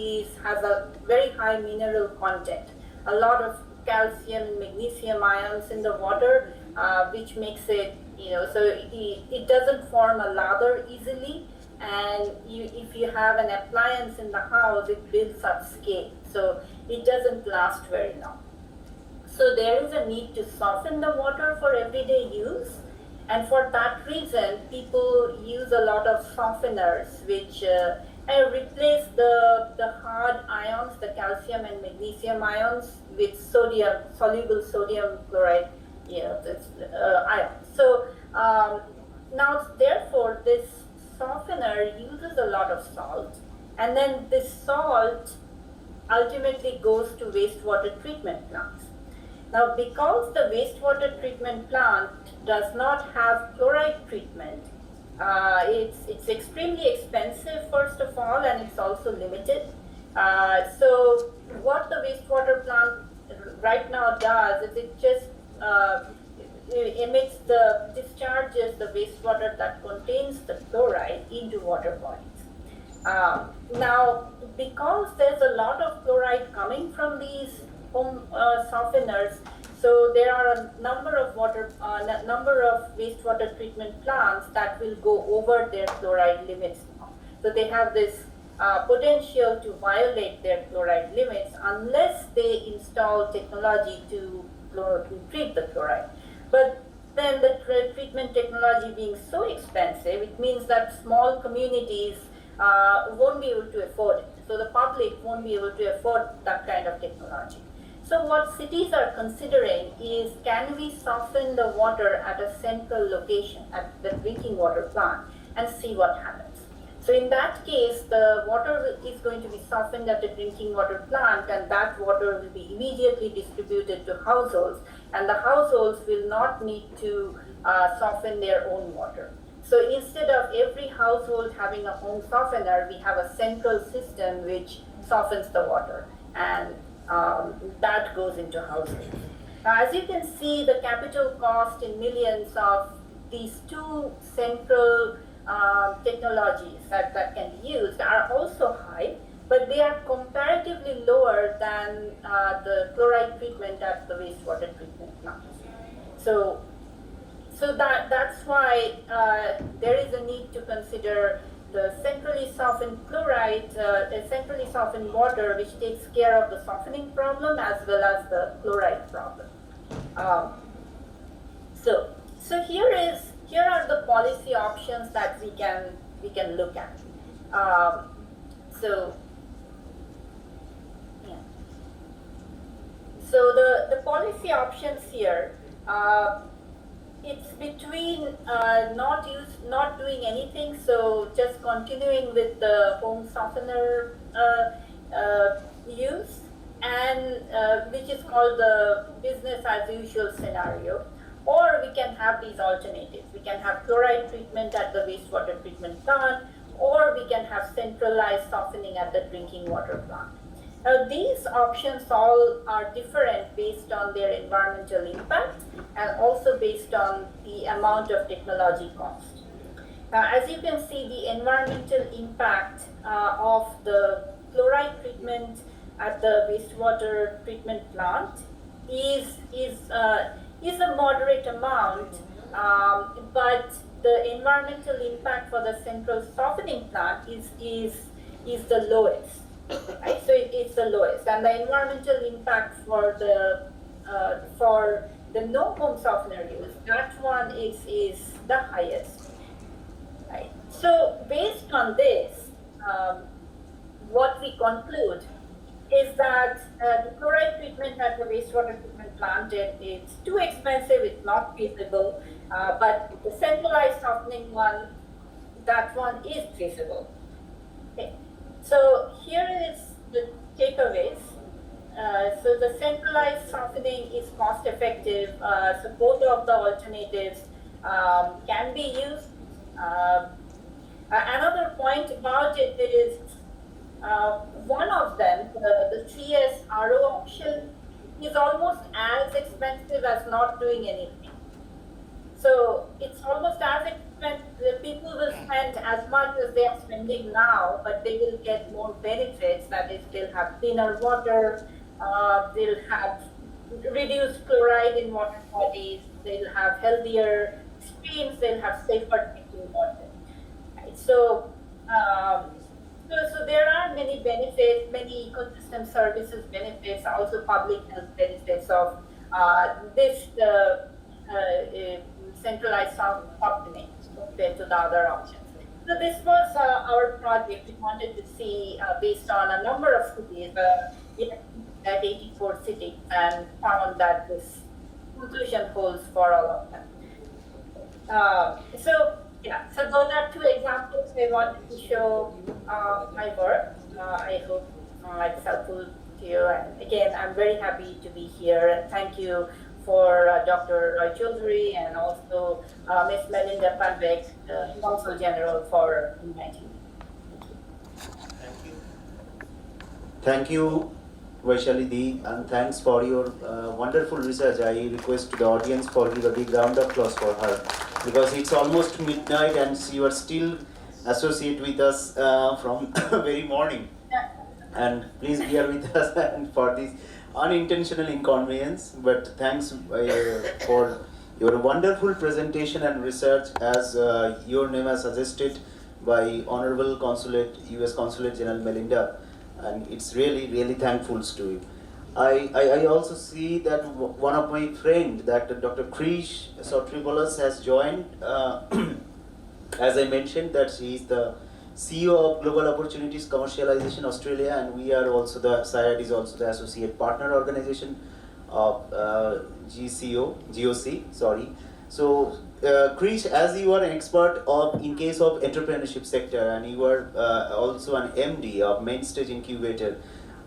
has a very high mineral content. A lot of calcium and magnesium ions in the water, which makes it, so it doesn't form a lather easily, and if you have an appliance in the house, it builds up scale. So it doesn't last very long. So there is a need to soften the water for everyday use. And for that reason, people use a lot of softeners, which replace the hard ions, the calcium and magnesium ions, with sodium, soluble sodium chloride, ions. So now, therefore, this softener uses a lot of salt, and then this salt ultimately goes to wastewater treatment plants. Now, because the wastewater treatment plant does not have chloride treatment, it's extremely expensive, first of all, and it's also limited. So what the wastewater plant right now does is it just discharges the wastewater that contains the chloride into water bodies. Now, because there's a lot of chloride coming from these home softeners, so there are a number of wastewater treatment plants that will go over their chloride limits now. So they have this potential to violate their chloride limits unless they install technology to treat the chloride. But then the treatment technology being so expensive, it means that small communities won't be able to afford it. So the public won't be able to afford that kind of technology. So what cities are considering is, can we soften the water at a central location, at the drinking water plant, and see what happens. So in that case, the water is going to be softened at the drinking water plant, and that water will be immediately distributed to households, and the households will not need to soften their own water. So instead of every household having a home softener, we have a central system which softens the water, and that goes into households. Now, as you can see, the capital cost in millions of these two central technologies that can be used are also high, but they are comparatively lower than the chloride treatment at the wastewater treatment plant. So that's why there is a need to consider the centrally softened chloride, centrally softened water, which takes care of the softening problem as well as the chloride problem. So here are the policy options that we can look at. So the policy options here. It's between not doing anything, so just continuing with the home softener use, and which is called the business as usual scenario. Or we can have these alternatives. We can have chloride treatment at the wastewater treatment plant, or we can have centralized softening at the drinking water plant. Now, these options all are different based on their environmental impact and also based on the amount of technology cost. Now, as you can see, the environmental impact of the chloride treatment at the wastewater treatment plant is a moderate amount, but the environmental impact for the central softening plant is the lowest. Right? So it's the lowest, and the environmental impact for the no home softener use, that one is the highest. Right? So based on this, what we conclude is that the chloride treatment at the wastewater treatment plant is too expensive, it's not feasible, but the centralized softening one, that one is feasible. Okay. So here is the takeaways. So the centralized softening is cost effective, so both of the alternatives can be used. Another point about it is, one of them, the 3S RO option, is almost as expensive as not doing anything. So it's almost as expensive. People will spend as much as they are spending now, but they will get more benefits. That is, they'll have cleaner water, they'll have reduced chloride in water bodies, they'll have healthier streams, they'll have safer drinking water. Right? So So there are many benefits, many ecosystem services benefits, also public health benefits of this centralized subcomponent compared to the other options. So this was our project. We wanted to see, based on a number of cities, we had at 84 cities, and found that this conclusion holds for all of them. So those are two examples I wanted to show my work. I hope it's helpful to you. And again, I'm very happy to be here. And thank you for Dr. Roy Choudhury and also Ms. Melinda Padbeck, the Consul General, for inviting me. Thank you, Vaishali Di, and thanks for your wonderful research. I request the audience for give a big round of applause for her, because it's almost midnight and you are still associate with us from very morning. And please bear with us and for this unintentional inconvenience. But thanks for your wonderful presentation and research, as your name has suggested by Honorable Consulate, U.S. Consulate General Melinda. And it's really thankful to you. I also see that one of my friend, that Dr. Krish Sotribolas has joined. As I mentioned, that she is the CEO of Global Opportunities Commercialization Australia, and we are also SAIARD is also the associate partner organization of GOC. Sorry. So, Krish, as you are an expert in case of entrepreneurship sector, and you are also an MD of Mainstage Incubator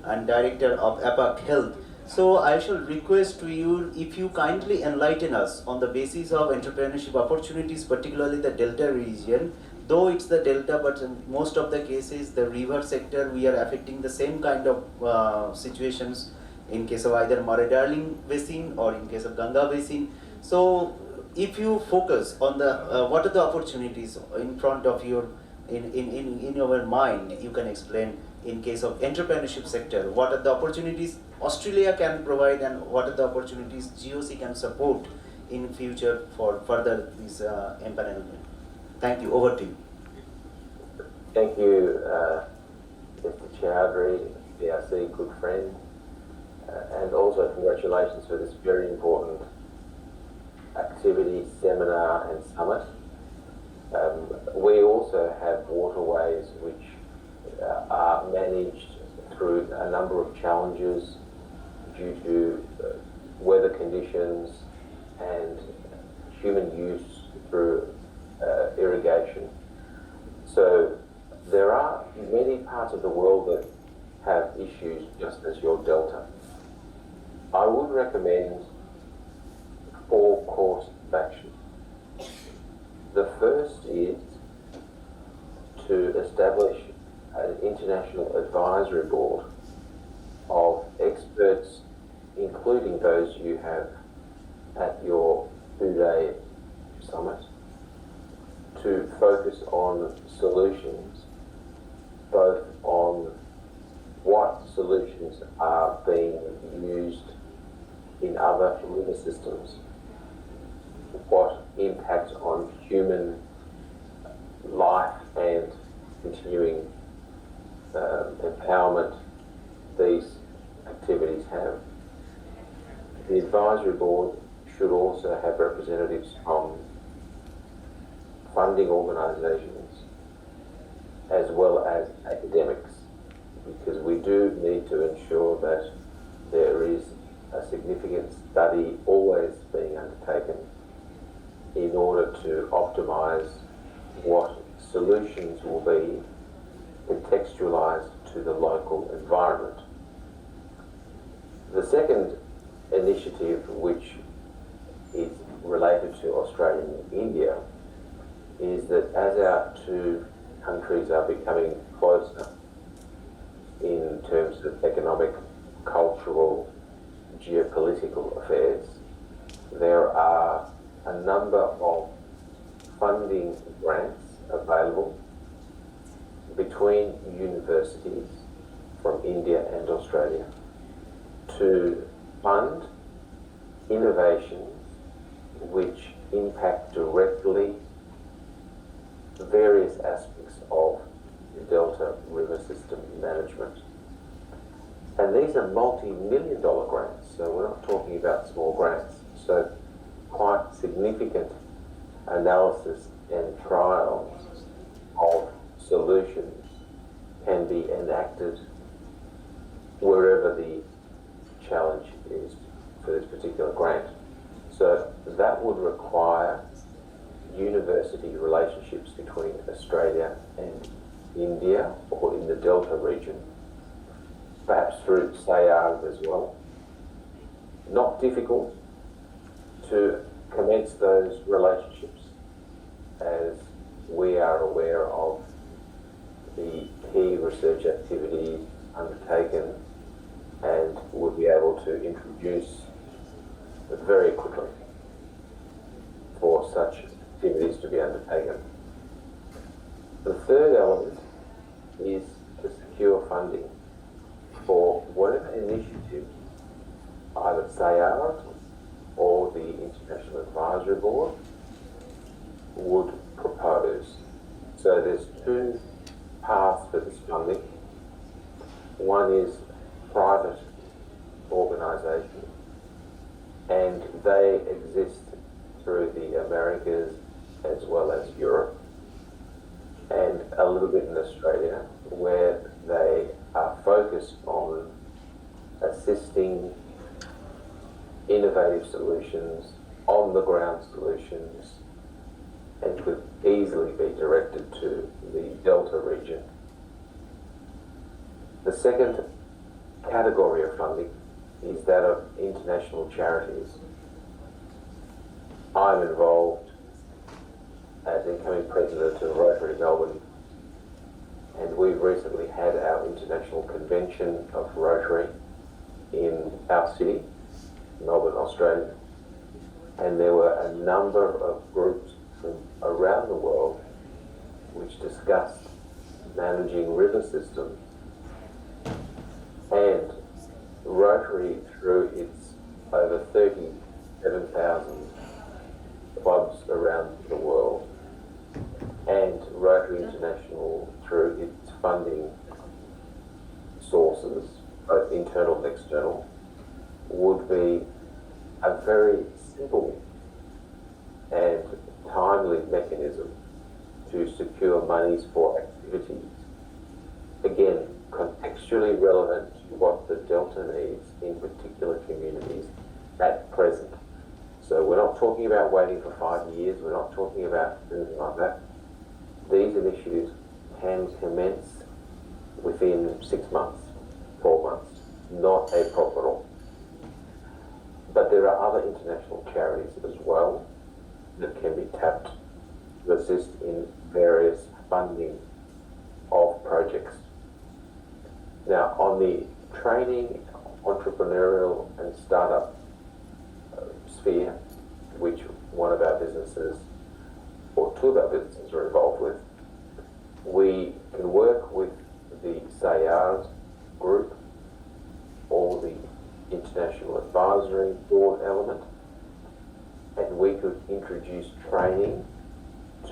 and Director of APAC Health. So I shall request to you if you kindly enlighten us on the basis of entrepreneurship opportunities, particularly the Delta region. Though it's the Delta, but in most of the cases, the river sector, we are affecting the same kind of situations in case of either Murray-Darling Basin or in case of Ganga Basin. So if you focus on the what are the opportunities in front of your in your mind, you can explain in case of entrepreneurship sector, what are the opportunities Australia can provide and what are the opportunities GOC can support in future for further this empanelment. Thank you. Over to you. Thank you, Mr. Choudhury, DRC, good friend, and also congratulations for this very important activity, seminar and summit. We also have waterways which are managed through a number of challenges due to weather conditions and human use through irrigation. So there are many parts of the world that have issues just as your delta. I would recommend 4 courses of action. The first is to establish an international advisory board of experts, including those you have at your 2-day summit, to focus on solutions, both on what solutions are being used in other river systems, what impact on human life and continuing empowerment these activities have. The advisory board should also have representatives from funding organisations as well as academics, because we do need to ensure that there is a significant study always being undertaken in order to optimise what solutions will be contextualised to the local environment. The second initiative, which is related to Australia and India, is that as our 2 countries are becoming closer in terms of economic, cultural, geopolitical affairs, there are a number of funding grants available between universities from India and Australia to fund innovations which impact directly various aspects of Delta River System Management. And these are multi-million dollar grants, so we're not talking about small grants. So quite significant analysis and trials of solutions can be enacted wherever the challenge is for this particular grant. So that would require university relationships between Australia and India, or in the Delta region, perhaps through SAIARD as well. Not difficult to commence those relationships, as we are aware of the key research activities undertaken and would be able to introduce very quickly for such activities to be undertaken. The third element is to secure funding for whatever initiative either SAIARD or the International Advisory Board would propose. So there's two paths for this funding. One is private organisation, and they exist through the Americas as well as Europe, and a little bit in Australia, where they are focused on assisting innovative solutions, on-the-ground solutions, and could easily be directed to the Delta region. The second category of funding is that of international charities. I'm involved as incoming president of Rotary Melbourne, and we've recently had our international convention of Rotary in our city, Melbourne, Australia, and there were a number of groups from around the world which discussed managing river systems, and Rotary, through its over 37,000 clubs around the world, and Rotary International through its funding sources, both internal and external, would be a very simple and timely mechanism to secure monies for activities, again, contextually relevant to what the Delta needs in particular communities at present. So we're not talking about waiting for 5 years, we're not talking about anything like that. These initiatives can commence within 6 months, 4 months, not a problem at all. But there are other international charities as well that can be tapped to assist in various funding of projects. Now, on the training, entrepreneurial and startup sphere, which one of our businesses, or two of our businesses are involved with, we can work with the SAIARD group or the International Advisory Board element, and we could introduce training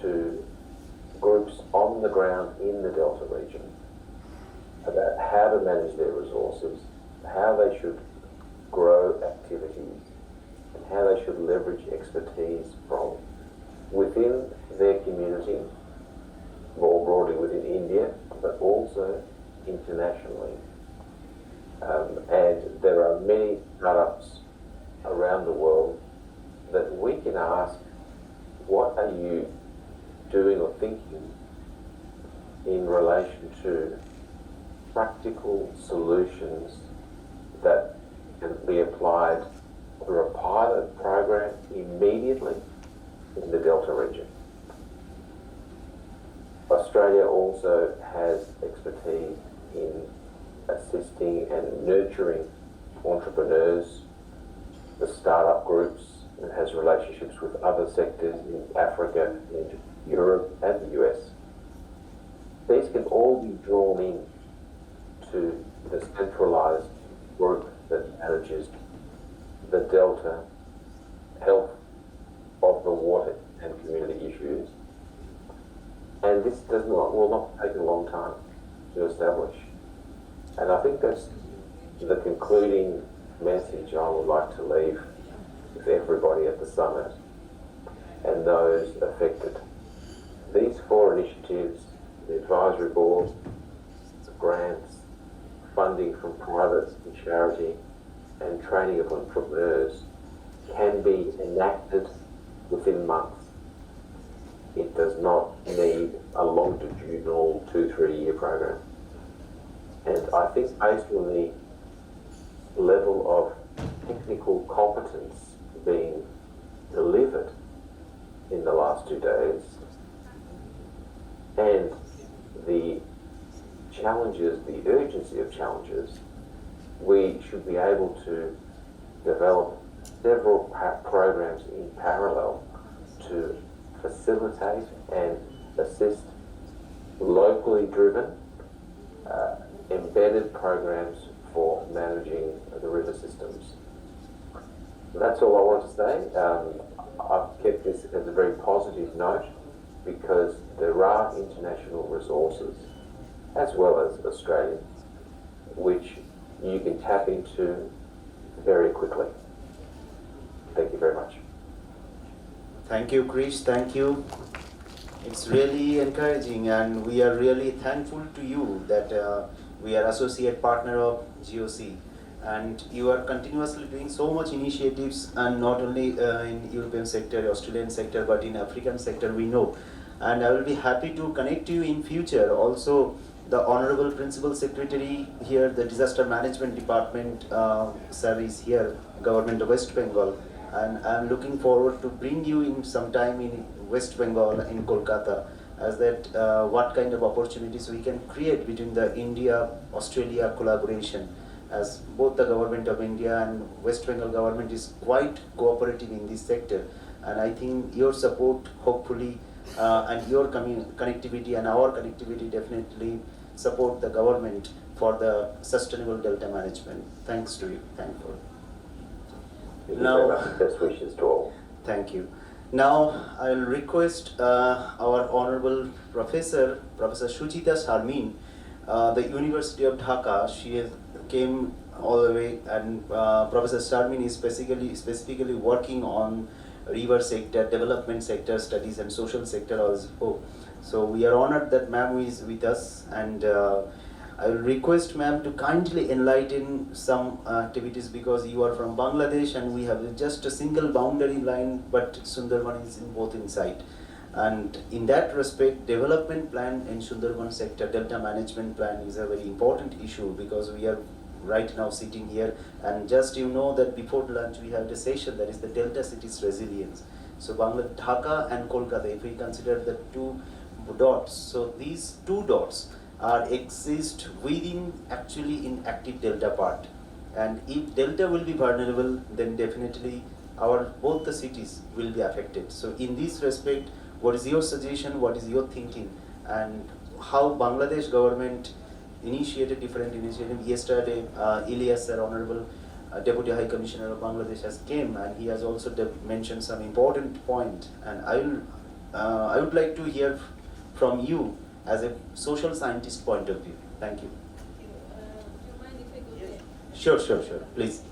to groups on the ground in the Delta region about how to manage their resources, how they should grow activities, and how they should leverage expertise from within their community, more broadly within India, but also internationally. And there are many startups around the world that we can ask, what are you doing or thinking in relation to practical solutions that can be applied through a pilot program immediately in the Delta region. Australia also has expertise in assisting and nurturing entrepreneurs, the startup groups, and has relationships with other sectors in Africa, in Europe and the US. These can all be drawn in to the centralised group that manages the Delta health of the water and community issues. And this will not take a long time to establish. And I think that's the concluding message I would like to leave with everybody at the summit and those affected. These 4 initiatives, the advisory board, the grants, funding from private and charity, and training of entrepreneurs can be enacted within months. It does not need a longitudinal 2-3 year program. And I think based on the level of technical competence being delivered in the last 2 days and the challenges, the urgency of challenges, we should be able to develop several programs in parallel to facilitate and assist locally driven, embedded programs for managing the river systems. That's all I want to say. I've kept this as a very positive note because there are international resources as well as Australian which you can tap into very quickly. Thank you very much. Thank you, Krish. Thank you. It's really encouraging, and we are really thankful to you that we are associate partner of GOC, and you are continuously doing so much initiatives, and not only in European sector, Australian sector, but in African sector we know. And I will be happy to connect you in future. Also, the Honorable Principal Secretary here, the Disaster Management Department, sir is here, Government of West Bengal, and I am looking forward to bring you in sometime in West Bengal, in Kolkata, as that what kind of opportunities we can create between the India-Australia collaboration, as both the Government of India and West Bengal government is quite cooperative in this sector, and I think your support hopefully and your connectivity and our connectivity definitely support the government for the sustainable delta management. Thanks to you. Thankful. Now, best wishes to all. Thank you. Now I will request our honorable Professor Shuchita Sharmin, the University of Dhaka. She came all the way, and Professor Sharmin is specifically working on river sector, development sector studies, and social sector also. So we are honored that ma'am is with us, and I will request ma'am to kindly enlighten some activities, because you are from Bangladesh and we have just a single boundary line, but Sundarban is in both inside. And in that respect, development plan in Sundarban sector, delta management plan is a very important issue, because we are right now sitting here, and just you know that before lunch we had a session that is the Delta Cities Resilience. So Bangladesh, Dhaka and Kolkata, if we consider the 2 dots, so these 2 dots exist within actually in active delta part, and if delta will be vulnerable, then definitely both the cities will be affected. So in this respect, what is your suggestion, what is your thinking, and how Bangladesh government initiated different initiatives? Yesterday, Ilyas, sir, Honorable Deputy High Commissioner of Bangladesh, has came, and he has also mentioned some important point, and I would like to hear from you as a social scientist point of view. Thank you. Do you mind if I go there? Sure, please.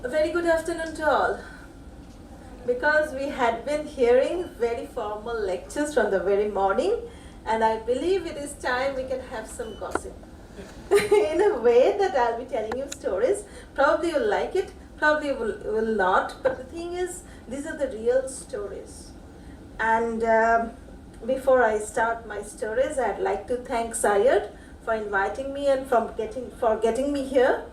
A very good afternoon to all. Because we had been hearing very formal lectures from the very morning, and I believe it is time we can have some gossip. In a way that I'll be telling you stories. Probably you'll like it, probably will not, but the thing is, these are the real stories. And before I start my stories, I'd like to thank SAIARD for inviting me and for getting me here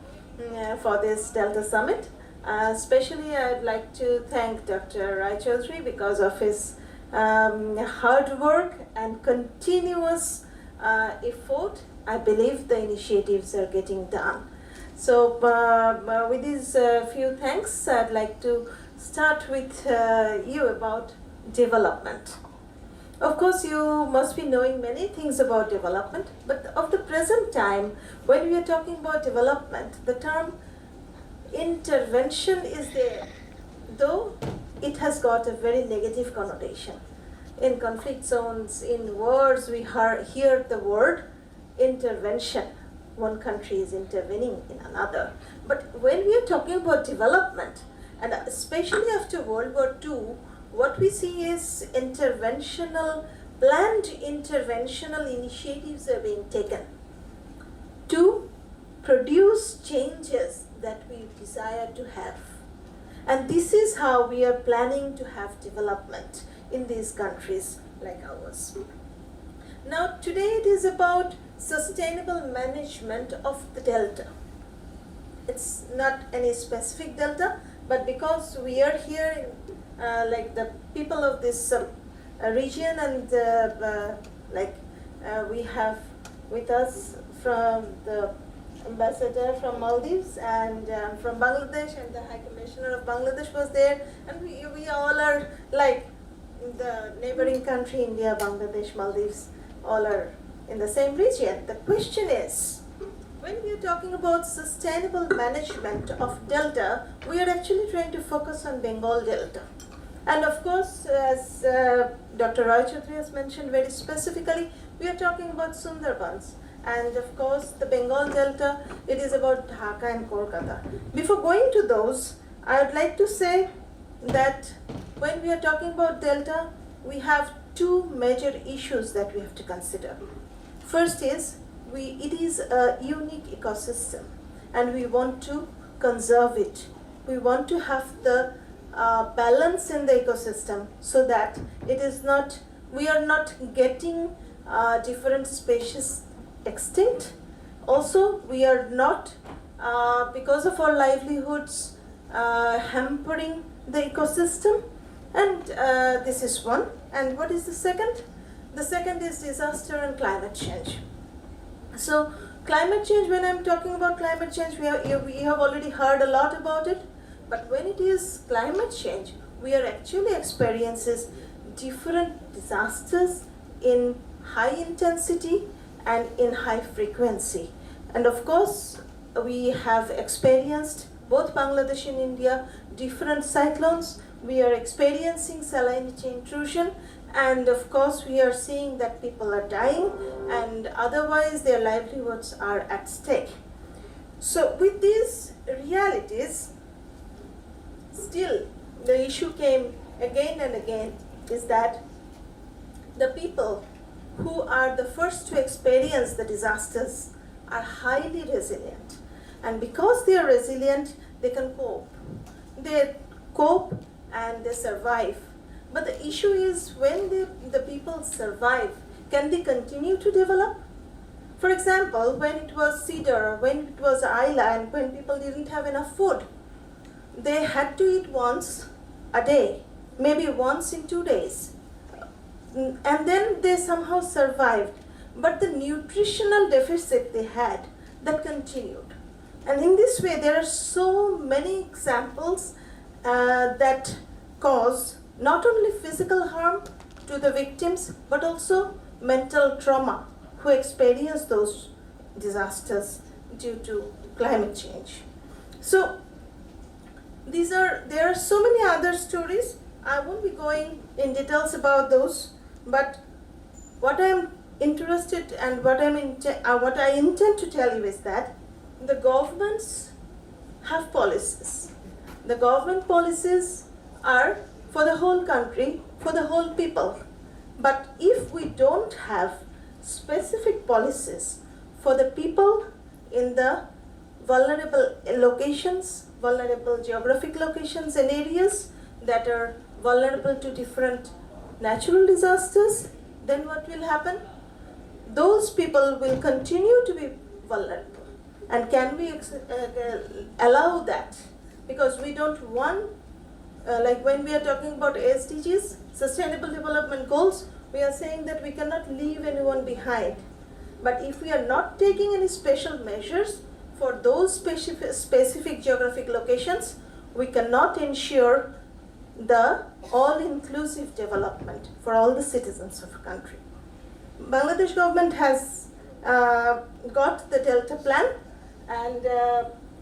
for this Delta Summit. Especially I'd like to thank Dr. Rai Chaudhary because of his hard work and continuous effort. I believe the initiatives are getting done. So with these few thanks, I'd like to start with you about development. Of course, you must be knowing many things about development, but of the present time, when we are talking about development, the term intervention is there, though it has got a very negative connotation. In conflict zones, in wars, we hear the word intervention. One country is intervening in another. But when we are talking about development, and especially after World War II, what we see is planned interventional initiatives are being taken to produce changes that we desire to have. And this is how we are planning to have development in these countries like ours. Now, today it is about sustainable management of the delta. It's not any specific delta, but because we are here, like the people of this region, and we have with us from the ambassador from Maldives and from Bangladesh, and the High Commissioner of Bangladesh was there, and we all are like the neighboring country, India, Bangladesh, Maldives, all are in the same region. The question is, when we are talking about sustainable management of delta, we are actually trying to focus on Bengal Delta. And of course, as Dr. Roy Chaudhary has mentioned very specifically, we are talking about Sundarbans. And of course, the Bengal Delta, it is about Dhaka and Kolkata. Before going to those, I would like to say that when we are talking about delta, we have two major issues that we have to consider. First is, it is a unique ecosystem, and we want to conserve it. We want to have the balance in the ecosystem so that we are not getting different species extinct. Also, we are not, because of our livelihoods, hampering the ecosystem. And this is one. And what is the second? The second is disaster and climate change. So climate change, when I'm talking about climate change, we have already heard a lot about it. But when it is climate change, we are actually experiencing different disasters in high intensity and in high frequency. And of course, we have experienced, both Bangladesh and India, different cyclones. We are experiencing salinity intrusion, and of course we are seeing that people are dying, and otherwise their livelihoods are at stake. So with these realities, still the issue came again and again, is that the people who are the first to experience the disasters are highly resilient. And because they are resilient, they can cope. They cope and they survive. But the issue is, when the people survive, can they continue to develop? For example, when it was Cedar, when it was Island, when people didn't have enough food, they had to eat once a day, maybe once in 2 days. And then they somehow survived. But the nutritional deficit they had, that continued. And in this way, there are so many examples that cause not only physical harm to the victims, but also mental trauma who experience those disasters due to climate change. So there are so many other stories. I won't be going in details about those, but what I'm interested and what I intend to tell you is that the governments have policies. The government policies are for the whole country, for the whole people. But if we don't have specific policies for the people in the vulnerable locations, vulnerable geographic locations and areas that are vulnerable to different natural disasters, then what will happen? Those people will continue to be vulnerable. And can we allow that? Because we don't want, like when we are talking about SDGs, Sustainable Development Goals, we are saying that we cannot leave anyone behind. But if we are not taking any special measures for those specific geographic locations, we cannot ensure the all-inclusive development for all the citizens of a country. Bangladesh government has got the Delta plan, and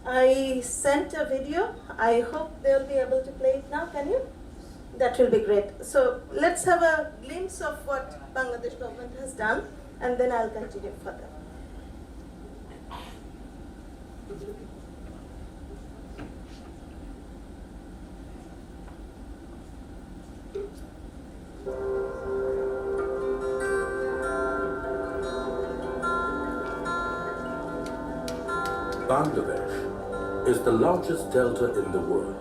I sent a video. I hope they'll be able to play it now. Can you? That will be great. So let's have a glimpse of what Bangladesh government has done, and then I'll continue further. Bangladesh is the largest delta in the world.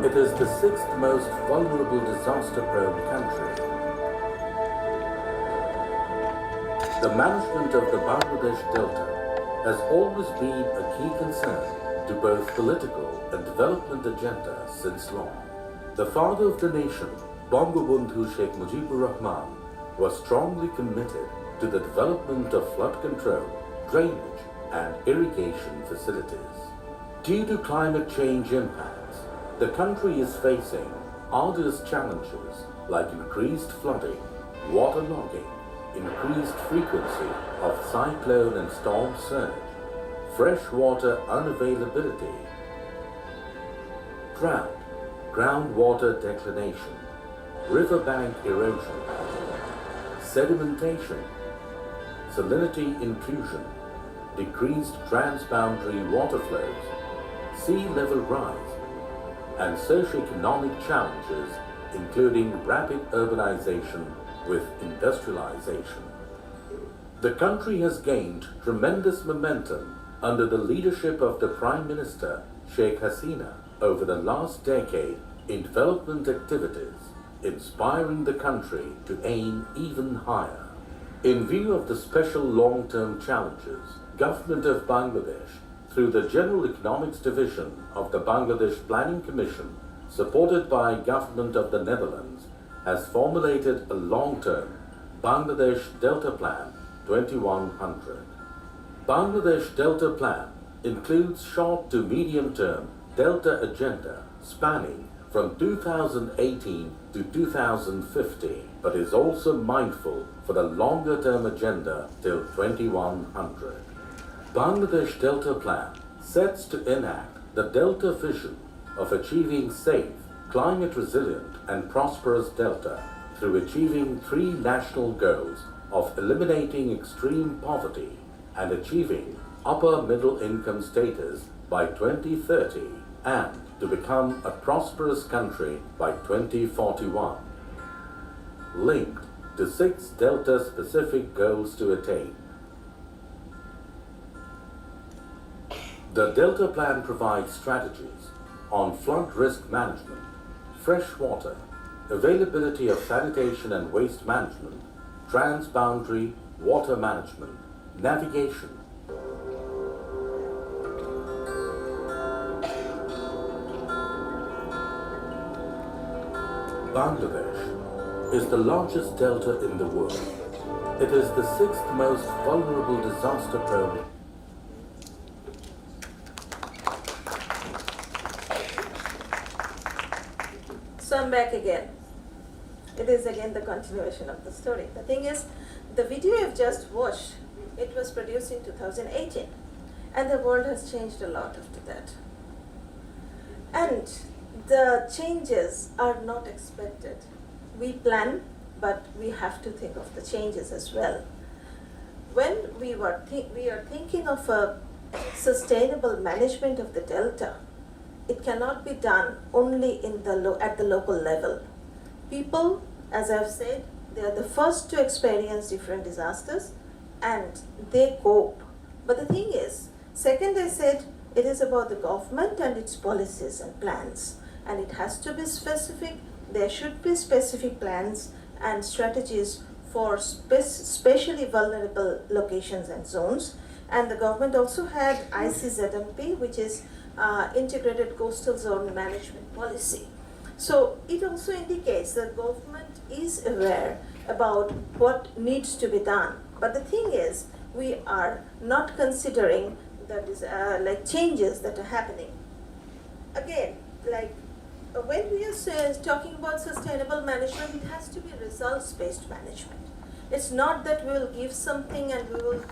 It is the sixth most vulnerable disaster-prone country. The management of the Bangladesh Delta has always been a key concern to both political and development agenda since long. The father of the nation, Bangabandhu Sheikh Mujibur Rahman, was strongly committed to the development of flood control, drainage, and irrigation facilities. Due to climate change impacts, the country is facing arduous challenges like increased flooding, waterlogging, increased frequency of cyclone and storm surge, freshwater unavailability, drought, groundwater declination, riverbank erosion, sedimentation, salinity intrusion, decreased transboundary water flows, sea level rise, and socioeconomic challenges including rapid urbanization with industrialization. The country has gained tremendous momentum under the leadership of the Prime Minister Sheikh Hasina over the last decade in development activities, inspiring the country to aim even higher. In view of the special long-term challenges, Government of Bangladesh, through the General Economics Division of the Bangladesh Planning Commission, supported by Government of the Netherlands, has formulated a long-term Bangladesh Delta Plan 2100. Bangladesh Delta Plan includes short to medium-term Delta agenda spanning from 2018 to 2050, but is also mindful for the longer-term agenda till 2100. Bangladesh Delta Plan sets to enact the Delta vision of achieving safe, climate-resilient and prosperous Delta through achieving three national goals of eliminating extreme poverty and achieving upper middle income status by 2030 and to become a prosperous country by 2041. Linked to 6 Delta-specific goals to attain. The Delta Plan provides strategies on flood risk management, fresh water, availability of sanitation and waste management, transboundary water management, navigation. Bangladesh is the largest delta in the world. It is the 6th most vulnerable disaster-prone. So I'm back again. It is again the continuation of the story. The thing is, the video you've just watched, it was produced in 2018, and the world has changed a lot after that. And the changes are not expected. We plan, but we have to think of the changes as well. When we are thinking of a sustainable management of the delta, it cannot be done only in at the local level. People, as I've said, they are the first to experience different disasters and they cope. But the thing is, second I said, it is about the government and its policies and plans. And it has to be specific. There should be specific plans and strategies for specially vulnerable locations and zones. And the government also had ICZMP, which is Integrated Coastal Zone Management Policy. So it also indicates that government is aware about what needs to be done. But the thing is, we are not considering that is changes that are happening. Again, like when we are talking about sustainable management, it has to be results-based management. It's not that we will give something and we will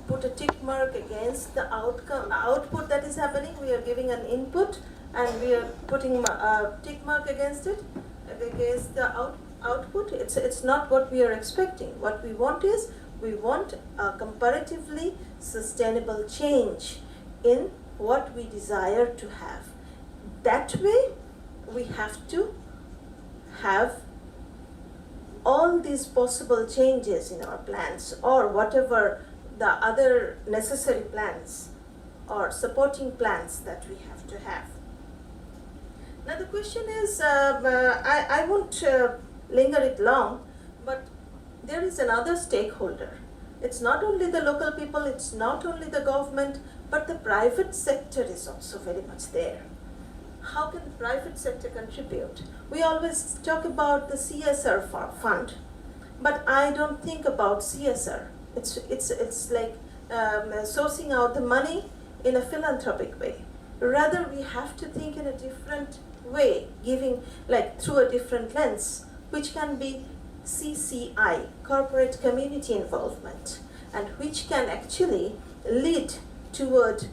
put a tick mark against the output that is happening. We are giving an input and we are putting a tick mark against it, against the output. It's not what we are expecting. What we want is, we want a comparatively sustainable change in what we desire to have. That way, we have to have all these possible changes in our plans, or whatever the other necessary plans or supporting plans that we have to have. Now the question is, I won't linger it long, but there is another stakeholder. It's not only the local people, it's not only the government, but the private sector is also very much there. How can the private sector contribute? We always talk about the CSR fund, but I don't think about CSR. It's like sourcing out the money in a philanthropic way. Rather, we have to think in a different way, giving like through a different lens, which can be CCI, corporate community involvement, and which can actually lead toward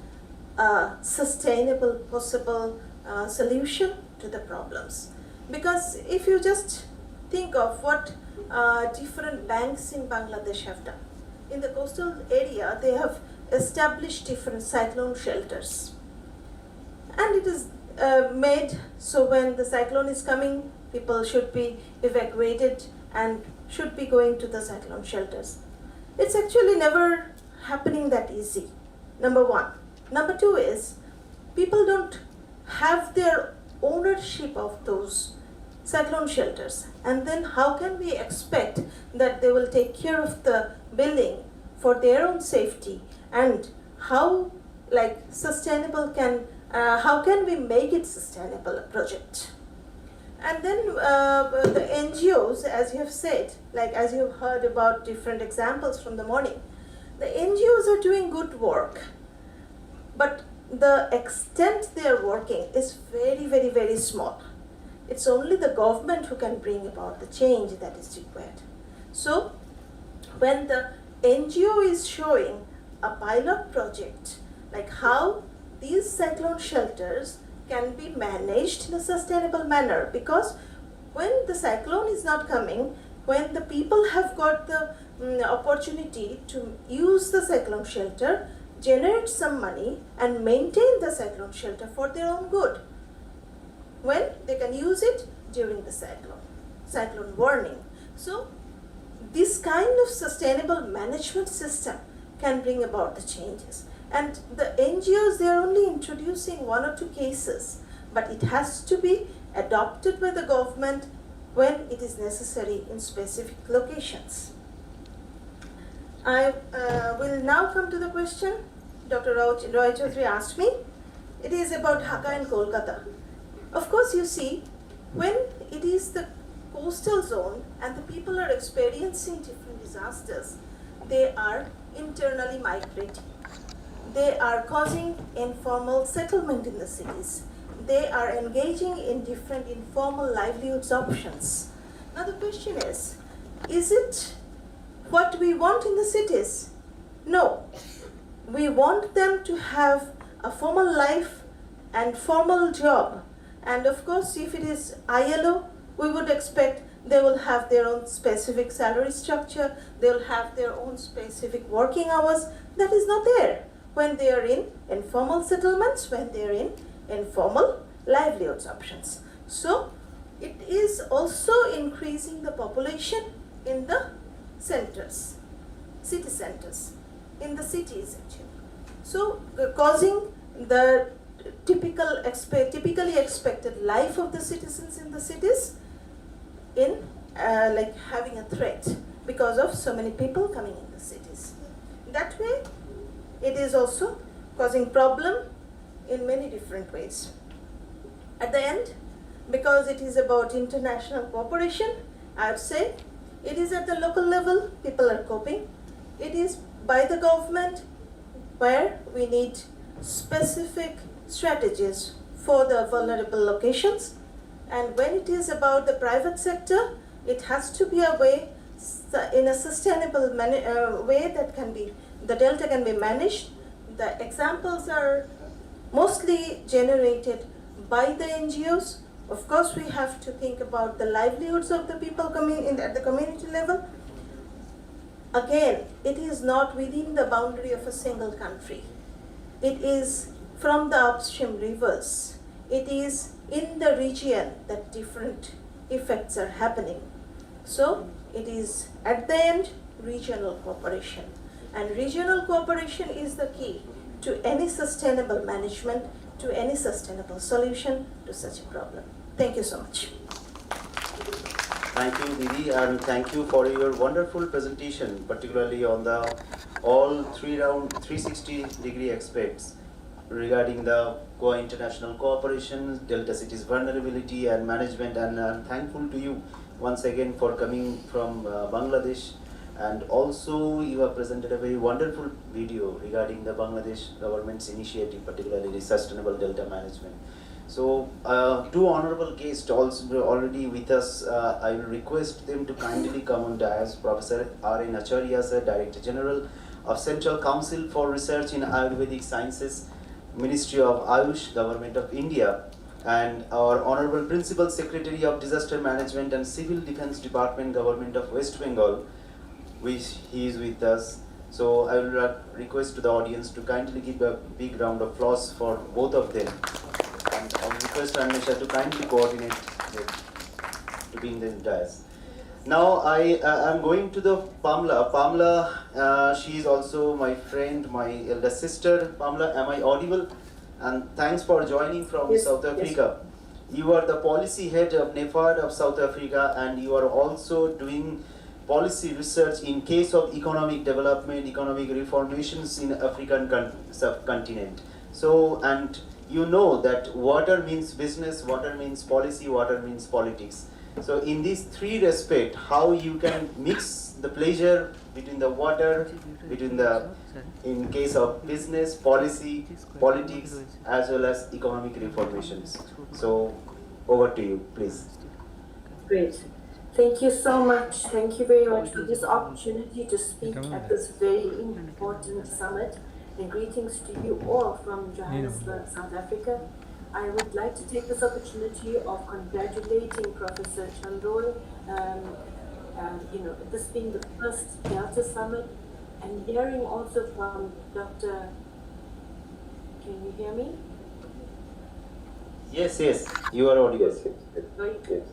a sustainable possible solution to the problems. Because if you just think of what different banks in Bangladesh have done. In the coastal area, they have established different cyclone shelters. And it is made so when the cyclone is coming, people should be evacuated and should be going to the cyclone shelters. It's actually never happening that easy, number one. Number two is, people don't have their ownership of those cyclone shelters. And then how can we expect that they will take care of the building for their own safety? And how sustainable how can we make it sustainable a project? And then the NGOs, as you have said, as you have heard about different examples from the morning, the NGOs are doing good work, but the extent they are working is very, very, very small. It's only the government who can bring about the change that is required. So when the NGO is showing a pilot project, like how these cyclone shelters can be managed in a sustainable manner, because when the cyclone is not coming, when the people have got the opportunity to use the cyclone shelter, generate some money and maintain the cyclone shelter for their own good, when they can use it during the cyclone warning. So this kind of sustainable management system can bring about the changes. And the NGOs, they are only introducing one or two cases, but it has to be adopted by the government when it is necessary in specific locations. I will now come to the question Dr. Roy Chaudhary asked me. It is about Dhaka and Kolkata. Of course, you see, when it is the coastal zone and the people are experiencing different disasters, they are internally migrating. They are causing informal settlement in the cities. They are engaging in different informal livelihoods options. Now the question is it what we want in the cities? No. We want them to have a formal life and formal job. And of course, if it is ILO, we would expect they will have their own specific salary structure, they will have their own specific working hours. That is not there when they are in informal settlements, when they are in informal livelihoods options. So it is also increasing the population in the centers, city centers, in the cities actually. So causing the typically expected life of the citizens in the cities in having a threat because of so many people coming in the cities. That way, it is also causing problem in many different ways. At the end, because it is about international cooperation, I would say it is at the local level, people are coping. It is by the government where we need specific strategies for the vulnerable locations, And when it is about the private sector, it has to be a way, in a sustainable way that can be, the delta can be managed. The examples are mostly generated by the NGOs. Of course, we have to think about the livelihoods of the people coming in at the community level. Again, it is not within the boundary of a single country. It is from the upstream rivers. It is in the region that different effects are happening. So it is at the end regional cooperation. And regional cooperation is the key to any sustainable management, to any sustainable solution to such a problem. Thank you so much. Thank you, Didi, and thank you for your wonderful presentation, particularly on the all 360-degree aspects regarding the Goa international cooperation, Delta cities vulnerability and management. And I'm thankful to you once again for coming from Bangladesh. And also you have presented a very wonderful video regarding the Bangladesh government's initiative, particularly the sustainable delta management. So, two honorable guests also already with us. I will request them to kindly come on dais. Professor R.N. Acharya, sir, Director General of Central Council for Research in Ayurvedic Sciences, Ministry of Ayush, Government of India, and our Honorable Principal Secretary of Disaster Management and Civil Defense Department, Government of West Bengal, which he is with us. So I will request to the audience to kindly give a big round of applause for both of them. And I will request Anusha to kindly coordinate to be in the dais. Now I am going to the Pamela. Pamela, she is also my friend, my elder sister. Pamela, am I audible? And thanks for joining from South Africa. Yes. You are the policy head of NEFAD of South Africa, and you are also doing policy research in case of economic development, economic reformations in African subcontinent. So, and you know that water means business, water means policy, water means politics. So in these three respects, how you can mix the pleasure between the water, between the, in case of business, policy, politics, as well as economic reformations. So over to you, please. Great. Thank you so much. Thank you very much for this opportunity to speak at this very important summit. And greetings to you all from Johannesburg, South Africa. I would like to take this opportunity of congratulating Professor Chandroy, this being the first Delta Summit, and hearing also from Dr. Can you hear me? Yes, you are audible. Yes. Very good.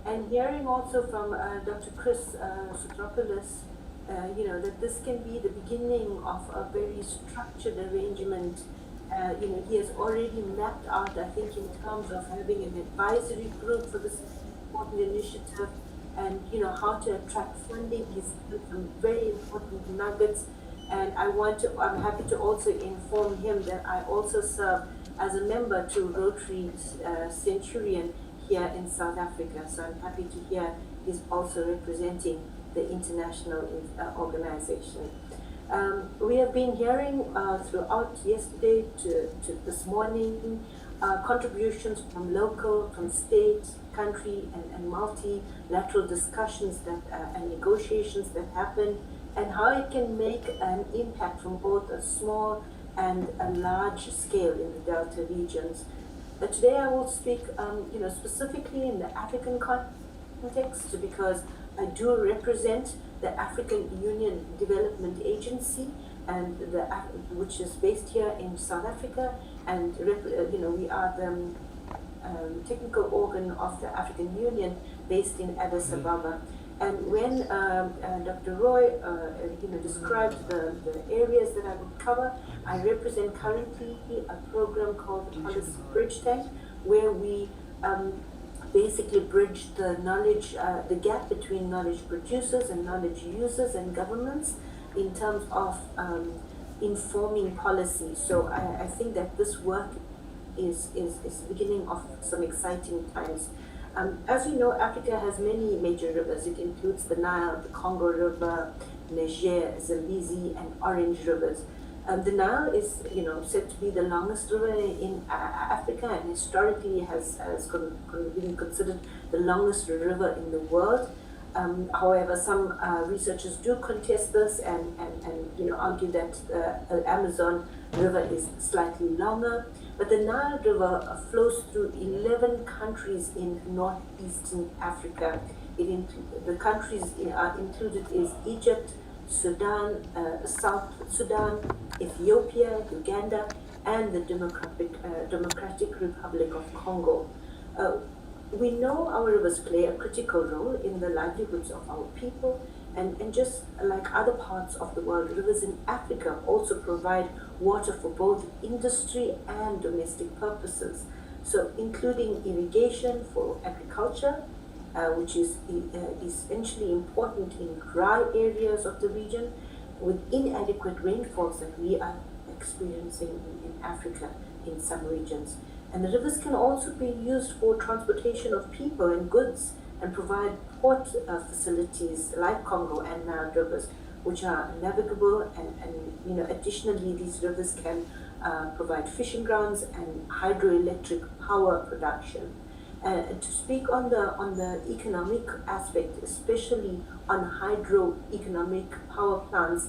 And hearing also from Dr. Chris Sotropoulos, that this can be the beginning of a very structured arrangement. He has already mapped out, I think, in terms of having an advisory group for this important initiative, and how to attract funding. He's given some very important nuggets, and I'm happy to also inform him that I also serve as a member to Rotary Centurion here in South Africa. So I'm happy to hear he's also representing the international organization. We have been hearing throughout yesterday to this morning contributions from local, from state, country, and multilateral discussions and negotiations that happen, and how it can make an impact from both a small and a large scale in the Delta regions. But today I will speak, specifically in the African context, because I do represent the African Union Development Agency, and which is based here in South Africa, and we are the technical organ of the African Union based in Addis Ababa. And when Dr. Roy described the areas that I would cover, I represent currently a program called the Policy Bridge Tank, where we basically bridge the knowledge, the gap between knowledge producers and knowledge users and governments in terms of informing policy. So I think that this work is the beginning of some exciting times. As you know, Africa has many major rivers. It includes the Nile, the Congo River, Niger, Zambezi, and Orange rivers. The Nile is, said to be the longest river in Africa, and historically has been considered the longest river in the world. However, some researchers do contest this and argue that the Amazon River is slightly longer. But the Nile River flows through 11 countries in northeastern Africa. The countries are included is Egypt, Sudan, South Sudan, Ethiopia, Uganda, and the Democratic Republic of Congo. We know our rivers play a critical role in the livelihoods of our people, and just like other parts of the world, rivers in Africa also provide water for both industry and domestic purposes. So including irrigation for agriculture, which is essentially important in dry areas of the region with inadequate rainfalls that we are experiencing in Africa in some regions. And the rivers can also be used for transportation of people and goods and provide port facilities like Congo and Nile rivers, which are navigable, and additionally these rivers can provide fishing grounds and hydroelectric power production. And to speak on the economic aspect, especially on hydroeconomic power plants,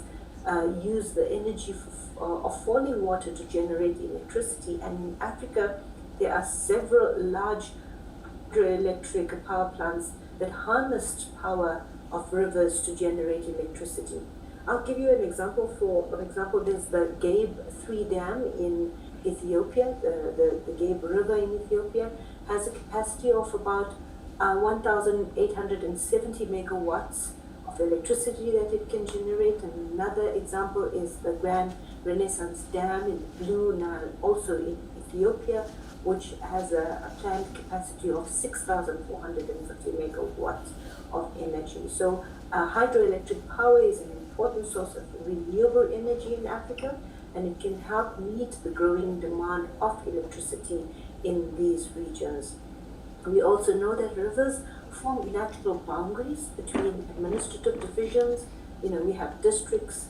use the energy of falling water to generate electricity. And in Africa, there are several large hydroelectric power plants that harness power of rivers to generate electricity. I'll give you an example. For example, there's the Gabe 3 Dam in Ethiopia. The Gabe River in Ethiopia has a capacity of about 1,870 megawatts of electricity that it can generate. And another example is the Grand Renaissance Dam in Blue Nile, also in Ethiopia, which has a planned capacity of 6,450 megawatts of energy. So hydroelectric power is an important source of renewable energy in Africa, and it can help meet the growing demand of electricity in these regions. We also know that rivers form natural boundaries between administrative divisions. We have districts,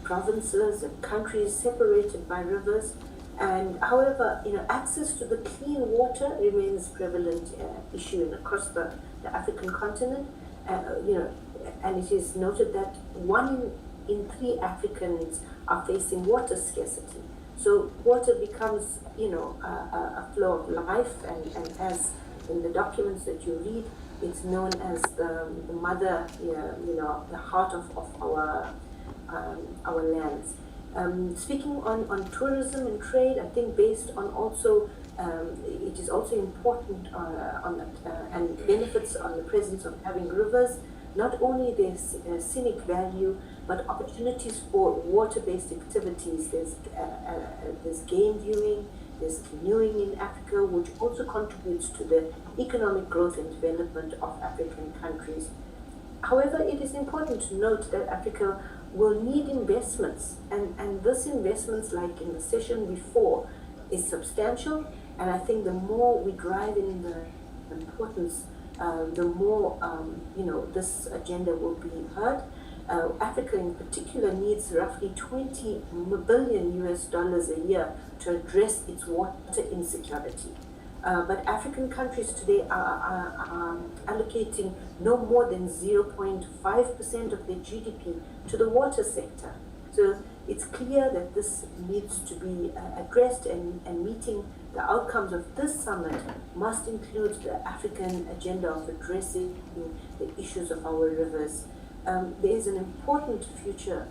provinces, and countries separated by rivers. And however, access to the clean water remains a prevalent issue across the African continent. And it is noted that 1 in 3 Africans are facing water scarcity. So water becomes, a flow of life, and as in the documents that you read, it's known as the mother, the heart of our lands. Speaking on tourism and trade, I think based on also, it is also important and benefits on the presence of having rivers. Not only there's scenic value, but opportunities for water-based activities. There's game viewing, there's canoeing in Africa, which also contributes to the economic growth and development of African countries. However, it is important to note that Africa will need investments, and this investments, like in the session before, is substantial. And I think the more we drive in the importance, the more this agenda will be heard. Africa in particular needs roughly $20 billion a year to address its water insecurity. But African countries today are allocating no more than 0.5% of their GDP to the water sector. So it's clear that this needs to be addressed, and meeting the outcomes of this summit must include the African agenda of addressing the issues of our rivers. There is an important future,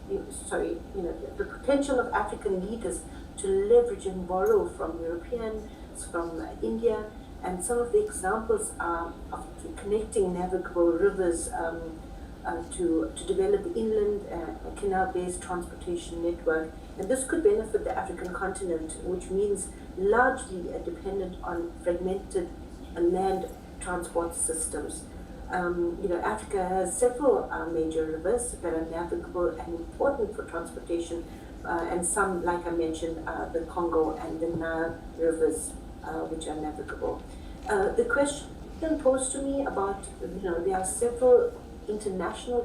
the potential of African leaders to leverage and borrow from Europeans, from India, and some of the examples are of connecting navigable rivers to develop inland canal-based transportation network. And this could benefit the African continent, which means largely dependent on fragmented land transport systems. Africa has several major rivers that are navigable and important for transportation, and some, like I mentioned, the Congo and the Nile rivers, which are navigable. The question posed to me about, there are several international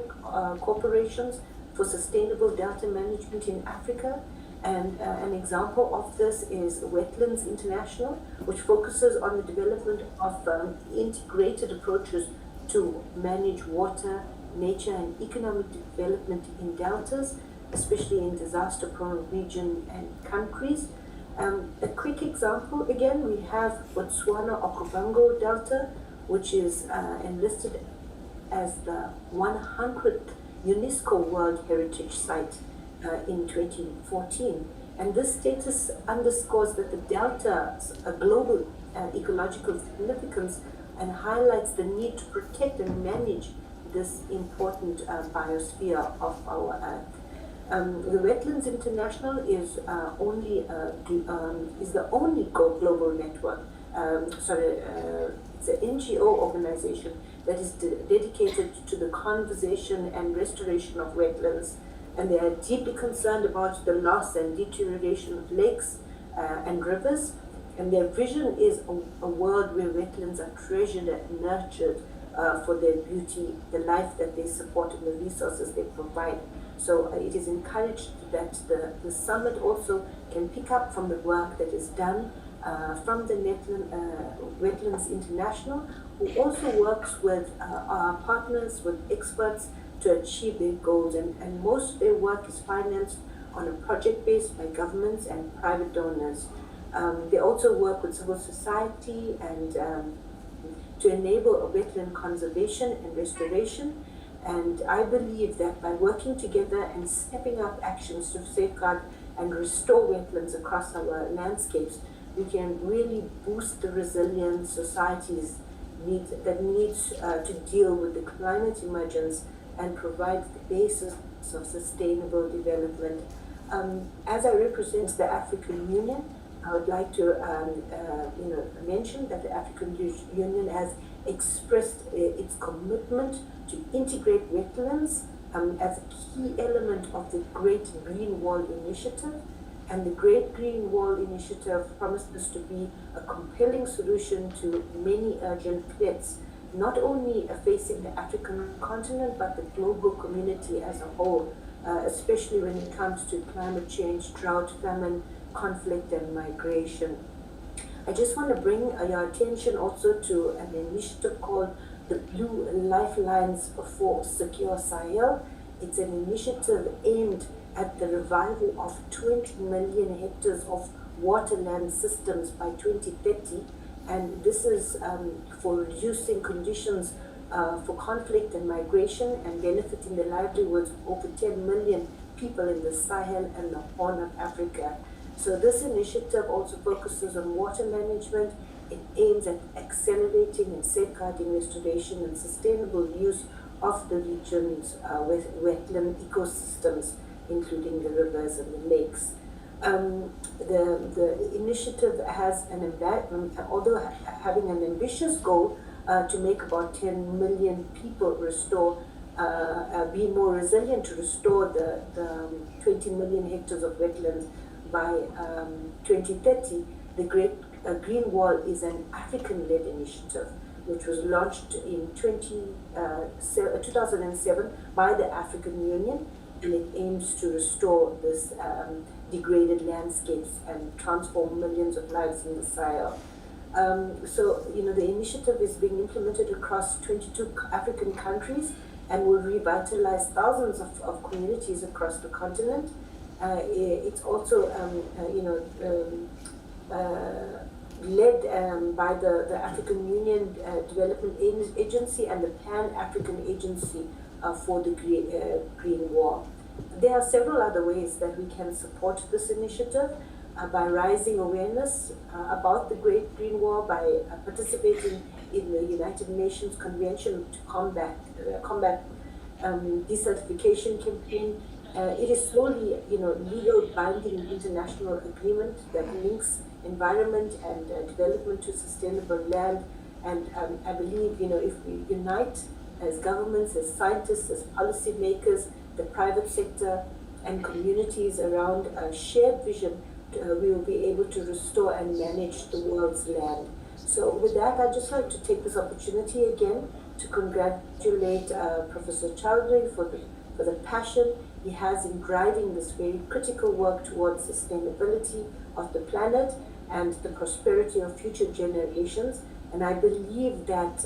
corporations for sustainable delta management in Africa. And an example of this is Wetlands International, which focuses on the development of integrated approaches to manage water, nature, and economic development in deltas, especially in disaster-prone regions and countries. A quick example, again, we have Botswana Okavango Delta, which is enlisted as the 100th UNESCO World Heritage Site in 2014. And this status underscores that the delta's global ecological significance and highlights the need to protect and manage this important biosphere of our Earth. The Wetlands International is the only global network. It's an NGO organization that is dedicated to the conservation and restoration of wetlands, and they are deeply concerned about the loss and deterioration of lakes and rivers. And their vision is a world where wetlands are treasured and nurtured for their beauty, the life that they support, and the resources they provide. So it is encouraged that the summit also can pick up from the work that is done from the Wetlands International, who also works with our partners, with experts to achieve their goals. And most of their work is financed on a project base by governments and private donors. They also work with civil society and to enable wetland conservation and restoration. And I believe that by working together and stepping up actions to safeguard and restore wetlands across our landscapes, we can really boost the resilience societies needs to deal with the climate emergence and provide the basis of sustainable development. As I represent the African Union, I would like to mention that the African Union has expressed its commitment to integrate wetlands as a key element of the Great Green Wall Initiative. And the Great Green Wall Initiative promises to be a compelling solution to many urgent threats, not only facing the African continent, but the global community as a whole, especially when it comes to climate change, drought, famine, conflict, and migration. I just want to bring your attention also to an initiative called the Blue Lifelines for Secure Sahel. It's an initiative aimed at the revival of 20 million hectares of waterland systems by 2030, and this is for reducing conditions for conflict and migration and benefiting the livelihoods of over 10 million people in the Sahel and the Horn of Africa. So this initiative also focuses on water management. It aims at accelerating and safeguarding restoration and sustainable use of the region's wetland ecosystems, including the rivers and the lakes. The initiative has although having an ambitious goal to make about 10 million people be more resilient to restore the 20 million hectares of wetlands by 2030, the Great Green Wall is an African-led initiative which was launched in 2007 by the African Union, and it aims to restore this degraded landscapes and transform millions of lives in the Sahel. The initiative is being implemented across 22 African countries and will revitalize thousands of communities across the continent. It's also, led by the African Union Development Agency and the Pan-African Agency for the Green Wall. There are several other ways that we can support this initiative by raising awareness about the Great Green Wall, by participating in the United Nations Convention to combat desertification campaign. It is slowly, legal binding international agreement that links environment and development to sustainable land. And I believe, if we unite as governments, as scientists, as policymakers, the private sector, and communities around a shared vision, we will be able to restore and manage the world's land. So with that, I'd just like to take this opportunity again to congratulate Professor Chowdhury for for the passion he has in driving this very critical work towards sustainability of the planet and the prosperity of future generations. And I believe that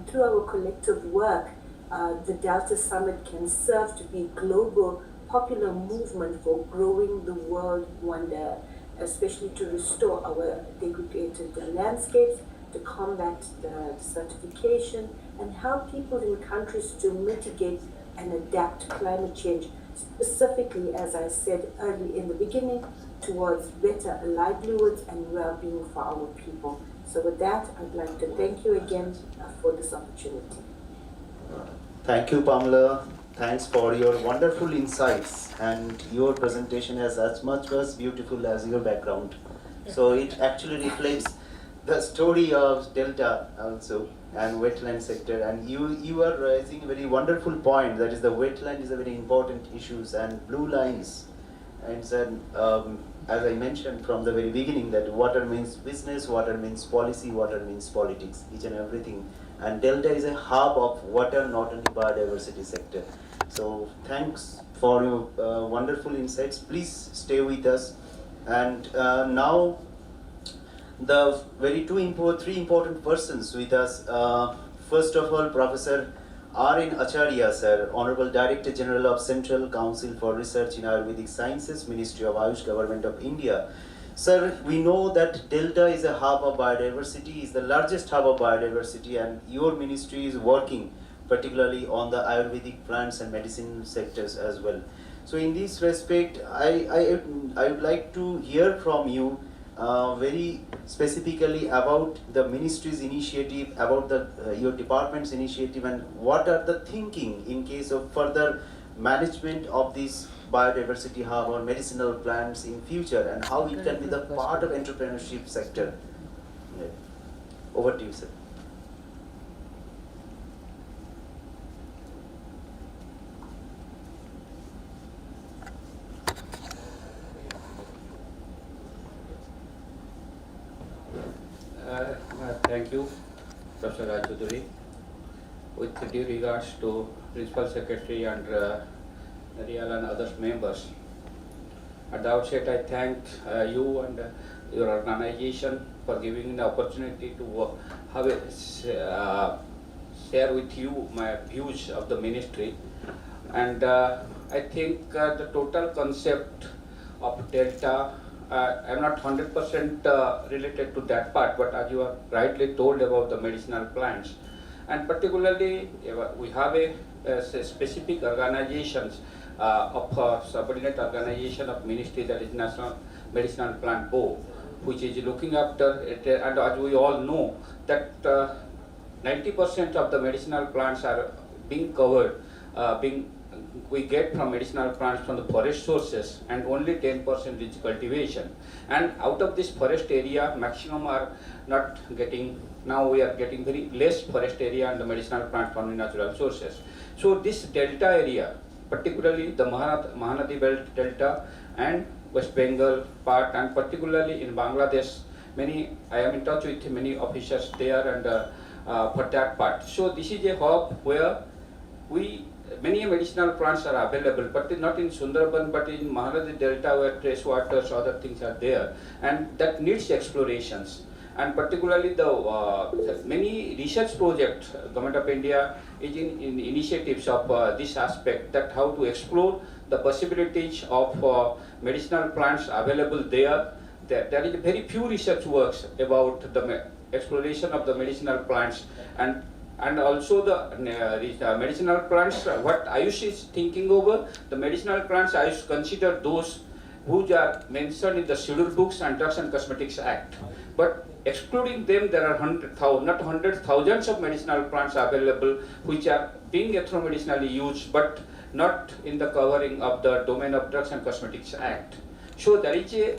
through our collective work, the Delta Summit can serve to be a global popular movement for growing the world wonder, especially to restore our degraded landscapes, to combat the desertification, and help people in countries to mitigate and adapt to climate change, specifically, as I said early in the beginning, towards better livelihoods and well-being for our people. So with that, I'd like to thank you again for this opportunity. Thank you, Pamela. Thanks for your wonderful insights, and your presentation is as much as beautiful as your background. So it actually reflects the story of Delta also and wetland sector. And you are raising a very wonderful point, that is the wetland is a very important issues, and blue lines. And then, as I mentioned from the very beginning, that water means business, water means policy, water means politics, each and everything. And Delta is a hub of water, not only biodiversity sector. So thanks for your wonderful insights. Please stay with us. And now the three important persons with us. First of all, Professor R.N. Acharya, sir, Honorable Director General of Central Council for Research in Ayurvedic Sciences, Ministry of Ayush, Government of India. Sir, we know that Delta is a hub of biodiversity, is the largest hub of biodiversity, and your ministry is working particularly on the Ayurvedic plants and medicine sectors as well. So in this respect, I would like to hear from you very specifically about the ministry's initiative, about your department's initiative, and what are the thinking in case of further management of this biodiversity hub or medicinal plants in future, and how it can be the part of entrepreneurship sector. Yeah. Over to you, sir. Thank you, Professor Auditorium. With due regards to Principal Secretary and Riyal and other members, at the outset I thank you and your organization for giving me the opportunity to have share with you my views of the ministry. And I think the total concept of Delta, I'm not 100% related to that part, but as you have rightly told about the medicinal plants, and particularly we have a specific organizations of subordinate organization of ministry, that is National Medicinal Plant Board, which is looking after it, and as we all know that 90% of the medicinal plants are being covered, we get from medicinal plants from the forest sources, and only 10% is cultivation. And out of this forest area, maximum are not getting, now we are getting very less forest area and the medicinal plants from the natural sources. So this delta area, particularly the Mahanadi Belt Delta and West Bengal part, and particularly in Bangladesh, I am in touch with many officers there and for that part. So this is a hub where many medicinal plants are available, but not in Sundarban, but in Mahanadi Delta, where trace waters, other things are there, and that needs explorations. And particularly the many research projects, Government of India is in initiatives of this aspect, that how to explore the possibilities of medicinal plants available there. There is very few research works about the exploration of the medicinal plants, and also the medicinal plants, what Ayush is thinking over, the medicinal plants Ayush consider those which are mentioned in the scheduled books and Drugs and Cosmetics Act. But excluding them, there are not hundreds, thousands of medicinal plants available which are being ethnomedicinally used, but not in the covering of the domain of Drugs and Cosmetics Act. So there is a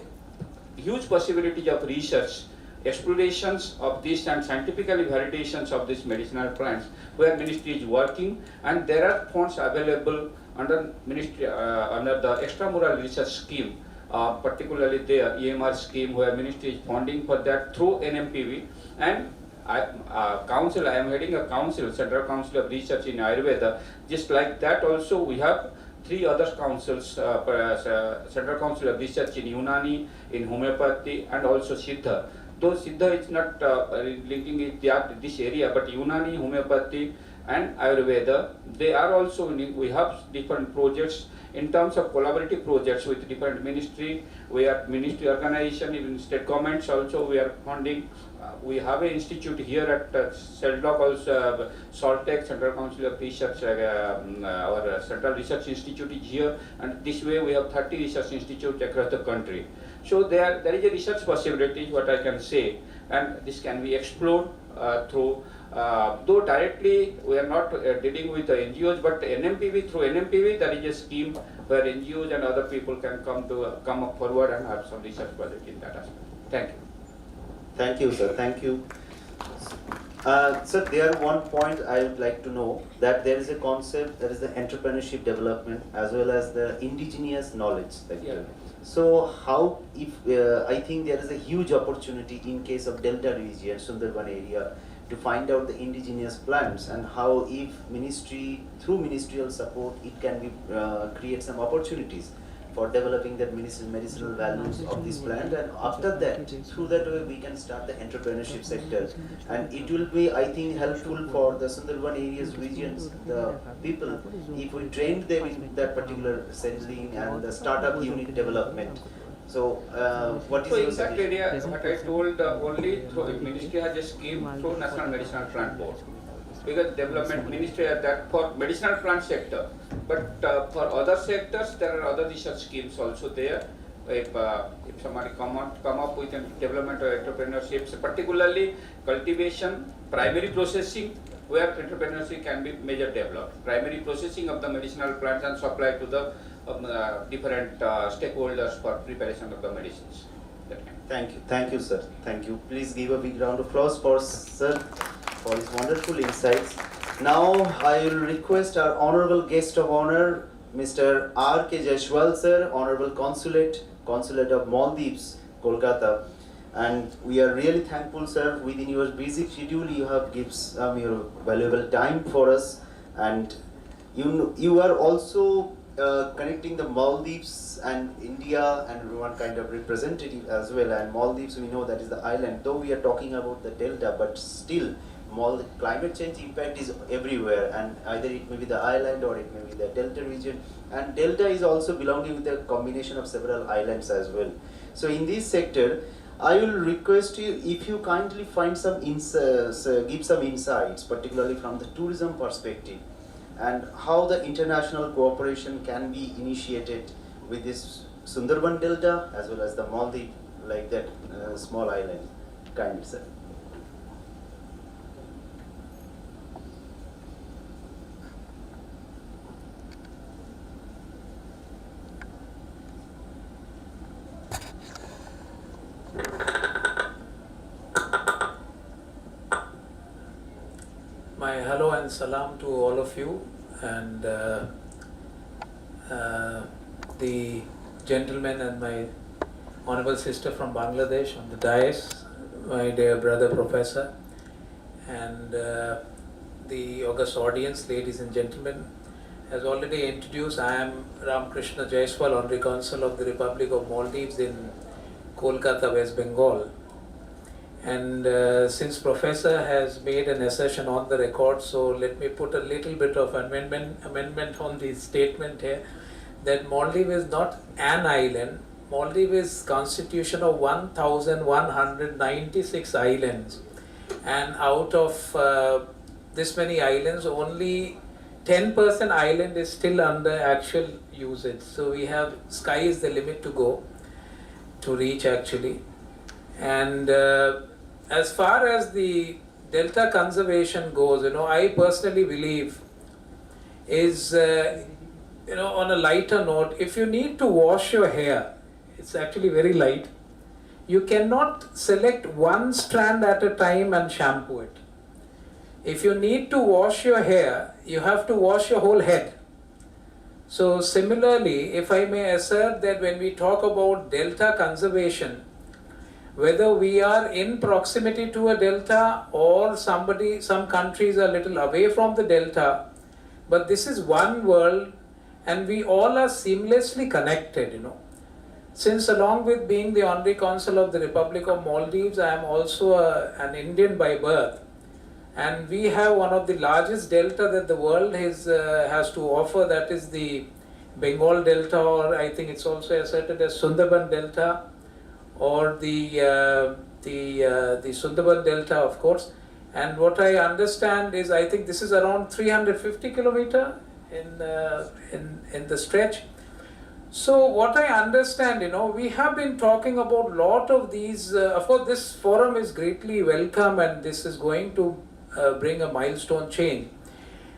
huge possibility of research, explorations of this, and scientifically validations of these medicinal plants, where ministry is working, and there are funds available under ministry under the extramural research scheme, particularly the EMR scheme, where ministry is funding for that through NMPV. And I am heading a council, Central Council of Research in Ayurveda. Just like that also, we have 3 other councils, Central Council of Research in Unani, in homeopathy, and also Siddha. Though Siddha is not linking it this area, but Unani, homeopathy, and Ayurveda, they are also, we have different projects in terms of collaborative projects with different ministry. We are ministry organization, even state governments also we are funding. We have an institute here at Seldoc also, Saltec, Central Council of Research, our Central Research Institute is here, and this way we have 30 research institutes across the country. So there is a research possibility, what I can say, and this can be explored through, though directly we are not dealing with the NGOs, but NMPV, through NMPV there is a scheme where NGOs and other people can come up forward and have some research project in that aspect. Thank you. Thank you, sir. Thank you. Sir, there one point I would like to know, that there is a concept, that is the entrepreneurship development as well as the indigenous knowledge sector. So how, if I think there is a huge opportunity in case of Delta region, Sundarban area, to find out the indigenous plants, and how if ministry, through ministerial support, it can be create some opportunities for developing the medicinal values of this plant, and after that, through that way we can start the entrepreneurship sector, and it will be, I think, helpful for the Sundarban areas, regions, the people, if we train them in that particular selling and the startup unit development. So, what is your in that suggestion? area, what I told, only through ministry has a scheme through National Medicinal Plant Board. Because development ministry has that for medicinal plant sector, but for other sectors there are other research schemes also there. If somebody come up with a development or entrepreneurship, particularly cultivation, primary processing, where entrepreneurship can be major developed. Primary processing of the medicinal plants and supply to the different stakeholders for preparation of the medicines. Thank you, sir. Thank you. Please give a big round of applause for sir for his wonderful insights. Now I will request our honorable guest of honor, Mr. R.K. Jaiswal, sir, Honorable Consulate of Maldives, Kolkata. And we are really thankful, sir. Within your busy schedule, you have given your valuable time for us, and you are also connecting the Maldives and India, and one kind of representative as well. And Maldives, we know that is the island. Though we are talking about the delta, but still, climate change impact is everywhere, and either it may be the island or it may be the delta region. And delta is also belonging with a combination of several islands as well. So in this sector, I will request you, if you kindly find some give some insights, particularly from the tourism perspective, and how the international cooperation can be initiated with this Sundarban Delta as well as the Maldives, like that small island. Kindly, sir. My hello and salam to all of you, and the gentleman and my honorable sister from Bangladesh on the dais, my dear brother professor, and the august audience, ladies and gentlemen. As already introduced, I am Ramakrishna Jaiswal, Honorary Consul of the Republic of Maldives in Kolkata, West Bengal. And since Professor has made an assertion on the record, so let me put a little bit of amendment on the statement here, that Maldives is not an island. Maldives is constitution of 1,196 islands, and out of this many islands, only 10% island is still under actual usage. So we have, sky is the limit to go, to reach actually. And as far as the delta conservation goes, I personally believe is, on a lighter note, if you need to wash your hair, it's actually very light. You cannot select one strand at a time and shampoo it. If you need to wash your hair, you have to wash your whole head. So similarly, if I may assert that when we talk about delta conservation, whether we are in proximity to a delta or some countries are a little away from the delta, but this is one world, and we all are seamlessly connected, you know. Since along with being the Honorary Consul of the Republic of Maldives, I am also an Indian by birth. And we have one of the largest delta that the world has to offer, that is the Bengal Delta, or I think it's also asserted as Sundarban Delta, or the Sundarban Delta, of course. And what I understand is, I think this is around 350 kilometer in the stretch. So what I understand, you know, we have been talking about a lot of these. Of course, this forum is greatly welcome, and this is going to bring a milestone change.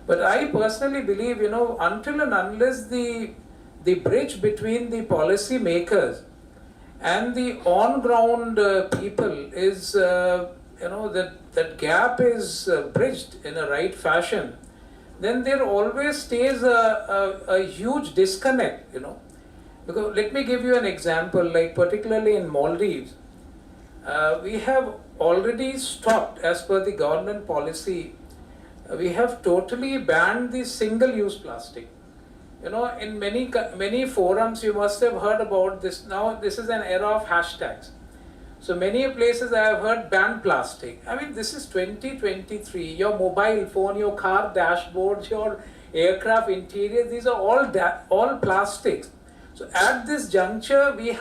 But I personally believe, you know, until and unless the bridge between the policy makers and the on-ground people is, you know, that gap is bridged in a right fashion, then there always stays a huge disconnect, you know. Because let me give you an example, like particularly in Maldives, we have already stopped, as per the government policy, we have totally banned the single-use plastic. You know, in many forums you must have heard about this. Now this is an era of hashtags. So many places I have heard ban plastic. I mean, this is 2023. Your mobile phone, your car dashboards, your aircraft interiors, these are all plastics. So at this juncture, we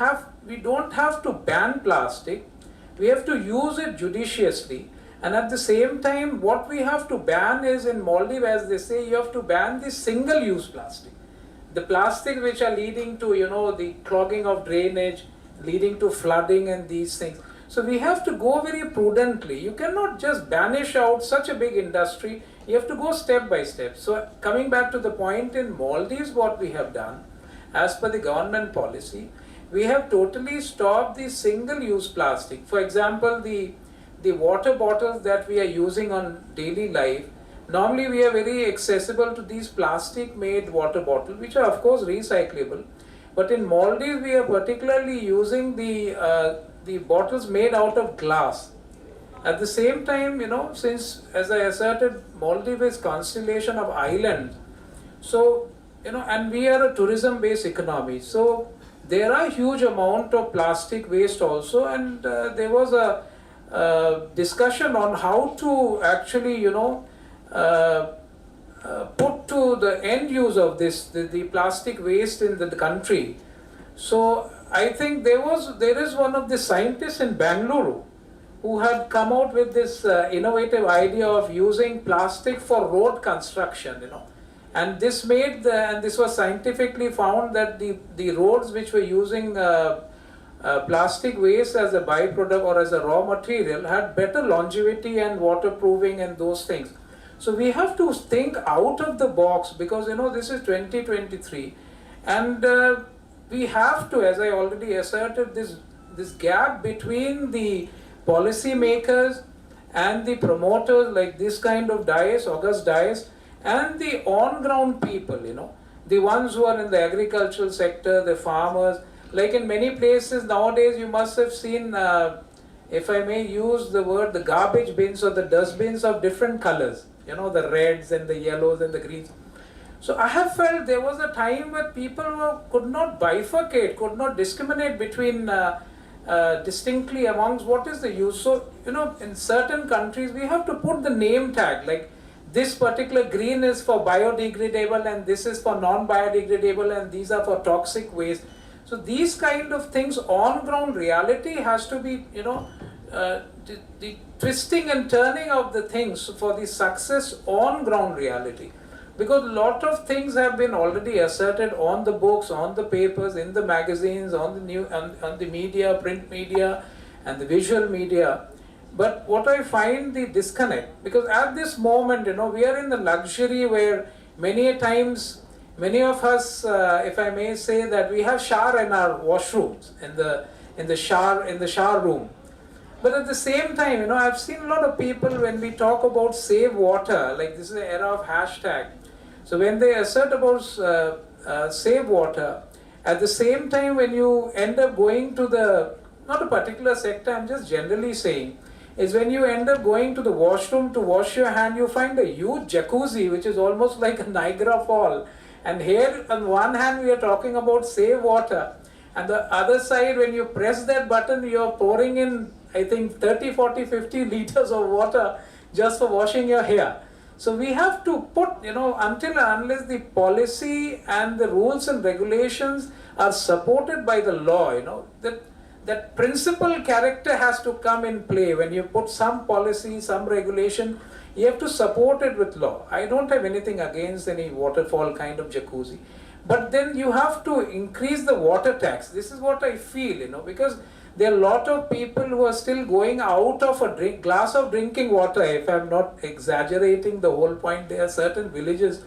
don't have to ban plastic. We have to use it judiciously. And at the same time, what we have to ban is, in Maldives, as they say, you have to ban the single-use plastic. The plastic which are leading to, you know, the clogging of drainage, leading to flooding and these things. So we have to go very prudently. You cannot just banish out such a big industry. You have to go step by step. So coming back to the point, in Maldives, what we have done, as per the government policy, we have totally stopped the single-use plastic. For example, the water bottles that we are using on daily life, normally we are very accessible to these plastic-made water bottles, which are of course recyclable. But in Maldives, we are particularly using the bottles made out of glass. At the same time, you know, since, as I asserted, Maldives is constellation of islands, so, you know, and we are a tourism-based economy, so there are huge amount of plastic waste also, and there was a discussion on how to actually, you know, put to the end use of this, the plastic waste in the country. So I think there is one of the scientists in Bangalore who had come out with this innovative idea of using plastic for road construction, you know. And this was scientifically found that the roads which were using plastic waste as a byproduct or as a raw material had better longevity and waterproofing and those things. So we have to think out of the box, because, you know, this is 2023, and we have to, as I already asserted, this gap between the policy makers and the promoters, like this kind of dais, August dais, and the on-ground people, you know, the ones who are in the agricultural sector, the farmers. Like in many places nowadays, you must have seen, if I may use the word, the garbage bins or the dustbins of different colors, you know, the reds and the yellows and the greens. So I have felt there was a time where people could not bifurcate, could not discriminate between distinctly amongst what is the use. So, you know, in certain countries, we have to put the name tag, like this particular green is for biodegradable and this is for non-biodegradable and these are for toxic waste. So these kind of things, on-ground reality has to be, you know, the twisting and turning of the things for the success on-ground reality. Because a lot of things have been already asserted on the books, on the papers, in the magazines, on the media, print media and the visual media. But what I find the disconnect, because at this moment, you know, we are in the luxury where many a times, many of us, if I may say, that we have shower in our washrooms, in the shower room. But at the same time, you know, I've seen a lot of people, when we talk about save water, like this is the era of hashtag. So when they assert about save water, at the same time, when you end up going to not a particular sector, I'm just generally saying, is when you end up going to the washroom to wash your hand, you find a huge jacuzzi, which is almost like a Niagara Fall. And here on one hand we are talking about save water, and the other side, when you press that button, you are pouring in, I think, 30, 40, 50 liters of water just for washing your hair. So we have to put, until and unless the policy and the rules and regulations are supported by the law, that principal character has to come in play. When you put some policy, some regulation, you have to support it with law. I don't have anything against any waterfall kind of jacuzzi. But then you have to increase the water tax. This is what I feel, because there are a lot of people who are still going out of a glass of drinking water. If I'm not exaggerating the whole point, there are certain villages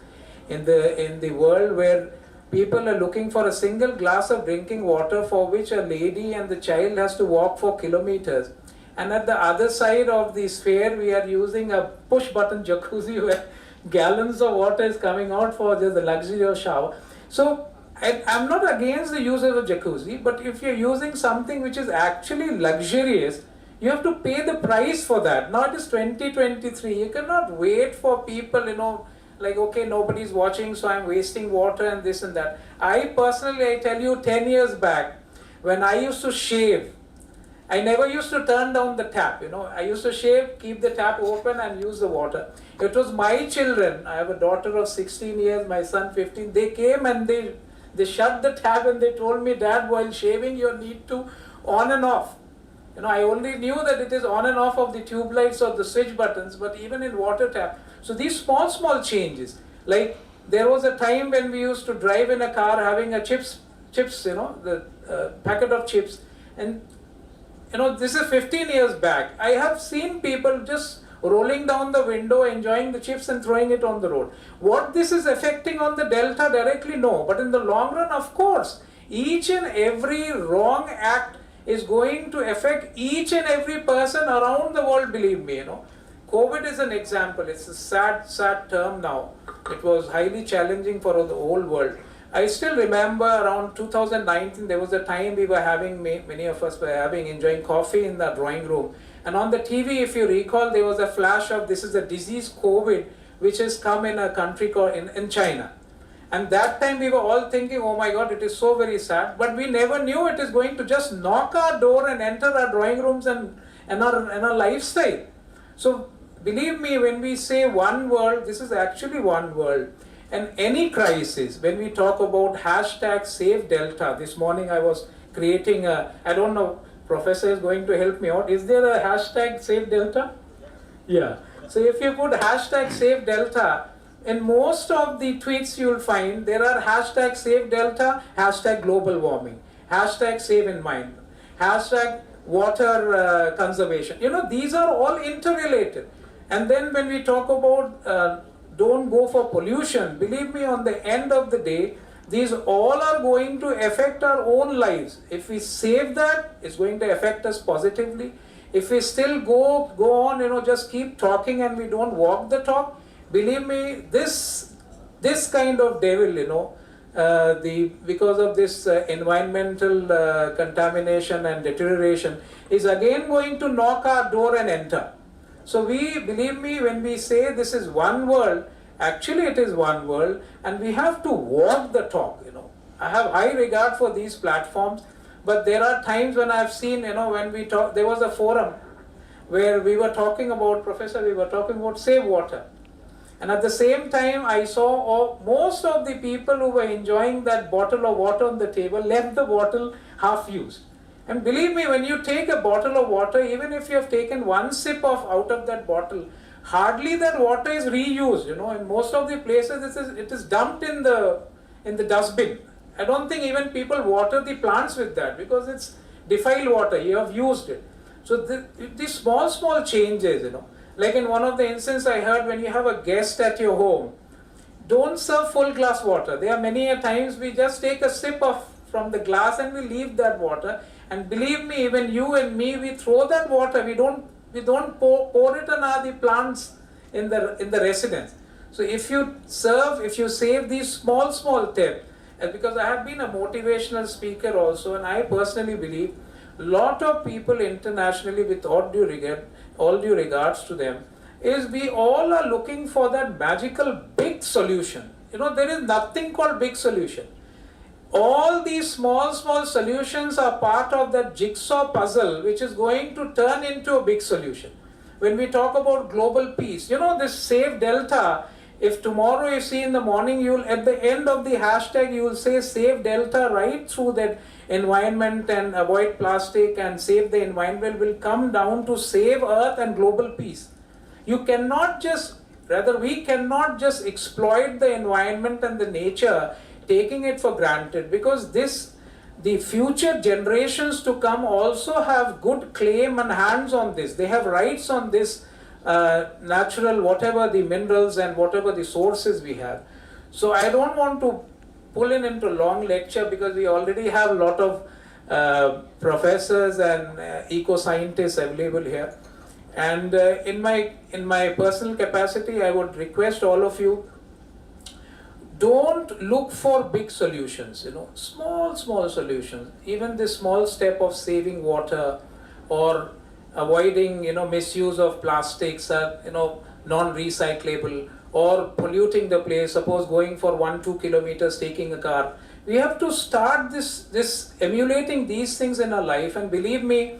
in the world where people are looking for a single glass of drinking water, for which a lady and the child has to walk for kilometers. And at the other side of the sphere, we are using a push button jacuzzi where gallons of water is coming out for just the luxury of shower. So I'm not against the use of a jacuzzi, but if you're using something which is actually luxurious, you have to pay the price for that. Now it is 2023. You cannot wait for people, like, okay, nobody's watching, so I'm wasting water and this and that. I tell you, 10 years back, when I used to shave, I never used to turn down the tap, I used to shave, keep the tap open and use the water. It was my children. I have a daughter of 16 years, my son 15. They came and they shut the tap and they told me, Dad, while shaving you need to on and off. I only knew that it is on and off of the tube lights or the switch buttons, but even in water tap. So these small changes, like there was a time when we used to drive in a car having a chips, the packet of chips, and this is 15 years back. I have seen people just rolling down the window, enjoying the chips and throwing it on the road. What this is affecting on the delta directly, no. But in the long run, of course, each and every wrong act is going to affect each and every person around the world, believe me, COVID is an example. It's a sad term now. It was highly challenging for the whole world. I still remember around 2019, there was a time we were having, many of us were enjoying coffee in the drawing room. And on the TV, if you recall, there was a flash of this is a disease COVID, which has come in a country called in China. And that time we were all thinking, oh my God, it is so very sad. But we never knew it is going to just knock our door and enter our drawing rooms and our lifestyle. So believe me, when we say one world, this is actually one world. And any crisis, when we talk about hashtag Save Delta, this morning I was creating I don't know, Professor is going to help me out. Is there a hashtag Save Delta? Yeah. So if you put hashtag Save Delta, in most of the tweets you'll find there are hashtag Save Delta, hashtag global warming, hashtag Save in Mind, hashtag water conservation. These are all interrelated. And then when we talk about don't go for pollution, believe me, on the end of the day, these all are going to affect our own lives. If we save that, it's going to affect us positively. If we still go on, just keep talking and we don't walk the talk, believe me, this kind of devil, because of this environmental contamination and deterioration, is again going to knock our door and enter. So believe me, when we say this is one world, actually it is one world, and we have to walk the talk, I have high regard for these platforms, but there are times when I have seen, when we talk, there was a forum where we were talking about, Professor, we were talking about save water. And at the same time, I saw most of the people who were enjoying that bottle of water on the table left the bottle half used. And believe me, when you take a bottle of water, even if you have taken one sip out of that bottle, hardly that water is reused. In most of the places, it is dumped in the dustbin. I don't think even people water the plants with that, because it's defiled water. You have used it. So these small changes, like in one of the instances I heard, when you have a guest at your home, don't serve full glass water. There are many a times we just take a sip from the glass and we leave that water. And believe me, even you and me, we throw that water. We don't pour it on the plants in the residence. So if you save these small tips, because I have been a motivational speaker also, and I personally believe a lot of people internationally, with all due regards to them, is we all are looking for that magical big solution. You know, there is nothing called big solution. All these small solutions are part of that jigsaw puzzle which is going to turn into a big solution. When we talk about global peace, you know, this Save Delta, if tomorrow you see in the morning, you'll at the end of the hashtag, you will say Save Delta right through that environment and avoid plastic and save the environment, will come down to save Earth and global peace. You cannot just, rather we cannot just exploit the environment and the nature, taking it for granted, because the future generations to come also have good claim and hands on this. They have rights on this natural, whatever the minerals and whatever the sources we have. So I don't want to pull into long lecture, because we already have a lot of professors and eco-scientists available here. And in my personal capacity, I would request all of you, don't look for big solutions, you know, small solutions. Even this small step of saving water or avoiding, you know, misuse of plastics, you know, non-recyclable, or polluting the place, suppose going for 1-2 kilometers taking a car. We have to start this emulating these things in our life, and believe me,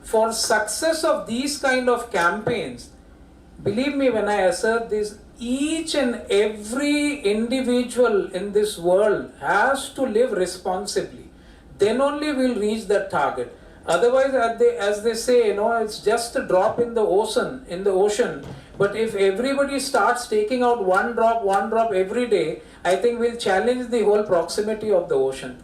for success of these kind of campaigns, believe me when I assert this, each and every individual in this world has to live responsibly. Then only we'll reach that target. Otherwise, as they say, you know, it's just a drop in the ocean. But if everybody starts taking out one drop every day, I think we'll challenge the whole proximity of the ocean.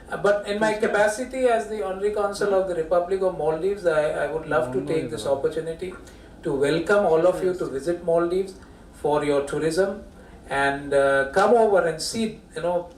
But in my capacity as the Honorary Consul of the Republic of Maldives, I would love to take this opportunity to welcome all of you to visit Maldives for your tourism, and come over and see, you know,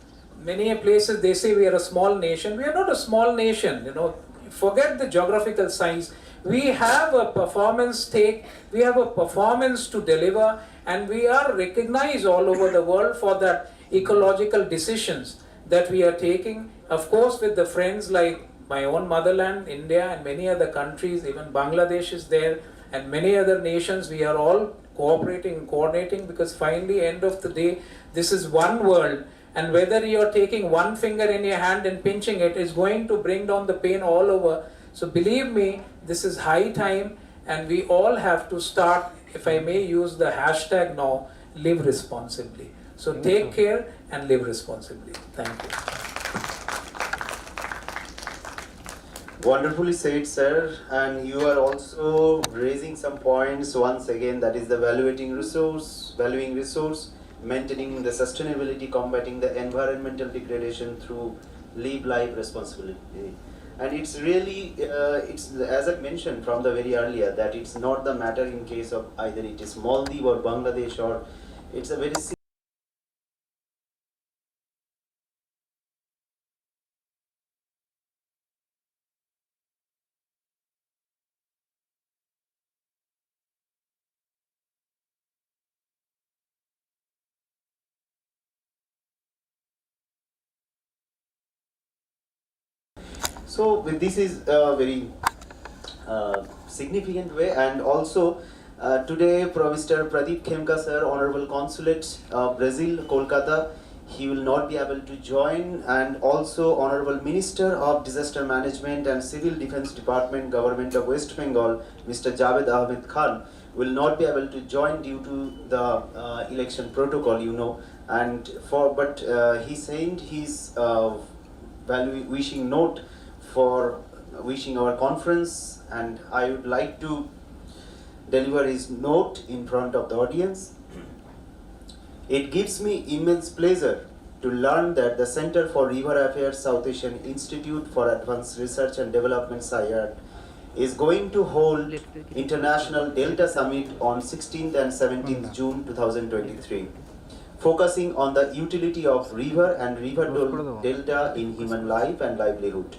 many places they say we are a small nation. We are not a small nation, you know, forget the geographical size. We have a performance stake, we have a performance to deliver, and we are recognized all over the world for that ecological decisions that we are taking. Of course, with the friends like my own motherland, India, and many other countries, even Bangladesh is there, and many other nations, we are all cooperating and coordinating, because finally, end of the day, this is one world, and whether you're taking one finger in your hand and pinching it is going to bring down the pain all over. So believe me, this is high time, and we all have to start, if I may use the hashtag now, live responsibly. So take care and live responsibly. Thank you. Wonderfully said, sir. And you are also raising some points once again, that is the valuing resource, maintaining the sustainability, combating the environmental degradation through live life responsibility. And it's really, it's as I mentioned from the very earlier, that it's not the matter in case of either it is Maldives or Bangladesh, or it's a very So this is a very significant way, and also today Mr. Pradeep Khemka sir, Honorable Consulate of Brazil, Kolkata, he will not be able to join, and also Honorable Minister of Disaster Management and Civil Defense Department, Government of West Bengal, Mr. Javed Ahmed Khan, will not be able to join due to the election protocol, you know, and he sent his wishing note for wishing our conference, and I would like to deliver his note in front of the audience. It gives me immense pleasure to learn that the Center for River Affairs South Asian Institute for Advanced Research and Development, SAIARD, is going to hold International Delta Summit on 16th and 17th June 2023, focusing on the utility of river and river delta in human life and livelihood.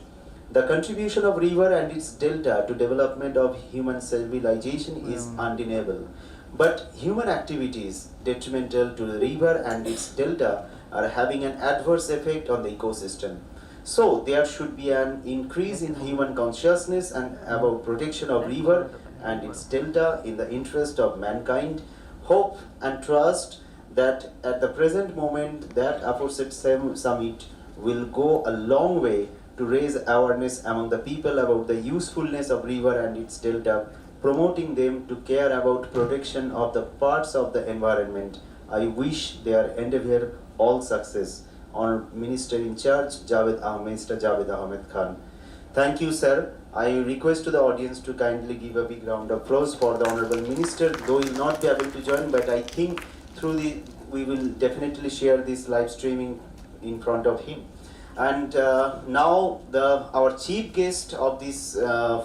The contribution of river and its delta to development of human civilization is undeniable. But human activities detrimental to the river and its delta are having an adverse effect on the ecosystem. So there should be an increase in human consciousness and about protection of river and its delta in the interest of mankind. Hope and trust that at the present moment that aforesaid summit will go a long way to raise awareness among the people about the usefulness of river and its delta, promoting them to care about protection of the parts of the environment. I wish their endeavor all success. Honourable Minister in charge, Mr. Javed Ahmed Khan. Thank you, sir. I request to the audience to kindly give a big round of applause for the Honourable Minister, though he will not be able to join, but I think we will definitely share this live streaming in front of him. And now our chief guest of this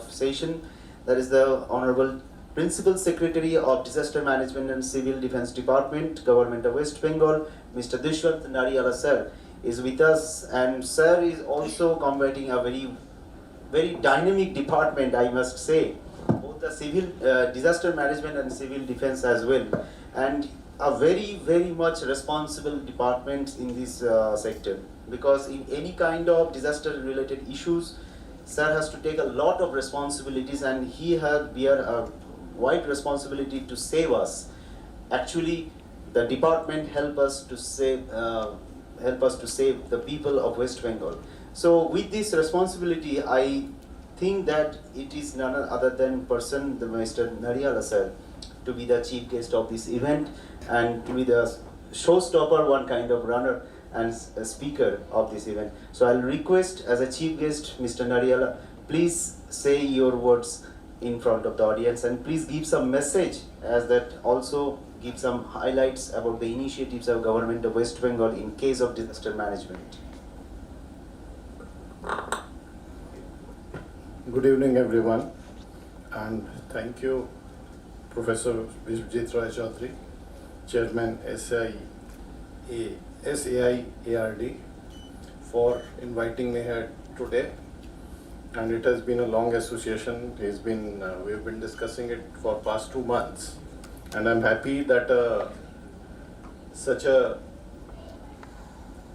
session, that is the Honourable Principal Secretary of Disaster Management and Civil Defence Department, Government of West Bengal, Mr. Dushwant Nariyala sir, is with us, and sir is also combating a very dynamic department, I must say, both the civil disaster management and civil defence as well, and a very much responsible department in this sector, because in any kind of disaster related issues, sir has to take a lot of responsibilities, and he has bear a wide responsibility to save us. Actually, the department help us to save the people of West Bengal. So with this responsibility, I think that it is none other than Mr. Nariyala sir, to be the chief guest of this event and to be the showstopper, one kind of runner and a speaker of this event. So I'll request as a chief guest, Mr. Nariyala, please say your words in front of the audience, and please give some message as that also give some highlights about the initiatives of Government of West Bengal in case of disaster management. Good evening, everyone, and thank you, Professor Vishwajit Roy Chaudhary, Chairman SAIARD, for inviting me here today. And it has been a long association. We've been discussing it for past 2 months, and I'm happy that such a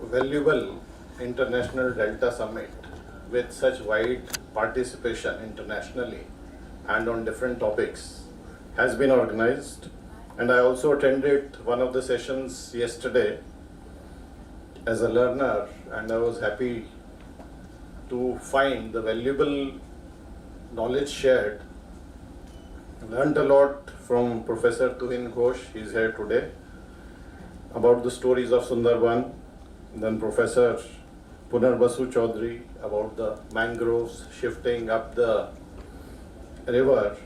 valuable international Delta Summit with such wide participation internationally and on different topics has been organized. And I also attended one of the sessions yesterday as a learner, and I was happy to find the valuable knowledge shared. I learned a lot from Professor Tuhin Ghosh, he's here today, about the stories of Sundarban. Then Professor Punarbasu Chaudhary about the mangroves shifting up the river.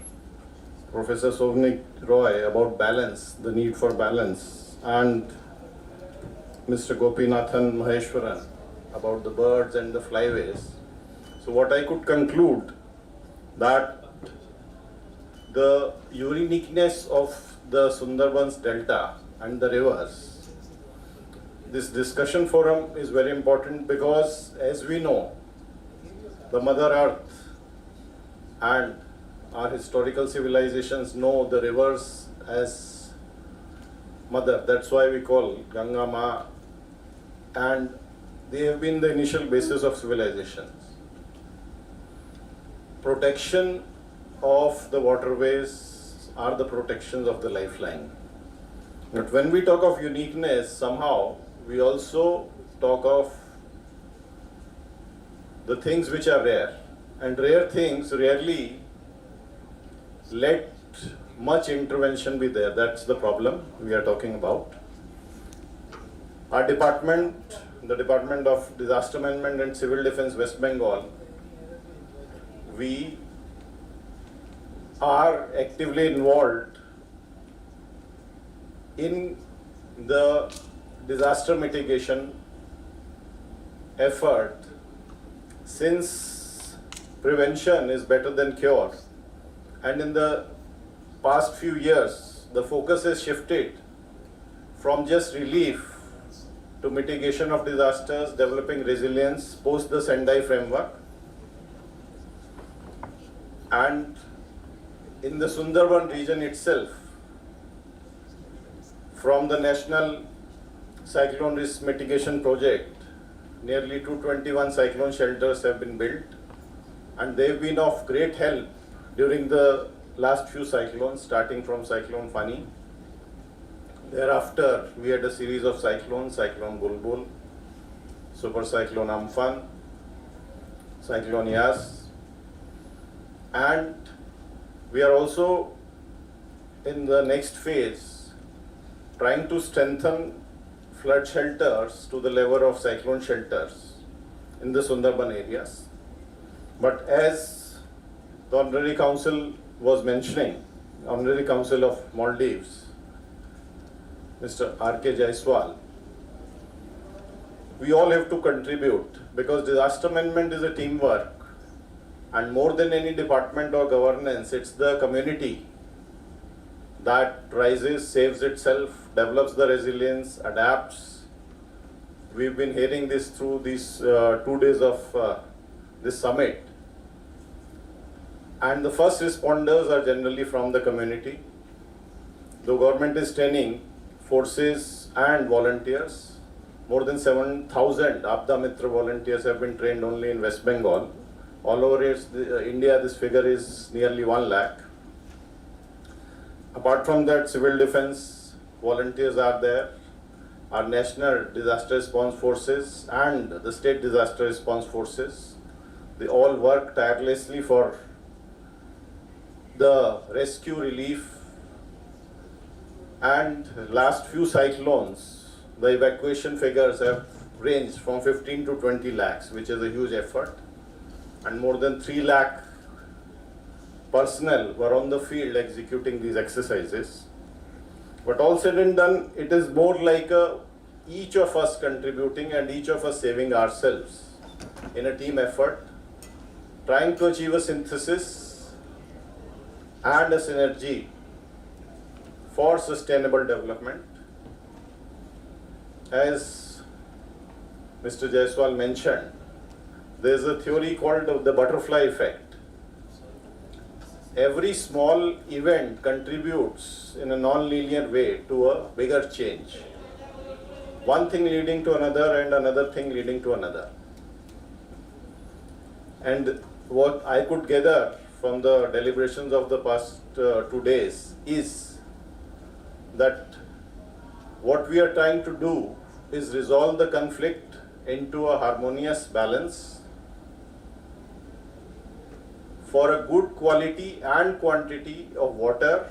Professor Sovnik Roy about balance, the need for balance. And Mr. Gopinathan Maheshwaran about the birds and the flyways. So what I could conclude that the uniqueness of the Sundarbans Delta and the rivers, this discussion forum is very important because, as we know, the Mother Earth and our historical civilizations know the rivers as mother. That's why we call Ganga Ma, and they have been the initial basis of civilizations. Protection of the waterways are the protections of the lifeline. But when we talk of uniqueness, somehow we also talk of the things which are rare. And rare things rarely let much intervention be there. That's the problem we are talking about. Our department, the Department of Disaster Management and Civil Defence West Bengal, we are actively involved in the disaster mitigation effort, since prevention is better than cure. And in the past few years, the focus has shifted from just relief to mitigation of disasters, developing resilience post the Sendai framework. And in the Sundarban region itself, from the National Cyclone Risk Mitigation Project, nearly 221 cyclone shelters have been built, and they've been of great help during the last few cyclones, starting from Cyclone Fani. Thereafter, we had a series of cyclones, Cyclone Bulbul, Super Cyclone Amphan, Cyclone Yas, and we are also in the next phase trying to strengthen flood shelters to the level of cyclone shelters in the Sundarban areas. But as the Honorary Council was mentioning, Honorary Council of Maldives, Mr. R.K. Jaiswal, we all have to contribute because disaster management is a teamwork, and more than any department or governance, it's the community that rises, saves itself, develops the resilience, adapts. We've been hearing this through these 2 days of this summit. And the first responders are generally from the community. The government is training forces and volunteers. More than 7,000 Apda Mitra volunteers have been trained only in West Bengal. All over India, this figure is nearly 1 lakh. Apart from that, civil defense volunteers are there. Our national disaster response forces and the state disaster response forces, they all work tirelessly for the rescue relief. And last few cyclones, the evacuation figures have ranged from 15 to 20 lakhs, which is a huge effort. And more than 3 lakh personnel were on the field executing these exercises. But all said and done, it is more like each of us contributing and each of us saving ourselves in a team effort, trying to achieve a synthesis and a synergy for sustainable development. As Mr. Jaiswal mentioned, there is a theory called the butterfly effect. Every small event contributes in a non-linear way to a bigger change. One thing leading to another and another thing leading to another. And what I could gather from the deliberations of the past 2 days is that what we are trying to do is resolve the conflict into a harmonious balance for a good quality and quantity of water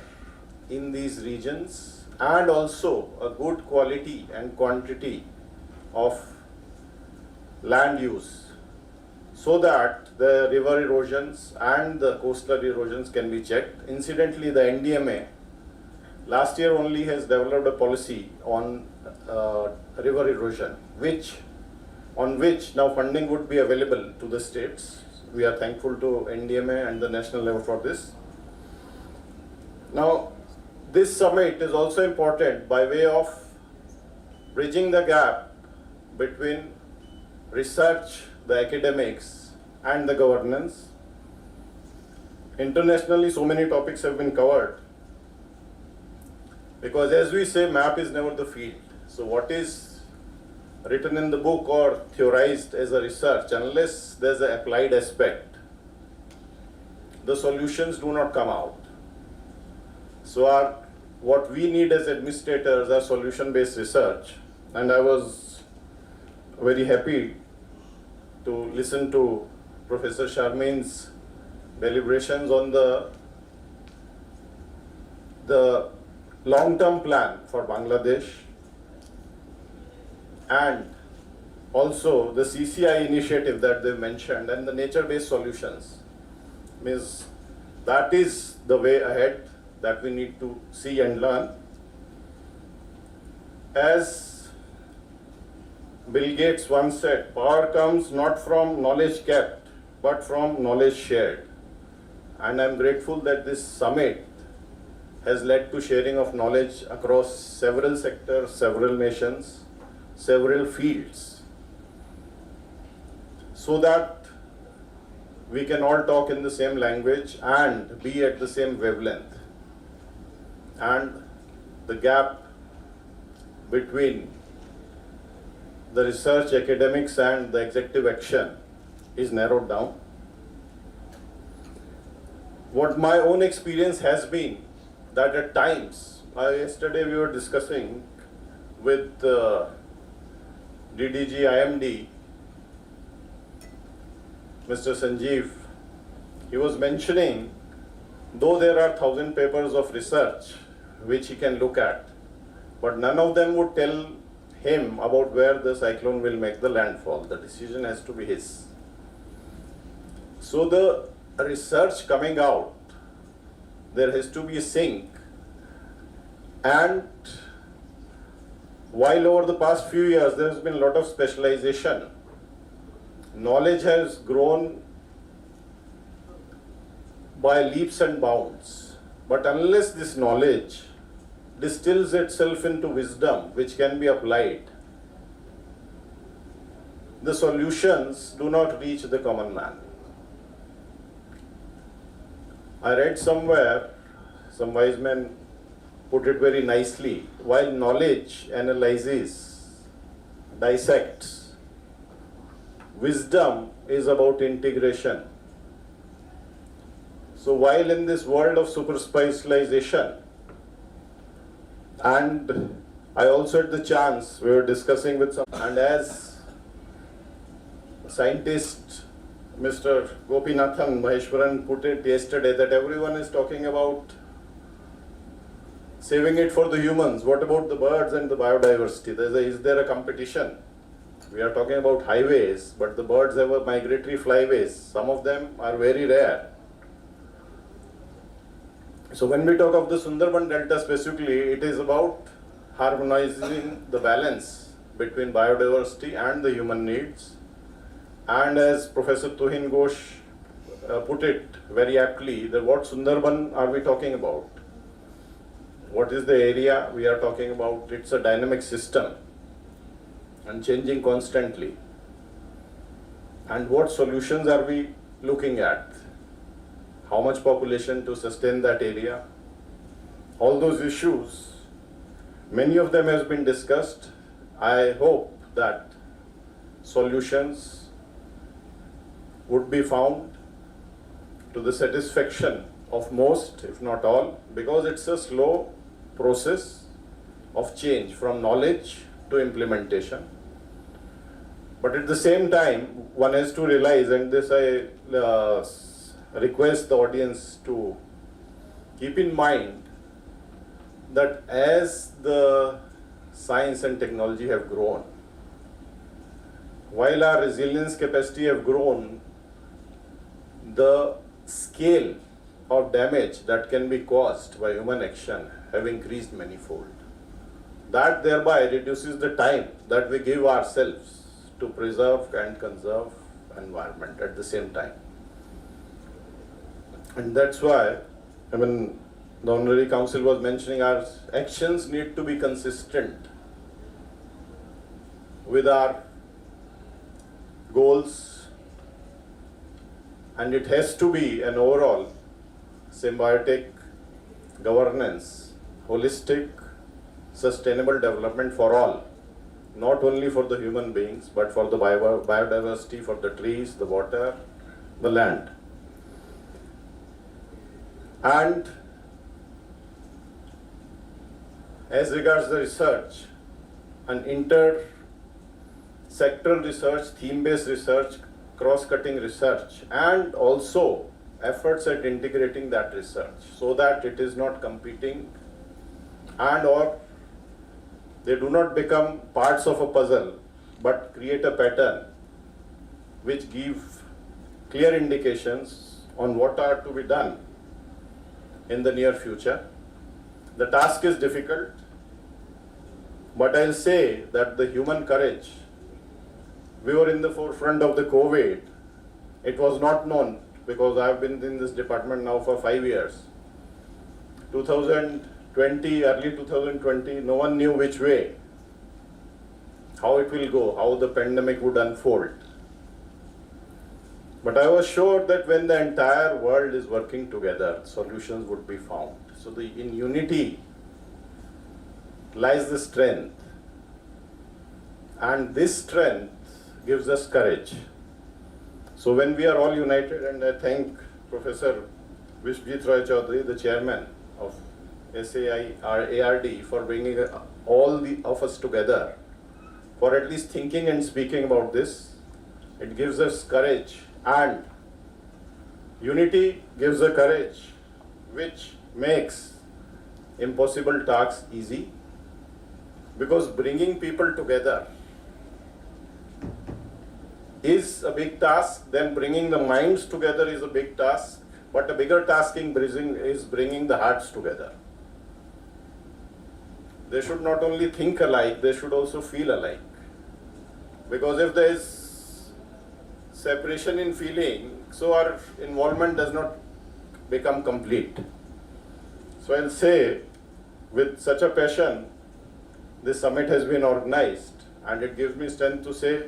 in these regions, and also a good quality and quantity of land use, so that the river erosions and the coastal erosions can be checked. Incidentally, the NDMA last year only has developed a policy on river erosion, on which now funding would be available to the states. We are thankful to NDMA and the national level for this. Now, this summit is also important by way of bridging the gap between research, the academics, and the governance. Internationally, so many topics have been covered. Because as we say, map is never the field. So what is written in the book or theorized as a research, unless there's an applied aspect, the solutions do not come out. So what we need as administrators are solution-based research. And I was very happy to listen to Professor Sharmin's deliberations on the long-term plan for Bangladesh, and also the CCI initiative that they mentioned, and the nature-based solutions. Means that is the way ahead that we need to see and learn. As Bill Gates once said, power comes not from knowledge kept, but from knowledge shared. And I'm grateful that this summit has led to sharing of knowledge across several sectors, several nations, several fields, so that we can all talk in the same language and be at the same wavelength. And the gap between the research, academics, and the executive action is narrowed down. What my own experience has been that at times Yesterday we were discussing with DDG IMD, Mr. Sanjeev. He was mentioning, though there are 1,000 papers of research which he can look at, but none of them would tell him about where the cyclone will make the landfall. The decision has to be his. So the research coming out, there has to be a sync. And while over the past few years there has been a lot of specialization, knowledge has grown by leaps and bounds. But unless this knowledge distills itself into wisdom which can be applied, the solutions do not reach the common man. I read somewhere, some wise men put it very nicely, while knowledge analyzes, dissects, wisdom is about integration. So while in this world of super specialization, and I also had the chance, we were discussing with some, and as scientist Mr. Gopinathan Maheshwaran put it yesterday, that everyone is talking about saving it for the humans. What about the birds and the biodiversity? Is there a competition? We are talking about highways, but the birds have a migratory flyways. Some of them are very rare. So when we talk of the Sundarban Delta specifically, it is about harmonizing the balance between biodiversity and the human needs. And as Professor Tuhin Ghosh put it very aptly, that what Sundarban are we talking about? What is the area we are talking about? It's a dynamic system and changing constantly. And what solutions are we looking at? How much population to sustain that area? All those issues, many of them has been discussed. I hope that solutions would be found to the satisfaction of most, if not all, because it's a slow process of change from knowledge to implementation. But at the same time, one has to realize, and this I request the audience to keep in mind, that as the science and technology have grown, while our resilience capacity have grown, the scale of damage that can be caused by human action have increased manifold. That thereby reduces the time that we give ourselves to preserve and conserve environment at the same time. And that's why, the Honorary Council was mentioning our actions need to be consistent with our goals, and it has to be an overall symbiotic governance, holistic, sustainable development for all, not only for the human beings, but for the biodiversity, for the trees, the water, the land. And as regards the research, an inter-sectoral research, theme-based research, cross-cutting research, and also efforts at integrating that research so that it is not competing and or they do not become parts of a puzzle but create a pattern which give clear indications on what are to be done in the near future. The task is difficult, but I'll say that the human courage, we were in the forefront of the COVID. It was not known because I've been in this department now for 5 years. 2020, early 2020, no one knew which way, how it will go, how the pandemic would unfold. But I was sure that when the entire world is working together, solutions would be found. So in unity lies the strength. And this strength gives us courage. So when we are all united, and I thank Professor Vishwajit Roy Chaudhary, the chairman of SAIARD for bringing all of us together, for at least thinking and speaking about this. It gives us courage, and unity gives a courage which makes impossible tasks easy, because bringing people together is a big task. Then bringing the minds together is a big task, but a bigger task is bringing the hearts together. They should not only think alike, they should also feel alike, because if there is separation in feeling, so our involvement does not become complete. So I'll say, with such a passion, this summit has been organized, and it gives me strength to say,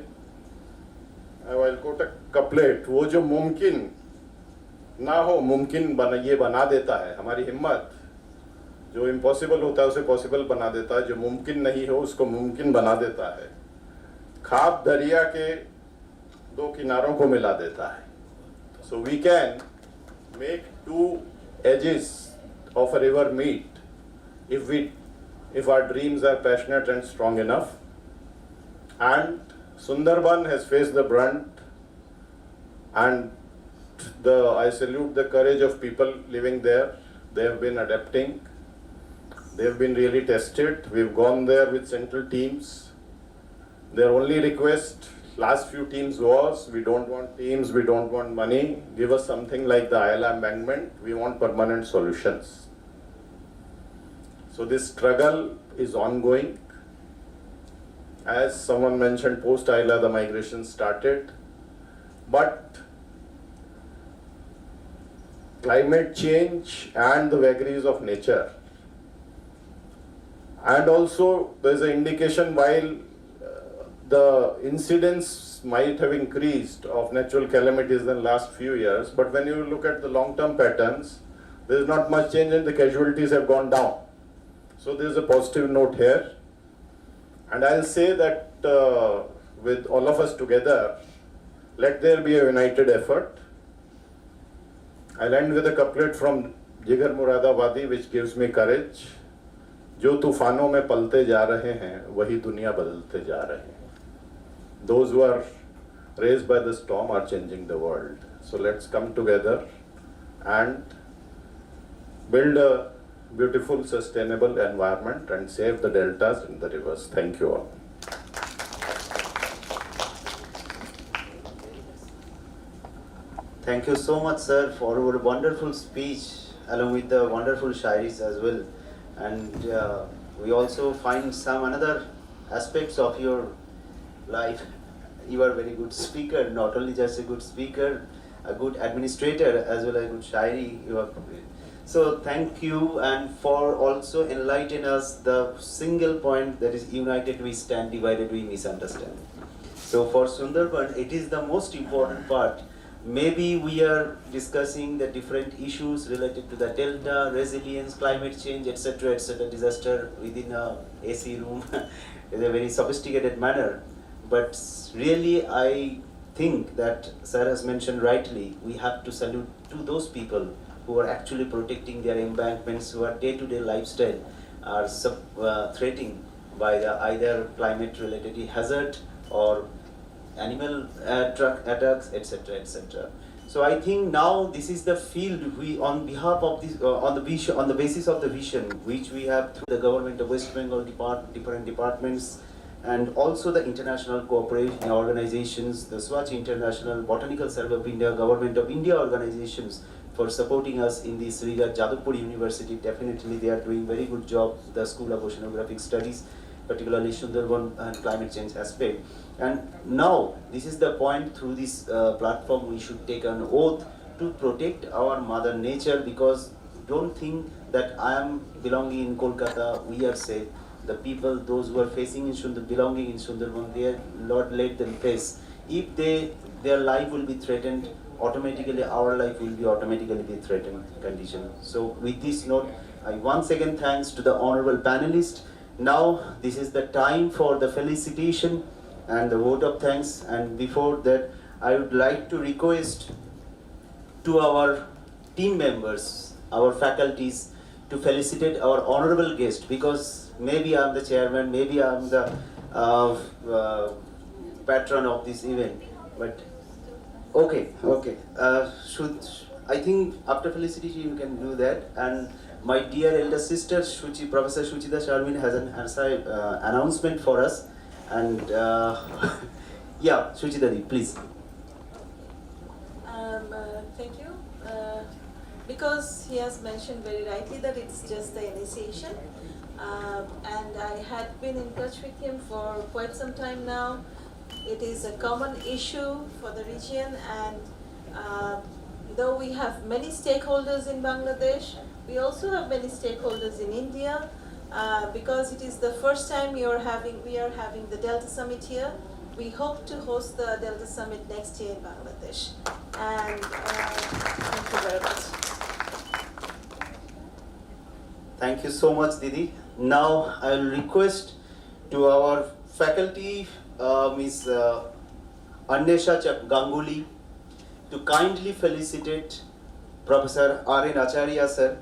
I'll quote a couplet, वो जो मुमकिन ना हो मुमकिन बना देता है, हमारी हिम्मत जो इम्पॉसिबल होता है उसे पॉसिबल बना देता है, जो मुमकिन नहीं हो उसको मुमकिन बना देता है, खाब दरिया के दो किनारों को मिला देता है. So we can make two edges of a river meet if our dreams are passionate and strong enough. And Sundarban has faced the brunt, and I salute the courage of people living there. They have been adapting. They have been really tested. We've gone there with central teams. Their only request last few teams was, we don't want teams, we don't want money. Give us something like the Ayala embankment. We want permanent solutions. So this struggle is ongoing. As someone mentioned, post-Ayala, the migration started. But climate change and the vagaries of nature, and also there's an indication, while the incidence might have increased of natural calamities in the last few years, but when you look at the long-term patterns, there's not much change and the casualties have gone down. So there's a positive note here. And I'll say that with all of us together, let there be a united effort. I'll end with a couplet from Jigar Muradabadi which gives me courage. जो तूफानों में पलते जा रहे हैं वही दुनिया बदलते जा रहे हैं. Those who are raised by the storm are changing the world. So let's come together and build a beautiful, sustainable environment and save the deltas and the rivers. Thank you all. Thank you so much, sir, for your wonderful speech, along with the wonderful shairis as well. And we also find some another aspects of your life. You are a very good speaker, not only just a good speaker, a good administrator, as well as a good shairi. So thank you, and for also enlighten us the single point that is united we stand, divided we misunderstand. So for Sundarban, it is the most important part. Maybe we are discussing the different issues related to the delta, resilience, climate change, etc., disaster within a AC room in a very sophisticated manner. But really, I think that Sir has mentioned rightly, we have to salute to those people who are actually protecting their embankments, who are day-to-day lifestyle are threatened by the either climate-related hazard or animal truck attacks, etc. So I think now this is the field we, on behalf of this, on the basis of the vision which we have through the government of West Bengal different departments, and also the international cooperation organizations, the Swatch International, Botanical Survey of India, Government of India organizations for supporting us in this regard. Jadavpur University, definitely they are doing very good job, the School of Oceanographic Studies, particularly Sundarban and climate change aspect. And now, this is the point, through this platform we should take an oath to protect our mother nature, because don't think that I am belonging in Kolkata, we are safe. The people, those who are facing in belonging in Sundarban, they are, Lord, let them face. If their life will be threatened, automatically our life will be automatically be threatened condition. So with this note, I once again thanks to the honorable panelists. Now this is the time for the felicitation and the vote of thanks, and before that I would like to request to our team members, our faculties, to felicitate our honorable guest, because maybe I'm the chairman, maybe I'm the patron of this event, but okay. I think after felicitation you can do that. And my dear elder sister Professor Shuchita Sharmin has an announcement for us, and yeah, Shuchita, please. Thank you. Because he has mentioned very rightly that it's just the initiation, and I had been in touch with him for quite some time now. It is a common issue for the region, and though we have many stakeholders in Bangladesh, we also have many stakeholders in India, because it is the first time we are having the Delta Summit here. We hope to host the Delta Summit next year in Bangladesh. And thank you very much. Thank you so much, Didi. Now I will request to our faculty, Ms. Annesha Ganguly, to kindly felicitate Professor R.N. Acharya sir,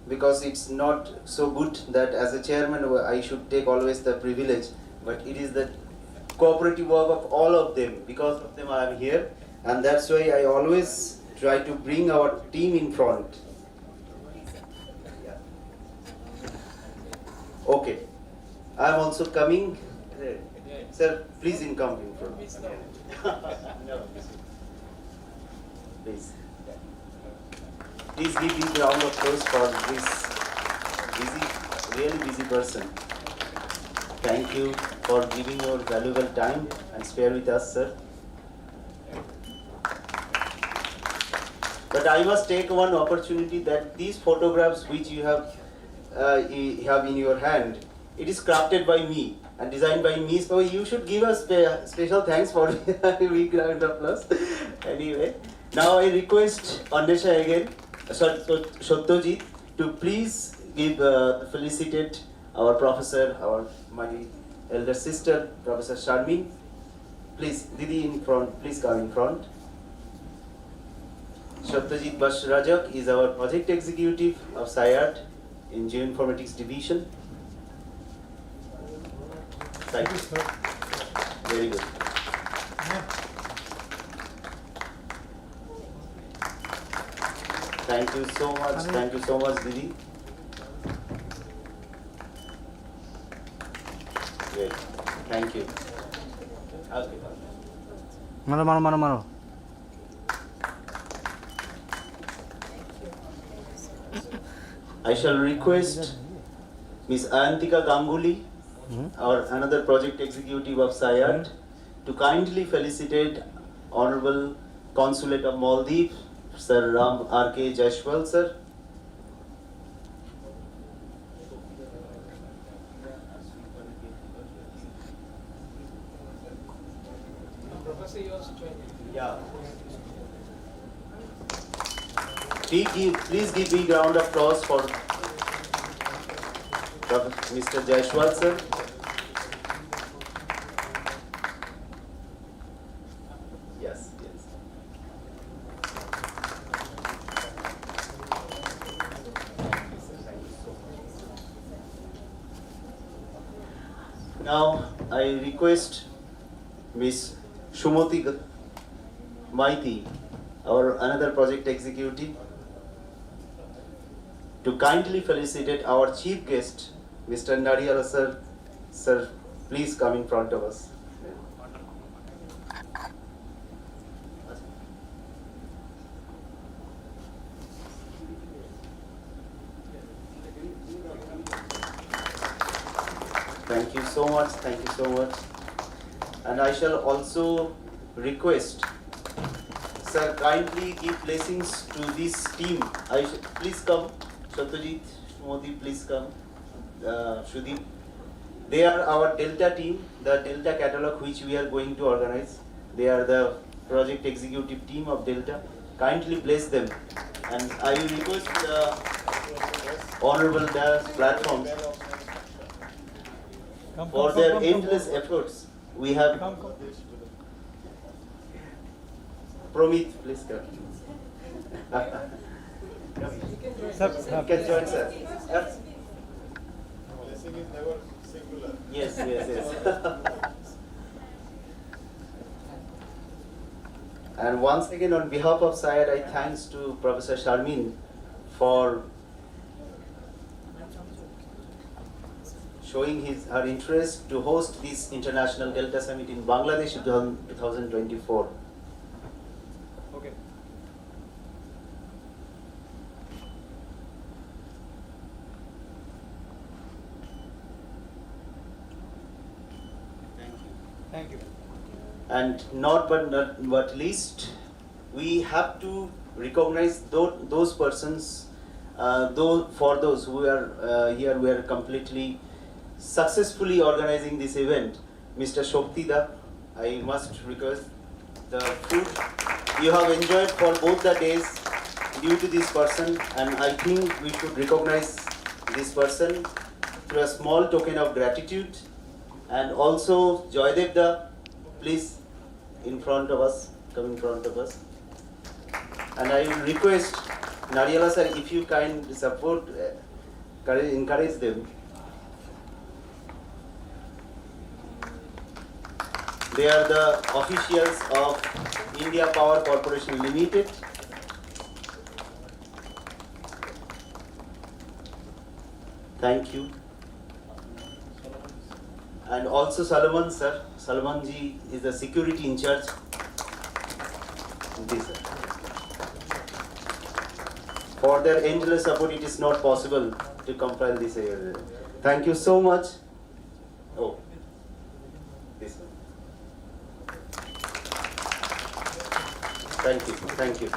because it's not so good that as a chairman I should take always the privilege, but it is the cooperative work of all of them. Because of them I am here, and that's why I always try to bring our team in front. Okay, I am also coming. Sir, please come in front. Please. Please give this round of applause for this really busy person. Thank you for giving your valuable time and spare with us, sir. But I must take one opportunity that these photographs which you have in your hand, it is crafted by me and designed by me, so you should give us special thanks for a big round of applause. Anyway, now I request Annesha again, Satyajit, to please felicitate our professor, my elder sister, Professor Sharmin. Please, Didi in front, please come in front. Satyajit Basrajak is our project executive of SAIARD in Geoinformatics Division. Thank you. Very good. Thank you so much. Thank you so much, Didi. Great. Thank you. Okay. Mano. I shall request Ms. Ayantika Ganguly, our another project executive of SAIARD, to kindly felicitate Honorable Consulate of Maldives, Sir Ram R.K. Jaiswal, sir. Yeah. Please give big round of applause for Mr. Jaiswal, sir. Yes. Now I request Ms. Shumoti Maiti, our another project executive, to kindly felicitate our chief guest, Mr. Nariyala sir. Sir, please come in front of us. Thank you so much. Thank you so much. And I shall also request, sir, kindly give blessings to this team. Please come. Satyajit, Modi, please come. Shudeep. They are our Delta team, the Delta catalog which we are going to organize. They are the project executive team of Delta. Kindly bless them. And I will request the Honorable platform for their endless efforts. We have Promit, please come. You can join, sir. Blessing is never singular. Yes, yes, yes. And once again, on behalf of SAIARD, I thanks to Professor Sharmin for showing her interest to host this International Delta Summit in Bangladesh in 2024. Okay. Thank you. And not but least, we have to recognize those persons, for those who are here, we are completely successfully organizing this event. Mr. Shoktida, I must request the food you have enjoyed for both the days due to this person, and I think we should recognize this person through a small token of gratitude. And also Joydev Da, please in front of us, come in front of us. And I will request Nariela sir, if you kind support, encourage them. They are the officials of India Power Corporation Limited. Thank you. And also Salman sir. Salman ji is the security in charge. This, sir. For their endless support, it is not possible to compile this. Thank you so much. Oh, this one. Thank you, thank you.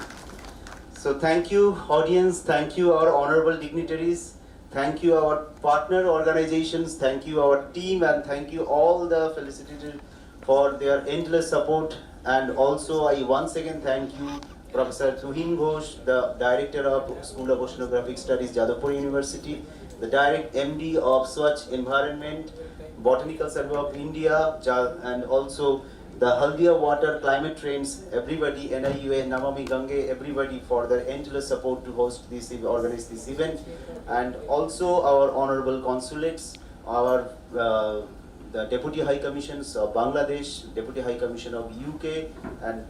So thank you, audience. Thank you, our honorable dignitaries. Thank you, our partner organizations. Thank you, our team, and thank you all the felicitated for their endless support. And also, I once again thank you, Professor Tuhin Ghosh, the Director of School of Oceanographic Studies, Jadavpur University, the Direct MD of Swachh Environment, Botanical Survey of India, and also the Haldia Water Climate Trends, everybody, NIUA, Namami Gange, everybody for their endless support to host this, organize this event. And also our honorable consulates, our the Deputy High Commissions of Bangladesh, Deputy High Commission of UK, and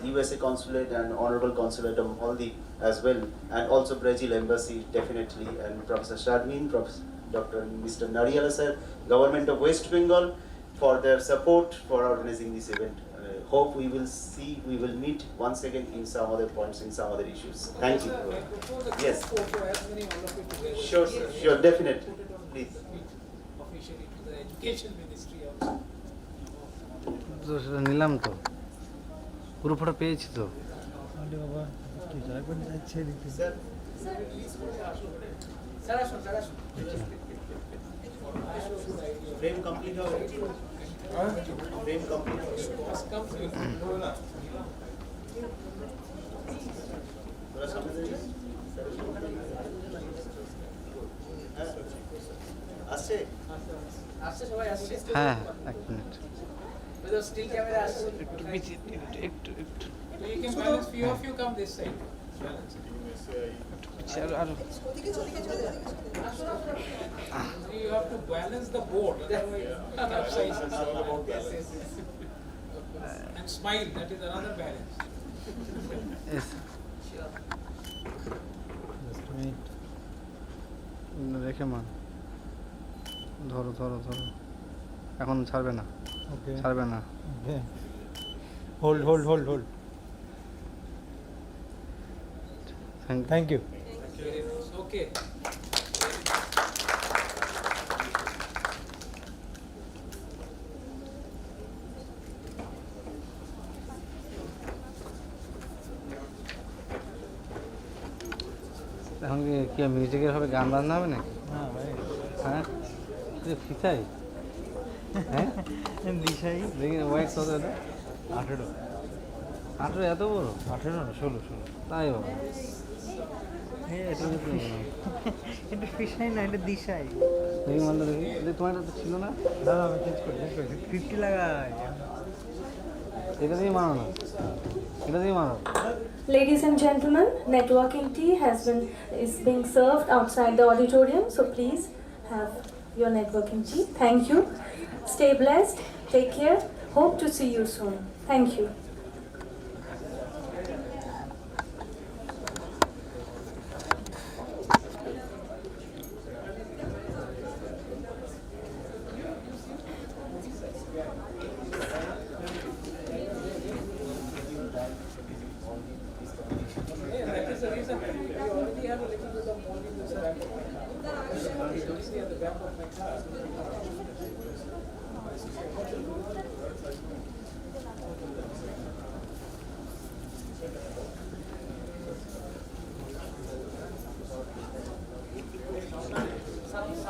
USA Consulate and Honorable Consulate of Maldives as well, and also Brazil Embassy definitely, and Professor Sharmin, Dr. Mr. Nariela sir, Government of West Bengal, for their support for organizing this event. Hope we will meet once again in some other points, in some other issues. Thank you. Yes. Sure, sir. Sure, definitely. Please. Officially to the Education Ministry also. সেটা নিলাম তো পুরো photo পেয়েছি তো Frame complete হবে frame complete আসছে আসছে সবাই আসছে হ্যাঁ এক মিনিট with still camera আসছে একটু you can balance few of you come this side you have to balance the board otherwise and smile, that is another balance. Yes. Just a minute. রেখে মান ধরো ধরো ধরো এখন ছাড়বে না ছাড়বে না hold hold hold hold thank you Okay. এখন কি মিউজিকের হবে গান বাজনা হবে নাকি হ্যাঁ ফিসাই হ্যাঁ দিশাই দেখি ওয়াইট কত এটা 18 এত বড় 18 না 16 তাই বাবা এটা ফিসাই না এটা দিশাই দেখি মানটা দেখি তোমার তো ছিল না দাদা আমি চেঞ্জ করি 50 লাগাই এটা দিয়ে মারো না, এটা দিয়ে মারো। Ladies and gentlemen, networking tea is being served outside the auditorium, so please have your networking tea. Thank you. Stay blessed. Take care. Hope to see you soon. Thank you. That is the reason we already have a little bit of volume. You don't see at the back of my car.